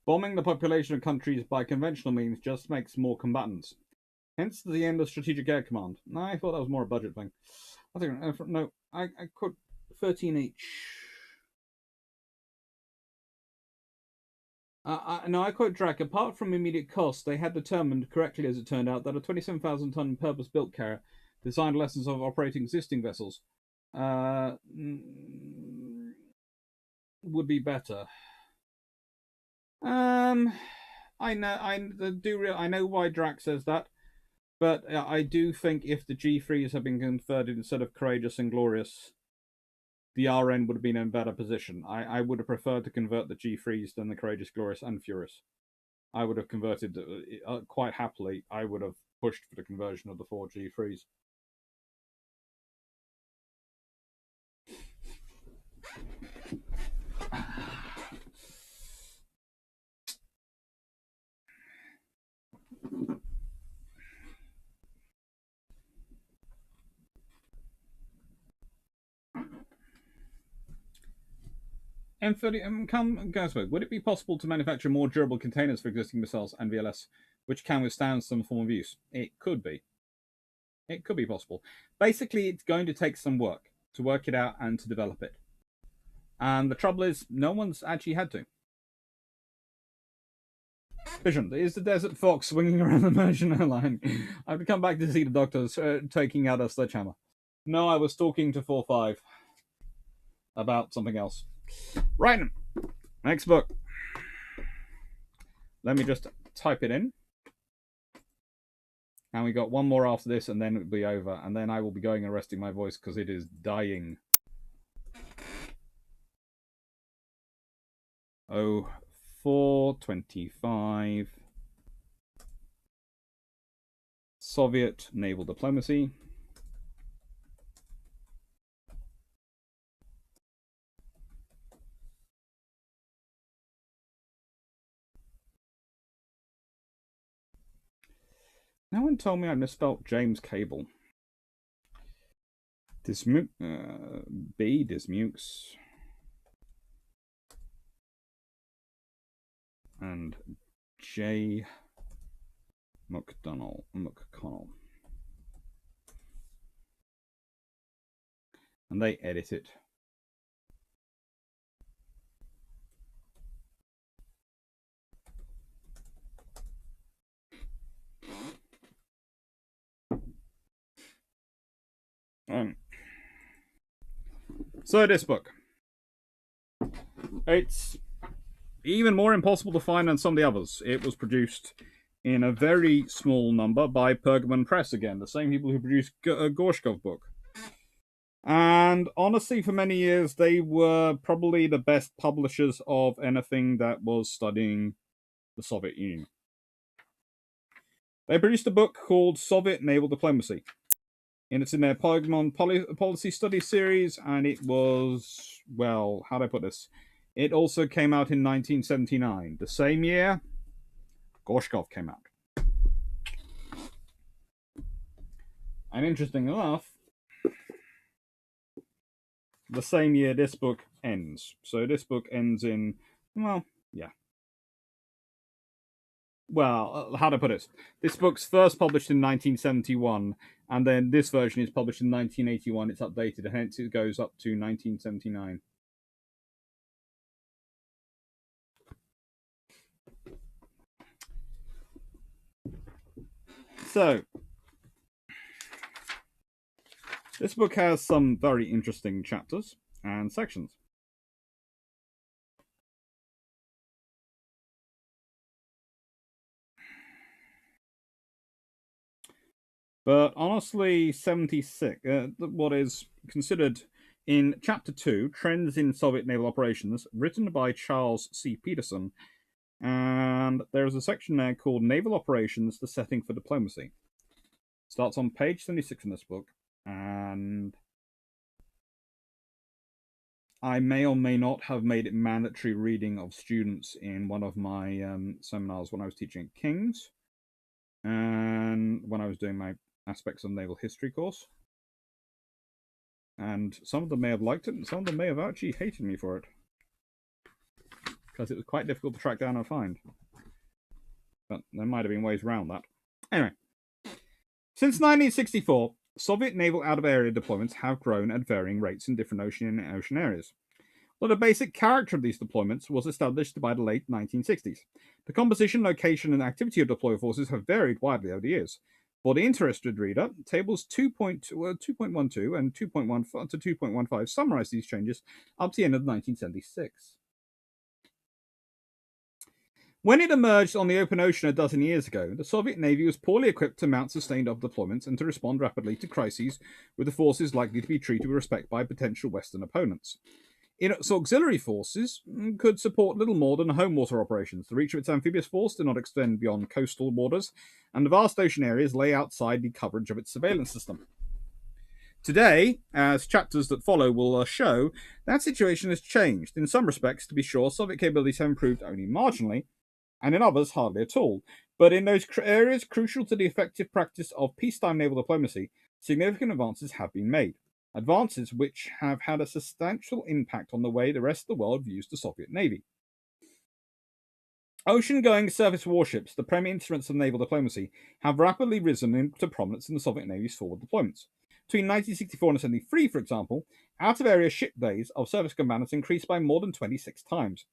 bombing the population of countries by conventional means just makes more combatants. Hence the end of Strategic Air Command. No, I thought that was more a budget thing. I think no, I quote 13 each. No, I quote Drac. Apart from immediate cost, they had determined, correctly as it turned out, that a 27,000-ton purpose-built carrier, designed lessons of operating existing vessels, would be better. I know why Drac says that, but I do think if the G3s had been converted instead of Courageous and Glorious, the RN would have been in a better position. I would have preferred to convert the G3s than the Courageous, Glorious, and Furious. I would have converted quite happily. I would have pushed for the conversion of the 4 G3s. M30, would it be possible to manufacture more durable containers for existing missiles and VLS, which can withstand some form of use? It could be. It could be possible. Basically, it's going to take some work to work it out and to develop it. And the trouble is, no one's actually had to. Vision, is the Desert Fox swinging around the Merchant Airline? I have to come back to see the doctors taking out a sledgehammer. No, I was talking to 4-5 about something else. Right, next book. Let me just type it in. And we got one more after this, and then it'll be over. And then I will be going and resting my voice because it is dying. Oh, 425. Soviet naval diplomacy. No one told me I misspelt James Cable. Dismukes, and J. McConnell. And they edit it. So this book, it's even more impossible to find than some of the others. It was produced in a very small number by Pergamon Press again, the same people who produced Gorshkhov book. And honestly, for many years, they were probably the best publishers of anything that was studying the Soviet Union. They produced a book called Soviet Naval Diplomacy. And it's in their Pergamon Policy Study series, and it was, well, how do I put this? It also came out in 1979. The same year, Gorshkhov came out. And interesting enough, the same year this book ends. So this book ends in, well, yeah. Well, how to put it? This book's first published in 1971, and then this version is published in 1981. It's updated, and hence it goes up to 1979. So, this book has some very interesting chapters and sections. But honestly, 76, what is considered in Chapter 2, Trends in Soviet Naval Operations, written by Charles C. Peterson, and there's a section there called Naval Operations, the Setting for Diplomacy. Starts on page 76 in this book, and I may or may not have made it mandatory reading of students in one of my seminars when I was teaching at King's, and when I was doing my Aspects of Naval History course. And some of them may have liked it, and some of them may have actually hated me for it, because it was quite difficult to track down and find. But there might have been ways around that. Anyway, since 1964, Soviet naval out-of-area deployments have grown at varying rates in different ocean areas. Well, the basic character of these deployments was established by the late 1960s. The composition, location, and activity of deployed forces have varied widely over the years. For the interested reader, tables 2.12 and 2.1 to 2.15 summarize these changes up to the end of 1976. When it emerged on the open ocean a dozen years ago, the Soviet Navy was poorly equipped to mount sustained deployments and to respond rapidly to crises with the forces likely to be treated with respect by potential Western opponents. Its auxiliary forces could support little more than home water operations. The reach of its amphibious force did not extend beyond coastal waters, and the vast ocean areas lay outside the coverage of its surveillance system. Today, as chapters that follow will show, that situation has changed. In some respects, to be sure, Soviet capabilities have improved only marginally, and in others, hardly at all. But in those areas crucial to the effective practice of peacetime naval diplomacy, significant advances have been made. Advances which have had a substantial impact on the way the rest of the world views the Soviet Navy. Ocean-going surface warships, the premier instruments of naval diplomacy, have rapidly risen into prominence in the Soviet Navy's forward deployments. Between 1964 and 1973, for example, out-of-area ship days of surface combatants increased by more than 26 times,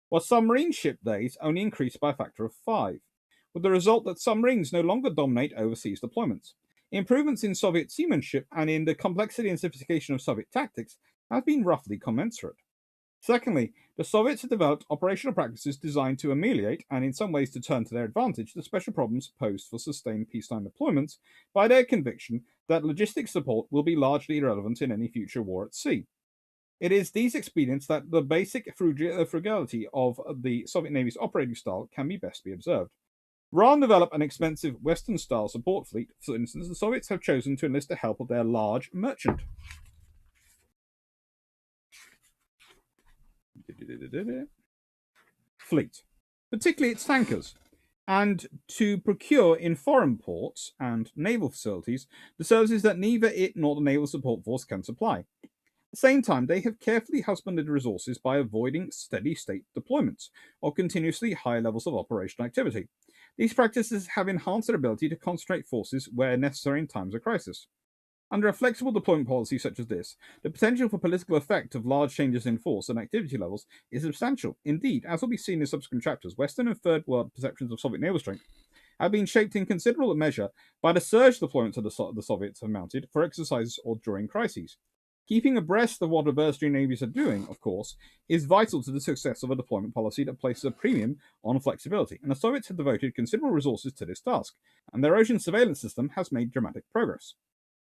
while submarine ship days only increased by a factor of 5, with the result that submarines no longer dominate overseas deployments. Improvements in Soviet seamanship and in the complexity and sophistication of Soviet tactics have been roughly commensurate. Secondly, the Soviets have developed operational practices designed to ameliorate, and in some ways to turn to their advantage, the special problems posed for sustained peacetime deployments by their conviction that logistics support will be largely irrelevant in any future war at sea. It is these expedients that the basic frugality of the Soviet Navy's operating style can be best be observed. Rather than develop an expensive Western-style support fleet, for instance, the Soviets have chosen to enlist the help of their large merchant fleet, particularly its tankers. and to procure in foreign ports and naval facilities the services that neither it nor the naval support force can supply. At the same time, they have carefully husbanded resources by avoiding steady state deployments or continuously high levels of operational activity. These practices have enhanced their ability to concentrate forces where necessary in times of crisis. Under a flexible deployment policy such as this, the potential for political effect of large changes in force and activity levels is substantial. Indeed, as will be seen in subsequent chapters, Western and Third World perceptions of Soviet naval strength have been shaped in considerable measure by the surge deployments of the Soviets have mounted for exercises or during crises. Keeping abreast of what adversary navies are doing, of course, is vital to the success of a deployment policy that places a premium on flexibility, and the Soviets have devoted considerable resources to this task, and their ocean surveillance system has made dramatic progress.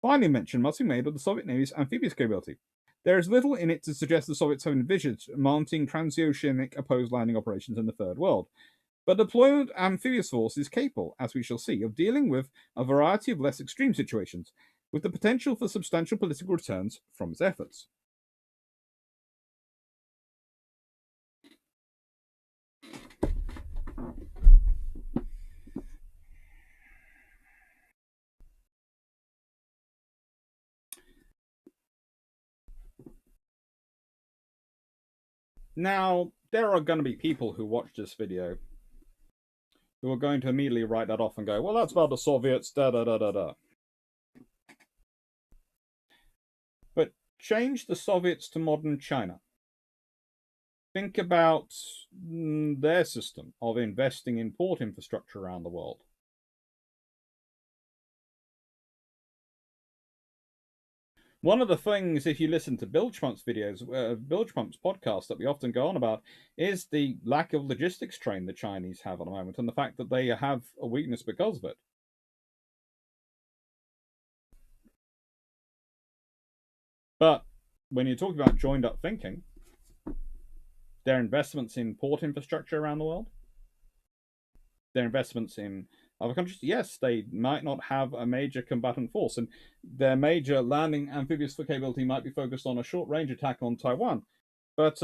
Finally, mention must be made of the Soviet Navy's amphibious capability. There is little in it to suggest the Soviets have envisaged mounting transoceanic opposed landing operations in the Third World, but deployment amphibious force is capable, as we shall see, of dealing with a variety of less extreme situations, with the potential for substantial political returns from its efforts. Now, there are going to be people who watch this video who are going to immediately write that off and go, well, that's about the Soviets, da da da da da. But change the Soviets to modern China. Think about their system of investing in port infrastructure around the world. One of the things, if you listen to Bilgepump's videos, Bilgepump's podcast that we often go on about, is the lack of logistics train the Chinese have at the moment, and the fact that they have a weakness because of it. But when you're talking about joined up thinking, their investments in port infrastructure around the world, their investments in other countries, yes, they might not have a major combatant force, and their major landing amphibious capability might be focused on a short-range attack on Taiwan. But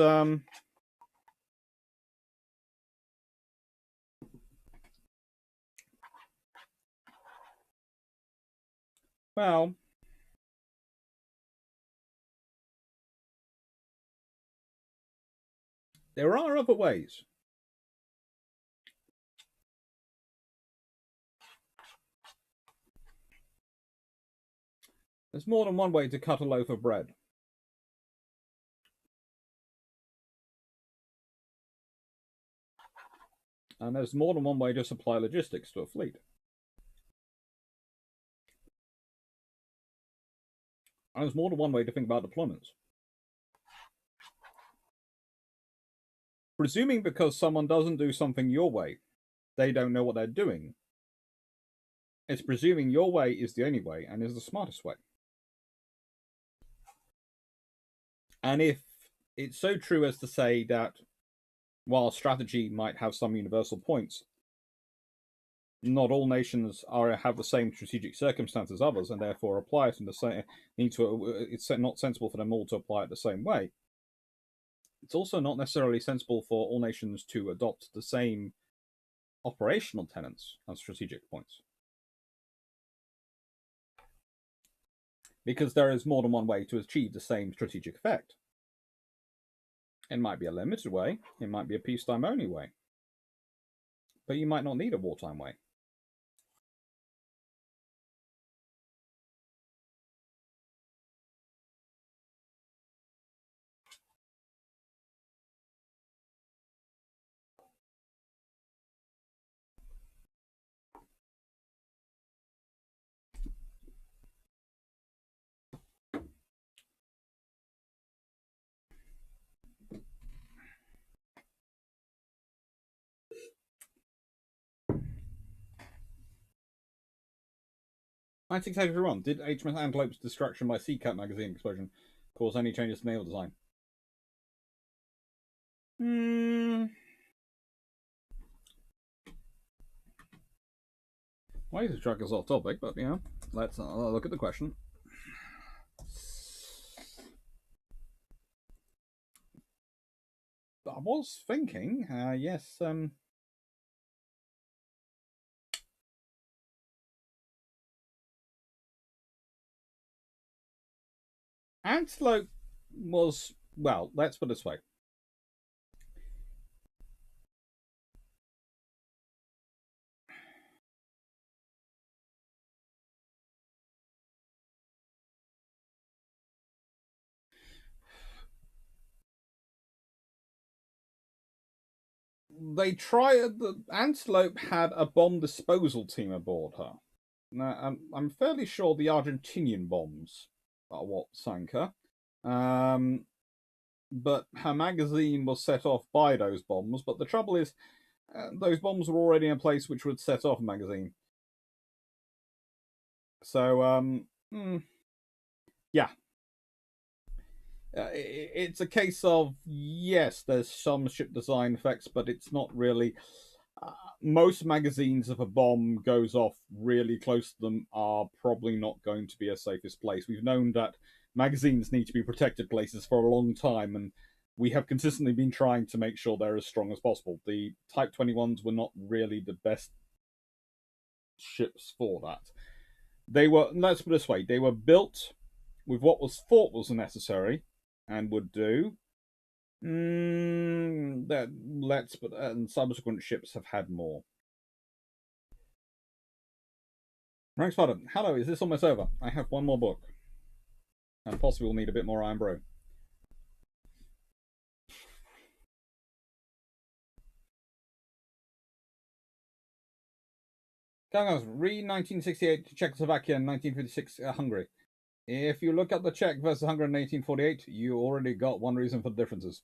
well, there are other ways. There's more than one way to cut a loaf of bread. And there's more than one way to supply logistics to a fleet. And there's more than one way to think about deployments. Presuming because someone doesn't do something your way, they don't know what they're doing, it's presuming your way is the only way and is the smartest way. And if it's so true as to say that while strategy might have some universal points, not all nations have the same strategic circumstances as others, and therefore apply it in the same it's not sensible for them all to apply it the same way. It's also not necessarily sensible for all nations to adopt the same operational tenets as strategic points, because there is more than one way to achieve the same strategic effect. It might be a limited way, it might be a peacetime only way, but you might not need a wartime way. (1981) Did HMS Antelope's destruction by Sea Cat magazine explosion cause any changes to naval design? Well, this track is off topic, but yeah, let's look at the question. I was thinking, yes, Antelope was, well, let's put it this way. The Antelope had a bomb disposal team aboard her. Now, I'm fairly sure the Argentinian bombs are what sank her. But her magazine was set off by those bombs. But the trouble is, those bombs were already in place which would set off a magazine. So, yeah. It's a case of, yes, there's some ship design effects, but it's not really. Most magazines, if a bomb goes off really close to them, are probably not going to be a safest place. We've known that magazines need to be protected places for a long time, and we have consistently been trying to make sure they're as strong as possible. The Type 21s were not really the best ships for that. They were, let's put it this way, they were built with what was thought was necessary and would do. And subsequent ships have had more. Ranks pardon. Hello, is this almost over? I have one more book. And possibly we'll need a bit more Iron Brew. Read 1968 to Czechoslovakia and 1956 Hungary. If you look at the Czech versus Hungary in 1848, you already got one reason for the differences.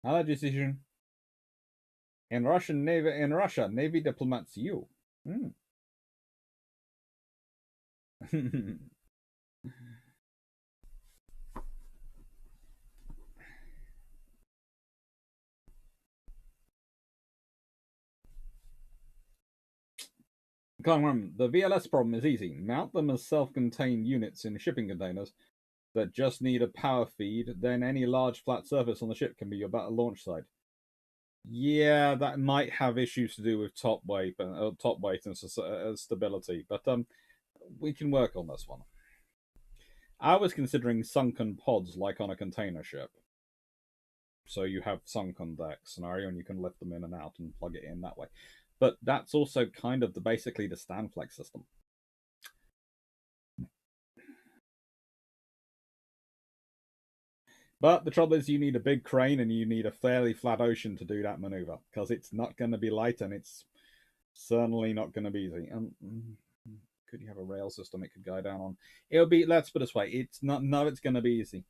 Another decision. In Russia, Navy diplomats you. The VLS problem is easy. Mount them as self-contained units in shipping containers that just need a power feed, then any large flat surface on the ship can be your battle launch site. Yeah, that might have issues to do with top weight and stability, but we can work on this one. I was considering sunken pods like on a container ship. So you have sunken deck scenario and you can lift them in and out and plug it in that way. But that's also kind of basically the Stanflex system. But the trouble is you need a big crane and you need a fairly flat ocean to do that maneuver, because it's not going to be light and it's certainly not going to be easy. Could you have a rail system it could go down on? It'll be, let's put it this way, it's not, no, it's going to be easy.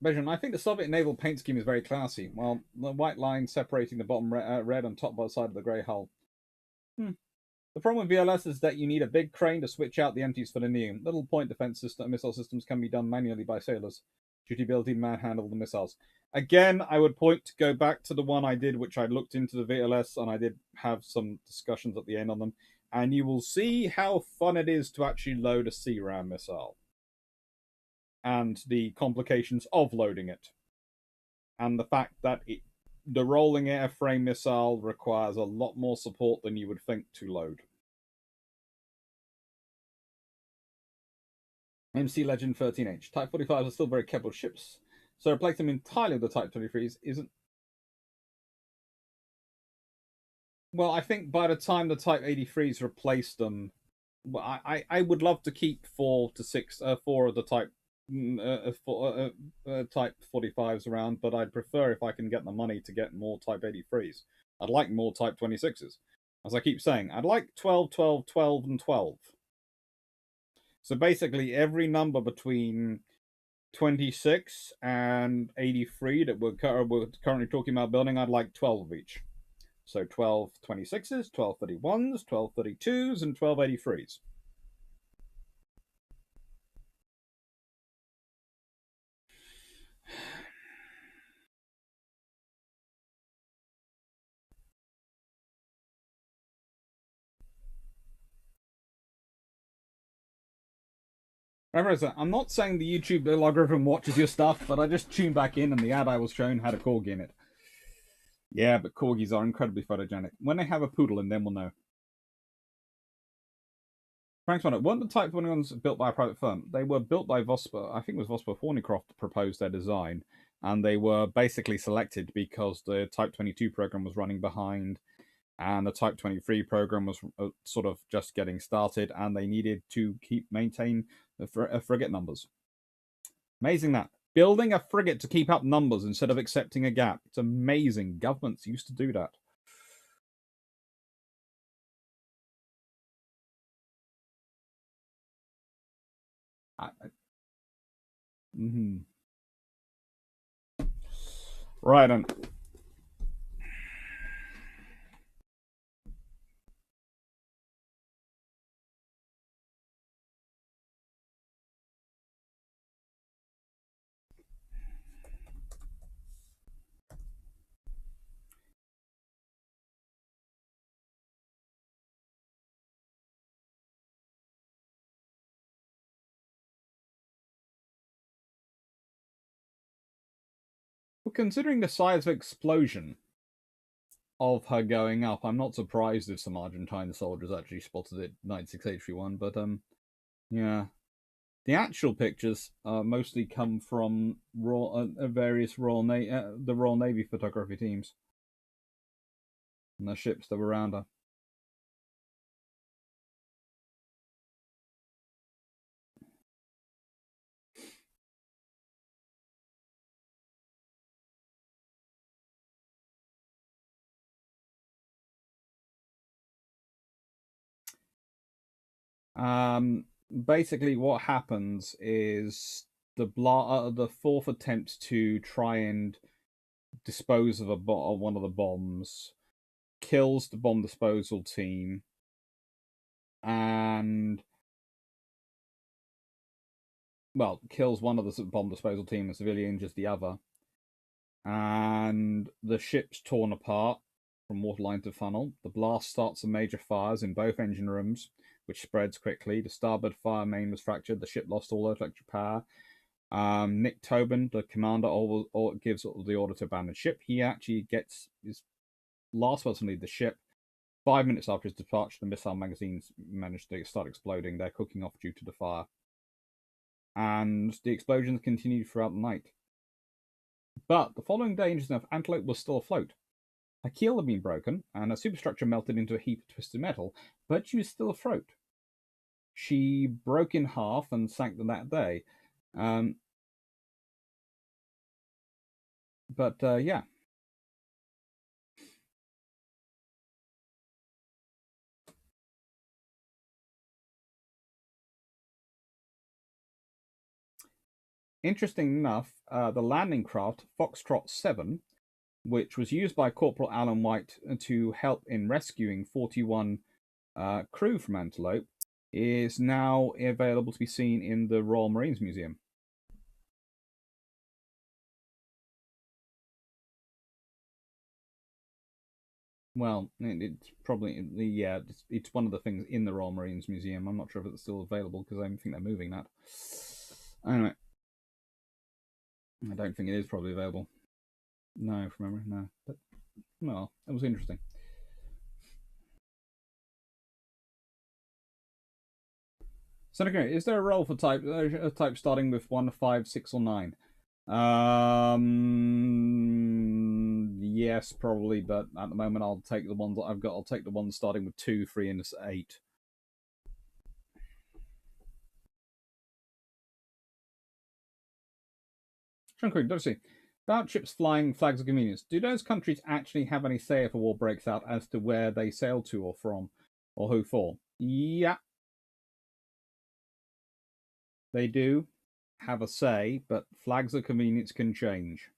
Benjamin, I think the Soviet naval paint scheme is very classy. Well, the white line separating the bottom red and top side of the grey hull. The problem with VLS is that you need a big crane to switch out the empties for the neon. Little point defense missile systems can be done manually by sailors due to ability to manhandle the missiles. Again, I would point to go back to the one I did, which I looked into the VLS, and I did have some discussions at the end on them, and you will see how fun it is to actually load a CRAM missile. And the complications of loading it. And the fact that the rolling airframe missile requires a lot more support than you would think to load. MC Legend 13H. Type 45s are still very capable ships, so replace them entirely with the Type 23s isn't. Well, I think by the time the Type 83s replace them, well, I would love to keep 4 of the Type Type 45s around, but I'd prefer if I can get the money to get more Type 83s. I'd like more Type 26s. As I keep saying, I'd like 12, 12, 12, and 12. So basically, every number between 26 and 83 that we're currently talking about building, I'd like 12 of each. So 12 26s, 12 31s, 12 32s, and 12 83s. Remember, I'm not saying the YouTube algorithm watches your stuff, but I just tuned back in and the ad I was shown had a corgi in it. Yeah, but corgis are incredibly photogenic. When they have a poodle in them, we'll know. Frank's one weren't the Type 21s built by a private firm. They were built by Vosper. I think it was Vosper Thornycroft proposed their design, and they were basically selected because the Type 22 program was running behind, and the Type 23 program was sort of just getting started, and they needed to maintain the frigate numbers. Amazing that. Building a frigate to keep up numbers instead of accepting a gap. It's amazing. Governments used to do that. Mm-hmm. Right, and considering the size of explosion of her going up, I'm not surprised if some Argentine soldiers actually spotted it 9681, but yeah. The actual pictures mostly come from various the Royal Navy photography teams and the ships that were around her. Basically, what happens is the fourth attempt to try and dispose of one of the bombs kills the bomb disposal team, and kills one of the bomb disposal team and severely injures the other, and the ship's torn apart from waterline to funnel. The blast starts some major fires in both engine rooms, which spreads quickly. The starboard fire main was fractured. The ship lost all electric power. Nick Tobin, the commander, gives the order to abandon ship. He actually gets his last person to leave the ship. 5 minutes after his departure, the missile magazines managed to start exploding. They're cooking off due to the fire. And the explosions continued throughout the night. But the following day, interesting enough, Antelope was still afloat. Her keel had been broken, and her superstructure melted into a heap of twisted metal, but she was still afloat. She broke in half and sank that day. Yeah. Interesting enough, the landing craft Foxtrot 7, which was used by Corporal Alan White to help in rescuing 41 crew from Antelope, is now available to be seen in the Royal Marines Museum. Well, it's probably it's one of the things in the Royal Marines Museum. I'm not sure if it's still available because I think they're moving that. Anyway, I don't think it is probably available. No, from memory, no. But well, it was interesting. Senator, is there a role for type starting with 1, 5, 6, or 9? Yes, probably, but at the moment I'll take the ones that I've got. I'll take the ones starting with 2, 3, and 8. Sean Quick, don't see. About ships flying flags of convenience, do those countries actually have any say if a war breaks out as to where they sail to or from, or who for? Yeah, they do have a say, but flags of convenience can change.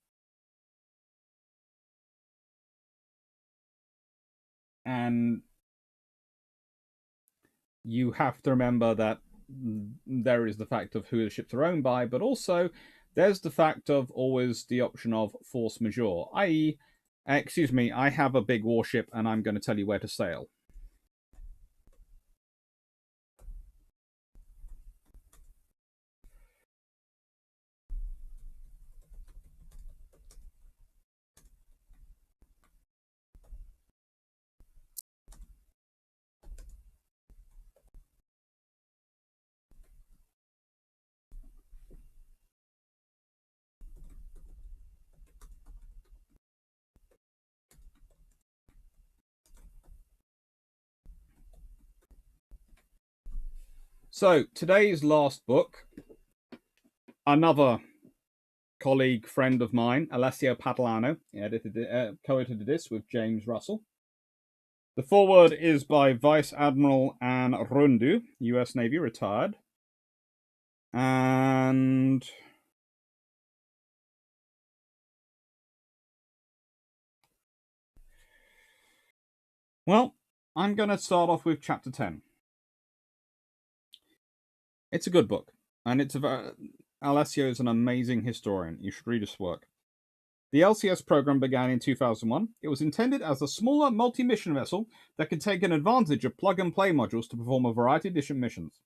And you have to remember that there is the fact of who the ships are owned by, but also there's the fact of always the option of force majeure, i.e., excuse me, I have a big warship and I'm going to tell you where to sail. So, today's last book, another colleague, friend of mine, Alessio Patalano, co-edited this with James Russell. The foreword is by Vice Admiral Anne Rundu, US Navy, retired. And well, I'm going to start off with chapter 10. It's a good book, and Alessio is an amazing historian. You should read his work. The LCS program began in 2001. It was intended as a smaller multi-mission vessel that could take an advantage of plug-and-play modules to perform a variety of different missions.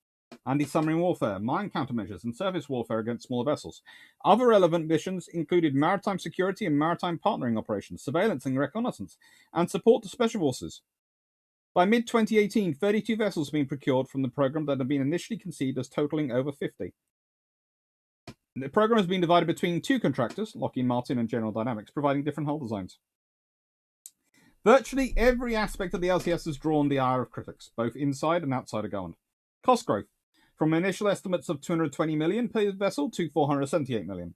Anti-submarine warfare, mine countermeasures, and surface warfare against smaller vessels. Other relevant missions included maritime security and maritime partnering operations, surveillance and reconnaissance, and support to special forces. By mid-2018, 32 vessels have been procured from the program that had been initially conceived as totaling over 50. The program has been divided between two contractors, Lockheed Martin and General Dynamics, providing different hull designs. Virtually every aspect of the LCS has drawn the ire of critics, both inside and outside of government. Cost growth, from initial estimates of $220 million per vessel to $478 million.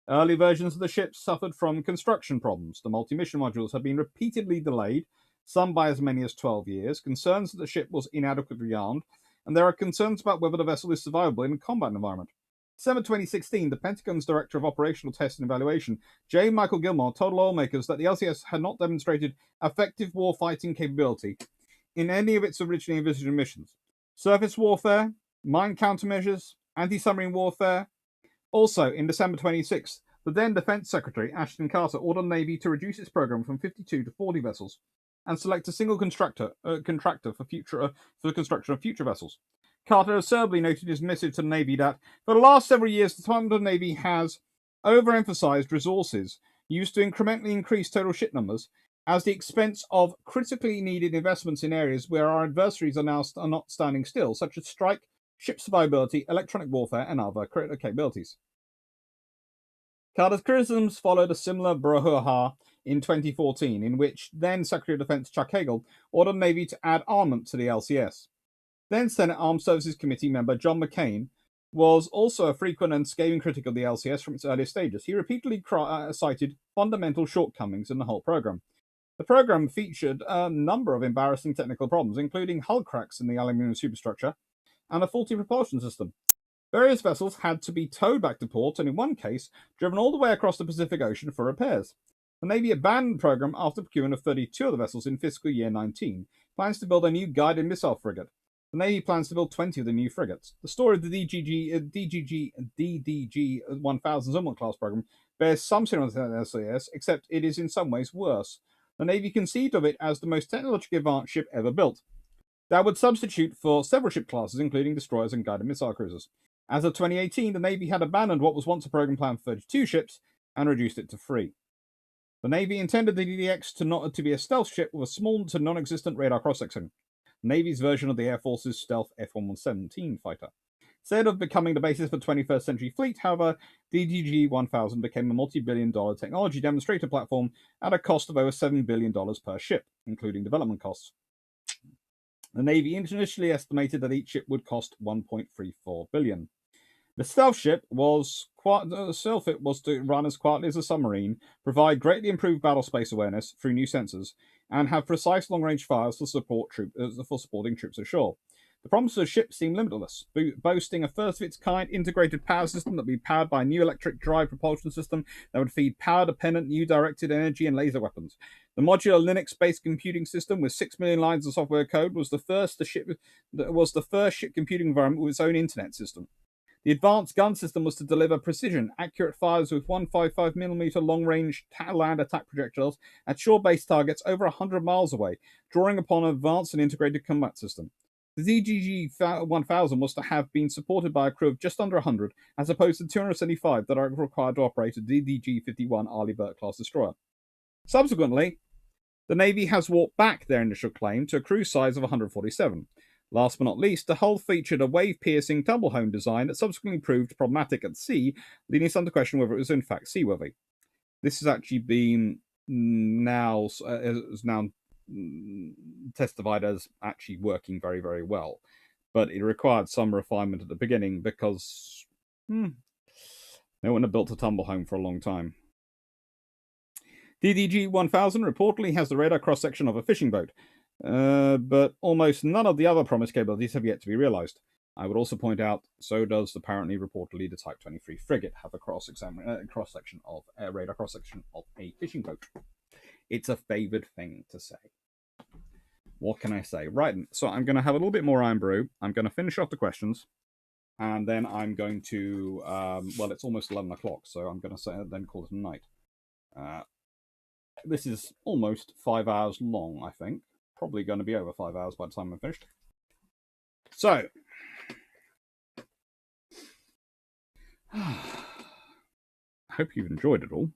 Early versions of the ships suffered from construction problems. The multi-mission modules have been repeatedly delayed, some by as many as 12 years, concerns that the ship was inadequately armed, and there are concerns about whether the vessel is survivable in a combat environment. December 2016, the Pentagon's Director of Operational Test and Evaluation, J. Michael Gilmore, told lawmakers that the LCS had not demonstrated effective war-fighting capability in any of its originally envisaged missions. Surface warfare, mine countermeasures, anti-submarine warfare. Also, in December 26, the then Defense Secretary, Ashton Carter, ordered the Navy to reduce its program from 52 to 40 vessels and select a single contractor for the construction of future vessels. Carter acerbi noted his message to the Navy that, for the last several years, the Department of the Navy has overemphasized resources used to incrementally increase total ship numbers at the expense of critically needed investments in areas where our adversaries are not standing still, such as strike, ship survivability, electronic warfare, and other critical capabilities. Carter's criticisms followed a similar brouhaha in 2014, in which then Secretary of Defense Chuck Hagel ordered the Navy to add armament to the LCS. Then Senate Armed Services Committee member John McCain was also a frequent and scathing critic of the LCS from its earliest stages. He repeatedly cited fundamental shortcomings in the whole program. The program featured a number of embarrassing technical problems, including hull cracks in the aluminum superstructure and a faulty propulsion system. Various vessels had to be towed back to port, and in one case, driven all the way across the Pacific Ocean for repairs. The Navy abandoned the program after procurement of 32 of the vessels in fiscal year 19, plans to build a new guided missile frigate. The Navy plans to build 20 of the new frigates. The story of the DDG-1000 Zumwalt class program bears some similarity to the LCS, except it is in some ways worse. The Navy conceived of it as the most technologically advanced ship ever built. That would substitute for several ship classes, including destroyers and guided missile cruisers. As of 2018, the Navy had abandoned what was once a program plan for 32 ships and reduced it to 3. The Navy intended the DDX to be a stealth ship with a small to non-existent radar cross-section. Navy's version of the Air Force's stealth F-117 fighter. Instead of becoming the basis for the 21st century fleet, however, DDG-1000 became a multi-billion-dollar technology demonstrator platform at a cost of over $7 billion per ship, including development costs. The Navy initially estimated that each ship would cost $1.34 billion. The stealth ship was to run as quietly as a submarine, provide greatly improved battle space awareness through new sensors, and have precise long-range fires for supporting troops ashore. The promise of the ship seemed limitless, boasting a first-of-its-kind integrated power system that would be powered by a new electric drive propulsion system that would feed power-dependent new directed energy and laser weapons. The modular Linux-based computing system with 6 million lines of software code was the first ship computing environment with its own internet system. The advanced gun system was to deliver precision, accurate fires with 155mm long-range land attack projectiles at shore-based targets over 100 miles away, drawing upon an advanced and integrated combat system. The DDG-1000 was to have been supported by a crew of just under 100, as opposed to 275 that are required to operate a DDG-51 Arleigh Burke-class destroyer. Subsequently, the Navy has walked back their initial claim to a crew size of 147. Last but not least, the hull featured a wave-piercing double-home design that subsequently proved problematic at sea, leading some to question whether it was in fact seaworthy. This has actually been is now testified as actually working very, very well. but it required some refinement at the beginning because no one had built a tumble home for a long time. DDG 1000 reportedly has the radar cross-section of a fishing boat, but almost none of the other promised capabilities have yet to be realized. I would also point out, so does apparently reportedly the Type 23 frigate have a cross-section of a radar cross-section of a fishing boat. It's a favoured thing to say. What can I say? Right, so I'm going to have a little bit more iron brew. I'm going to finish off the questions, and then I'm going to, well, it's almost 11 o'clock, so I'm going to then call it a night. This is almost 5 hours long, I think. Probably going to be over 5 hours by the time I'm finished. So, I hope you've enjoyed it all.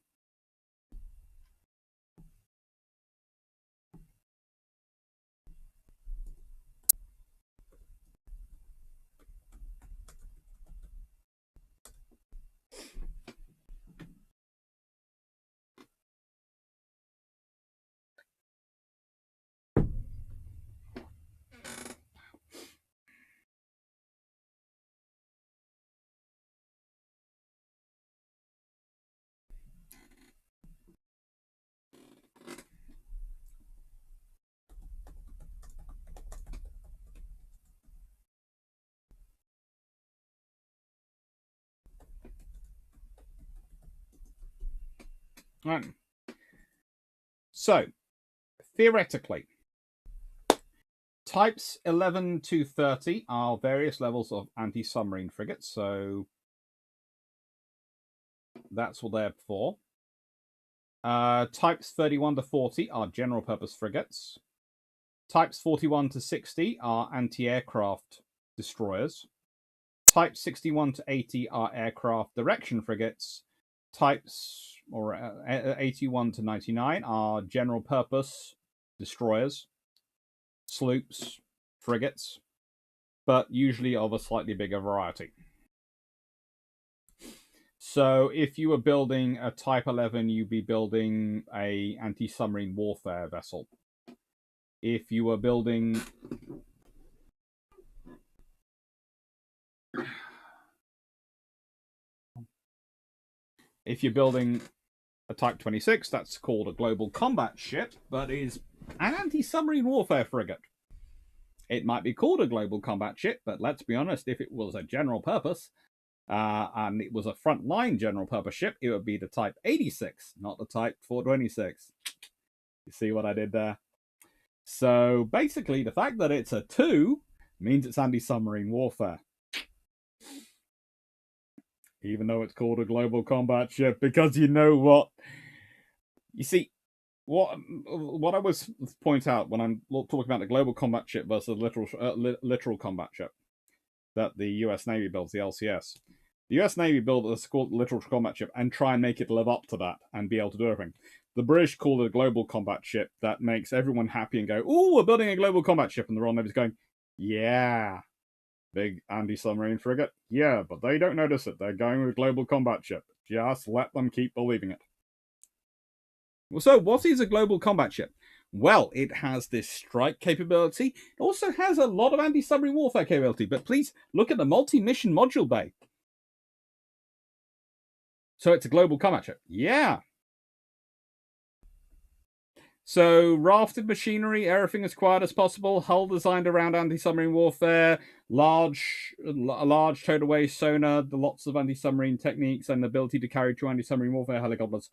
Right. So, theoretically, types 11 to 30 are various levels of anti-submarine frigates, so that's what they're for. Types 31 to 40 are general-purpose frigates. Types 41 to 60 are anti-aircraft destroyers. Types 61 to 80 are aircraft direction frigates. Types 81 to 99 are general purpose destroyers, sloops, frigates, but usually of a slightly bigger variety. So if you were building a Type 11, you'd be building a anti-submarine warfare vessel. If you were building a Type 26, that's called a global combat ship, but is an anti-submarine warfare frigate. It might be called a global combat ship, but let's be honest, if it was a general purpose, and it was a frontline general purpose ship, it would be the Type 86, not the Type 426. You see what I did there? So basically, the fact that it's a 2 means it's anti-submarine warfare. Even though it's called a global combat ship, because you know what? You see, what I was point out when I'm talking about the global combat ship versus literal combat ship that the US Navy builds, the LCS. The US Navy built a literal combat ship and try and make it live up to that and be able to do everything. The British call it a global combat ship that makes everyone happy and go, "Oh, we're building a global combat ship," and the Royal Navy's going, "Yeah, big anti-submarine frigate. Yeah, but they don't notice it. They're going with global combat ship. Just let them keep believing it." So, what is a global combat ship? Well, it has this strike capability. It also has a lot of anti-submarine warfare capability. But please look at the multi-mission module bay. So it's a global combat ship. Yeah. So rafted machinery, everything as quiet as possible, hull designed around anti-submarine warfare, large towed away sonar, lots of anti-submarine techniques, and the ability to carry 2 anti-submarine warfare helicopters.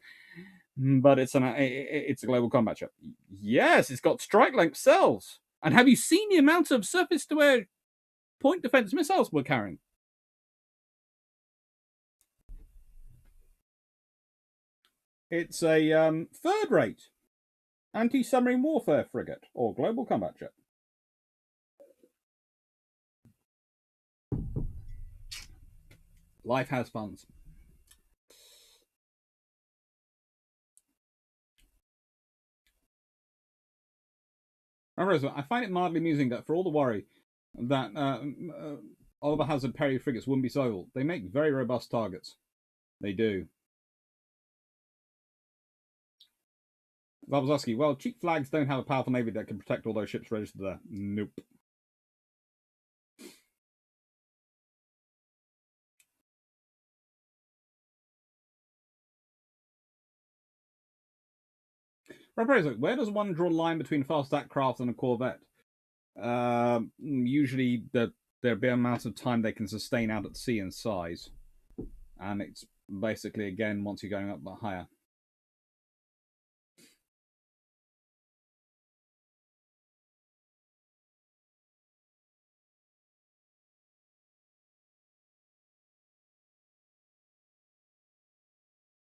But it's a global combat ship. Yes, it's got strike length cells. And have you seen the amount of surface-to-air point defense missiles we're carrying? It's a third-rate anti-submarine warfare frigate or global combat ship. Life has funds. I find it mildly amusing that for all the worry that Oliver Hazard Perry frigates wouldn't be sold, they make very robust targets. They do. Babazowski, well, cheap flags don't have a powerful navy that can protect all those ships registered there. Nope. Where does one draw a line between fast aircraft and a Corvette? Usually there'll be amount of time they can sustain out at sea and size. And it's basically, again, once you're going up higher.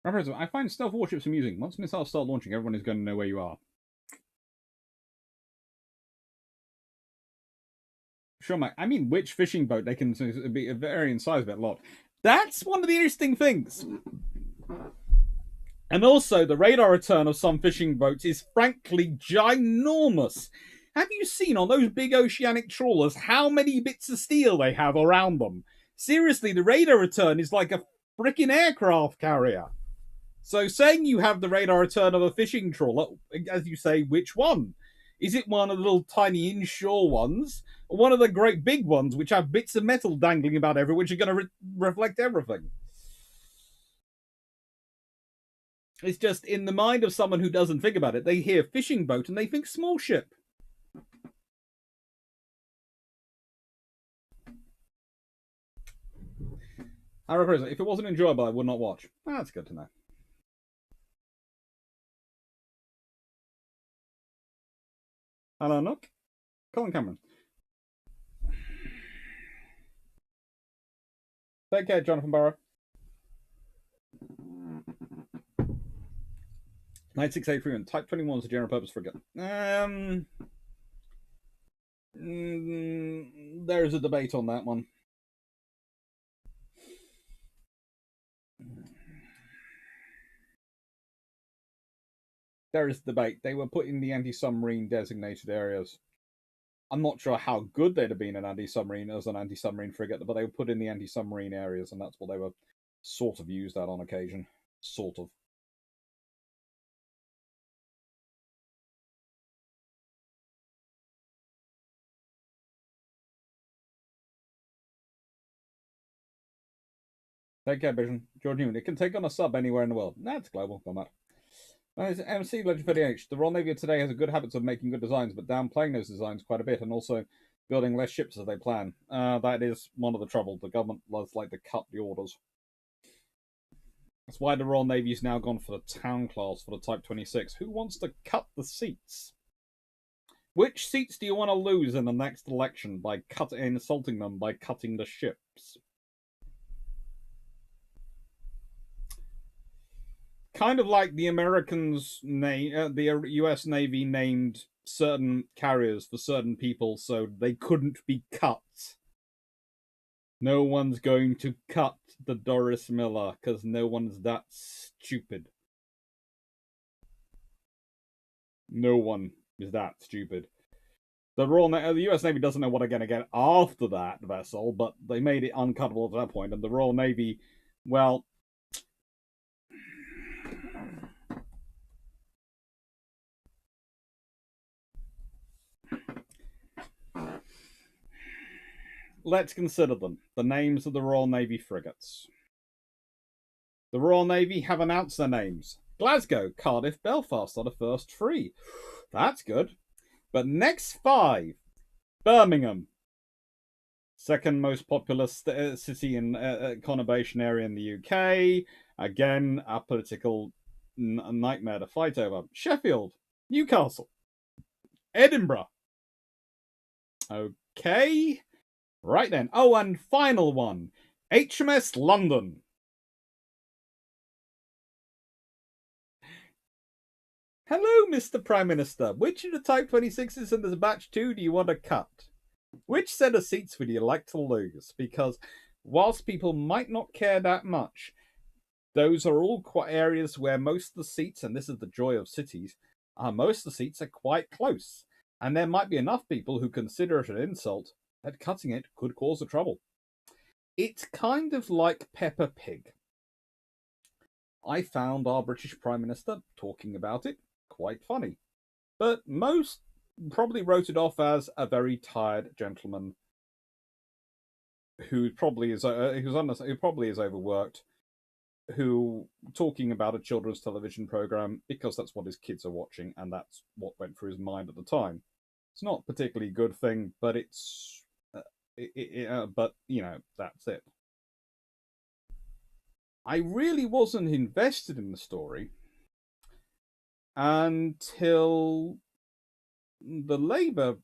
I find stealth warships amusing. Once missiles start launching, everyone is going to know where you are. Sure, Mike. I mean, which fishing boat they can be vary in size a bit a lot. That's one of the interesting things. And also, the radar return of some fishing boats is frankly ginormous. Have you seen on those big oceanic trawlers how many bits of steel they have around them? Seriously, the radar return is like a freaking aircraft carrier. So saying you have the radar return of a fishing trawler, as you say, which one? Is it one of the little tiny inshore ones, or one of the great big ones which have bits of metal dangling about everywhere, which are going to reflect everything? It's just in the mind of someone who doesn't think about it, they hear fishing boat and they think small ship. I rephrase it. If it wasn't enjoyable, I would not watch. That's good to know. Hello, Nook. Colin Cameron. Take care, Jonathan Barrow. 9683 and Type 21 is a general purpose frigate. There's a debate on that one. There is debate. They were put in the anti-submarine designated areas. I'm not sure how good they'd have been an anti-submarine as an anti-submarine frigate, but they were put in the anti-submarine areas, and that's what they were sort of used at on occasion. Sort of. Take care, Vision. George Newman. It can take on a sub anywhere in the world. That's global. Come on. MC Legend 38. The Royal Navy of today has a good habit of making good designs, but downplaying those designs quite a bit, and also building less ships as they plan. That is one of the trouble. The government loves like to cut the orders. That's why the Royal Navy's now gone for the town class for the Type 26. Who wants to cut the seats? Which seats do you want to lose in the next election by insulting them by cutting the ships? Kind of like the Americans the US Navy named certain carriers for certain people so they couldn't be cut. No one's going to cut the Doris Miller because no one's that stupid. No one is that stupid. The US Navy doesn't know what they're going to get after that vessel, but they made it uncuttable at that point, and the Royal Navy, well, let's consider them. The names of the Royal Navy frigates. The Royal Navy have announced their names. Glasgow, Cardiff, Belfast are the first three. That's good. But next five. Birmingham. Second most populous city in conurbation area in the UK. Again, a political nightmare to fight over. Sheffield. Newcastle. Edinburgh. Okay. Right then. Oh, and final one. HMS London. Hello, Mr. Prime Minister. Which of the Type 26s in this batch 2 do you want to cut? Which set of seats would you like to lose? Because whilst people might not care that much, those are all quite areas where most of the seats, and this is the joy of cities, most of the seats are quite close. And there might be enough people who consider it an insult that cutting it could cause the trouble. It's kind of like Peppa Pig. I found our British Prime Minister talking about it quite funny. But most probably wrote it off as a very tired gentleman who probably is overworked. who talking about a children's television program because that's what his kids are watching and that's what went through his mind at the time. It's not a particularly good thing, but it's but you know, that's it. I really wasn't invested in the story until the Labour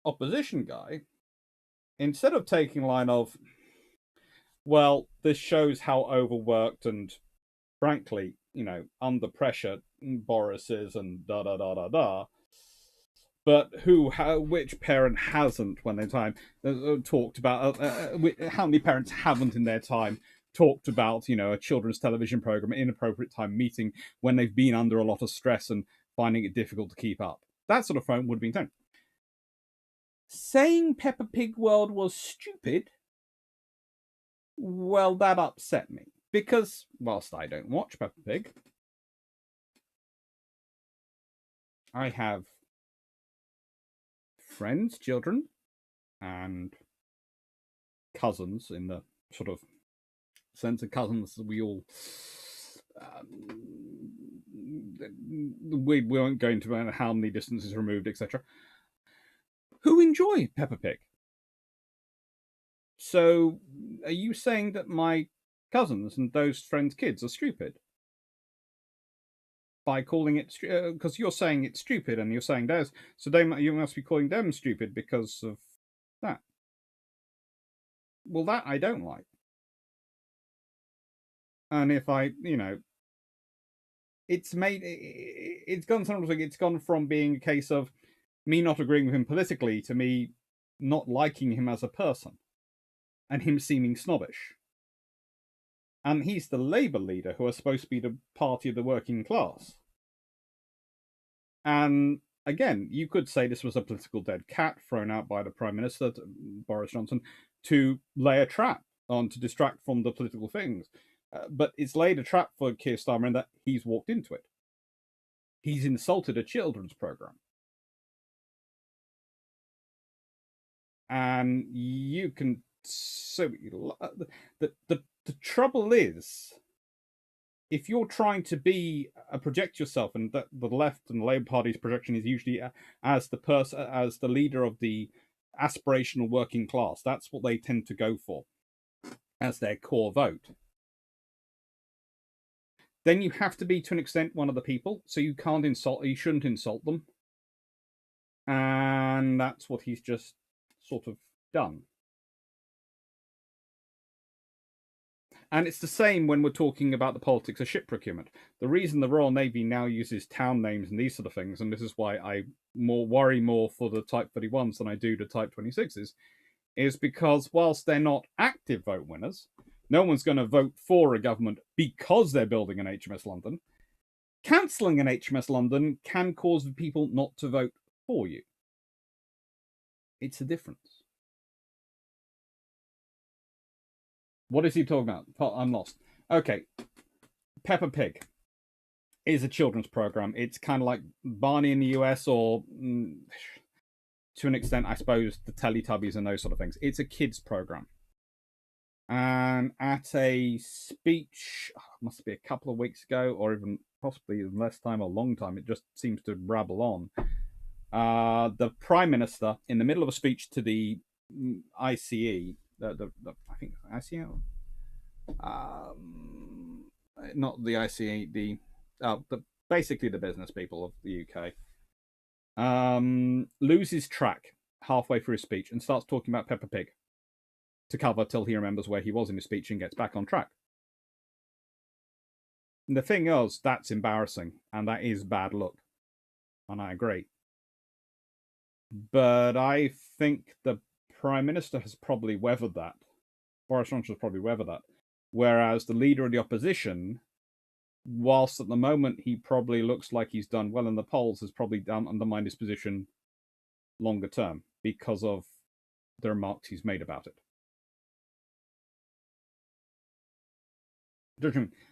opposition guy, instead of taking line of, well, this shows how overworked and, frankly, you know, under pressure Boris is and da da da da da. But which parent hasn't, when their time talked about how many parents haven't in their time talked about, you know, a children's television program at inappropriate time meeting when they've been under a lot of stress and finding it difficult to keep up. That sort of phone would have been done. Saying Peppa Pig World was stupid, well, that upset me. Because, whilst I don't watch Peppa Pig, I have friends, children, and cousins in the sort of sense of cousins that we all... we won't go into how many distances removed, etc., who enjoy Peppa Pig. So, are you saying that my cousins and those friends' kids are stupid? By calling it... because you're saying it's stupid and you're saying theirs, so you must be calling them stupid because of that. Well, that I don't like. And if I, you know... It's gone from being a case of me not agreeing with him politically to me not liking him as a person. And him seeming snobbish. And he's the Labour leader who are supposed to be the party of the working class. And again, you could say this was a political dead cat thrown out by the Prime Minister, Boris Johnson, to lay a trap on to distract from the political things. But it's laid a trap for Keir Starmer in that he's walked into it. He's insulted a children's program. And you can... So the trouble is, if you're trying to project yourself, and the left and the Labour Party's projection is usually as the leader of the aspirational working class, that's what they tend to go for as their core vote. Then you have to be, to an extent, one of the people, so you shouldn't insult them. And that's what he's just sort of done. And it's the same when we're talking about the politics of ship procurement. The reason the Royal Navy now uses town names and these sort of things, and this is why I worry more for the Type 31s than I do the Type 26s, is because whilst they're not active vote winners, no one's going to vote for a government because they're building an HMS London. Cancelling an HMS London can cause people not to vote for you. It's a difference. What is he talking about? I'm lost. Okay. Peppa Pig is a children's program. It's kind of like Barney in the US, or to an extent, I suppose, the Teletubbies and those sort of things. It's a kids program. And at a speech, must be a couple of weeks ago, or even possibly less time, or long time, it just seems to rabble on. The Prime Minister, in the middle of a speech to the ICE, I think ICE, not the ICE, basically the business people of the UK, loses track halfway through his speech and starts talking about Peppa Pig to cover till he remembers where he was in his speech and gets back on track. And the thing is, that's embarrassing, and that is bad luck, and I agree. But I think the Prime Minister has probably weathered that. Boris Johnson has probably weathered that. Whereas the leader of the opposition, whilst at the moment he probably looks like he's done well in the polls, has probably undermined his position longer term because of the remarks he's made about it.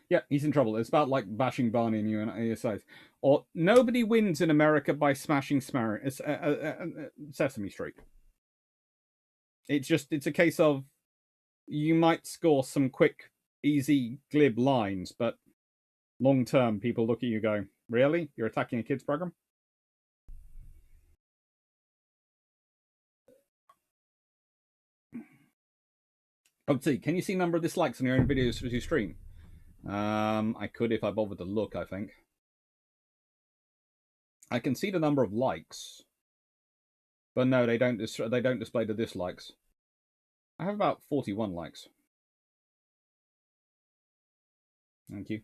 Yeah, he's in trouble. It's about like bashing Barney in USA. Or nobody wins in America by smashing Sesame Street. It's a case of you might score some quick easy, glib lines, but long term, people look at you going, really? You're attacking a kids program? Let's see. Can you see number of dislikes on your own videos as you stream? I could if I bothered to look, I think. I can see the number of likes. But no, they don't display the dislikes. I have about 41 likes. Thank you.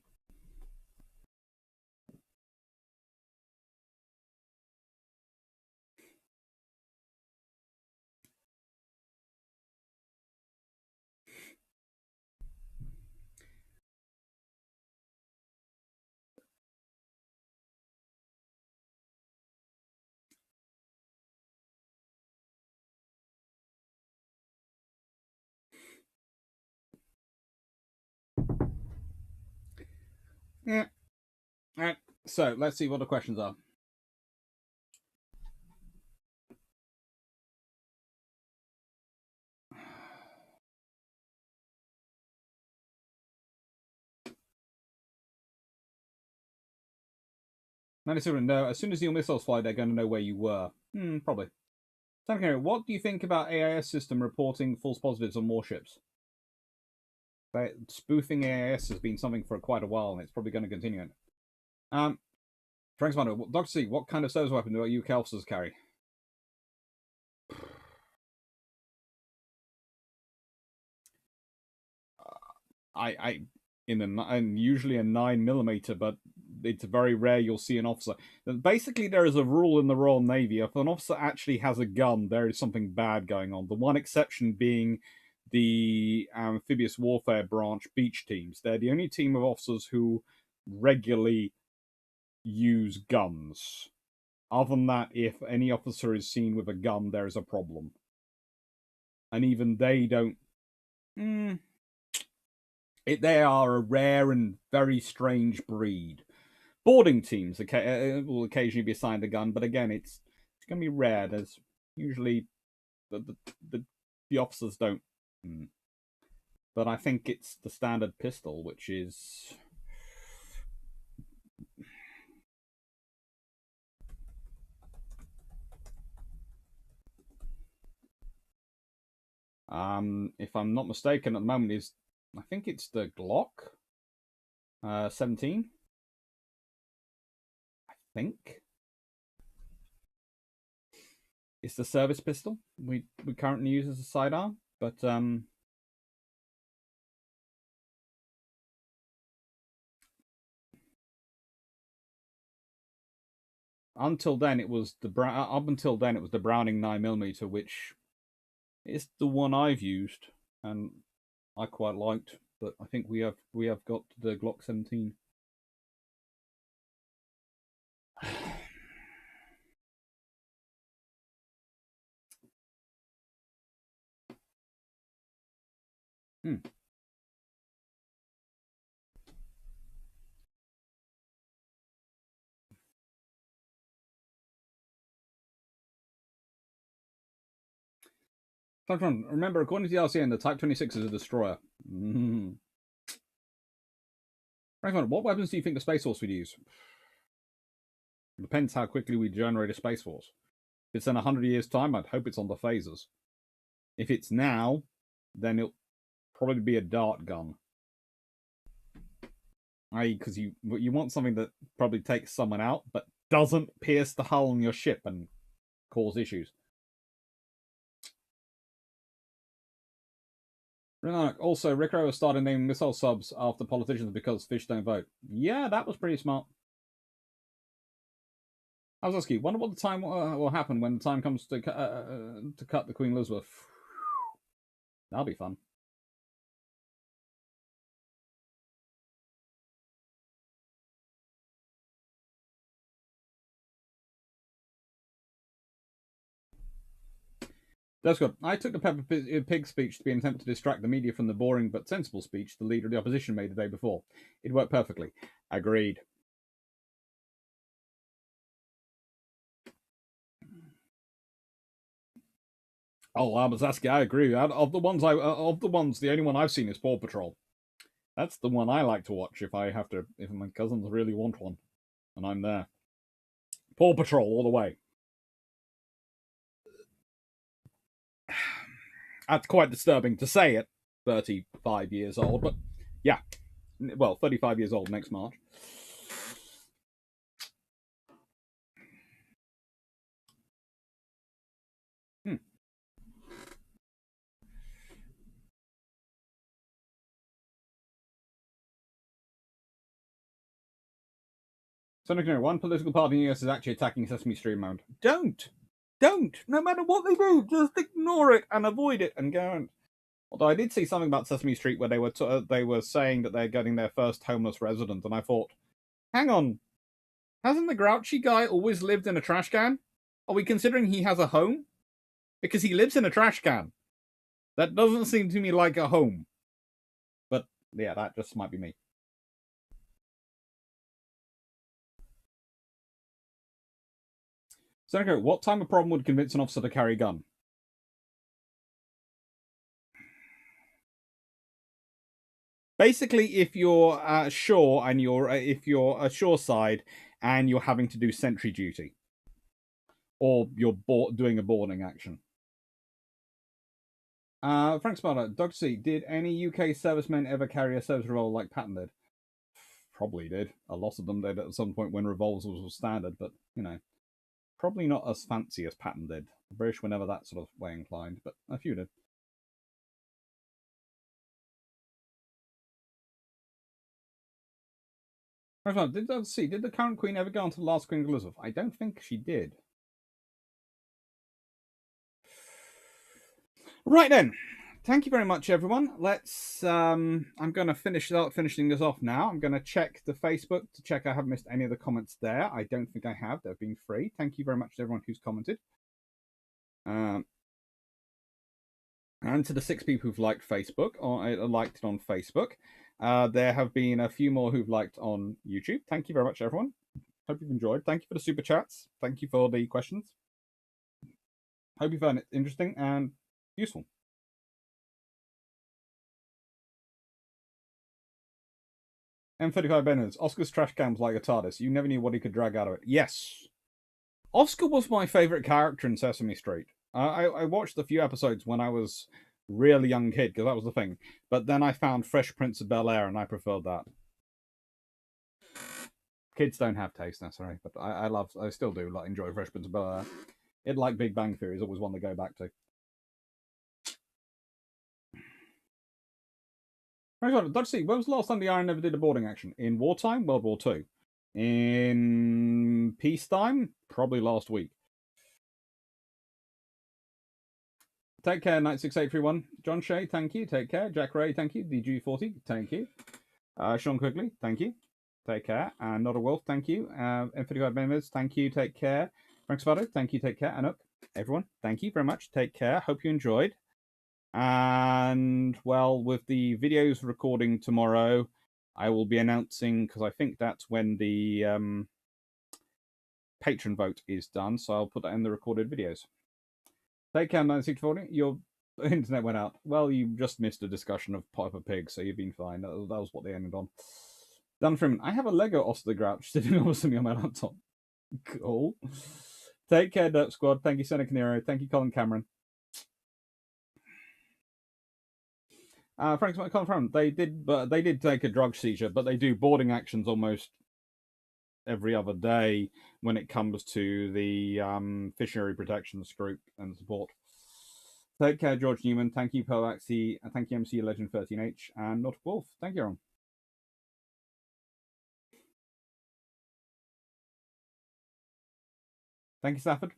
Yeah. All right. So let's see what the questions are. No, as soon as your missiles fly, they're going to know where you were. Probably. What do you think about AIS system reporting false positives on warships? Spoofing AIS has been something for quite a while, and it's probably going to continue. Frank's Mano, Dr. C, what kind of service weapon do UK officers carry? Usually a 9mm, but it's very rare you'll see an officer. Basically, there is a rule in the Royal Navy: if an officer actually has a gun, there is something bad going on. The one exception being the amphibious warfare branch beach teams. They're the only team of officers who regularly use guns. Other than that, if any officer is seen with a gun, there is a problem. And even they don't... They are a rare and very strange breed. Boarding teams will occasionally be assigned a gun, but again, it's going to be rare. There's usually the officers don't. But I think it's the standard pistol, which is... if I'm not mistaken, at the moment I think it's the Glock 17. I think it's the service pistol we currently use as a sidearm, but until then it was the Browning 9mm, which is the one I've used and I quite liked. But I think we have got the Glock 17. Remember, according to the RCN, the Type 26 is a destroyer. What weapons do you think the Space Force would use? It depends how quickly we generate a Space Force. If it's in 100 years' time, I'd hope it's on the phasers. If it's now, then it'll probably be a dart gun. Because you want something that probably takes someone out, but doesn't pierce the hull on your ship and cause issues. Also, Rico has started naming missile subs after politicians because fish don't vote. Yeah, that was pretty smart. Alzowski, wonder what the time will happen when the time comes to cut the Queen Elizabeth. That'll be fun. That's good. I took the Peppa Pig speech to be an attempt to distract the media from the boring but sensible speech the leader of the opposition made the day before. It worked perfectly. Agreed. Oh, Albazaski, I agree. Of the ones, the only one I've seen is Paw Patrol. That's the one I like to watch if my cousins really want one, and I'm there. Paw Patrol all the way. That's quite disturbing to say at 35 years old, but yeah. Well, 35 years old next March. Senator, one political party in the US is actually attacking Sesame Street mode. Don't! No matter what they do, just ignore it and avoid it and go on. Although I did see something about Sesame Street where they were saying that they're getting their first homeless resident, and I thought, hang on, hasn't the grouchy guy always lived in a trash can? Are we considering he has a home? Because he lives in a trash can. That doesn't seem to me like a home. But yeah, that just might be me. Seneca, what type of problem would convince an officer to carry a gun? Basically, if you're shore and if you're a shore side and you're having to do sentry duty, or you're doing a boarding action. Frank Sparta, Dr. C, did any UK servicemen ever carry a service revolver like Patton did? Probably did. A lot of them did at some point when revolvers was standard, but you know, probably not as fancy as Patton did. The British were never that sort of way inclined, but a few did. Did the current Queen ever go on to the last Queen Elizabeth? I don't think she did. Right then. Thank you very much, everyone. Let's. I'm going to finishing this off now. I'm going to check the Facebook to check I haven't missed any of the comments there. I don't think I have. They've been free. Thank you very much to everyone who's commented. And to the 6 people who've liked Facebook or liked it on Facebook. There have been a few more who've liked on YouTube. Thank you very much, everyone. Hope you've enjoyed. Thank you for the super chats. Thank you for the questions. Hope you found it interesting and useful. M35 Benners. Oscar's trash can was like a TARDIS. You never knew what he could drag out of it. Yes. Oscar was my favourite character in Sesame Street. I watched a few episodes when I was a really young kid, because that was the thing. But then I found Fresh Prince of Bel-Air, and I preferred that. Kids don't have taste necessarily, but I still do enjoy Fresh Prince of Bel-Air. It, like Big Bang Theory, is always one to go back to. Dr. C, when was the last time the Iron ever did a boarding action? In wartime? World War II. In peacetime? Probably last week. Take care, 96831. John Shea, thank you. Take care. Jack Ray, thank you. DG40, thank you. Sean Quigley, thank you. Take care. And Not a Wolf, thank you. M55 members, thank you. Take care. Frank Sparto, thank you. Take care. Anuk, everyone, thank you very much. Take care. Hope you enjoyed. And, well, with the videos recording tomorrow, I will be announcing, because I think that's when the patron vote is done, so I'll put that in the recorded videos. Take care, 964. Your internet went out. Well, you just missed a discussion of Peppa Pig, so you've been fine. That was what they ended on. Dan Freeman, I have a Lego Oscar the Grouch sitting opposite me on my laptop. Cool. Take care, Derp Squad. Thank you, Seneca Nero. Thank you, Colin Cameron. Frank Cameron, they did take a drug seizure, but they do boarding actions almost every other day when it comes to the fishery protections group and support. Take care, George Newman. Thank you, Poaxi. Thank you, MC Legend 13H. And Not Wolf. Thank you, everyone. Thank you, Stafford.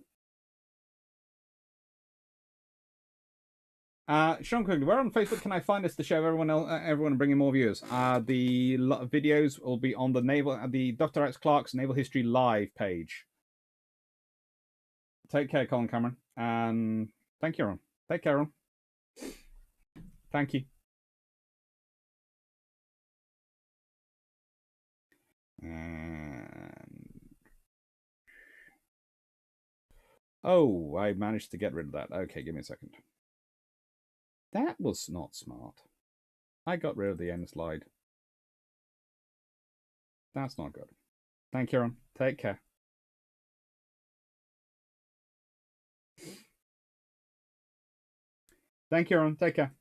Sean Quigley, where on Facebook can I find this to show everyone bringing more viewers? The videos will be on the Dr. X Clark's Naval History Live page. Take care, Colin Cameron. And thank you, everyone. Take care, everyone. Thank you. And... oh, I managed to get rid of that. Okay, give me a second. That was not smart. I got rid of the end slide. That's not good. Thank you, Aaron. Take care. Thank you, Aaron. Take care.